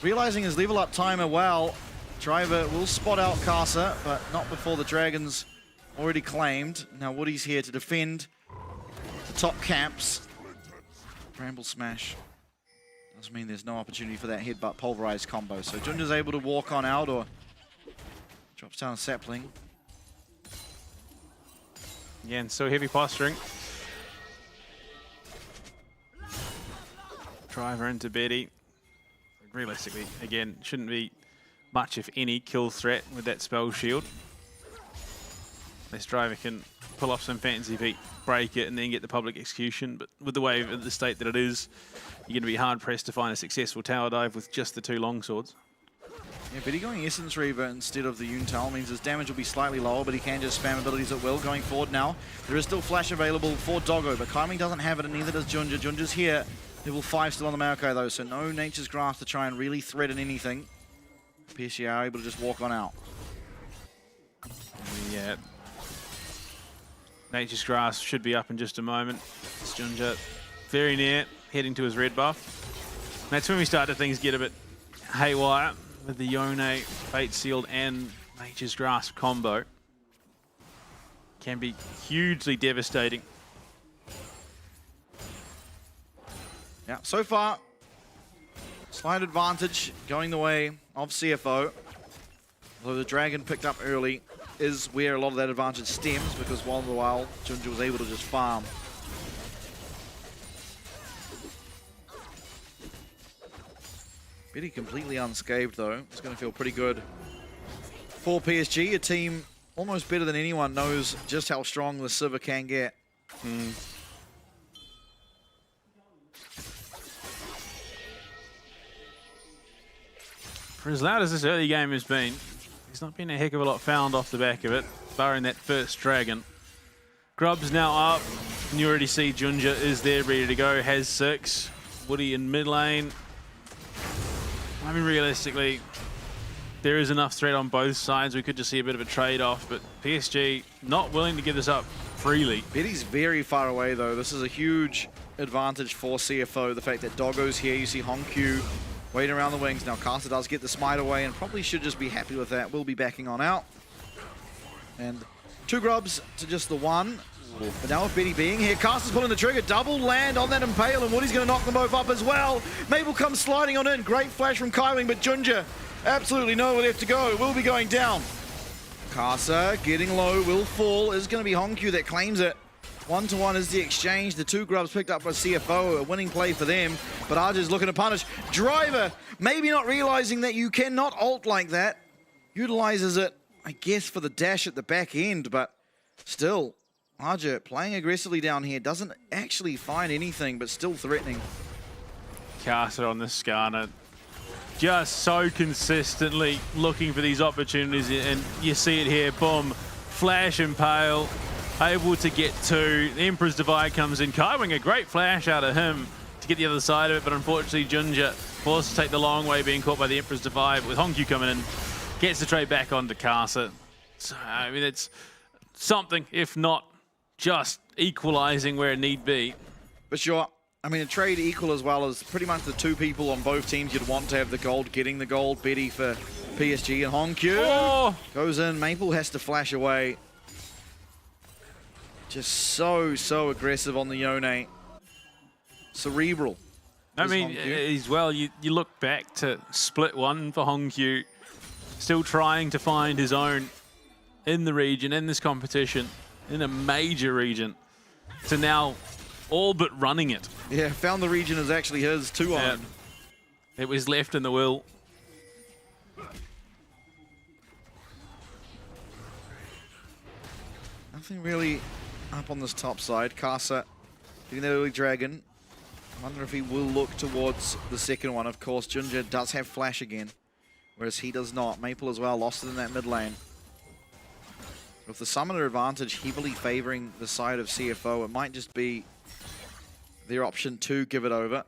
realizing his level up timer well, Driver will spot out Casa, but not before the Dragon's already claimed. Now Woody's here to defend the top camps. Bramble Smash. Doesn't mean there's no opportunity for that headbutt pulverized combo. So Junja's able to walk on out or drops down a sapling. Yeah, and so heavy posturing. Driver into Betty. Realistically, again, shouldn't be much, if any, kill threat with that spell shield. This Driver can pull off some fancy feat, break it, and then get the public execution. But with the wave at the state that it is, you're going to be hard-pressed to find a successful tower dive with just the 2 longswords. Yeah, Betty going Essence Reaver instead of the Yuntal means his damage will be slightly lower, but he can just spam abilities at will going forward now. There is still Flash available for Doggo, but Kaiming doesn't have it, and neither does Junja. Junja's here. Level 5 still on the Maokai, though, so no Nature's Grasp to try and really threaten anything. PSG are able to just walk on out. Yeah. Nature's Grasp should be up in just a moment. It's Junja very near, heading to his red buff. And that's when we start to things get a bit haywire with the Yone, Fate Sealed, and Nature's Grasp combo. Can be hugely devastating. Yeah, so far, slight advantage going the way of CFO. Although the Dragon picked up early is where a lot of that advantage stems, because all the while, Junja was able to just farm. Betty completely unscathed, though. It's going to feel pretty good for PSG. A team almost better than anyone knows just how strong the Sivir can get. For as loud as this early game has been, there's not been a heck of a lot found off the back of it, barring that first Dragon. Grub's now up, and you already see Junja is there ready to go, has 6. Woody in mid lane. I mean, realistically, there is enough threat on both sides. We could just see a bit of a trade-off, but PSG not willing to give this up freely. Betty's very far away, though. This is a huge advantage for CFO. The fact that Doggo's here, you see Hongkyu waiting around the wings. Now, Casa does get the smite away and probably should just be happy with that. Will be backing on out. And 2 grubs to just the 1. But now with Betty being here, Casa's pulling the trigger. Double land on that Impale, and Woody's going to knock them both up as well. Mabel comes sliding on in. Great flash from Kaiwing, but Junja absolutely nowhere left to go. Will be going down. Casa getting low, will fall. Is going to be Hongkyu that claims it. 1-to-1 is the exchange. The 2 grubs picked up by CFO, a winning play for them. But Arja's looking to punish. Driver, maybe not realizing that you cannot ult like that. Utilizes it, I guess, for the dash at the back end, but still, Arja playing aggressively down here, doesn't actually find anything, but still threatening. Casa on the Skarner, just so consistently looking for these opportunities, and you see it here, boom, Flash Impale, able to get 2. The Emperor's Divide comes in. Kaiwing, a great flash out of him to get the other side of it, but unfortunately Junja forced to take the long way, being caught by the Emperor's Divide with Hongkyu coming in. Gets the trade back onto Casa. So, I mean, it's something, if not just equalizing where it need be. But sure, I mean, a trade equal as well as pretty much the two people on both teams you'd want to have the gold, getting the gold. Betty for PSG and Hongkyu goes in. Maple has to flash away. Just so aggressive on the Yone. Cerebral. I mean, as well, you look back to split one for Hongkyu, still trying to find his own in the region, in this competition, in a major region, to now all but running it. Yeah, found the region is actually his, 2-on. It was left in the will. Nothing really up on this top side. Kasa getting that early dragon. I wonder if he will look towards the second one. Of course, Junja does have flash again, whereas he does not. Maple as well, lost it in that mid lane. With the summoner advantage heavily favoring the side of CFO, it might just be their option to give it over.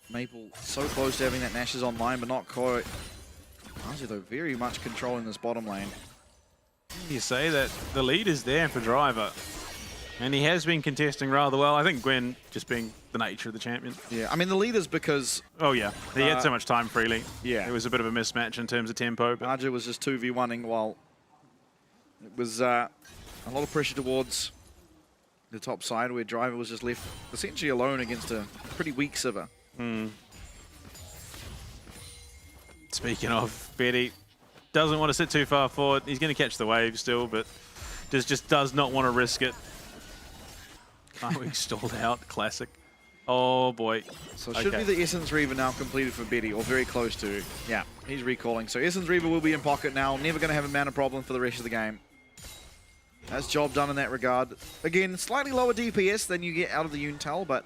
Maple so close to having that Nash's online, but not quite. Archie, though, very much controlling this bottom lane. You say that the lead is there for Driver, and he has been contesting rather well. I think Gwen just being the nature of the champion. Yeah, I mean, the lead is because... Oh, yeah. He had so much time freely. Yeah. It was a bit of a mismatch in terms of tempo. But Arja was just 2v1ing while it was a lot of pressure towards the top side, where Driver was just left essentially alone against a pretty weak Sivir. Speaking of, Betty doesn't want to sit too far forward. He's going to catch the wave still, but just does not want to risk it. We stalled out. Classic. Oh, boy. So it should be the Essence Reaver now completed for Betty, or very close to. Yeah, he's recalling. So Essence Reaver will be in pocket now. Never going to have a mana problem for the rest of the game. That's job done in that regard. Again, slightly lower DPS than you get out of the Yuntal, but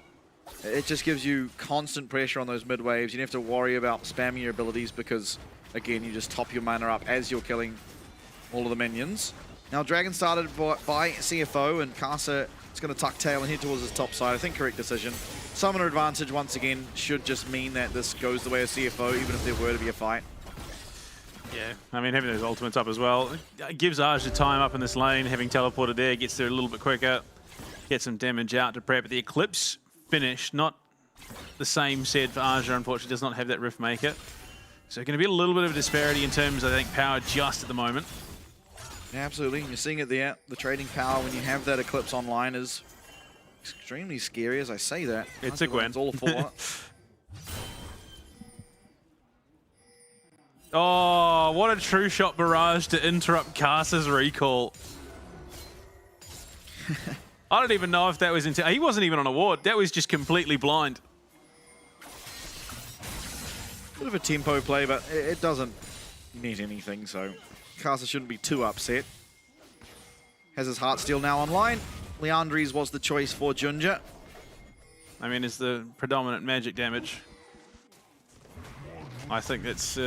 it just gives you constant pressure on those mid waves. You don't have to worry about spamming your abilities because, again, you just top your mana up as you're killing all of the minions. Now, Dragon started by CFO, and Kasa is going to tuck tail and head towards his top side. I think correct decision. Summoner advantage, once again, should just mean that this goes the way of CFO, even if there were to be a fight. Yeah, I mean, having those ultimates up as well. It gives Arja time up in this lane, having teleported there, gets there a little bit quicker, gets some damage out to prep. But the Eclipse finish, not the same said for Arja, unfortunately, does not have that Rift Maker. So going to be a little bit of a disparity in terms, I think, power just at the moment. Yeah, absolutely. You're seeing it there. The trading power when you have that Eclipse online is extremely scary, as I say that. It's a Gwen. It's all for Oh, what a true shot barrage to interrupt Kasa's recall. I don't even know if that was he wasn't even on a ward. That was just completely blind. Bit of a tempo play, but it doesn't net anything, so Kasa shouldn't be too upset. Has his Heartsteel now online. Leandri's was the choice for Junja. I mean, it's the predominant magic damage. I think it's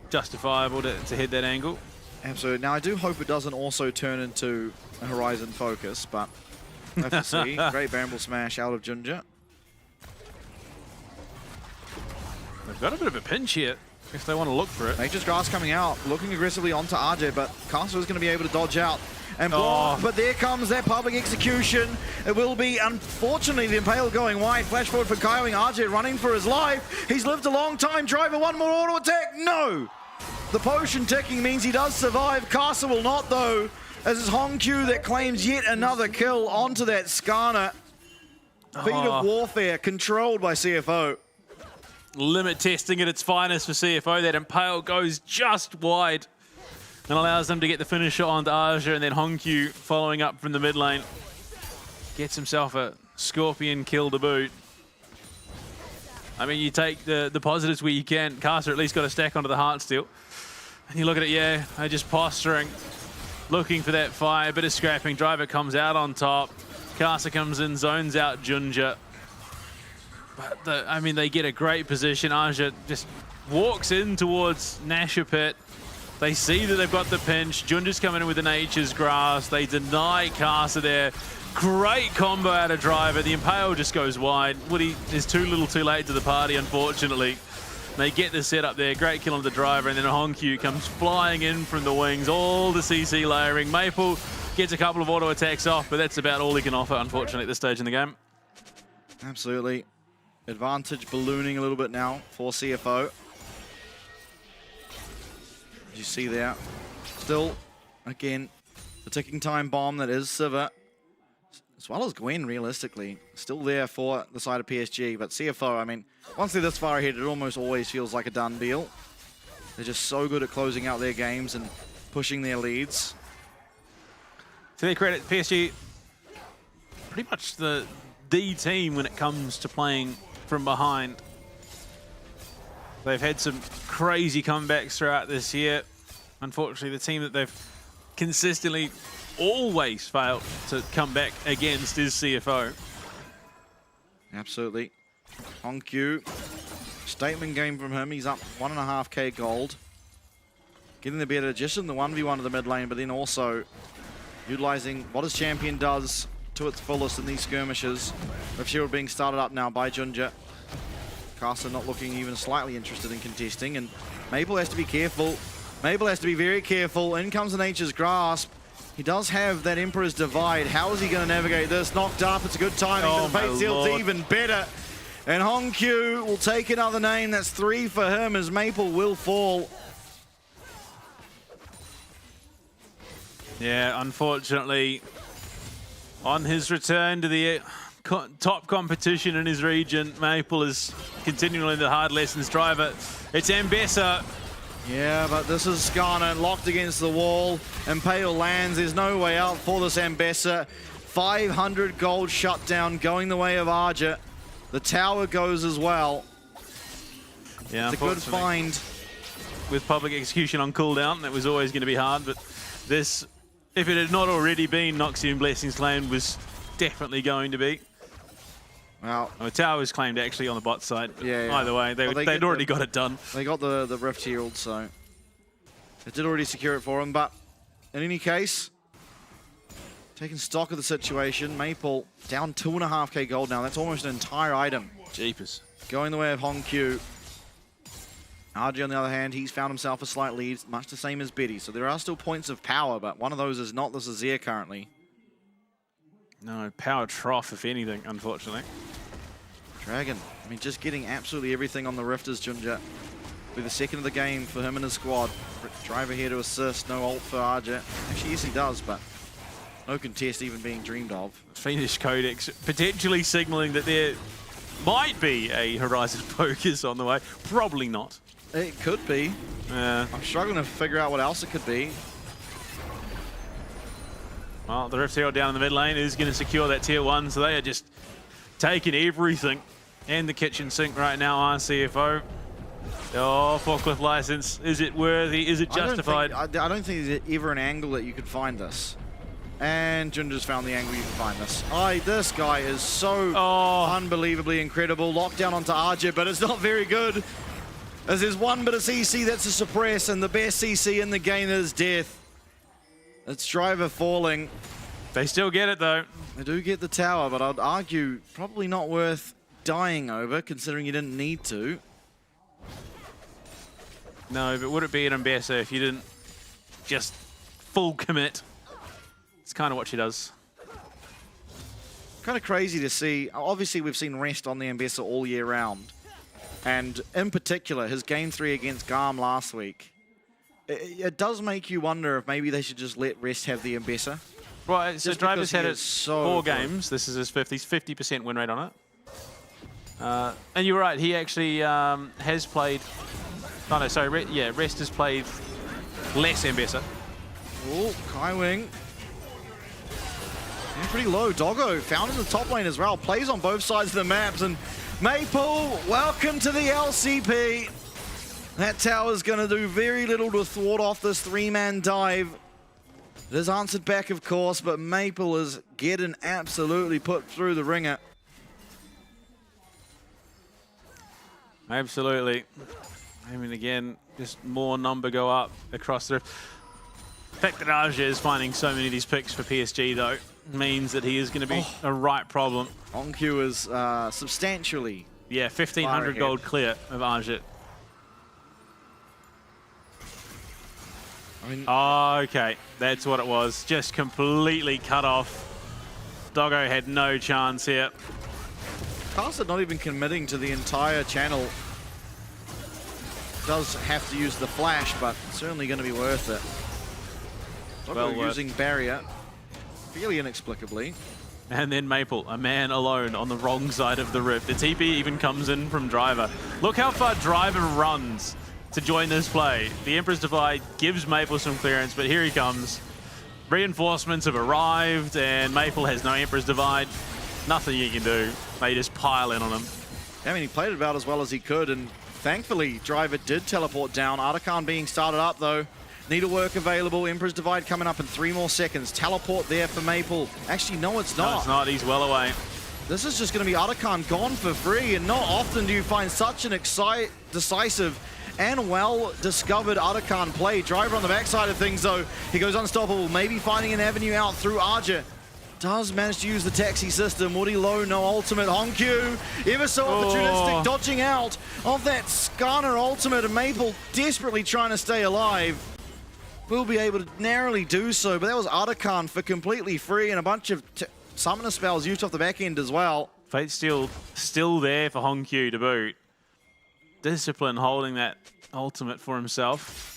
justifiable to hit that angle. Absolutely. Now, I do hope it doesn't also turn into a Horizon focus, but we'll have to see. Great Bramble Smash out of Junja. They've got a bit of a pinch here if they want to look for it. Nature's Grass coming out, looking aggressively onto RJ, but Kasa is going to be able to dodge out and block. But there comes that public execution. It will be, unfortunately, the Impale going wide. Flash forward for Kyoing. RJ running for his life. He's lived a long time. Driver, one more auto attack. No! The potion ticking means he does survive. Kasa will not, though, as it's Hongkyu that claims yet another kill onto that Skarner. Beat of Warfare, controlled by CFO. Limit testing at its finest for CFO. That Impale goes just wide and allows them to get the finisher onto Arja, and then Hongkyu following up from the mid lane. Gets himself a Scorpion kill to boot. I mean, you take the positives where you can. Kasa at least got a stack onto the Heartsteel. And you look at it, yeah, they're just posturing, looking for that fire, a bit of scrapping. Driver comes out on top. Kasa comes in, zones out Junja. But, I mean, they get a great position. Arja just walks in towards Nashapit. They see that they've got the pinch. Junja's coming in with the Nature's Grass. They deny Kasa there. Great combo out of Driver. The Impale just goes wide. Woody is too little too late to the party, unfortunately. They get the setup there. Great kill on the Driver, and then Hongkyu comes flying in from the wings. All the CC layering. Maple gets a couple of auto attacks off, but that's about all he can offer, unfortunately, at this stage in the game. Absolutely. Advantage ballooning a little bit now for CFO. As you see there. Still, again, the ticking time bomb that is Sivir, as well as Gwen, realistically, still there for the side of PSG. But CFO, I mean, once they're this far ahead, it almost always feels like a done deal. They're just so good at closing out their games and pushing their leads. To their credit, PSG, pretty much the team when it comes to playing from behind. They've had some crazy comebacks throughout this year. Unfortunately, the team that they've consistently always failed to come back against is CFO. Absolutely. Honkyu, statement game from him. He's up 1.5k gold. Getting the better just in the 1v1 of the mid lane, but then also utilizing what his champion does to its fullest in these skirmishes. Rift Shield being started up now by Junja. Caster not looking even slightly interested in contesting, and Maple has to be careful. Maple has to be very careful. In comes the Nature's Grasp. He does have that Emperor's Divide. How is he going to navigate this? Knocked up, it's a good timing, but the Fate Seal's even better. And Honkyu will take another name. That's 3 for him as Maple will fall. Yeah, unfortunately, on his return to the top competition in his region, Maple is continually the hard lessons driver. It's Ambessa. Yeah, but this is Skarner locked against the wall. Impale lands. There's no way out for this Ambessa. 500 gold shutdown going the way of Arja. The tower goes as well. Yeah, it's a good find. With public execution on cooldown, that was always going to be hard, but this, if it had not already been Noxian Blessings claimed, was definitely going to be. Well, the tower was claimed actually on the bot side. Yeah. Either way, they'd already got it done. They got the Rift Shield, so it did already secure it for him. But in any case, taking stock of the situation, Maple down 2.5k gold now. That's almost an entire item. Jeepers. Going the way of Honkyu. RG on the other hand, he's found himself a slight lead, much the same as Betty. So there are still points of power, but one of those is not the Azir currently. No, power trough, if anything, unfortunately. Dragon, I mean, just getting absolutely everything on the Rifters, Junja. Be the second of the game for him and his squad. Driver here to assist, no ult for Arja. Actually, yes, he does, but no contest even being dreamed of. Fiendish Codex potentially signaling that there might be a Horizon focus on the way. Probably not. It could be. Yeah. I'm struggling to figure out what else it could be. Well, the Rift Hero down in the mid lane is going to secure that tier 1, so they are just taking everything and the kitchen sink right now on CFO. Oh, forklift license. Is it worthy? Is it justified? I don't think there's ever an angle that you could find this. And Junja's found the angle you can find this. This guy is so unbelievably incredible. Lockdown onto Arja, but it's not very good. As there's one bit of CC that's a suppress, and the best CC in the game is death. It's Driver falling. They still get it though. They do get the tower, but I'd argue probably not worth dying over, considering you didn't need to. No, but would it be an Ambessa if you didn't just full commit? It's kind of what she does. Kind of crazy to see. Obviously, we've seen Rest on the Ambessa all year round. And in particular, his game 3 against Garm last week. It does make you wonder if maybe they should just let Rest have the Ambessa. Right, so Driver's had it so 4 games. This is his 50% win rate on it. And you're right, he actually has played... Oh no, sorry, Rest has played less Ambessa. Oh, Kaiwing. Yeah, pretty low. Doggo found in the top lane as well. Plays on both sides of the maps. And Maple, welcome to the LCP. That tower's going to do very little to thwart off this 3-man dive. It is answered back, of course, but Maple is getting absolutely put through the ringer. Absolutely. I mean, again, just more number go up across the... The fact that Arja is finding so many of these picks for PSG, though, means that he is going to be a right problem. Honkyu is substantially... Yeah, 1,500 gold clear of Arja. I mean, oh, okay. That's what it was. Just completely cut off. Doggo had no chance here. Caster not even committing to the entire channel. Does have to use the flash, but certainly going to be worth it. Doggo using barrier, fairly inexplicably. And then Maple, a man alone on the wrong side of the rift. The TP even comes in from Driver. Look how far Driver runs to join this play. The Emperor's Divide gives Maple some clearance, but here he comes. Reinforcements have arrived, and Maple has no Emperor's Divide. Nothing you can do. They just pile in on him. I mean, he played it about as well as he could, and thankfully, Driver did teleport down. Artican being started up, though. Needlework available. Emperor's Divide coming up in 3 more seconds. Teleport there for Maple. Actually, no, it's not. No, it's not. He's well away. This is just going to be Artican gone for free, and not often do you find such an decisive and well-discovered Artican play. Driver on the backside of things, though. He goes unstoppable, maybe finding an avenue out through Arja. Does manage to use the taxi system. Woody low, no ultimate. Honkyu, ever so opportunistic, dodging out of that Skarner ultimate, and Maple desperately trying to stay alive. Will be able to narrowly do so, but that was Artican for completely free, and a bunch of summoner spells used off the back end as well. Fate still there for Honkyu to boot. Discipline holding that ultimate for himself.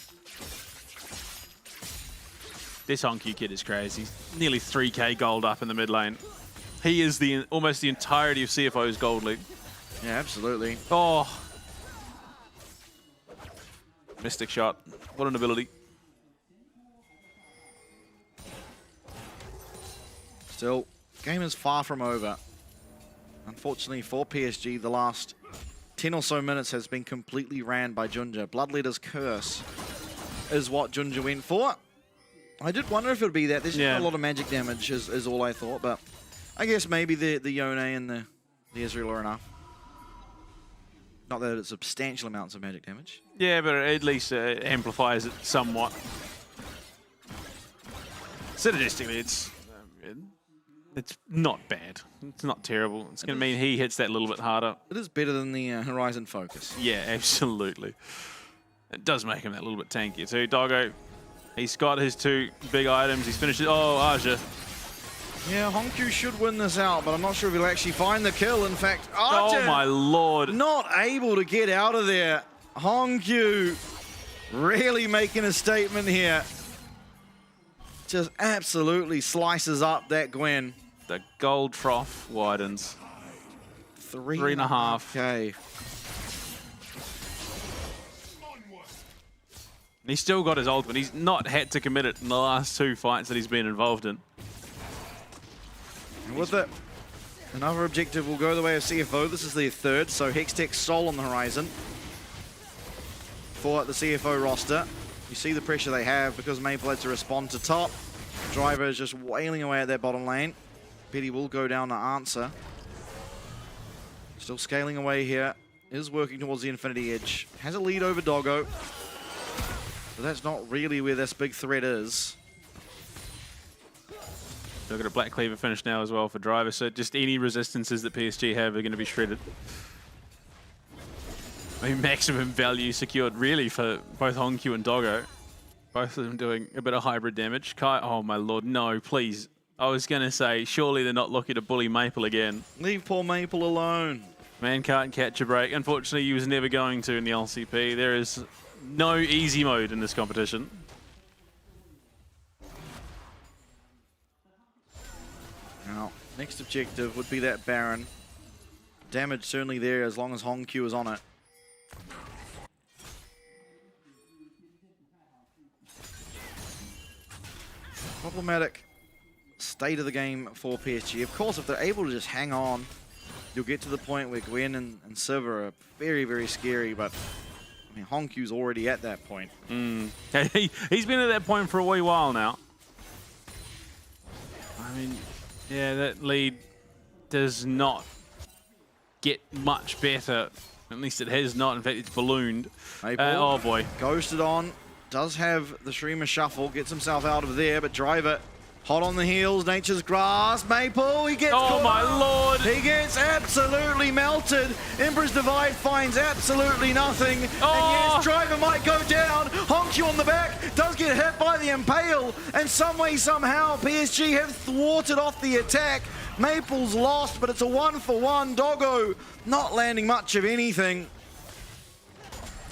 This Honkyu kid is crazy. He's nearly 3k gold up in the mid lane. He is almost the entirety of CFO's gold league. Yeah, absolutely. Oh. Mystic shot. What an ability. Still, game is far from over. Unfortunately for PSG, the last 10 or so minutes has been completely ran by Junja. Bloodletter's Curse is what Junja went for. I did wonder if it would be that. There's not a lot of magic damage is all I thought, but I guess maybe the Yone and the Ezreal are enough. Not that it's substantial amounts of magic damage. Yeah, but at least amplifies it somewhat. Synergistically, it's not bad. It's not terrible. It's going to mean he hits that a little bit harder. It is better than the Horizon Focus. Yeah, absolutely. It does make him that little bit tankier too. Doggo, he's got his 2 big items. He's finished it. Oh, Arja. Yeah, Honkyu should win this out, but I'm not sure if he'll actually find the kill. In fact, Arja, oh my lord, not able to get out of there. Honkyu really making a statement here. Just absolutely slices up that Gwen. The gold trough widens. 3.5k. And he's still got his ultimate. He's not had to commit it in the last 2 fights that he's been involved in. And with it, another objective will go the way of CFO. This is their 3rd, so Hextech Soul on the horizon for the CFO roster. You see the pressure they have because Maple had to respond to top. Driver is just wailing away at that bottom lane. Petty will go down to answer. Still scaling away here. Is working towards the Infinity Edge. Has a lead over Doggo. But that's not really where this big threat is. Look at a Black Cleaver finish now as well for Driver, so just any resistances that PSG have are going to be shredded. I mean, maximum value secured really for both Honkyu and Doggo. Both of them doing a bit of hybrid damage. Kai, oh my lord, no, please. I was going to say, surely they're not looking to bully Maple again. Leave poor Maple alone. Man can't catch a break. Unfortunately, he was never going to in the LCP. There is no easy mode in this competition. Now, next objective would be that Baron. Damage certainly there as long as Honkyu is on it. Problematic state of the game for PSG. Of course, if they're able to just hang on, you'll get to the point where Gwen and Sivir are very, very scary, but I mean, Honkyu's already at that point. He's been at that point for a wee while now. I mean, yeah, that lead does not get much better. At least it has not. In fact, it's ballooned. Oh boy. Ghosted on. Does have the Streamer Shuffle. Gets himself out of there, but Driver Hot on the heels, Nature's Grass, Maple, he gets Oh caught my up. lord! He gets absolutely melted. Emperor's Divide finds absolutely nothing. And yes, Driver might go down. Honkyu on the back does get hit by the Impale. And some way, somehow, PSG have thwarted off the attack. Maple's lost, but it's a 1-for-1. Doggo not landing much of anything.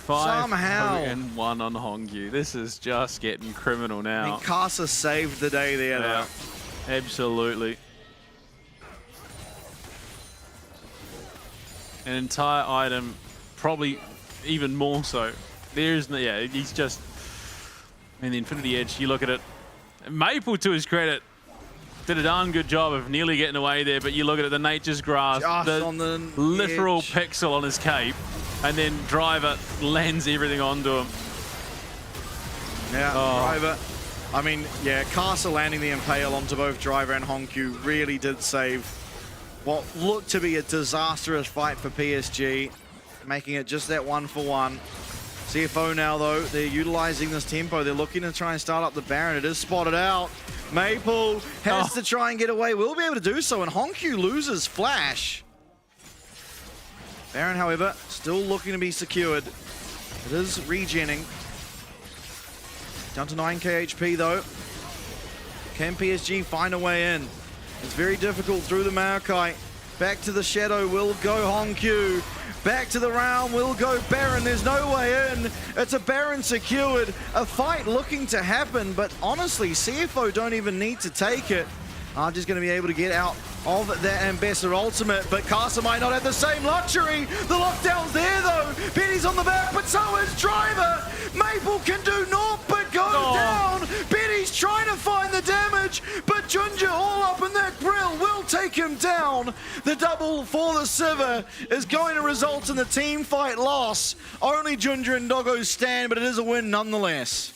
5-1 on Hongyu. This is just getting criminal now. I mean, Casa saved the day there, though. Absolutely. An entire item, probably even more so. There's no, yeah, he's just, in the Infinity Edge, you look at it, Maple, to his credit, did a darn good job of nearly getting away there, but you look at it, the Nature's Grass, on the literal edge. pixel on his cape, and then Driver lands everything onto him. Yeah, Driver. I mean, yeah, Casa landing the Impale onto both Driver and Honkyu really did save what looked to be a disastrous fight for PSG, making it just that 1-for-1. CFO now, though, they're utilizing this tempo. They're looking to try and start up the Baron. It is spotted out. Maple has to try and get away. Will be able to do so, and Honkyu loses Flash. Baron, however, still looking to be secured. It is regenning. Down to 9k HP, though. Can PSG find a way in? It's very difficult through the Maokai. Back to the Shadow will go Honkyu. Back to the realm will go Baron. There's no way in. It's a Baron secured. A fight looking to happen, but honestly, CFO don't even need to take it. Just going to be able to get out of that Ambassador ultimate, but Casa might not have the same luxury. The lockdown's there, though. Betty's on the back, but so is Driver. Maple can do naught but go down. Betty's trying to find the damage, but Junja all up in that grill will take him down. The double for the Sivir is going to result in the team fight loss. Only Junja and Doggo stand, but it is a win nonetheless.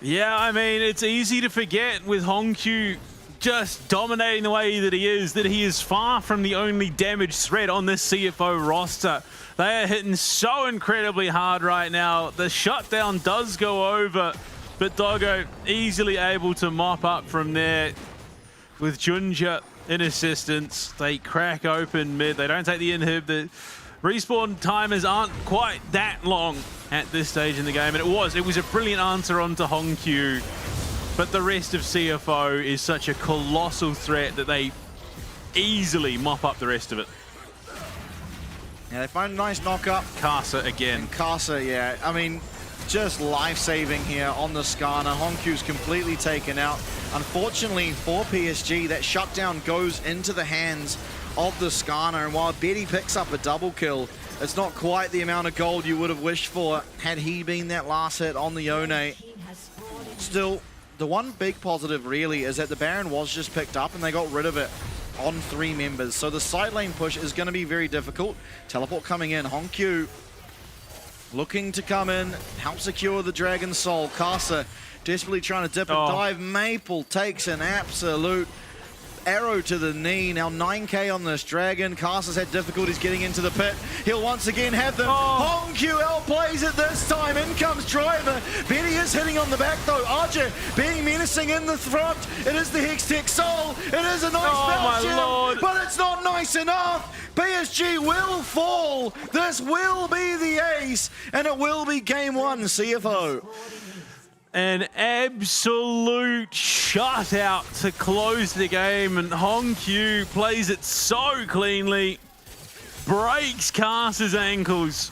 Yeah, I mean, it's easy to forget with Honkyu just dominating the way that he is far from the only damage threat on this CFO roster. They are hitting so incredibly hard right now. The shutdown does go over, but Doggo easily able to mop up from there with Junja in assistance. They crack open mid. They don't take the inhib. The respawn timers aren't quite that long at this stage in the game, and it was a brilliant answer onto Honkyu. But the rest of CFO is such a colossal threat that they easily mop up the rest of it. Yeah, they find a nice knock-up. Casa again. And Casa, yeah. I mean, just life-saving here on the Skarner. Honkyu's completely taken out. Unfortunately for PSG, that shutdown goes into the hands of the Skarner. And while Betty picks up a double kill, it's not quite the amount of gold you would have wished for had he been that last hit on the Yone. Still, the one big positive really is that the Baron was just picked up and they got rid of it on 3 members. So the side lane push is going to be very difficult. Teleport coming in. Honkyu looking to come in, help secure the Dragon Soul. Casa desperately trying to dip and dive. Maple takes an absolute arrow to the knee. Now 9k on this Dragon. Casa's had difficulties getting into the pit. He'll once again have them. Honkyu outplays it this time. In comes Driver. Betty is hitting on the back though. Archer being menacing in the front. It is the Hextech Soul. It is a nice Lord, but it's not nice enough. PSG will fall. This will be the ace, and it will be game 1 CFO. An absolute shutout to close the game, and Honkyu plays it so cleanly, breaks Casa's ankles,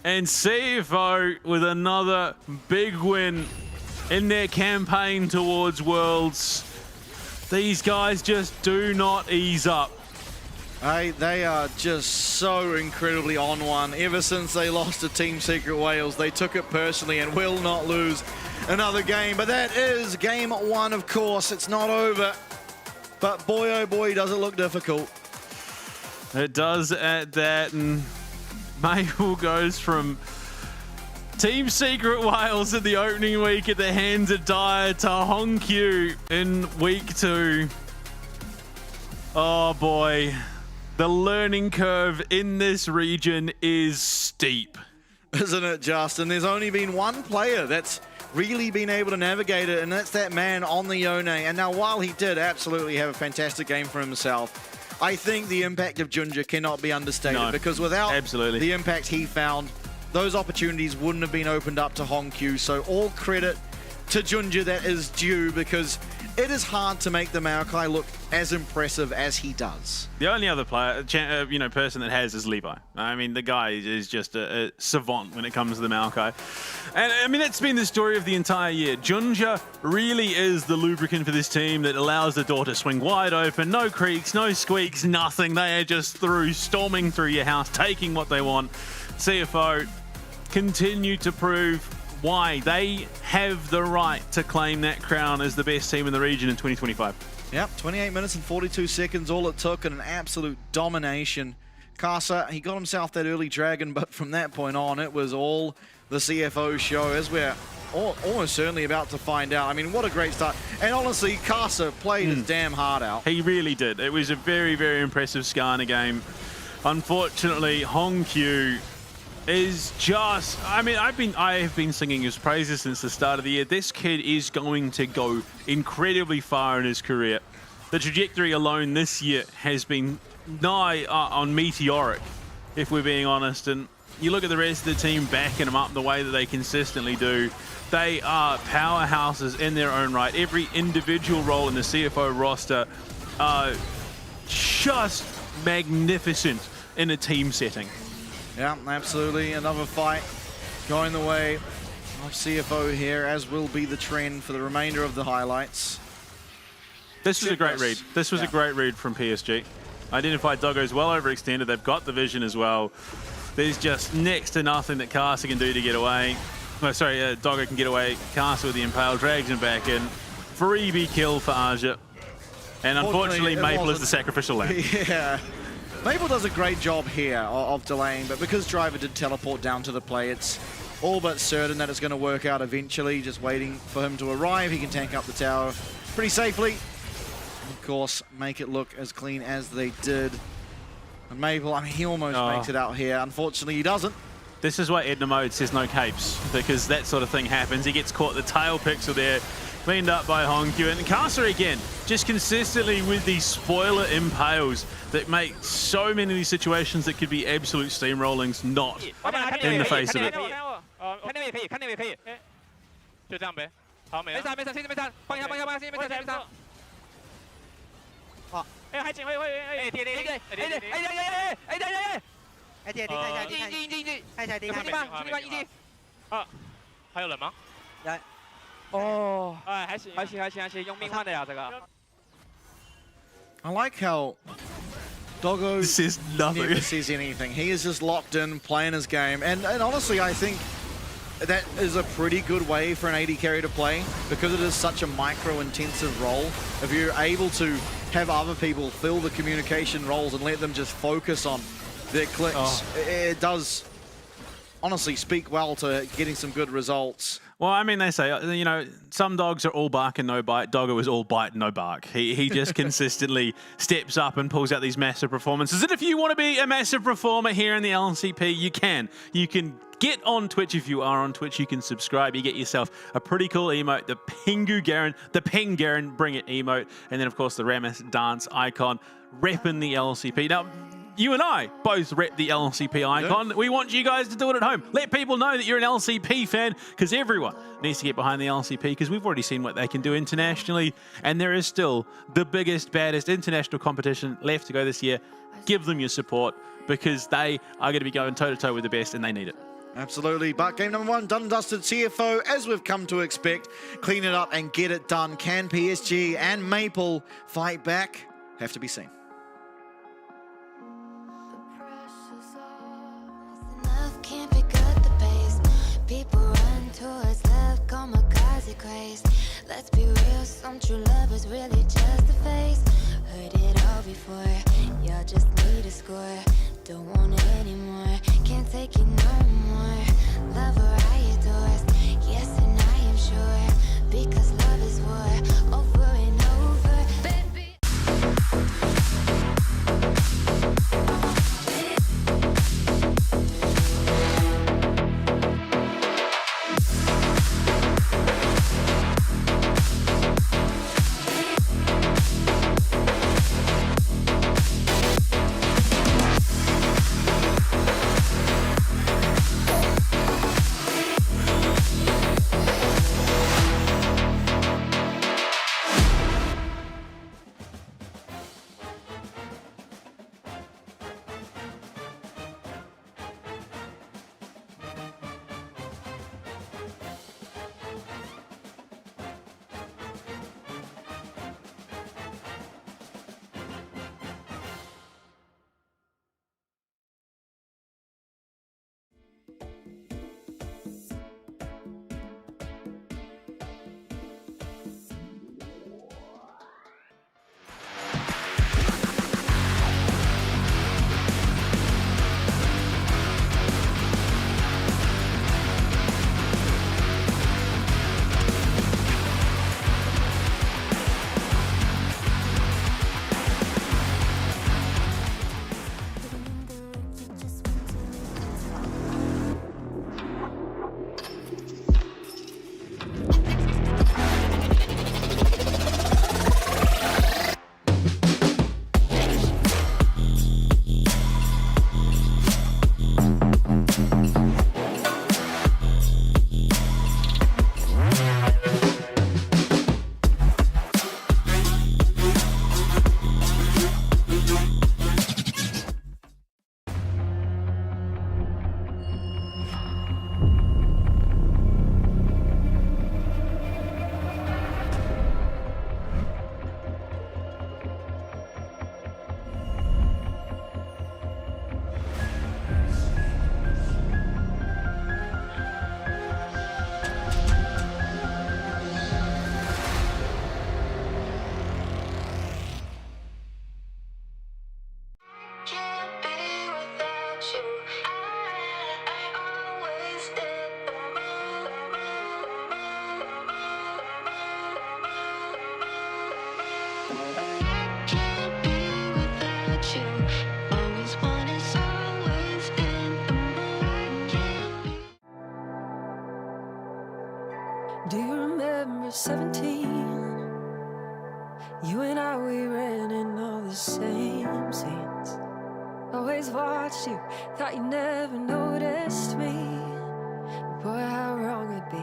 and CFO with another big win in their campaign towards Worlds. These guys just do not ease up. They are just so incredibly on one. Ever since they lost to Team Secret Wales, they took it personally and will not lose another game. But that is game 1, of course. It's not over. But boy, oh boy, does it look difficult. It does at that, and Maple goes from Team Secret Wales in the opening week at the hands of Dire to Honkyu in week 2. Oh boy. The learning curve in this region is steep. Isn't it, Justin? There's only been one player that's really been able to navigate it, and that's that man on the Yone. And now, while he did absolutely have a fantastic game for himself, I think the impact of Junja cannot be understated, because without the impact he found, those opportunities wouldn't have been opened up to Hongq. So all credit to Junja that is due, because it is hard to make the Maokai look as impressive as he does. The only other player, person that has is Levi. I mean, the guy is just a savant when it comes to the Maokai. And I mean, that's been the story of the entire year. Junja really is the lubricant for this team that allows the door to swing wide open. No creaks, no squeaks, nothing. They are just storming through your house, taking what they want. CFO continue to prove why they have the right to claim that crown as the best team in the region in 2025. Yep, 28 minutes and 42 seconds, all it took, and an absolute domination. Casa, he got himself that early dragon, but from that point on, it was all the CFO show, as we're almost certainly about to find out. I mean, what a great start. And honestly, Casa played his damn heart out. He really did. It was a very, very impressive Skarner game. Unfortunately, Hongq is just, I mean, I have been singing his praises since the start of the year. This kid is going to go incredibly far in his career. The trajectory alone this year has been nigh on meteoric, if we're being honest. And you look at the rest of the team backing him up the way that they consistently do. They are powerhouses in their own right. Every individual role in the CFO roster are just magnificent in a team setting. Yeah, absolutely. Another fight going the way of CFO here, as will be the trend for the remainder of the highlights. This was a great read. This was a great read from PSG. Identified Doggo's well overextended. They've got the vision as well. There's just next to nothing that Casa can do to get away. Oh, sorry, Doggo can get away. Casa with the impale, drags him back in. Freebie kill for Aja. And unfortunately, Maple is the sacrificial lamb. Yeah. Maple does a great job here of delaying, but because Driver did teleport down to the play, it's all but certain that it's going to work out eventually. Just waiting for him to arrive. He can tank up the tower pretty safely. Of course, make it look as clean as they did. And Maple, I mean, he almost makes it out here. Unfortunately, he doesn't. This is why Edna Mode says no capes, because that sort of thing happens. He gets caught the tail pixel there, cleaned up by Hongq. And Casa again, just consistently with these spoiler impales that make so many of these situations that could be absolute steamrollings not in the face of it. 就这样呗，好，没了。没事，没事，放一下，没事。好，哎，还警会，哎，跌，啊，还有人吗？来，哦，哎，还行，用命换的呀，这个。 I like how Doggo never says anything. He is just locked in, playing his game. And honestly, I think that is a pretty good way for an AD carry to play, because it is such a micro-intensive role. If you're able to have other people fill the communication roles and let them just focus on their clicks, it does honestly speak well to getting some good results. Well, I mean, they say, you know, some dogs are all bark and no bite. Doggo is all bite and no bark. He just consistently steps up and pulls out these massive performances. And if you want to be a massive performer here in the LCP, you can. You can get on Twitch. If you are on Twitch, you can subscribe. You get yourself a pretty cool emote, the Pingu Garen, the Ping Garen, bring it emote. And then, of course, the Ramus dance icon, repping the LCP. Now, you and I both rep the LCP icon. We want you guys to do it at home. Let people know that you're an LCP fan, because everyone needs to get behind the LCP, because we've already seen what they can do internationally, and there is still the biggest, baddest international competition left to go this year. Give them your support, because they are going to be going toe-to-toe with the best, and they need it. Absolutely, but game number one, done and dusted. CFO, as we've come to expect, clean it up and get it done. Can PSG and Maple fight back? Have to be seen. Can't pick up the pace. People run towards love, kamikaze craze. Let's be real, some true lovers really just a face. Heard it all before, y'all just need a score. Don't want it anymore, can't take it no more. Love or I adore, yes and I am sure. Because love is war, over and over, baby. 17. You and I, we ran in all the same scenes. Always watched you, thought you never noticed me. Boy, how wrong I'd be.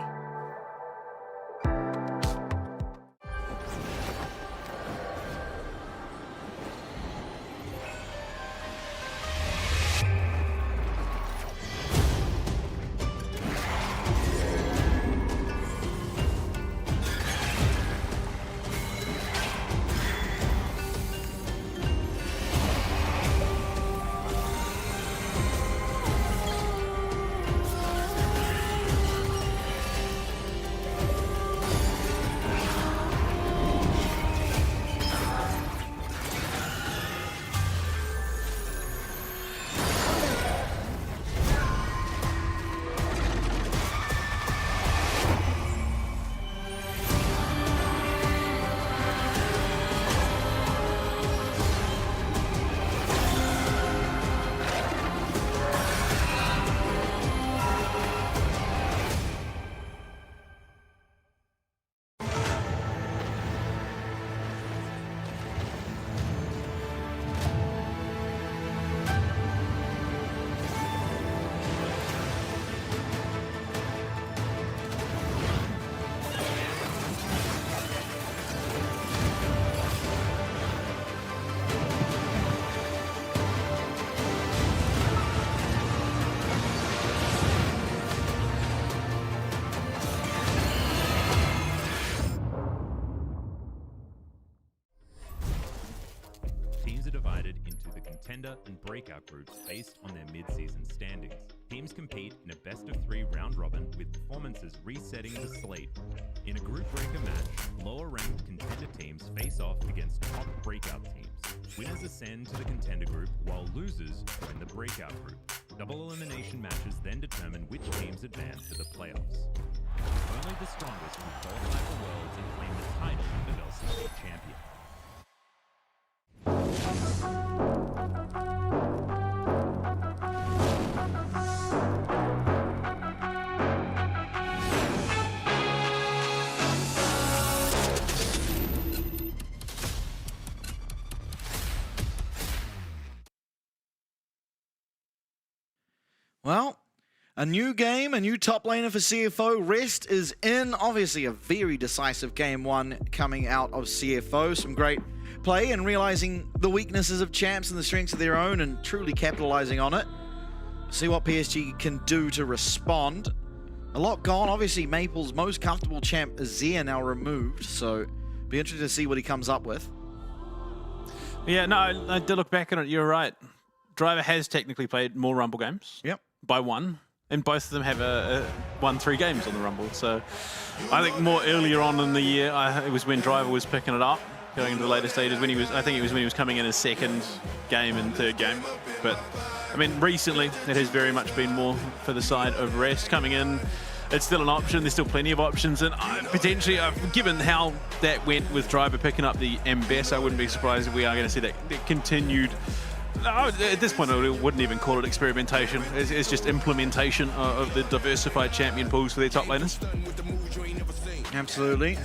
Teams are divided into the contender and breakout groups based on their mid-season standings. Teams compete in a best-of-3 round robin with performances resetting the slate. In a group breaker match, lower-ranked contender teams face off against top breakout teams. Winners ascend to the contender group, while losers join the breakout group. Double elimination matches then determine which teams advance to the playoffs. Only the strongest will qualify for Worlds and claim the title of LCP champion. Well, a new game, a new top laner for CFO. Rest is in. Obviously, a very decisive game one coming out of CFO. Some great play and realizing the weaknesses of champs and the strengths of their own and truly capitalizing on it. See what PSG can do to respond. A lot gone. Obviously, Maple's most comfortable champ, Azir, now removed. So, be interested to see what he comes up with. Yeah, no, I did look back on it. You're right. Driver has technically played more Rumble games. Yep. By one. And both of them have won 3 games on the Rumble. So I think more earlier on in the year, it was when Driver was picking it up, going into the later stages. When he was, I think it was when he was coming in his second game and third game. But I mean, recently it has very much been more for the side of Rest coming in. It's still an option. There's still plenty of options, and potentially, given how that went with Driver picking up the Mbess, I wouldn't be surprised if we are going to see that continued. At this point, I wouldn't even call it experimentation. It's just implementation of the diversified champion pools for their top laners. Absolutely.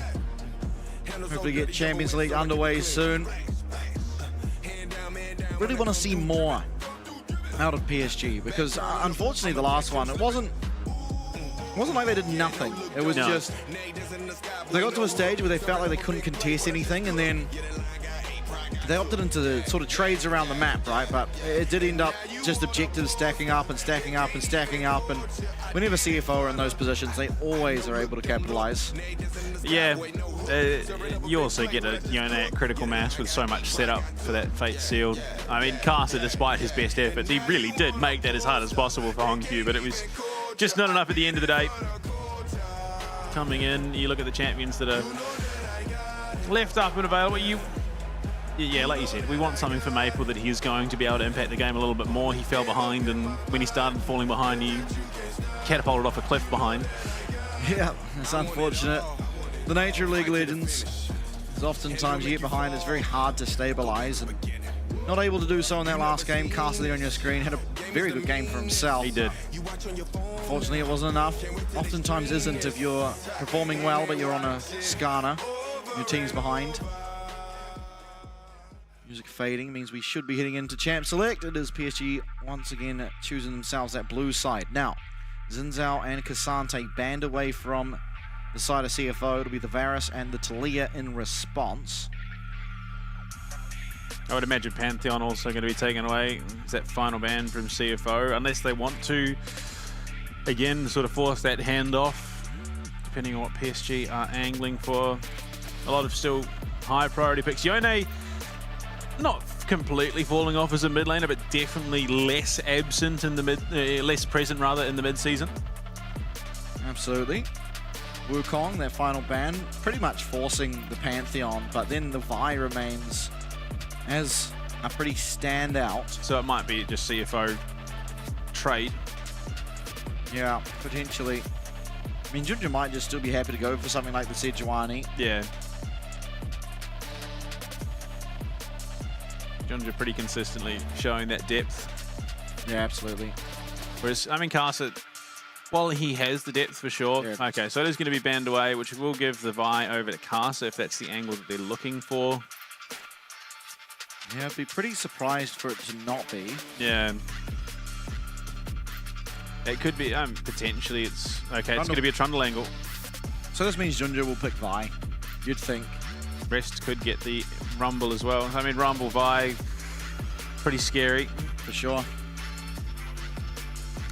Hopefully get Champions League underway soon. Really want to see more out of PSG because unfortunately the last one, it wasn't like they did nothing. It was just, they got to a stage where they felt like they couldn't contest anything, and then they opted into the sort of trades around the map, right? But it did end up just objectives stacking up and stacking up and stacking up, and whenever CFO are in those positions, they always are able to capitalize. Yeah, you also get that critical mass with so much setup for that Fate Sealed. I mean, Carter, despite his best efforts, he really did make that as hard as possible for Hongkyu, but it was just not enough at the end of the day. Coming in, you look at the champions that are left up and available. Yeah, like you said, we want something for Maple that he is going to be able to impact the game a little bit more. He fell behind, and when he started falling behind, he catapulted off a cliff behind. Yeah, it's unfortunate. The nature of League of Legends is oftentimes you get behind, it's very hard to stabilize, and not able to do so in that last game. Castle there on your screen had a very good game for himself. He did. Unfortunately, it wasn't enough. Oftentimes isn't if you're performing well, but you're on a Skarner. Your team's behind. Music fading means we should be hitting into Champ Select. It is PSG once again choosing themselves that blue side. Now, Zinzao and Kasante banned away from the side of CFO. It'll be the Varus and the Talia in response. I would imagine Pantheon also going to be taken away. It's that final ban from CFO, unless they want to, again, sort of force that handoff, depending on what PSG are angling for. A lot of still high priority picks. Yone, not completely falling off as a mid laner, but definitely less absent in the less present rather in the mid season. Absolutely. Wukong, their final ban, pretty much forcing the Pantheon, but then the Vi remains as a pretty standout. So it might be just CFO trade. Yeah, potentially. I mean, Junja might just still be happy to go for something like the Sejuani. Yeah. Junja pretty consistently showing that depth. Yeah, absolutely. Whereas, I mean, Carson, well, he has the depth for sure. Yeah. Okay, so it is going to be banned away, which will give the Vi over to Carson if that's the angle that they're looking for. Yeah, I'd be pretty surprised for it to not be. Yeah. It could be, potentially it's, okay, it's going to be a Trundle angle. So this means Junja will pick Vi, you'd think. Rest could get the Rumble as well. I mean, Rumble, Vi, pretty scary. For sure.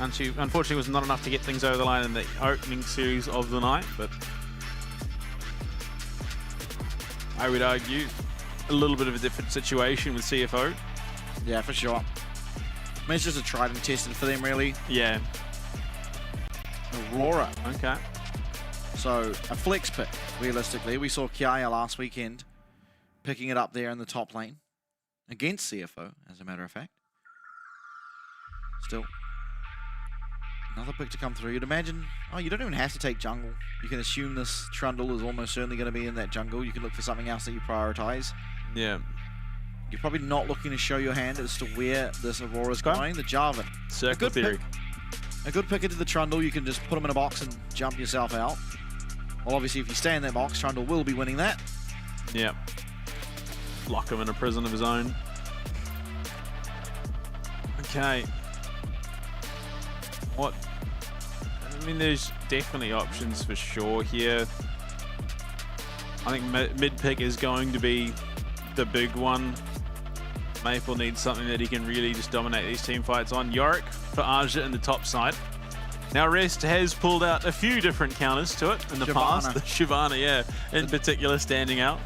Unfortunately, was not enough to get things over the line in the opening series of the night, but I would argue a little bit of a different situation with CFO. Yeah, for sure. I mean, it's just a tried and tested for them, really. Yeah. Aurora. Okay. So, a flex pick, realistically. We saw Kiaya last weekend picking it up there in the top lane against CFO, as a matter of fact. Still, another pick to come through. You'd imagine, oh, you don't even have to take jungle. You can assume this Trundle is almost certainly going to be in that jungle. You can look for something else that you prioritize. Yeah. You're probably not looking to show your hand as to where this Aurora's going. The Jarvan. Circle theory. A good pick into the Trundle. You can just put them in a box and jump yourself out. Well, obviously, if you stay in that box, Trundle will be winning that. Yeah. Lock him in a prison of his own. Okay. What? I mean, there's definitely options for sure here. I think mid pick is going to be the big one. Maple needs something that he can really just dominate these team fights on. Yorick for Aja in the top side. Now Rest has pulled out a few different counters to it in the past. The Shyvana, yeah, in particular standing out.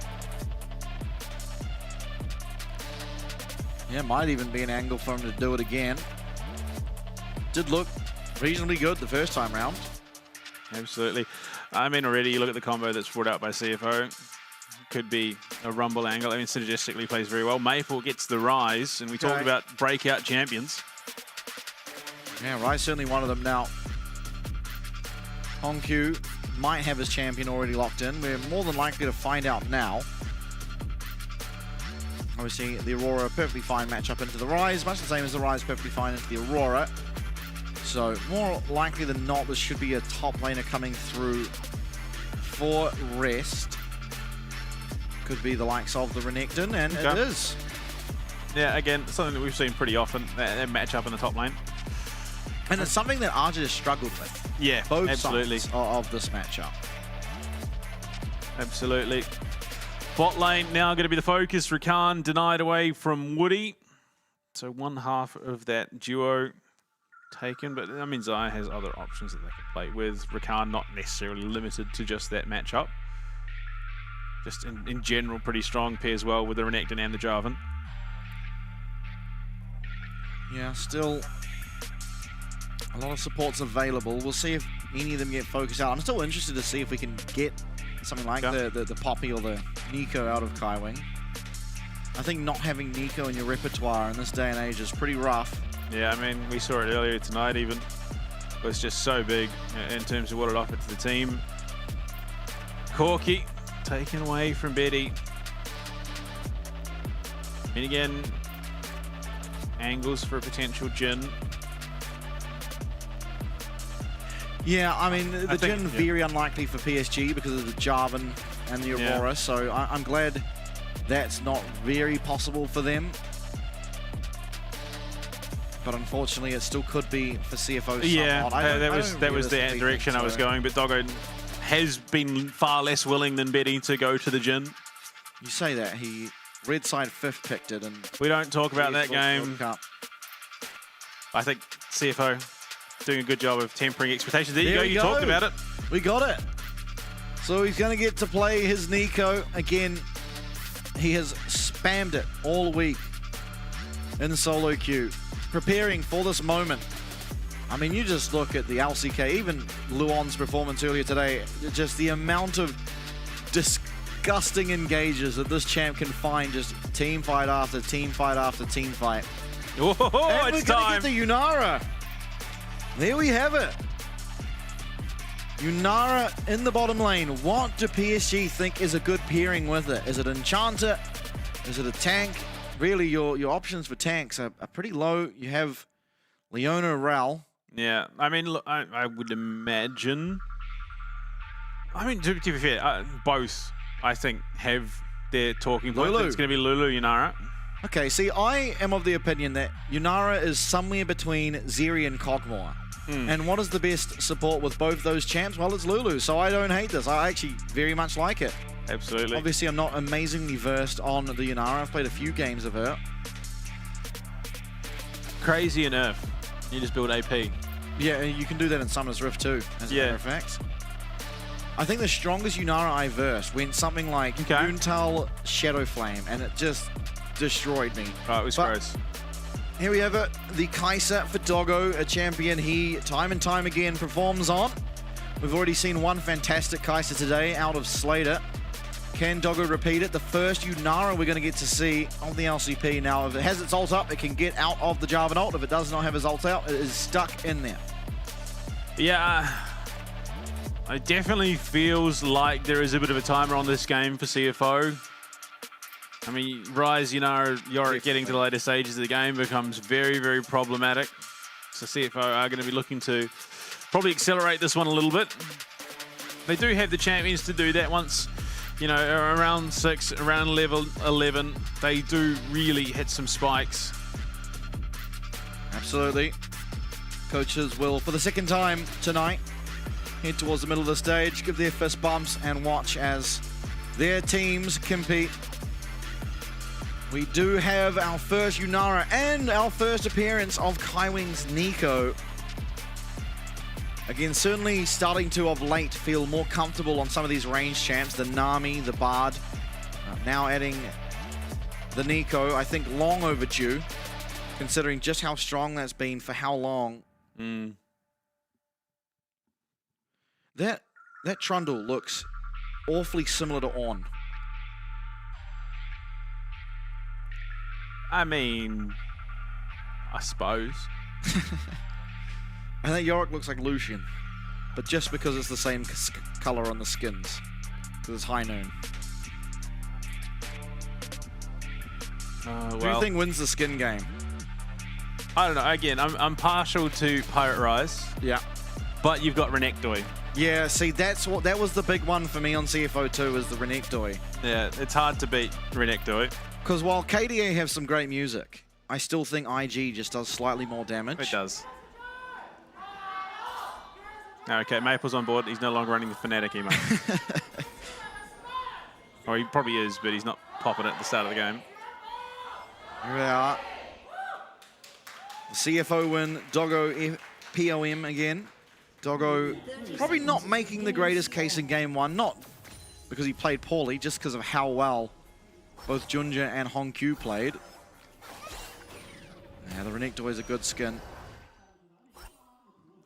Yeah, might even be an angle for him to do it again. Did look reasonably good the first time round. Absolutely. I mean, already you look at the combo that's brought out by CFO. Could be a Rumble angle. I mean, synergistically plays very well. Maple gets the Rise, and we talked about breakout champions. Yeah, Rise certainly one of them now. Hongq might have his champion already locked in. We're more than likely to find out now. Obviously, the Aurora, perfectly fine matchup into the Rise, much the same as the Rise perfectly fine into the Aurora. So, more likely than not, this should be a top laner coming through for Rest. Could be the likes of the Renekton, and it is. Yeah, again, something that we've seen pretty often, that matchup in the top lane. And it's something that Arja has struggled with. Yeah, both absolutely. sides of this matchup. Absolutely. Bot lane now going to be the focus. Rakan denied away from Woody. So one half of that duo taken. But I mean, Xayah has other options that they can play with. Rakan not necessarily limited to just that matchup. Just in general, pretty strong pairs well with the Renekton and the Jarvan. Yeah, still a lot of supports available. We'll see if any of them get focused out. I'm still interested to see if we can get something like the Poppy or the Nico out of Kaiwing. I think not having Nico in your repertoire in this day and age is pretty rough. Yeah, I mean, we saw it earlier tonight even. It was just so big in terms of what it offered to the team. Corki taken away from Betty. And again, angles for a potential Jhin. Yeah, I mean, the Jin very unlikely for PSG because of the Jarvan and the Aurora, so I'm glad that's not very possible for them. But unfortunately, it still could be for CFO. Yeah, somewhat. that was the direction I was going, but Doggo has been far less willing than Betty to go to the Jin. You say that, he red side 5th picked it, and we don't talk about that game. I think CFO doing a good job of tempering expectations. There you go, you talked about it. We got it. So he's going to get to play his Nico. Again, he has spammed it all week in the solo queue, preparing for this moment. I mean, you just look at the LCK, even Luon's performance earlier today, just the amount of disgusting engages that this champ can find, just team fight after team fight after team fight. Oh, and it's we're going time. to get the Yunara. There we have it. Yunara in the bottom lane. What do PSG think is a good pairing with it? Is it Enchanter? Is it a tank? Really, your options for tanks are pretty low. You have Leona Ral. Yeah, I mean, look, I would imagine. I mean, to be fair, both, I think, have their talking points. Lulu. It's going to be Lulu, Yunara. Okay, see, I am of the opinion that Yunara is somewhere between Zeri and Kog'Maw. And what is the best support with both those champs? Well, it's Lulu, so I don't hate this. I actually very much like it. Absolutely. Obviously, I'm not amazingly versed on the Yunara. I've played a few games of her. Crazy enough. You just build AP. Yeah, you can do that in Summoner's Rift too, as a matter of fact. I think the strongest Yunara I versed went something like Guntal Shadow Flame, and it just destroyed me. Oh, it was gross. Here we have it, the Kai'Sa for Doggo, a champion he time and time again performs on. We've already seen one fantastic Kai'Sa today out of Slater. Can Doggo repeat it? The first Yunara we're going to get to see of the LCP. Now, if it has its ult up, it can get out of the Jarvan ult. If it does not have his ult out, it is stuck in there. Yeah, it definitely feels like there is a bit of a timer on this game for CFO. I mean, Ryze, Yorick getting to the later stages of the game becomes very, very problematic. So CFO are going to be looking to probably accelerate this one a little bit. They do have the champions to do that once, around 6, around level 11. They do really hit some spikes. Absolutely. Coaches will, for the second time tonight, head towards the middle of the stage, give their fist bumps, and watch as their teams compete. We do have our first Yunara and our first appearance of Kaiwing's Nico. Again, certainly starting to, of late, feel more comfortable on some of these ranged champs. The Nami, the Bard. Now adding the Nico. I think long overdue, considering just how strong that's been for how long. That Trundle looks awfully similar to Ornn. I mean, I suppose. I think Yorick looks like Lucian, but just because it's the same color on the skins, because it's high noon. Who do you think wins the skin game? I don't know. Again, I'm partial to Pirate Rise. Yeah. But you've got Renekton. Yeah, see, that was the big one for me on CFO2, is the Renekton. Yeah, it's hard to beat Renekton. Because while KDA have some great music, I still think IG just does slightly more damage. It does. Okay, Maple's on board. He's no longer running the Fnatic emote. Or he probably is, but he's not popping it at the start of the game. Here we are. The CFO win, Doggo POM again. Doggo probably not making the greatest case in game one, not because he played poorly, just because of how well both Junja and Hongq played. Yeah, the Renekton is a good skin.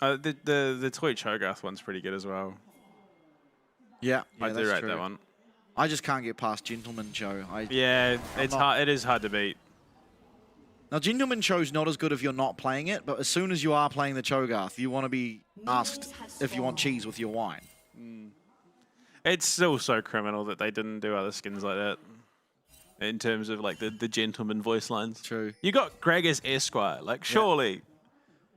The Twitch Hogarth one's pretty good as well. Yeah, I do rate true. that one. I just can't get past Gentleman Cho. Yeah, it is hard to beat. Now, Gentleman Cho's not as good if you're not playing it, but as soon as you are playing the Cho'Gath, you want to be asked if you want cheese with your wine. It's still so criminal that they didn't do other skins like that. In terms of like the gentleman voice lines. True. You got Greg as Esquire, like surely.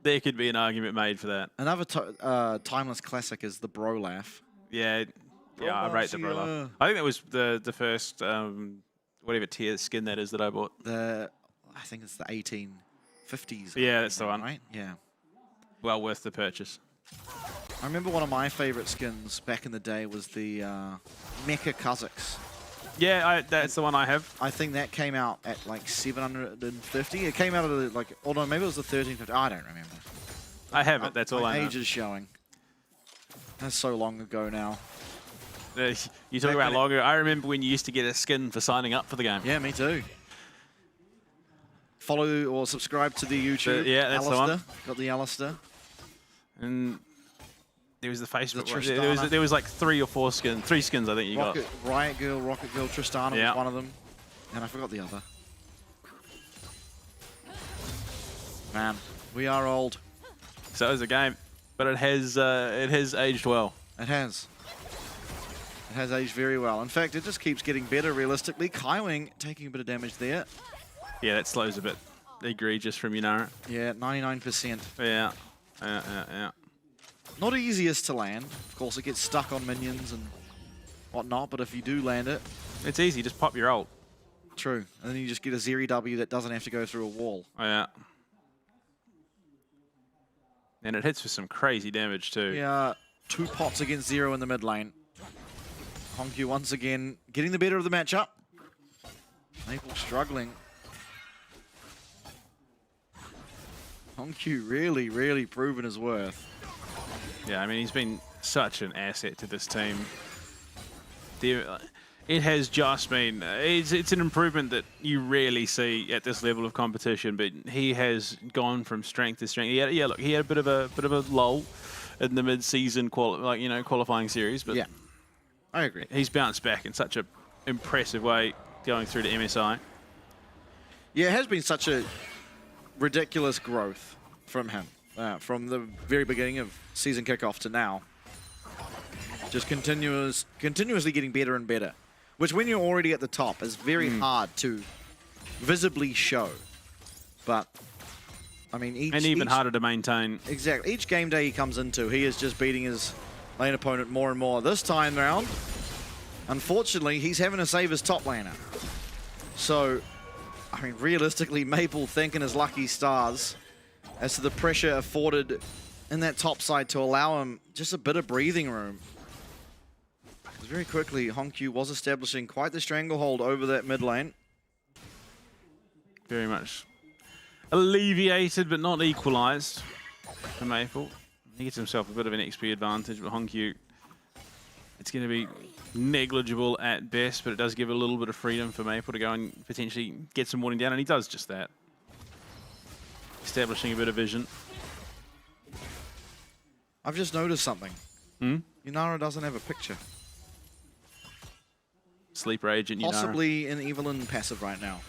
There could be an argument made for that. Another timeless classic is the bro laugh. Yeah, I rate the bro laugh. I think that was the first whatever tier skin that is that I bought. I think it's the 1850s. Yeah, that's the one. Right? Yeah. Well worth the purchase. I remember one of my favorite skins back in the day was the Mecha Kazakhs. Yeah, that's the one I have. I think that came out at like 750. It came out of like, oh no, maybe it was the 1350. I don't remember. I have it. That's all I know. Age is showing. That's so long ago now. You talk about longer. I remember when you used to get a skin for signing up for the game. Yeah, me too. Follow or subscribe to the YouTube. Yeah, that's Alistair. the one. Got the Alistair. And there was the Facebook. The there was like 3 or 4 skins. 3 skins, I think you got. Riot Girl, Rocket Girl, Tristana was one of them. And I forgot the other. Man, we are old. So is the game, but it has aged well. It has. It has aged very well. In fact, it just keeps getting better realistically. Kaiwing taking a bit of damage there. Yeah, that slow's a bit egregious from Yunara. Yeah, 99%. Yeah. Not easiest to land. Of course, it gets stuck on minions and whatnot, but if you do land it... It's easy, just pop your ult. True. And then you just get a Zeri W that doesn't have to go through a wall. Oh, yeah. And it hits for some crazy damage, too. Yeah, 2 pots against 0 in the mid lane. Honkyu once again getting the better of the matchup. Maple struggling. Honkyu really proven his worth. Yeah, I mean, he's been such an asset to this team. It has just been... It's an improvement that you rarely see at this level of competition, but he has gone from strength to strength. He had a bit of a lull in the mid-season qualifying series, but yeah, I agree. He's bounced back in such an impressive way going through to MSI. Yeah, it has been such a ridiculous growth from him. From the very beginning of season kickoff to now. Just continuously getting better and better. Which when you're already at the top is very hard to visibly show. But, I mean, even harder to maintain. Exactly. Each game day he comes into, he is just beating his lane opponent more and more. This time round, unfortunately, he's having to save his top laner. So, I mean, realistically, Maple thanking his lucky stars as to the pressure afforded in that top side to allow him just a bit of breathing room. Because very quickly, Honkyu was establishing quite the stranglehold over that mid lane. Very much alleviated, but not equalized for Maple. He gets himself a bit of an XP advantage, but Honkyu, it's going to be negligible at best, but it does give a little bit of freedom for Maple to go and potentially get some warning down, and he does just that. Establishing a bit of vision. I've just noticed something. Yunara doesn't have a picture. Sleeper agent Yunara. Possibly an Evelyn passive right now.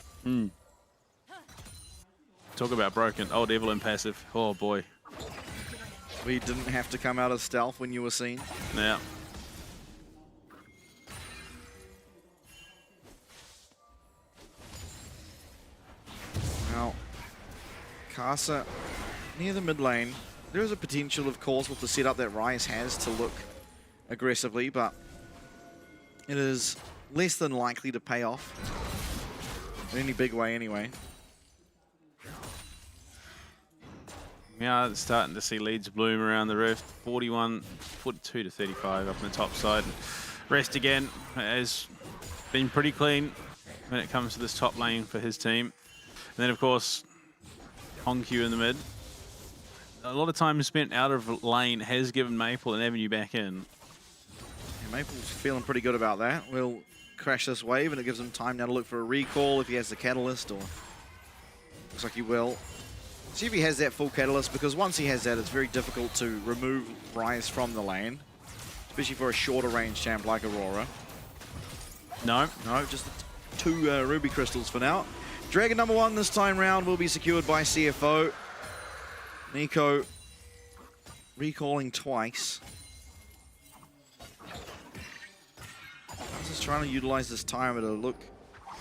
Talk about broken. Old Evelyn passive. Oh boy. We didn't have to come out of stealth when you were seen. Yeah. Now, Kasa near the mid lane. There is a potential, of course, with the setup that Rise has to look aggressively, but it is less than likely to pay off in any big way anyway. Yeah, starting to see leads bloom around the rift. 42 to 35 up on the top side. Rest again has been pretty clean when it comes to this top lane for his team. And then, of course, Honkyu in the mid. A lot of time spent out of lane has given Maple an avenue back in. Yeah, Maple's feeling pretty good about that. We'll crash this wave, and it gives him time now to look for a recall if he has the catalyst, or looks like he will. See if he has that full catalyst, because once he has that, it's very difficult to remove Rise from the lane, especially for a shorter range champ like Aurora. No, just the 2 ruby crystals for now. Dragon number 1 this time round will be secured by CFO. Nico recalling twice. Just trying to utilize this timer to look,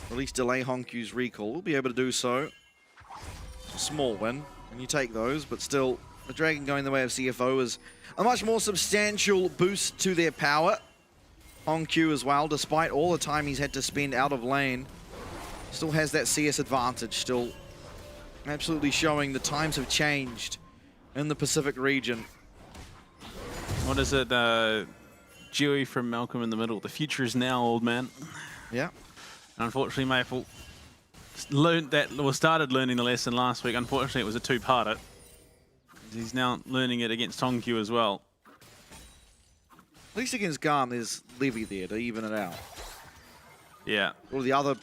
or at least delay Honkyu's recall. We'll be able to do so. Small win. and you take those, but still, the Dragon going the way of CFO is a much more substantial boost to their power. HongQ as well, despite all the time he's had to spend out of lane, still has that CS advantage, still absolutely showing the times have changed in the Pacific region. What is it, Dewey from Malcolm in the Middle? The future is now, old man. Yeah. And unfortunately, Maple learned that, or started learning the lesson last week. Unfortunately, it was a two-parter. He's now learning it against HongQ as well. At least against Garn, there's Levy there to even it out. Yeah. All the other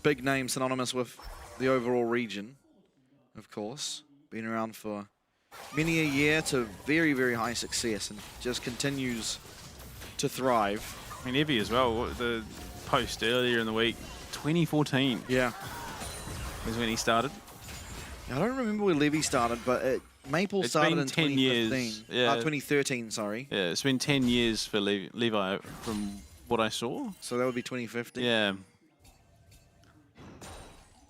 big names synonymous with the overall region, of course. Been around for many a year to very, very high success and just continues to thrive. I mean, Evie as well, the post earlier in the week, 2014. Yeah. Was when he started. I don't remember where Levy started, but Maple started in 10 2015. years. Yeah. 2013, sorry. Yeah, it's been 10 years for Levi from what I saw. So that would be 2015? Yeah.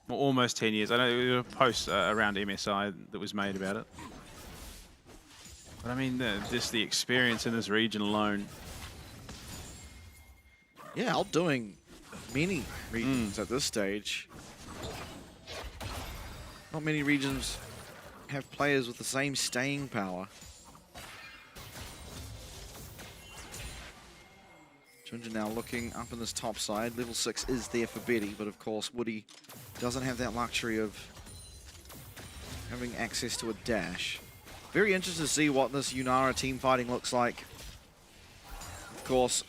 Well, almost 10 years. I know there was a post around MSI that was made about it. But I mean, just the experience in this region alone. Yeah, outdoing many regions at this stage. Not many regions have players with the same staying power. Ginger now looking up in this top side. Level 6 is there for Betty, but of course Woody doesn't have that luxury of having access to a dash. Very interested to see what this Yunara team fighting looks like. Of course,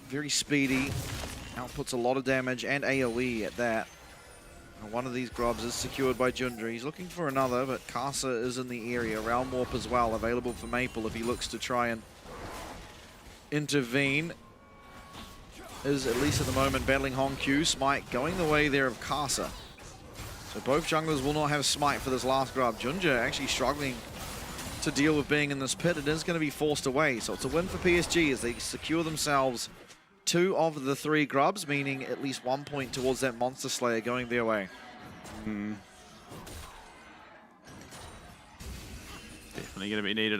very speedy, outputs a lot of damage and AoE at that. One of these grubs is secured by Jundra. He's looking for another, but Casa is in the area. Realm Warp as well, available for Maple if he looks to try and intervene. Is, at least at the moment, battling HongQ. Smite going the way there of Casa. So both junglers will not have Smite for this last grub. Junja actually struggling to deal with being in this pit. It is going to be forced away. So it's a win for PSG as they secure themselves 2 of the 3 grubs, meaning at least 1 point towards that Monster Slayer going their way. Definitely going to be needed.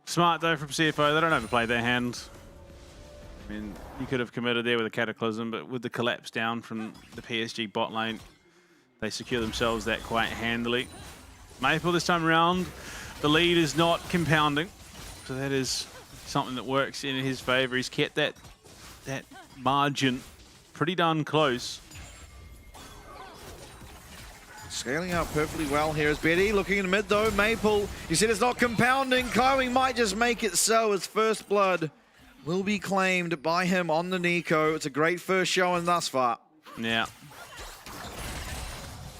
Smart though from CFO. They don't overplay their hand. I mean, you could have committed there with a Cataclysm, but with the collapse down from the PSG bot lane, they secure themselves that quite handily. Maple this time around, the lead is not compounding, so that is something that works in his favor. He's kept that margin pretty darn close. Scaling up perfectly well here is Betty. Looking in mid though, Maple, you said it's not compounding. Kaiwing might just make it so. His first blood will be claimed by him on the Nico. It's a great first showing thus far. Yeah.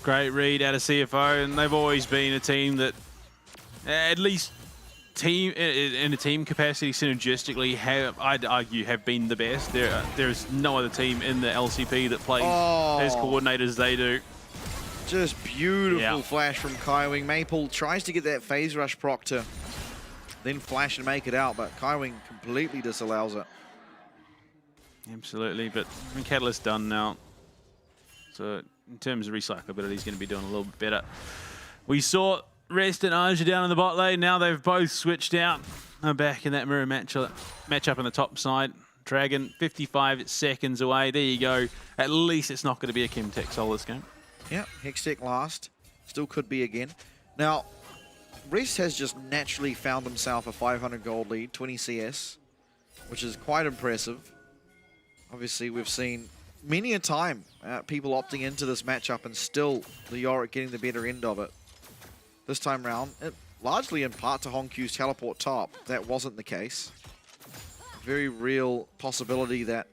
Great read out of CFO, and they've always been a team that, at least in a team capacity, synergistically, I'd argue have been the best. There's no other team in the LCP that plays as coordinated as they do. Just beautiful flash from Kaiwing. Maple tries to get that phase rush proc to then flash and make it out, but Kaiwing completely disallows it. Absolutely, but I mean, Catalyst's done now. So in terms of recyclability, he's going to be doing a little bit better. We saw Rest and Aja down in the bot lane. Now they've both switched out. They're back in that mirror matchup on the top side. Dragon, 55 seconds away. There you go. At least it's not going to be a Chemtech Soul this game. Yeah, Hextech last. Still could be again. Now, Rest has just naturally found himself a 500 gold lead, 20 CS, which is quite impressive. Obviously, we've seen many a time people opting into this matchup and still the Yorick getting the better end of it. This time round, largely in part to HongQ's teleport top, that wasn't the case. Very real possibility that,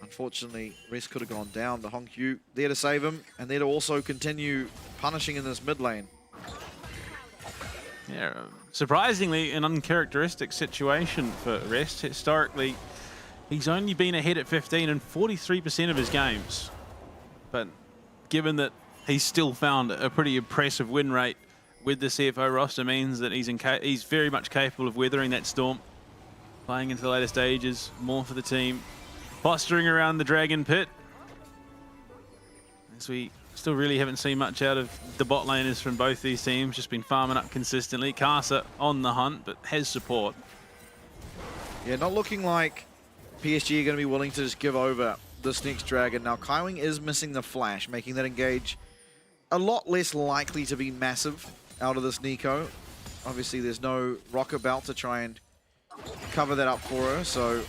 unfortunately, Rest could have gone down. The HongQ there to save him, and there to also continue punishing in this mid lane. Yeah, surprisingly, an uncharacteristic situation for Rest. Historically, he's only been ahead at 15 in 43% of his games. But given that he's still found a pretty impressive win rate with the CFO roster, means that he's very much capable of weathering that storm, playing into the later stages, more for the team, posturing around the Dragon Pit. As we Still really haven't seen much out of the bot laners from both these teams. Just been farming up consistently. Casa on the hunt, but has support. Yeah, not looking like PSG are going to be willing to just give over this next dragon. Now, Kaiwing is missing the flash, making that engage a lot less likely to be massive out of this Nico. Obviously, there's no rocket belt to try and cover that up for her, so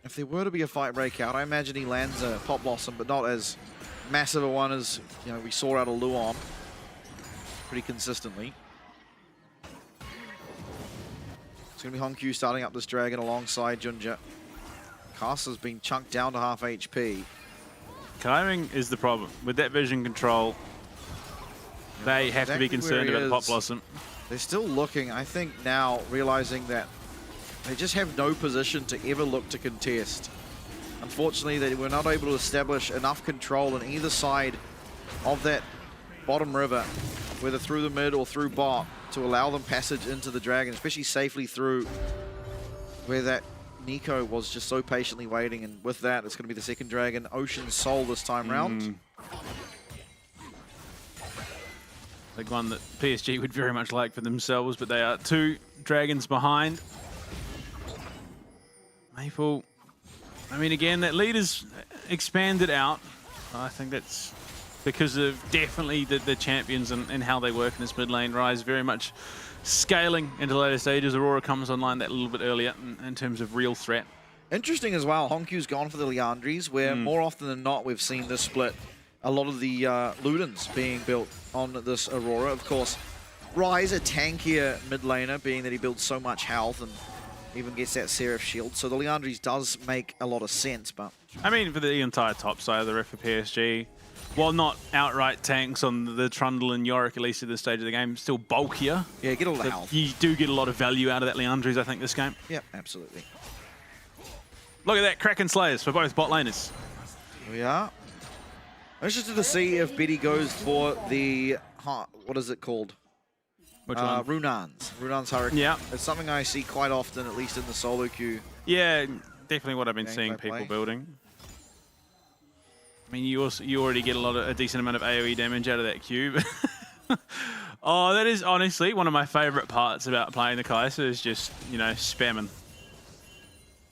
if there were to be a fight breakout, I imagine he lands a Pop Blossom, but not as massive a one as we saw out of Luon pretty consistently. It's going to be Honkyu starting up this dragon alongside Junja. Casa's been chunked down to half HP. Kaiwing is the problem. With that vision control, they have to be concerned about the Pop Blossom. They're still looking, I think now, realizing that they just have no position to ever look to contest. Unfortunately, they were not able to establish enough control on either side of that bottom river, whether through the mid or through bot, to allow them passage into the dragon, especially safely through where that Nico was just so patiently waiting. And with that, it's going to be the second dragon, Ocean Soul, this time round. Like one that PSG would very much like for themselves, but they are 2 dragons behind. Maple, I mean, again, that lead is expanded out. I think that's because of definitely the champions and how they work in this mid lane. Rise very much scaling into later stages. Aurora comes online that little bit earlier in terms of real threat. Interesting as well, Honkyu's gone for the Liandries, where more often than not we've seen this split. A lot of the Ludens being built on this Aurora. Of course, Rise, a tankier mid laner, being that he builds so much health and even gets that Seraph shield. So the Liandries does make a lot of sense, but... I mean, for the entire top side of the ref for PSG, while not outright tanks on the Trundle and Yorick, at least at this stage of the game, still bulkier. Yeah, get all the health. You do get a lot of value out of that Liandries, I think, this game. Yeah, absolutely. Look at that, Kraken Slayers for both bot laners. We are. I'm interested to see if Betty goes for the... what is it called? Which one? Runan's Hurricane. Yeah. It's something I see quite often, at least in the solo queue. Yeah, definitely what I've been seeing people building. I mean, you already get a decent amount of AoE damage out of that cube. Oh, that is honestly one of my favorite parts about playing the Kai'Sa is just, spamming.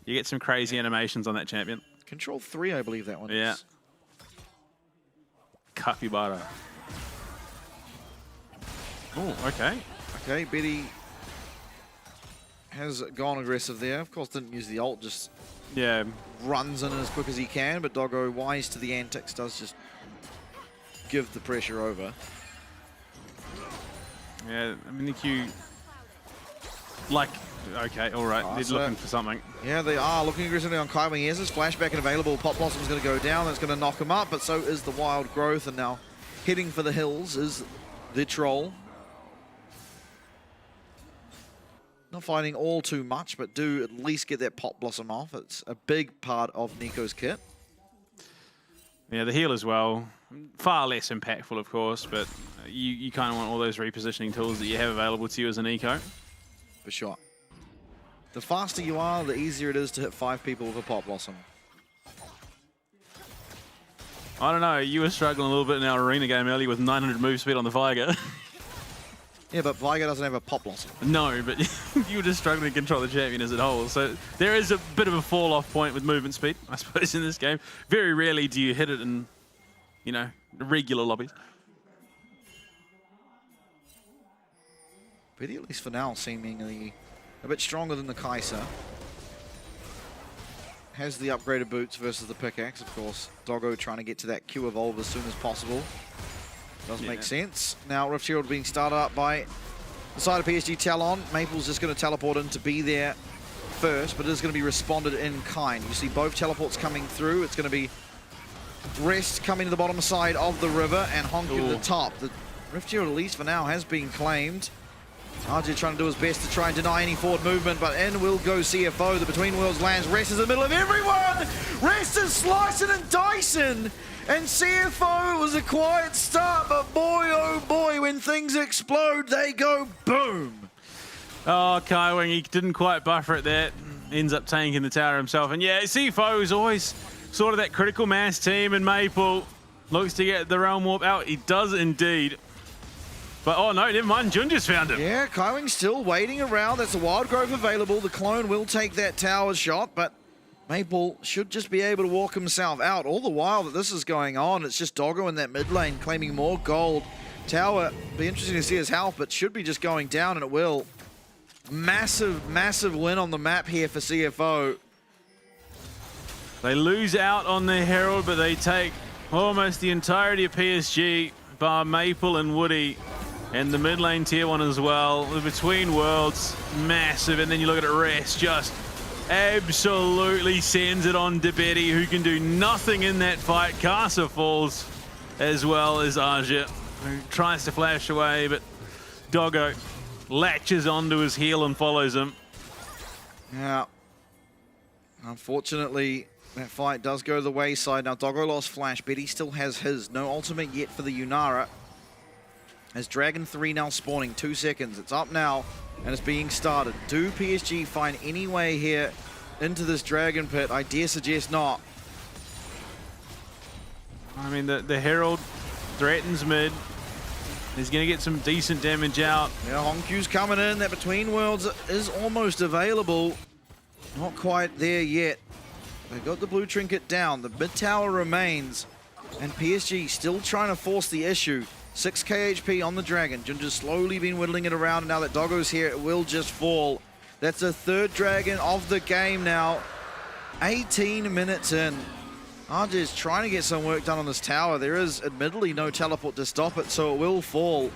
You get some crazy animations on that champion. Control 3, I believe that one is. Yeah. Capybara. Oh, okay. Okay, Betty has gone aggressive there. Of course, didn't use the ult, just runs in as quick as he can, but Doggo, wise to the antics, does just give the pressure over. Yeah, I mean, the Q, okay, all right, they're looking for something. Yeah, they are looking aggressively on Kaiwing. He has his flashback and available. Pop Blossom's going to go down. That's going to knock him up, but so is the Wild Growth, and now heading for the hills is the Troll. Not fighting all too much, but do at least get that Pop Blossom off. It's a big part of Nico's kit. Yeah, the heal as well. Far less impactful, of course, but you kind of want all those repositioning tools that you have available to you as a Nico. For sure. The faster you are, the easier it is to hit 5 people with a Pop Blossom. I don't know, you were struggling a little bit in our arena game earlier with 900 move speed on the Viger. Yeah, but Viger doesn't have a Pop Blossom. No, but you were just struggling to control the champion as a whole. So there is a bit of a fall-off point with movement speed, I suppose, in this game. Very rarely do you hit it in, regular lobbies. Betty, at least for now, seemingly a bit stronger than the Kai'Sa. Has the upgraded boots versus the pickaxe, of course. Doggo trying to get to that Q evolve as soon as possible. Does make sense. Now Rift Shield being started up by the side of PSG Talon. Maple's just going to teleport in to be there first, but it is going to be responded in kind. You see both teleports coming through. It's going to be Rest coming to the bottom side of the river and Honky at the top. The Rift Shield, at least for now, has been claimed. RJ trying to do his best to try and deny any forward movement, but in will go CFO. The Between Worlds lands. Rest is in the middle of everyone! Rest is slicing and dicing! And CFO was a quiet start, but boy, oh boy, when things explode, they go boom! Oh, Kaiwing, he didn't quite buffer it there. Ends up tanking the tower himself. And yeah, CFO is always sort of that critical mass team, and Maple, Looks to get the Realm Warp out. He does indeed. But, oh no, never mind. Jun just found him. Yeah, Kaiwing's still waiting around. That's a wild growth available. The clone will take that tower shot, but Maple should just be able to walk himself out. All the while that this is going on, it's just Doggo in that mid lane claiming more gold. Tower, be interesting to see his health, but should be just going down, and it will. Massive, massive win on the map here for CFO. They lose out on their Herald, but they take almost the entirety of PSG, bar Maple and Woody, and the mid lane tier 1 as well. The Between Worlds, massive, and then you look at it, Rest just absolutely sends it on to Betty, who can do nothing in that fight. Casa falls as well as Arja, who tries to flash away, but Doggo latches onto his heel and follows him. Yeah. Unfortunately, that fight does go to the wayside. Now, Doggo lost flash. Betty still has his. No ultimate yet for the Yunara. As Dragon 3 now spawning, 2 seconds. It's up now, and it's being started. Do PSG find any way here into this Dragon Pit? I dare suggest not. I mean, the Herald threatens mid. He's going to get some decent damage out. Yeah, Honkyu's coming in. That Between Worlds is almost available. Not quite there yet. They've got the blue trinket down. The mid tower remains. And PSG still trying to force the issue. 6k HP on the Dragon. Jun just slowly been whittling it around. Now that Doggo's here, it will just fall. That's the 3rd Dragon of the game now. 18 minutes in. Arja is trying to get some work done on this tower. There is admittedly no teleport to stop it, so it will fall.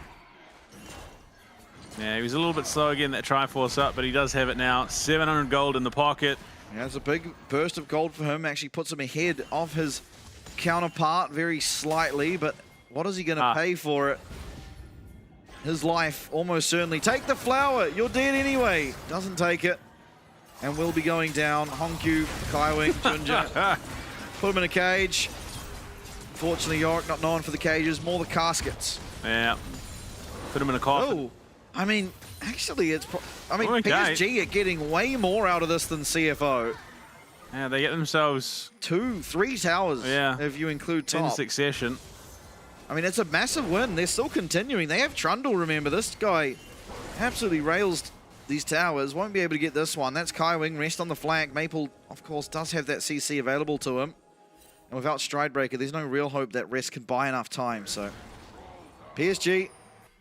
Yeah, he was a little bit slow again, that Triforce up, but he does have it now. 700 gold in the pocket. Yeah, it's a big burst of gold for him. Actually puts him ahead of his counterpart very slightly, but what is he going to pay for it? His life, almost certainly. Take the flower. You're dead anyway. Doesn't take it. And will be going down. Honkyu, Kaiwing, Junja. Put him in a cage. Unfortunately, Yorick not known for the cages, more the caskets. Yeah. Put him in a coffin. Oh, I mean, actually, it's... Okay. PSG are getting way more out of this than CFO. Yeah, they get themselves 2, 3 towers, if you include top. In succession. I mean, it's a massive win. They're still continuing. They have Trundle, remember. This guy absolutely rails these towers. Won't be able to get this one. That's Kaiwing. Rest on the flank. Maple, of course, does have that CC available to him. And without Stridebreaker, there's no real hope that Rest can buy enough time. So, PSG,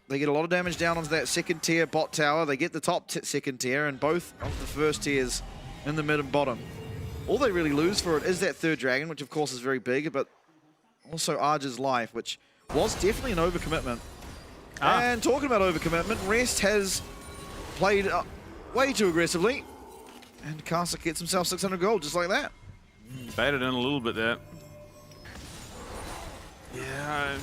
they get a lot of damage down onto that 2nd tier bot tower. They get the top 2nd tier and both of the 1st tiers in the mid and bottom. All they really lose for it is that 3rd Dragon, which of course is very big, but also Arja's life, which was definitely an overcommitment. And talking about overcommitment, Rest has played way too aggressively. And Casa gets himself 600 gold, just like that. Baited in a little bit there. Yeah,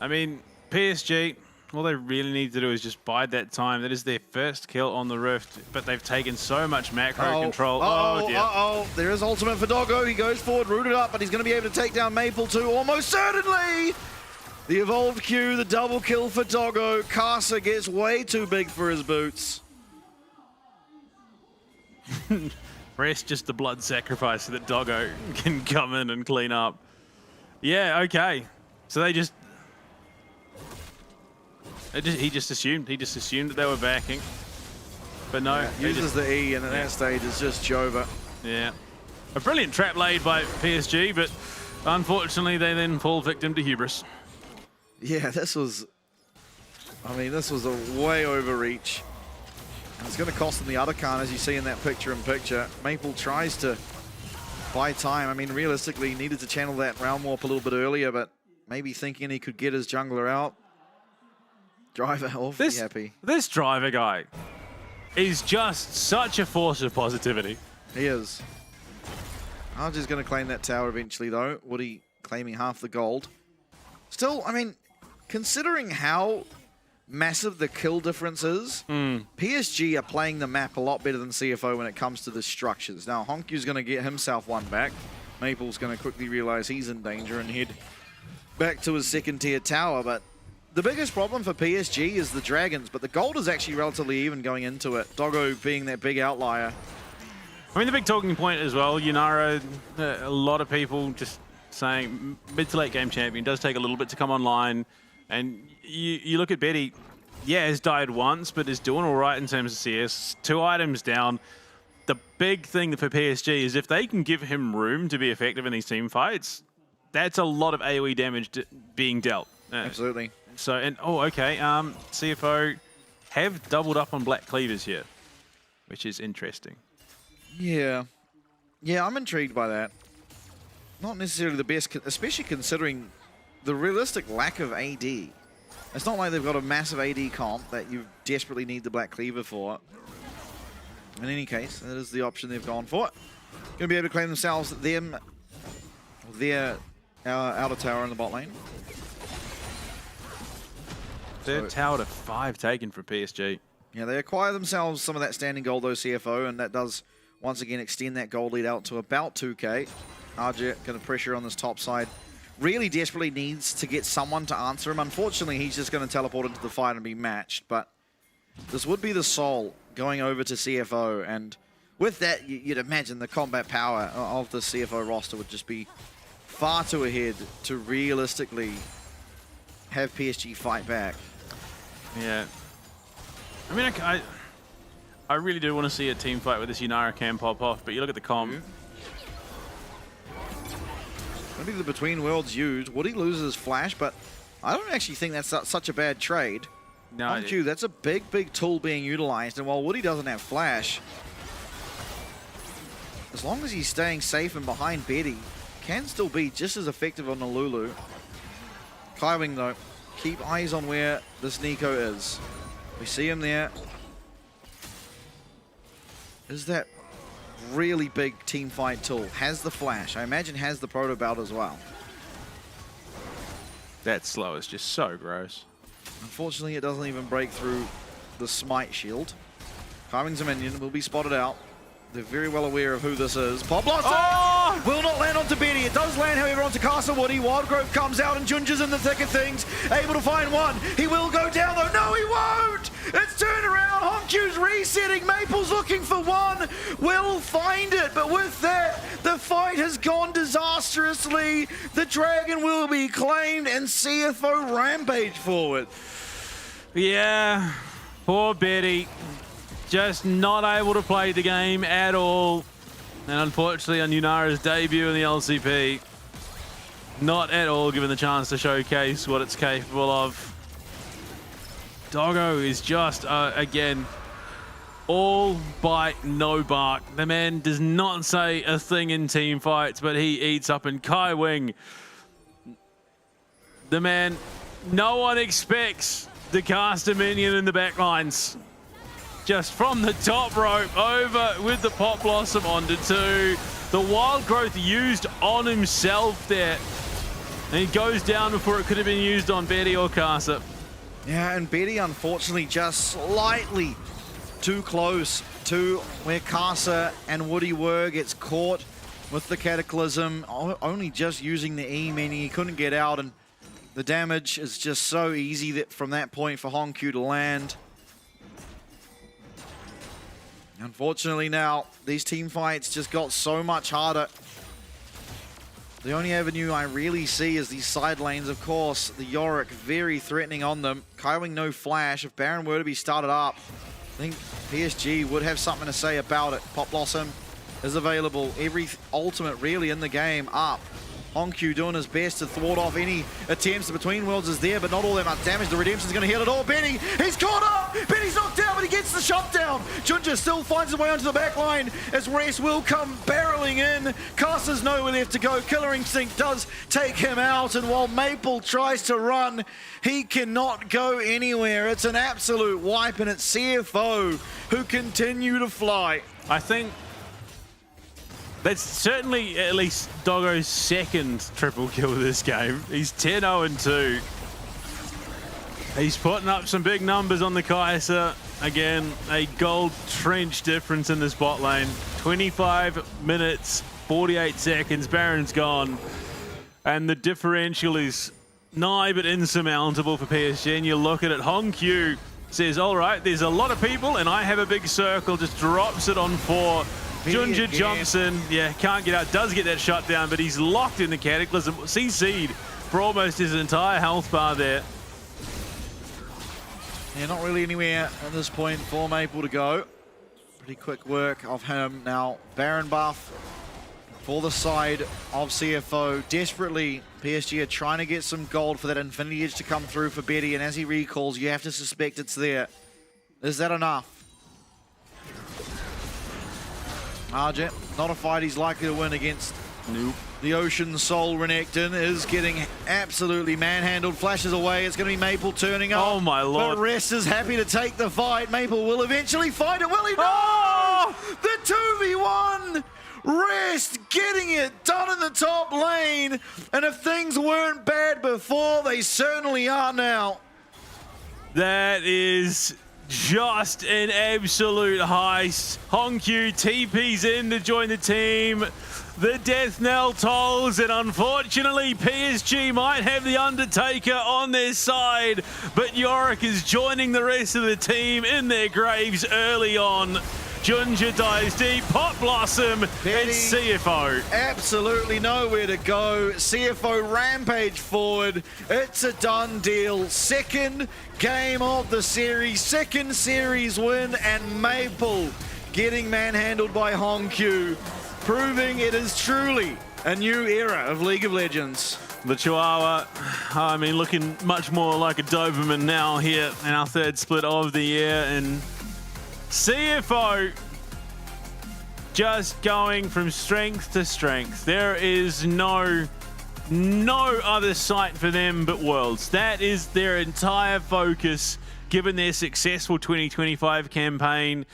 I mean, PSG, all they really need to do is just bide that time. That is their 1st kill on the Rift, but they've taken so much macro control. Oh, dear. There is ultimate for Doggo. He goes forward, rooted up, but he's going to be able to take down Maple too, almost certainly. The evolved Q, the double kill for Doggo. Casa gets way too big for his boots. Rest just the blood sacrifice so that Doggo can come in and clean up. Yeah, okay. So he just assumed that they were backing. But no. Yeah, uses the E, and at that stage it's just Jova. Yeah. A brilliant trap laid by PSG, but unfortunately they then fall victim to hubris. Yeah, this was a way overreach. And it's going to cost them the other card, as you see in that picture-in-picture. Maple tries to buy time. I mean, realistically, he needed to channel that Realm Warp a little bit earlier, but maybe thinking he could get his jungler out. Driver awfully happy. This driver guy is just such a force of positivity. He is. Arja's going to claim that tower eventually, though. Woody claiming half the gold. Still, I mean, considering how massive the kill difference is, PSG are playing the map a lot better than CFO when it comes to the structures. Now, Honkyu's going to get himself one back. Maple's going to quickly realize he's in danger and head back to his 2nd tier tower, but the biggest problem for PSG is the dragons, but the gold is actually relatively even going into it. Doggo being that big outlier. I mean, the big talking point as well, Yunara, a lot of people just saying mid to late game champion does take a little bit to come online. And you look at Betty, yeah, has died once, but is doing all right in terms of CS. 2 items down. The big thing for PSG is if they can give him room to be effective in these team fights, that's a lot of AoE damage being dealt. Absolutely. So, and okay, CFO have doubled up on Black Cleavers here, which is interesting. Yeah. Yeah, I'm intrigued by that. Not necessarily the best, especially considering the realistic lack of AD. It's not like they've got a massive AD comp that you desperately need the Black Cleaver for. In any case, that is the option they've gone for. Going to be able to claim themselves their outer tower in the bot lane. Third tower to 5 taken from PSG. Yeah, they acquire themselves some of that standing gold, though, CFO, and that does once again extend that gold lead out to about 2k. Arjit going to pressure on this top side. Really desperately needs to get someone to answer him. Unfortunately, he's just going to teleport into the fight and be matched, but this would be the Soul going over to CFO, and with that, you'd imagine the combat power of the CFO roster would just be far too ahead to realistically have PSG fight back. Yeah. I mean, I really do want to see a team fight where this Yunara can pop off, but you look at the comp. Maybe the Between Worlds used. Woody loses Flash, but I don't actually think that's such a bad trade. No, that's a big, big tool being utilized, and while Woody doesn't have Flash, as long as he's staying safe and behind Betty, can still be just as effective on the Lulu. Kaiwing, though, keep eyes on where this Nico is. We see him there. Is that really big team fight tool? Has the Flash. I imagine has the Proto Belt as well. That slow is just so gross. Unfortunately, it doesn't even break through the Smite shield. Kaiwing's a minion, will be spotted out. They're very well aware of who this is. Pop Blossom! Oh! Will not land onto Betty. It does land, however, onto Castle Woody. Wildgrove comes out and Junja's in the thick of things. Able to find one. He will go down, though. No, he won't! It's turned around. Honkyu's resetting. Maple's looking for one. Will find it, but with that, the fight has gone disastrously. The Dragon will be claimed and CFO rampage forward. Yeah, poor Betty. Just not able to play the game at all. And unfortunately on Yunara's debut in the LCP, not at all given the chance to showcase what it's capable of. Doggo is just, again, all bite, no bark. The man does not say a thing in team fights, but he eats up in Kaiwing. The man, no one expects to cast a minion in the backlines. Just from the top rope over with the Pop Blossom onto 2. The Wild Growth used on himself there. And he goes down before it could have been used on Betty or Casa. Yeah, and Betty unfortunately just slightly too close to where Casa and Woody were. Gets caught with the Cataclysm. Only just using the E, meaning he couldn't get out. And the damage is just so easy that from that point for Honkyu to land. Unfortunately now, these team fights just got so much harder. The only avenue I really see is these side lanes, of course. The Yorick very threatening on them. Kaiwing no Flash. If Baron were to be started up, I think PSG would have something to say about it. Pop Blossom is available. Every ultimate really in the game up. Honkyu doing his best to thwart off any attempts. The Between Worlds is there, but not all that much damage. The Redemption's going to heal it all. Betty, he's caught up! Betty's knocked down, but he gets the shutdown. Junja still finds his way onto the back line as Rest will come barreling in. Casa's nowhere left to go. Killer Instinct does take him out, and while Maple tries to run, he cannot go anywhere. It's an absolute wipe, and it's CFO who continue to fly. I think that's certainly at least Doggo's second triple kill this game. He's 10-0-2. He's putting up some big numbers on the Kai'Sa. Again, a gold trench difference in this bot lane. 25 minutes, 48 seconds. Baron's gone. And the differential is nigh but insurmountable for PSG. And you look at it, Honkyu says, all right, there's a lot of people and I have a big circle. Just drops it on 4. Junja jumps in, yeah, can't get out, does get that shot down, but he's locked in the Cataclysm. CC'd for almost his entire health bar there. Yeah, not really anywhere at this point for Maple to go. Pretty quick work of him. Now, Baron buff for the side of CFO. Desperately, PSG are trying to get some gold for that Infinity Edge to come through for Betty, and as he recalls, you have to suspect it's there. Is that enough? Arjet, not a fight he's likely to win against. Nope. The Ocean Soul Renekton is getting absolutely manhandled. Flashes away. It's going to be Maple turning up. Oh my lord. But Rest is happy to take the fight. Maple will eventually fight it. Will he? No! The 2v1! Rest getting it done in the top lane. And if things weren't bad before, they certainly are now. That is just an absolute heist. Honkyu TP's in to join the team. The death knell tolls, and unfortunately PSG might have the Undertaker on their side, but Yorick is joining the rest of the team in their graves early on. Junja dies deep, Pop Blossom, Betty, it's CFO. Absolutely nowhere to go. CFO rampage forward. It's a done deal. Second game of the series, second series win, and Maple getting manhandled by Honkyu, proving it is truly a new era of League of Legends. The Chihuahua, I mean, looking much more like a Doberman now here in our third split of the year, and CFO just going from strength to strength. There is no other sight for them but Worlds. That is their entire focus, given their successful 2025 campaign,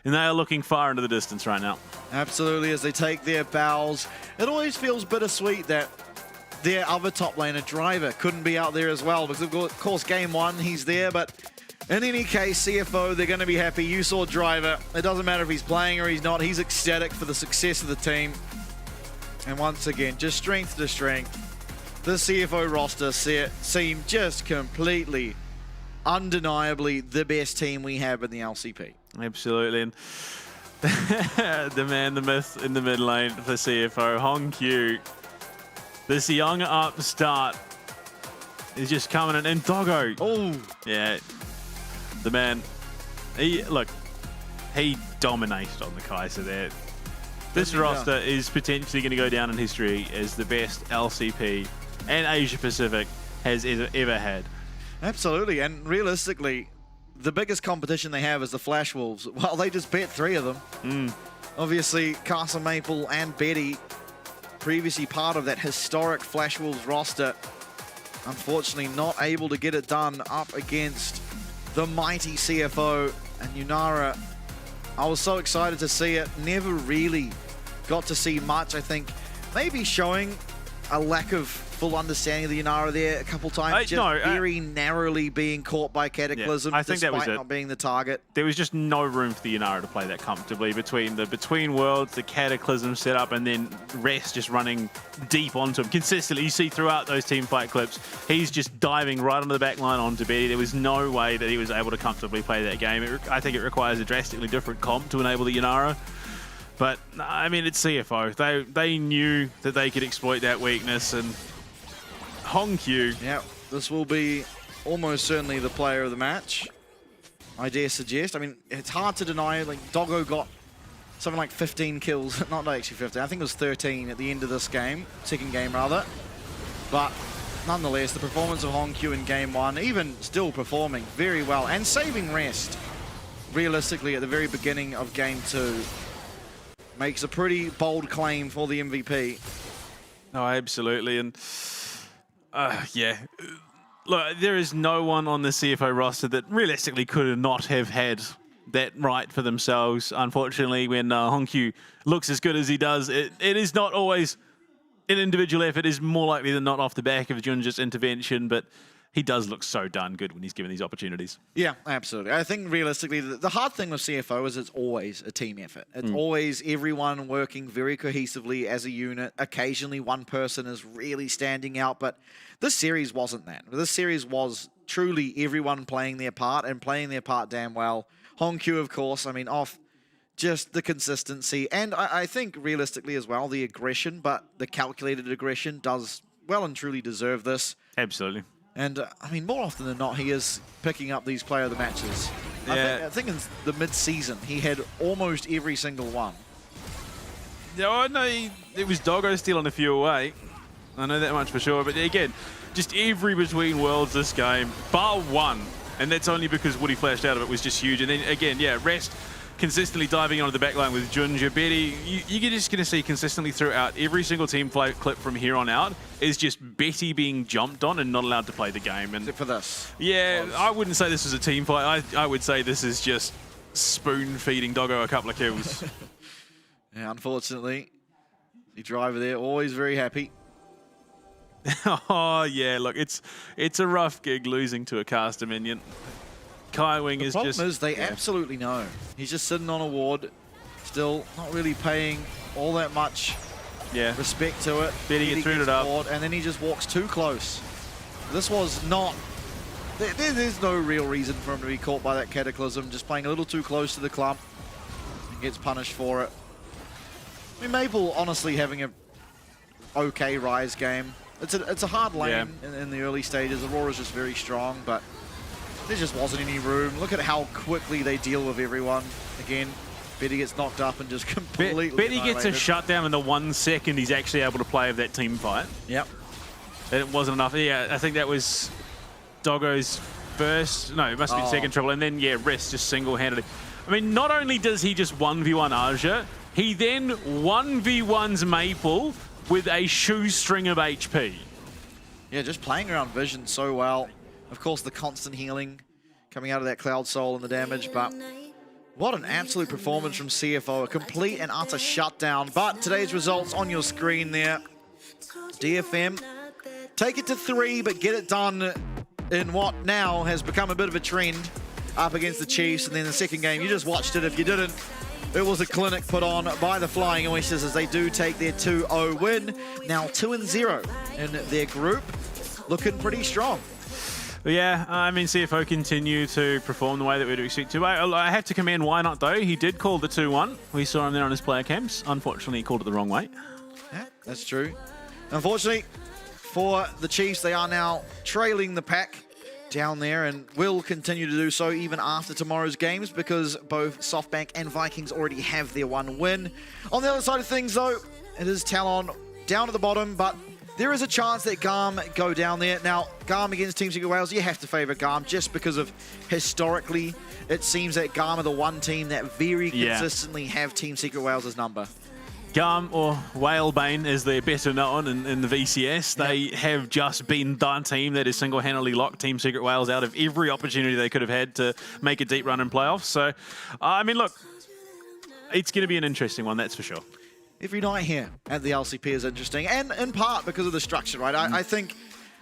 and they are looking far into the distance right now. Absolutely, as they take their bows. It always feels bittersweet that their other top laner, Driver, couldn't be out there as well, because of course game one he's there, but in any case, CFO, they're going to be happy. You saw Driver. It doesn't matter if he's playing or he's not. He's ecstatic for the success of the team. And once again, just strength to strength. The CFO roster seemed just completely, undeniably the best team we have in the LCP. Absolutely. And the man, the myth in the mid lane for CFO, Honkyu. This young upstart is just coming in. And Doggo. Oh. Yeah. The man, he dominated on the Kaiser there. This roster is potentially going to go down in history as the best LCP and Asia Pacific has ever had. Absolutely, and realistically, the biggest competition they have is the Flash Wolves. Well, they just bet 3 of them. Obviously, Castle Maple and Betty, previously part of that historic Flash Wolves roster, unfortunately not able to get it done up against the mighty CFO and Yunara. I was so excited to see it. Never really got to see much. I think maybe showing a lack of full understanding of the Yunara there a couple times. Very narrowly being caught by Cataclysm, yeah, I think that was not being the target. There was just no room for the Yunara to play that comfortably between worlds, the Cataclysm setup, and then Rest just running deep onto him consistently. You see throughout those team fight clips, he's just diving right onto the back line onto Betty. There was no way that he was able to comfortably play that game. I think it requires a drastically different comp to enable the Yunara. But, I mean, it's CFO. They knew that they could exploit that weakness, and Honkyu. Yeah, this will be almost certainly the player of the match, I dare suggest. I mean, it's hard to deny, like, Doggo got something like 15 kills, not actually 15, I think it was 13 at the end of this game, second game rather. But nonetheless, the performance of Honkyu in game one, even still performing very well and saving Rest, realistically at the very beginning of game two, makes a pretty bold claim for the MVP. Oh, absolutely. And yeah, look, there is no one on the CFO roster that realistically could not have had that right for themselves. Unfortunately, when Honkyu looks as good as he does, it is not always an individual effort. It is more likely than not off the back of Junja's intervention, but he does look so darn good when he's given these opportunities. Yeah, absolutely. I think realistically, the hard thing with CFO is it's always a team effort. It's always everyone working very cohesively as a unit. Occasionally, one person is really standing out, but this series wasn't that. This series was truly everyone playing their part and playing their part damn well. Honkyu, of course, I mean, off just the consistency, and I think realistically as well, the aggression, but the calculated aggression does well and truly deserve this. Absolutely. And I mean, more often than not, he is picking up these player of the matches. I think in the mid-season, he had almost every single one. No, no, it was Doggo stealing a few away. I know that much for sure. But again, just every between worlds this game, bar one. And that's only because Woody flashed out of it was just huge. And then again, yeah, Rest consistently diving onto the back line with Junja. Betty, you're just going to see consistently throughout every single team play clip from here on out is just Betty being jumped on and not allowed to play the game. And except for this. Yeah, I wouldn't say this was a team fight. I would say this is just spoon-feeding Doggo a couple of kills. Yeah, unfortunately, the driver there, always very happy. Oh, yeah, look, it's a rough gig losing to a caster minion. Kai Wing is just... The problem is they absolutely know. He's just sitting on a ward, still not really paying all that much respect to it. Betty gets rooted up. Ward, and then he just walks too close. This was not... There's no real reason for him to be caught by that Cataclysm, just playing a little too close to the clump and gets punished for it. I mean, Maple honestly having a okay Rise game. It's a hard lane in the early stages. Aurora's just very strong, but there just wasn't any room. Look at how quickly they deal with everyone. Again, Betty gets knocked up and just completely Betty gets a shutdown in the 1 second he's actually able to play of that team fight. Yep. And it wasn't enough. Yeah, I think that was Doggo's first, no, it must have been second triple, and then, yeah, Rest just single-handedly. I mean, not only does he just 1v1 Aja, he then 1v1s Maple with a shoestring of HP. Yeah, just playing around Vision so well. Of course, the constant healing coming out of that Cloud Soul and the damage, but what an absolute performance from CFO. A complete and utter shutdown. But today's results on your screen there. DFM, take it to 3, but get it done in what now has become a bit of a trend up against the Chiefs. And then the second game, you just watched it. If you didn't, it was a clinic put on by the Flying Oysters as they do take their 2-0 win. Now 2-0 in their group, looking pretty strong. Yeah, I mean, CFO continue to perform the way that we'd expect to. I have to commend Why Not, though. He did call the 2-1. We saw him there on his player cams. Unfortunately, he called it the wrong way. Yeah, that's true. Unfortunately, for the Chiefs, they are now trailing the pack down there and will continue to do so even after tomorrow's games because both SoftBank and Vikings already have their 1 win. On the other side of things, though, it is Talon down at the bottom, but there is a chance that Garm go down there. Now, Garm against Team Secret Wales, you have to favour Garm just because of historically, it seems that Garm are the one team that very consistently have Team Secret Wales' number. Garm, or Whalebane as they're better known in the VCS, they have just been the team that has single-handedly locked Team Secret Wales out of every opportunity they could have had to make a deep run in playoffs. So, I mean, look, it's going to be an interesting one, that's for sure. Every night here at the LCP is interesting, and in part because of the structure, right? I think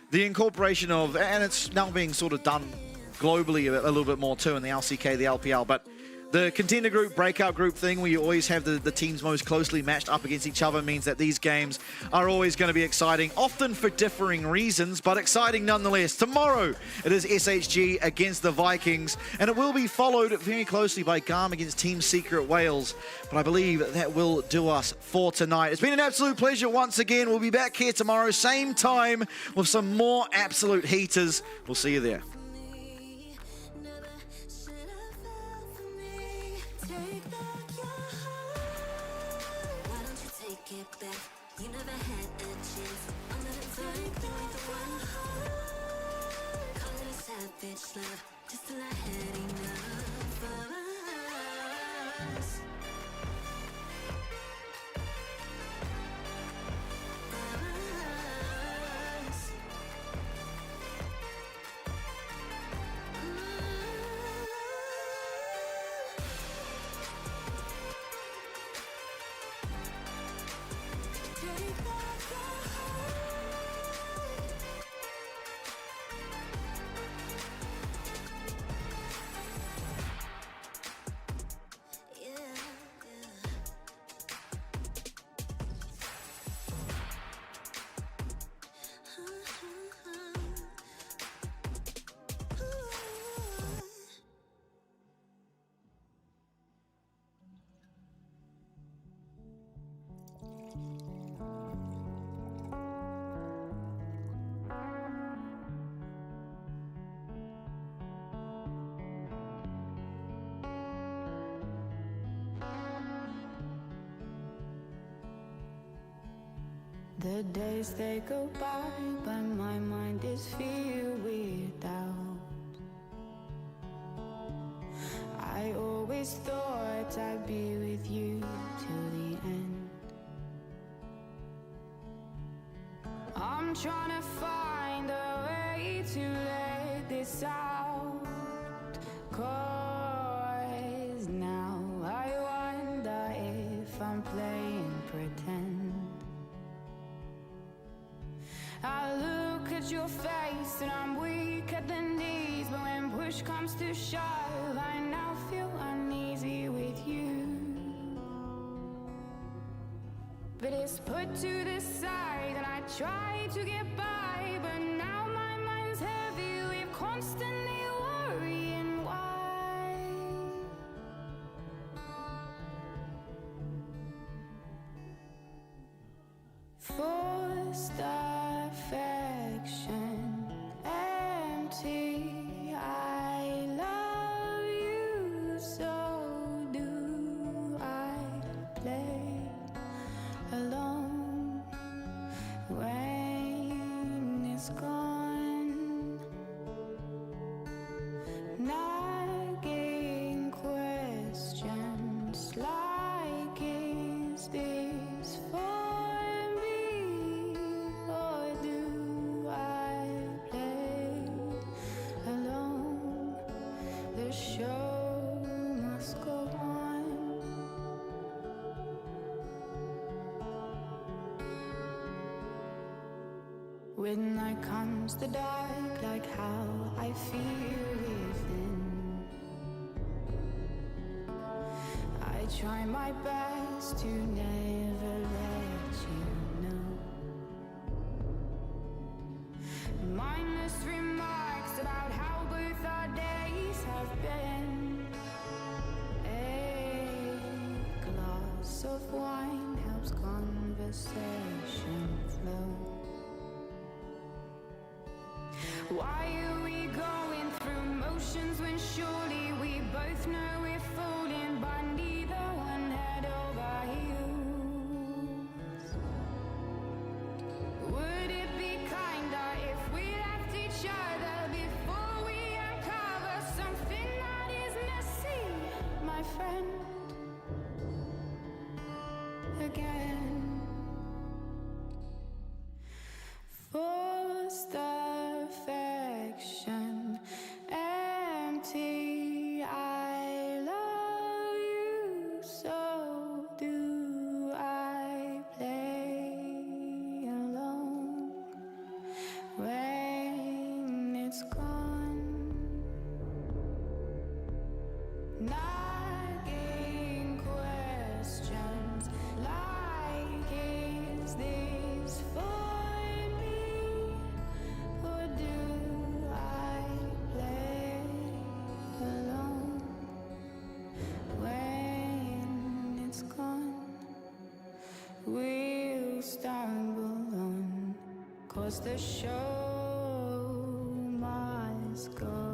the incorporation of, and it's now being sort of done globally a little bit more too in the LCK, the LPL, but the contender group, breakout group thing where you always have the teams most closely matched up against each other means that these games are always going to be exciting, often for differing reasons, but exciting nonetheless. Tomorrow, it is SHG against the Vikings, and it will be followed very closely by Garm against Team Secret Wales, but I believe that will do us for tonight. It's been an absolute pleasure once again. We'll be back here tomorrow, same time, with some more absolute heaters. We'll see you there. Just till I had enough of us. The days they go by, but my mind is filled with doubt. I always thought I'd be with you till the end. I'm trying to find a way to let this out, 'cause now I wonder if I'm playing pretend. I look at your face and I'm weak at the knees, but when push comes to shove, I now feel uneasy with you. But it's put to the side and I try to get by, but now my mind's heavy with constantly worrying why. Forced affection, empty, I love you, so do I play alone when it's gone. Nagging questions like, is this for me, or do I play alone? The show must go on. When night comes the dark, like how I feel within, I try my best to never let you know. Mindless remarks about how both our days have been. A glass of wine helps conversation flow. Why are we going through motions when surely we both know we're falling, but neither one head over heels? Would it be kinder if we left each other before we uncover something that is messy, my friend? Again, forced affection, empty, I love you, so do I play alone when it's gone. Nagging questions like, is this for me, or do I play alone when it's gone? We'll stumble on, 'cause the show must go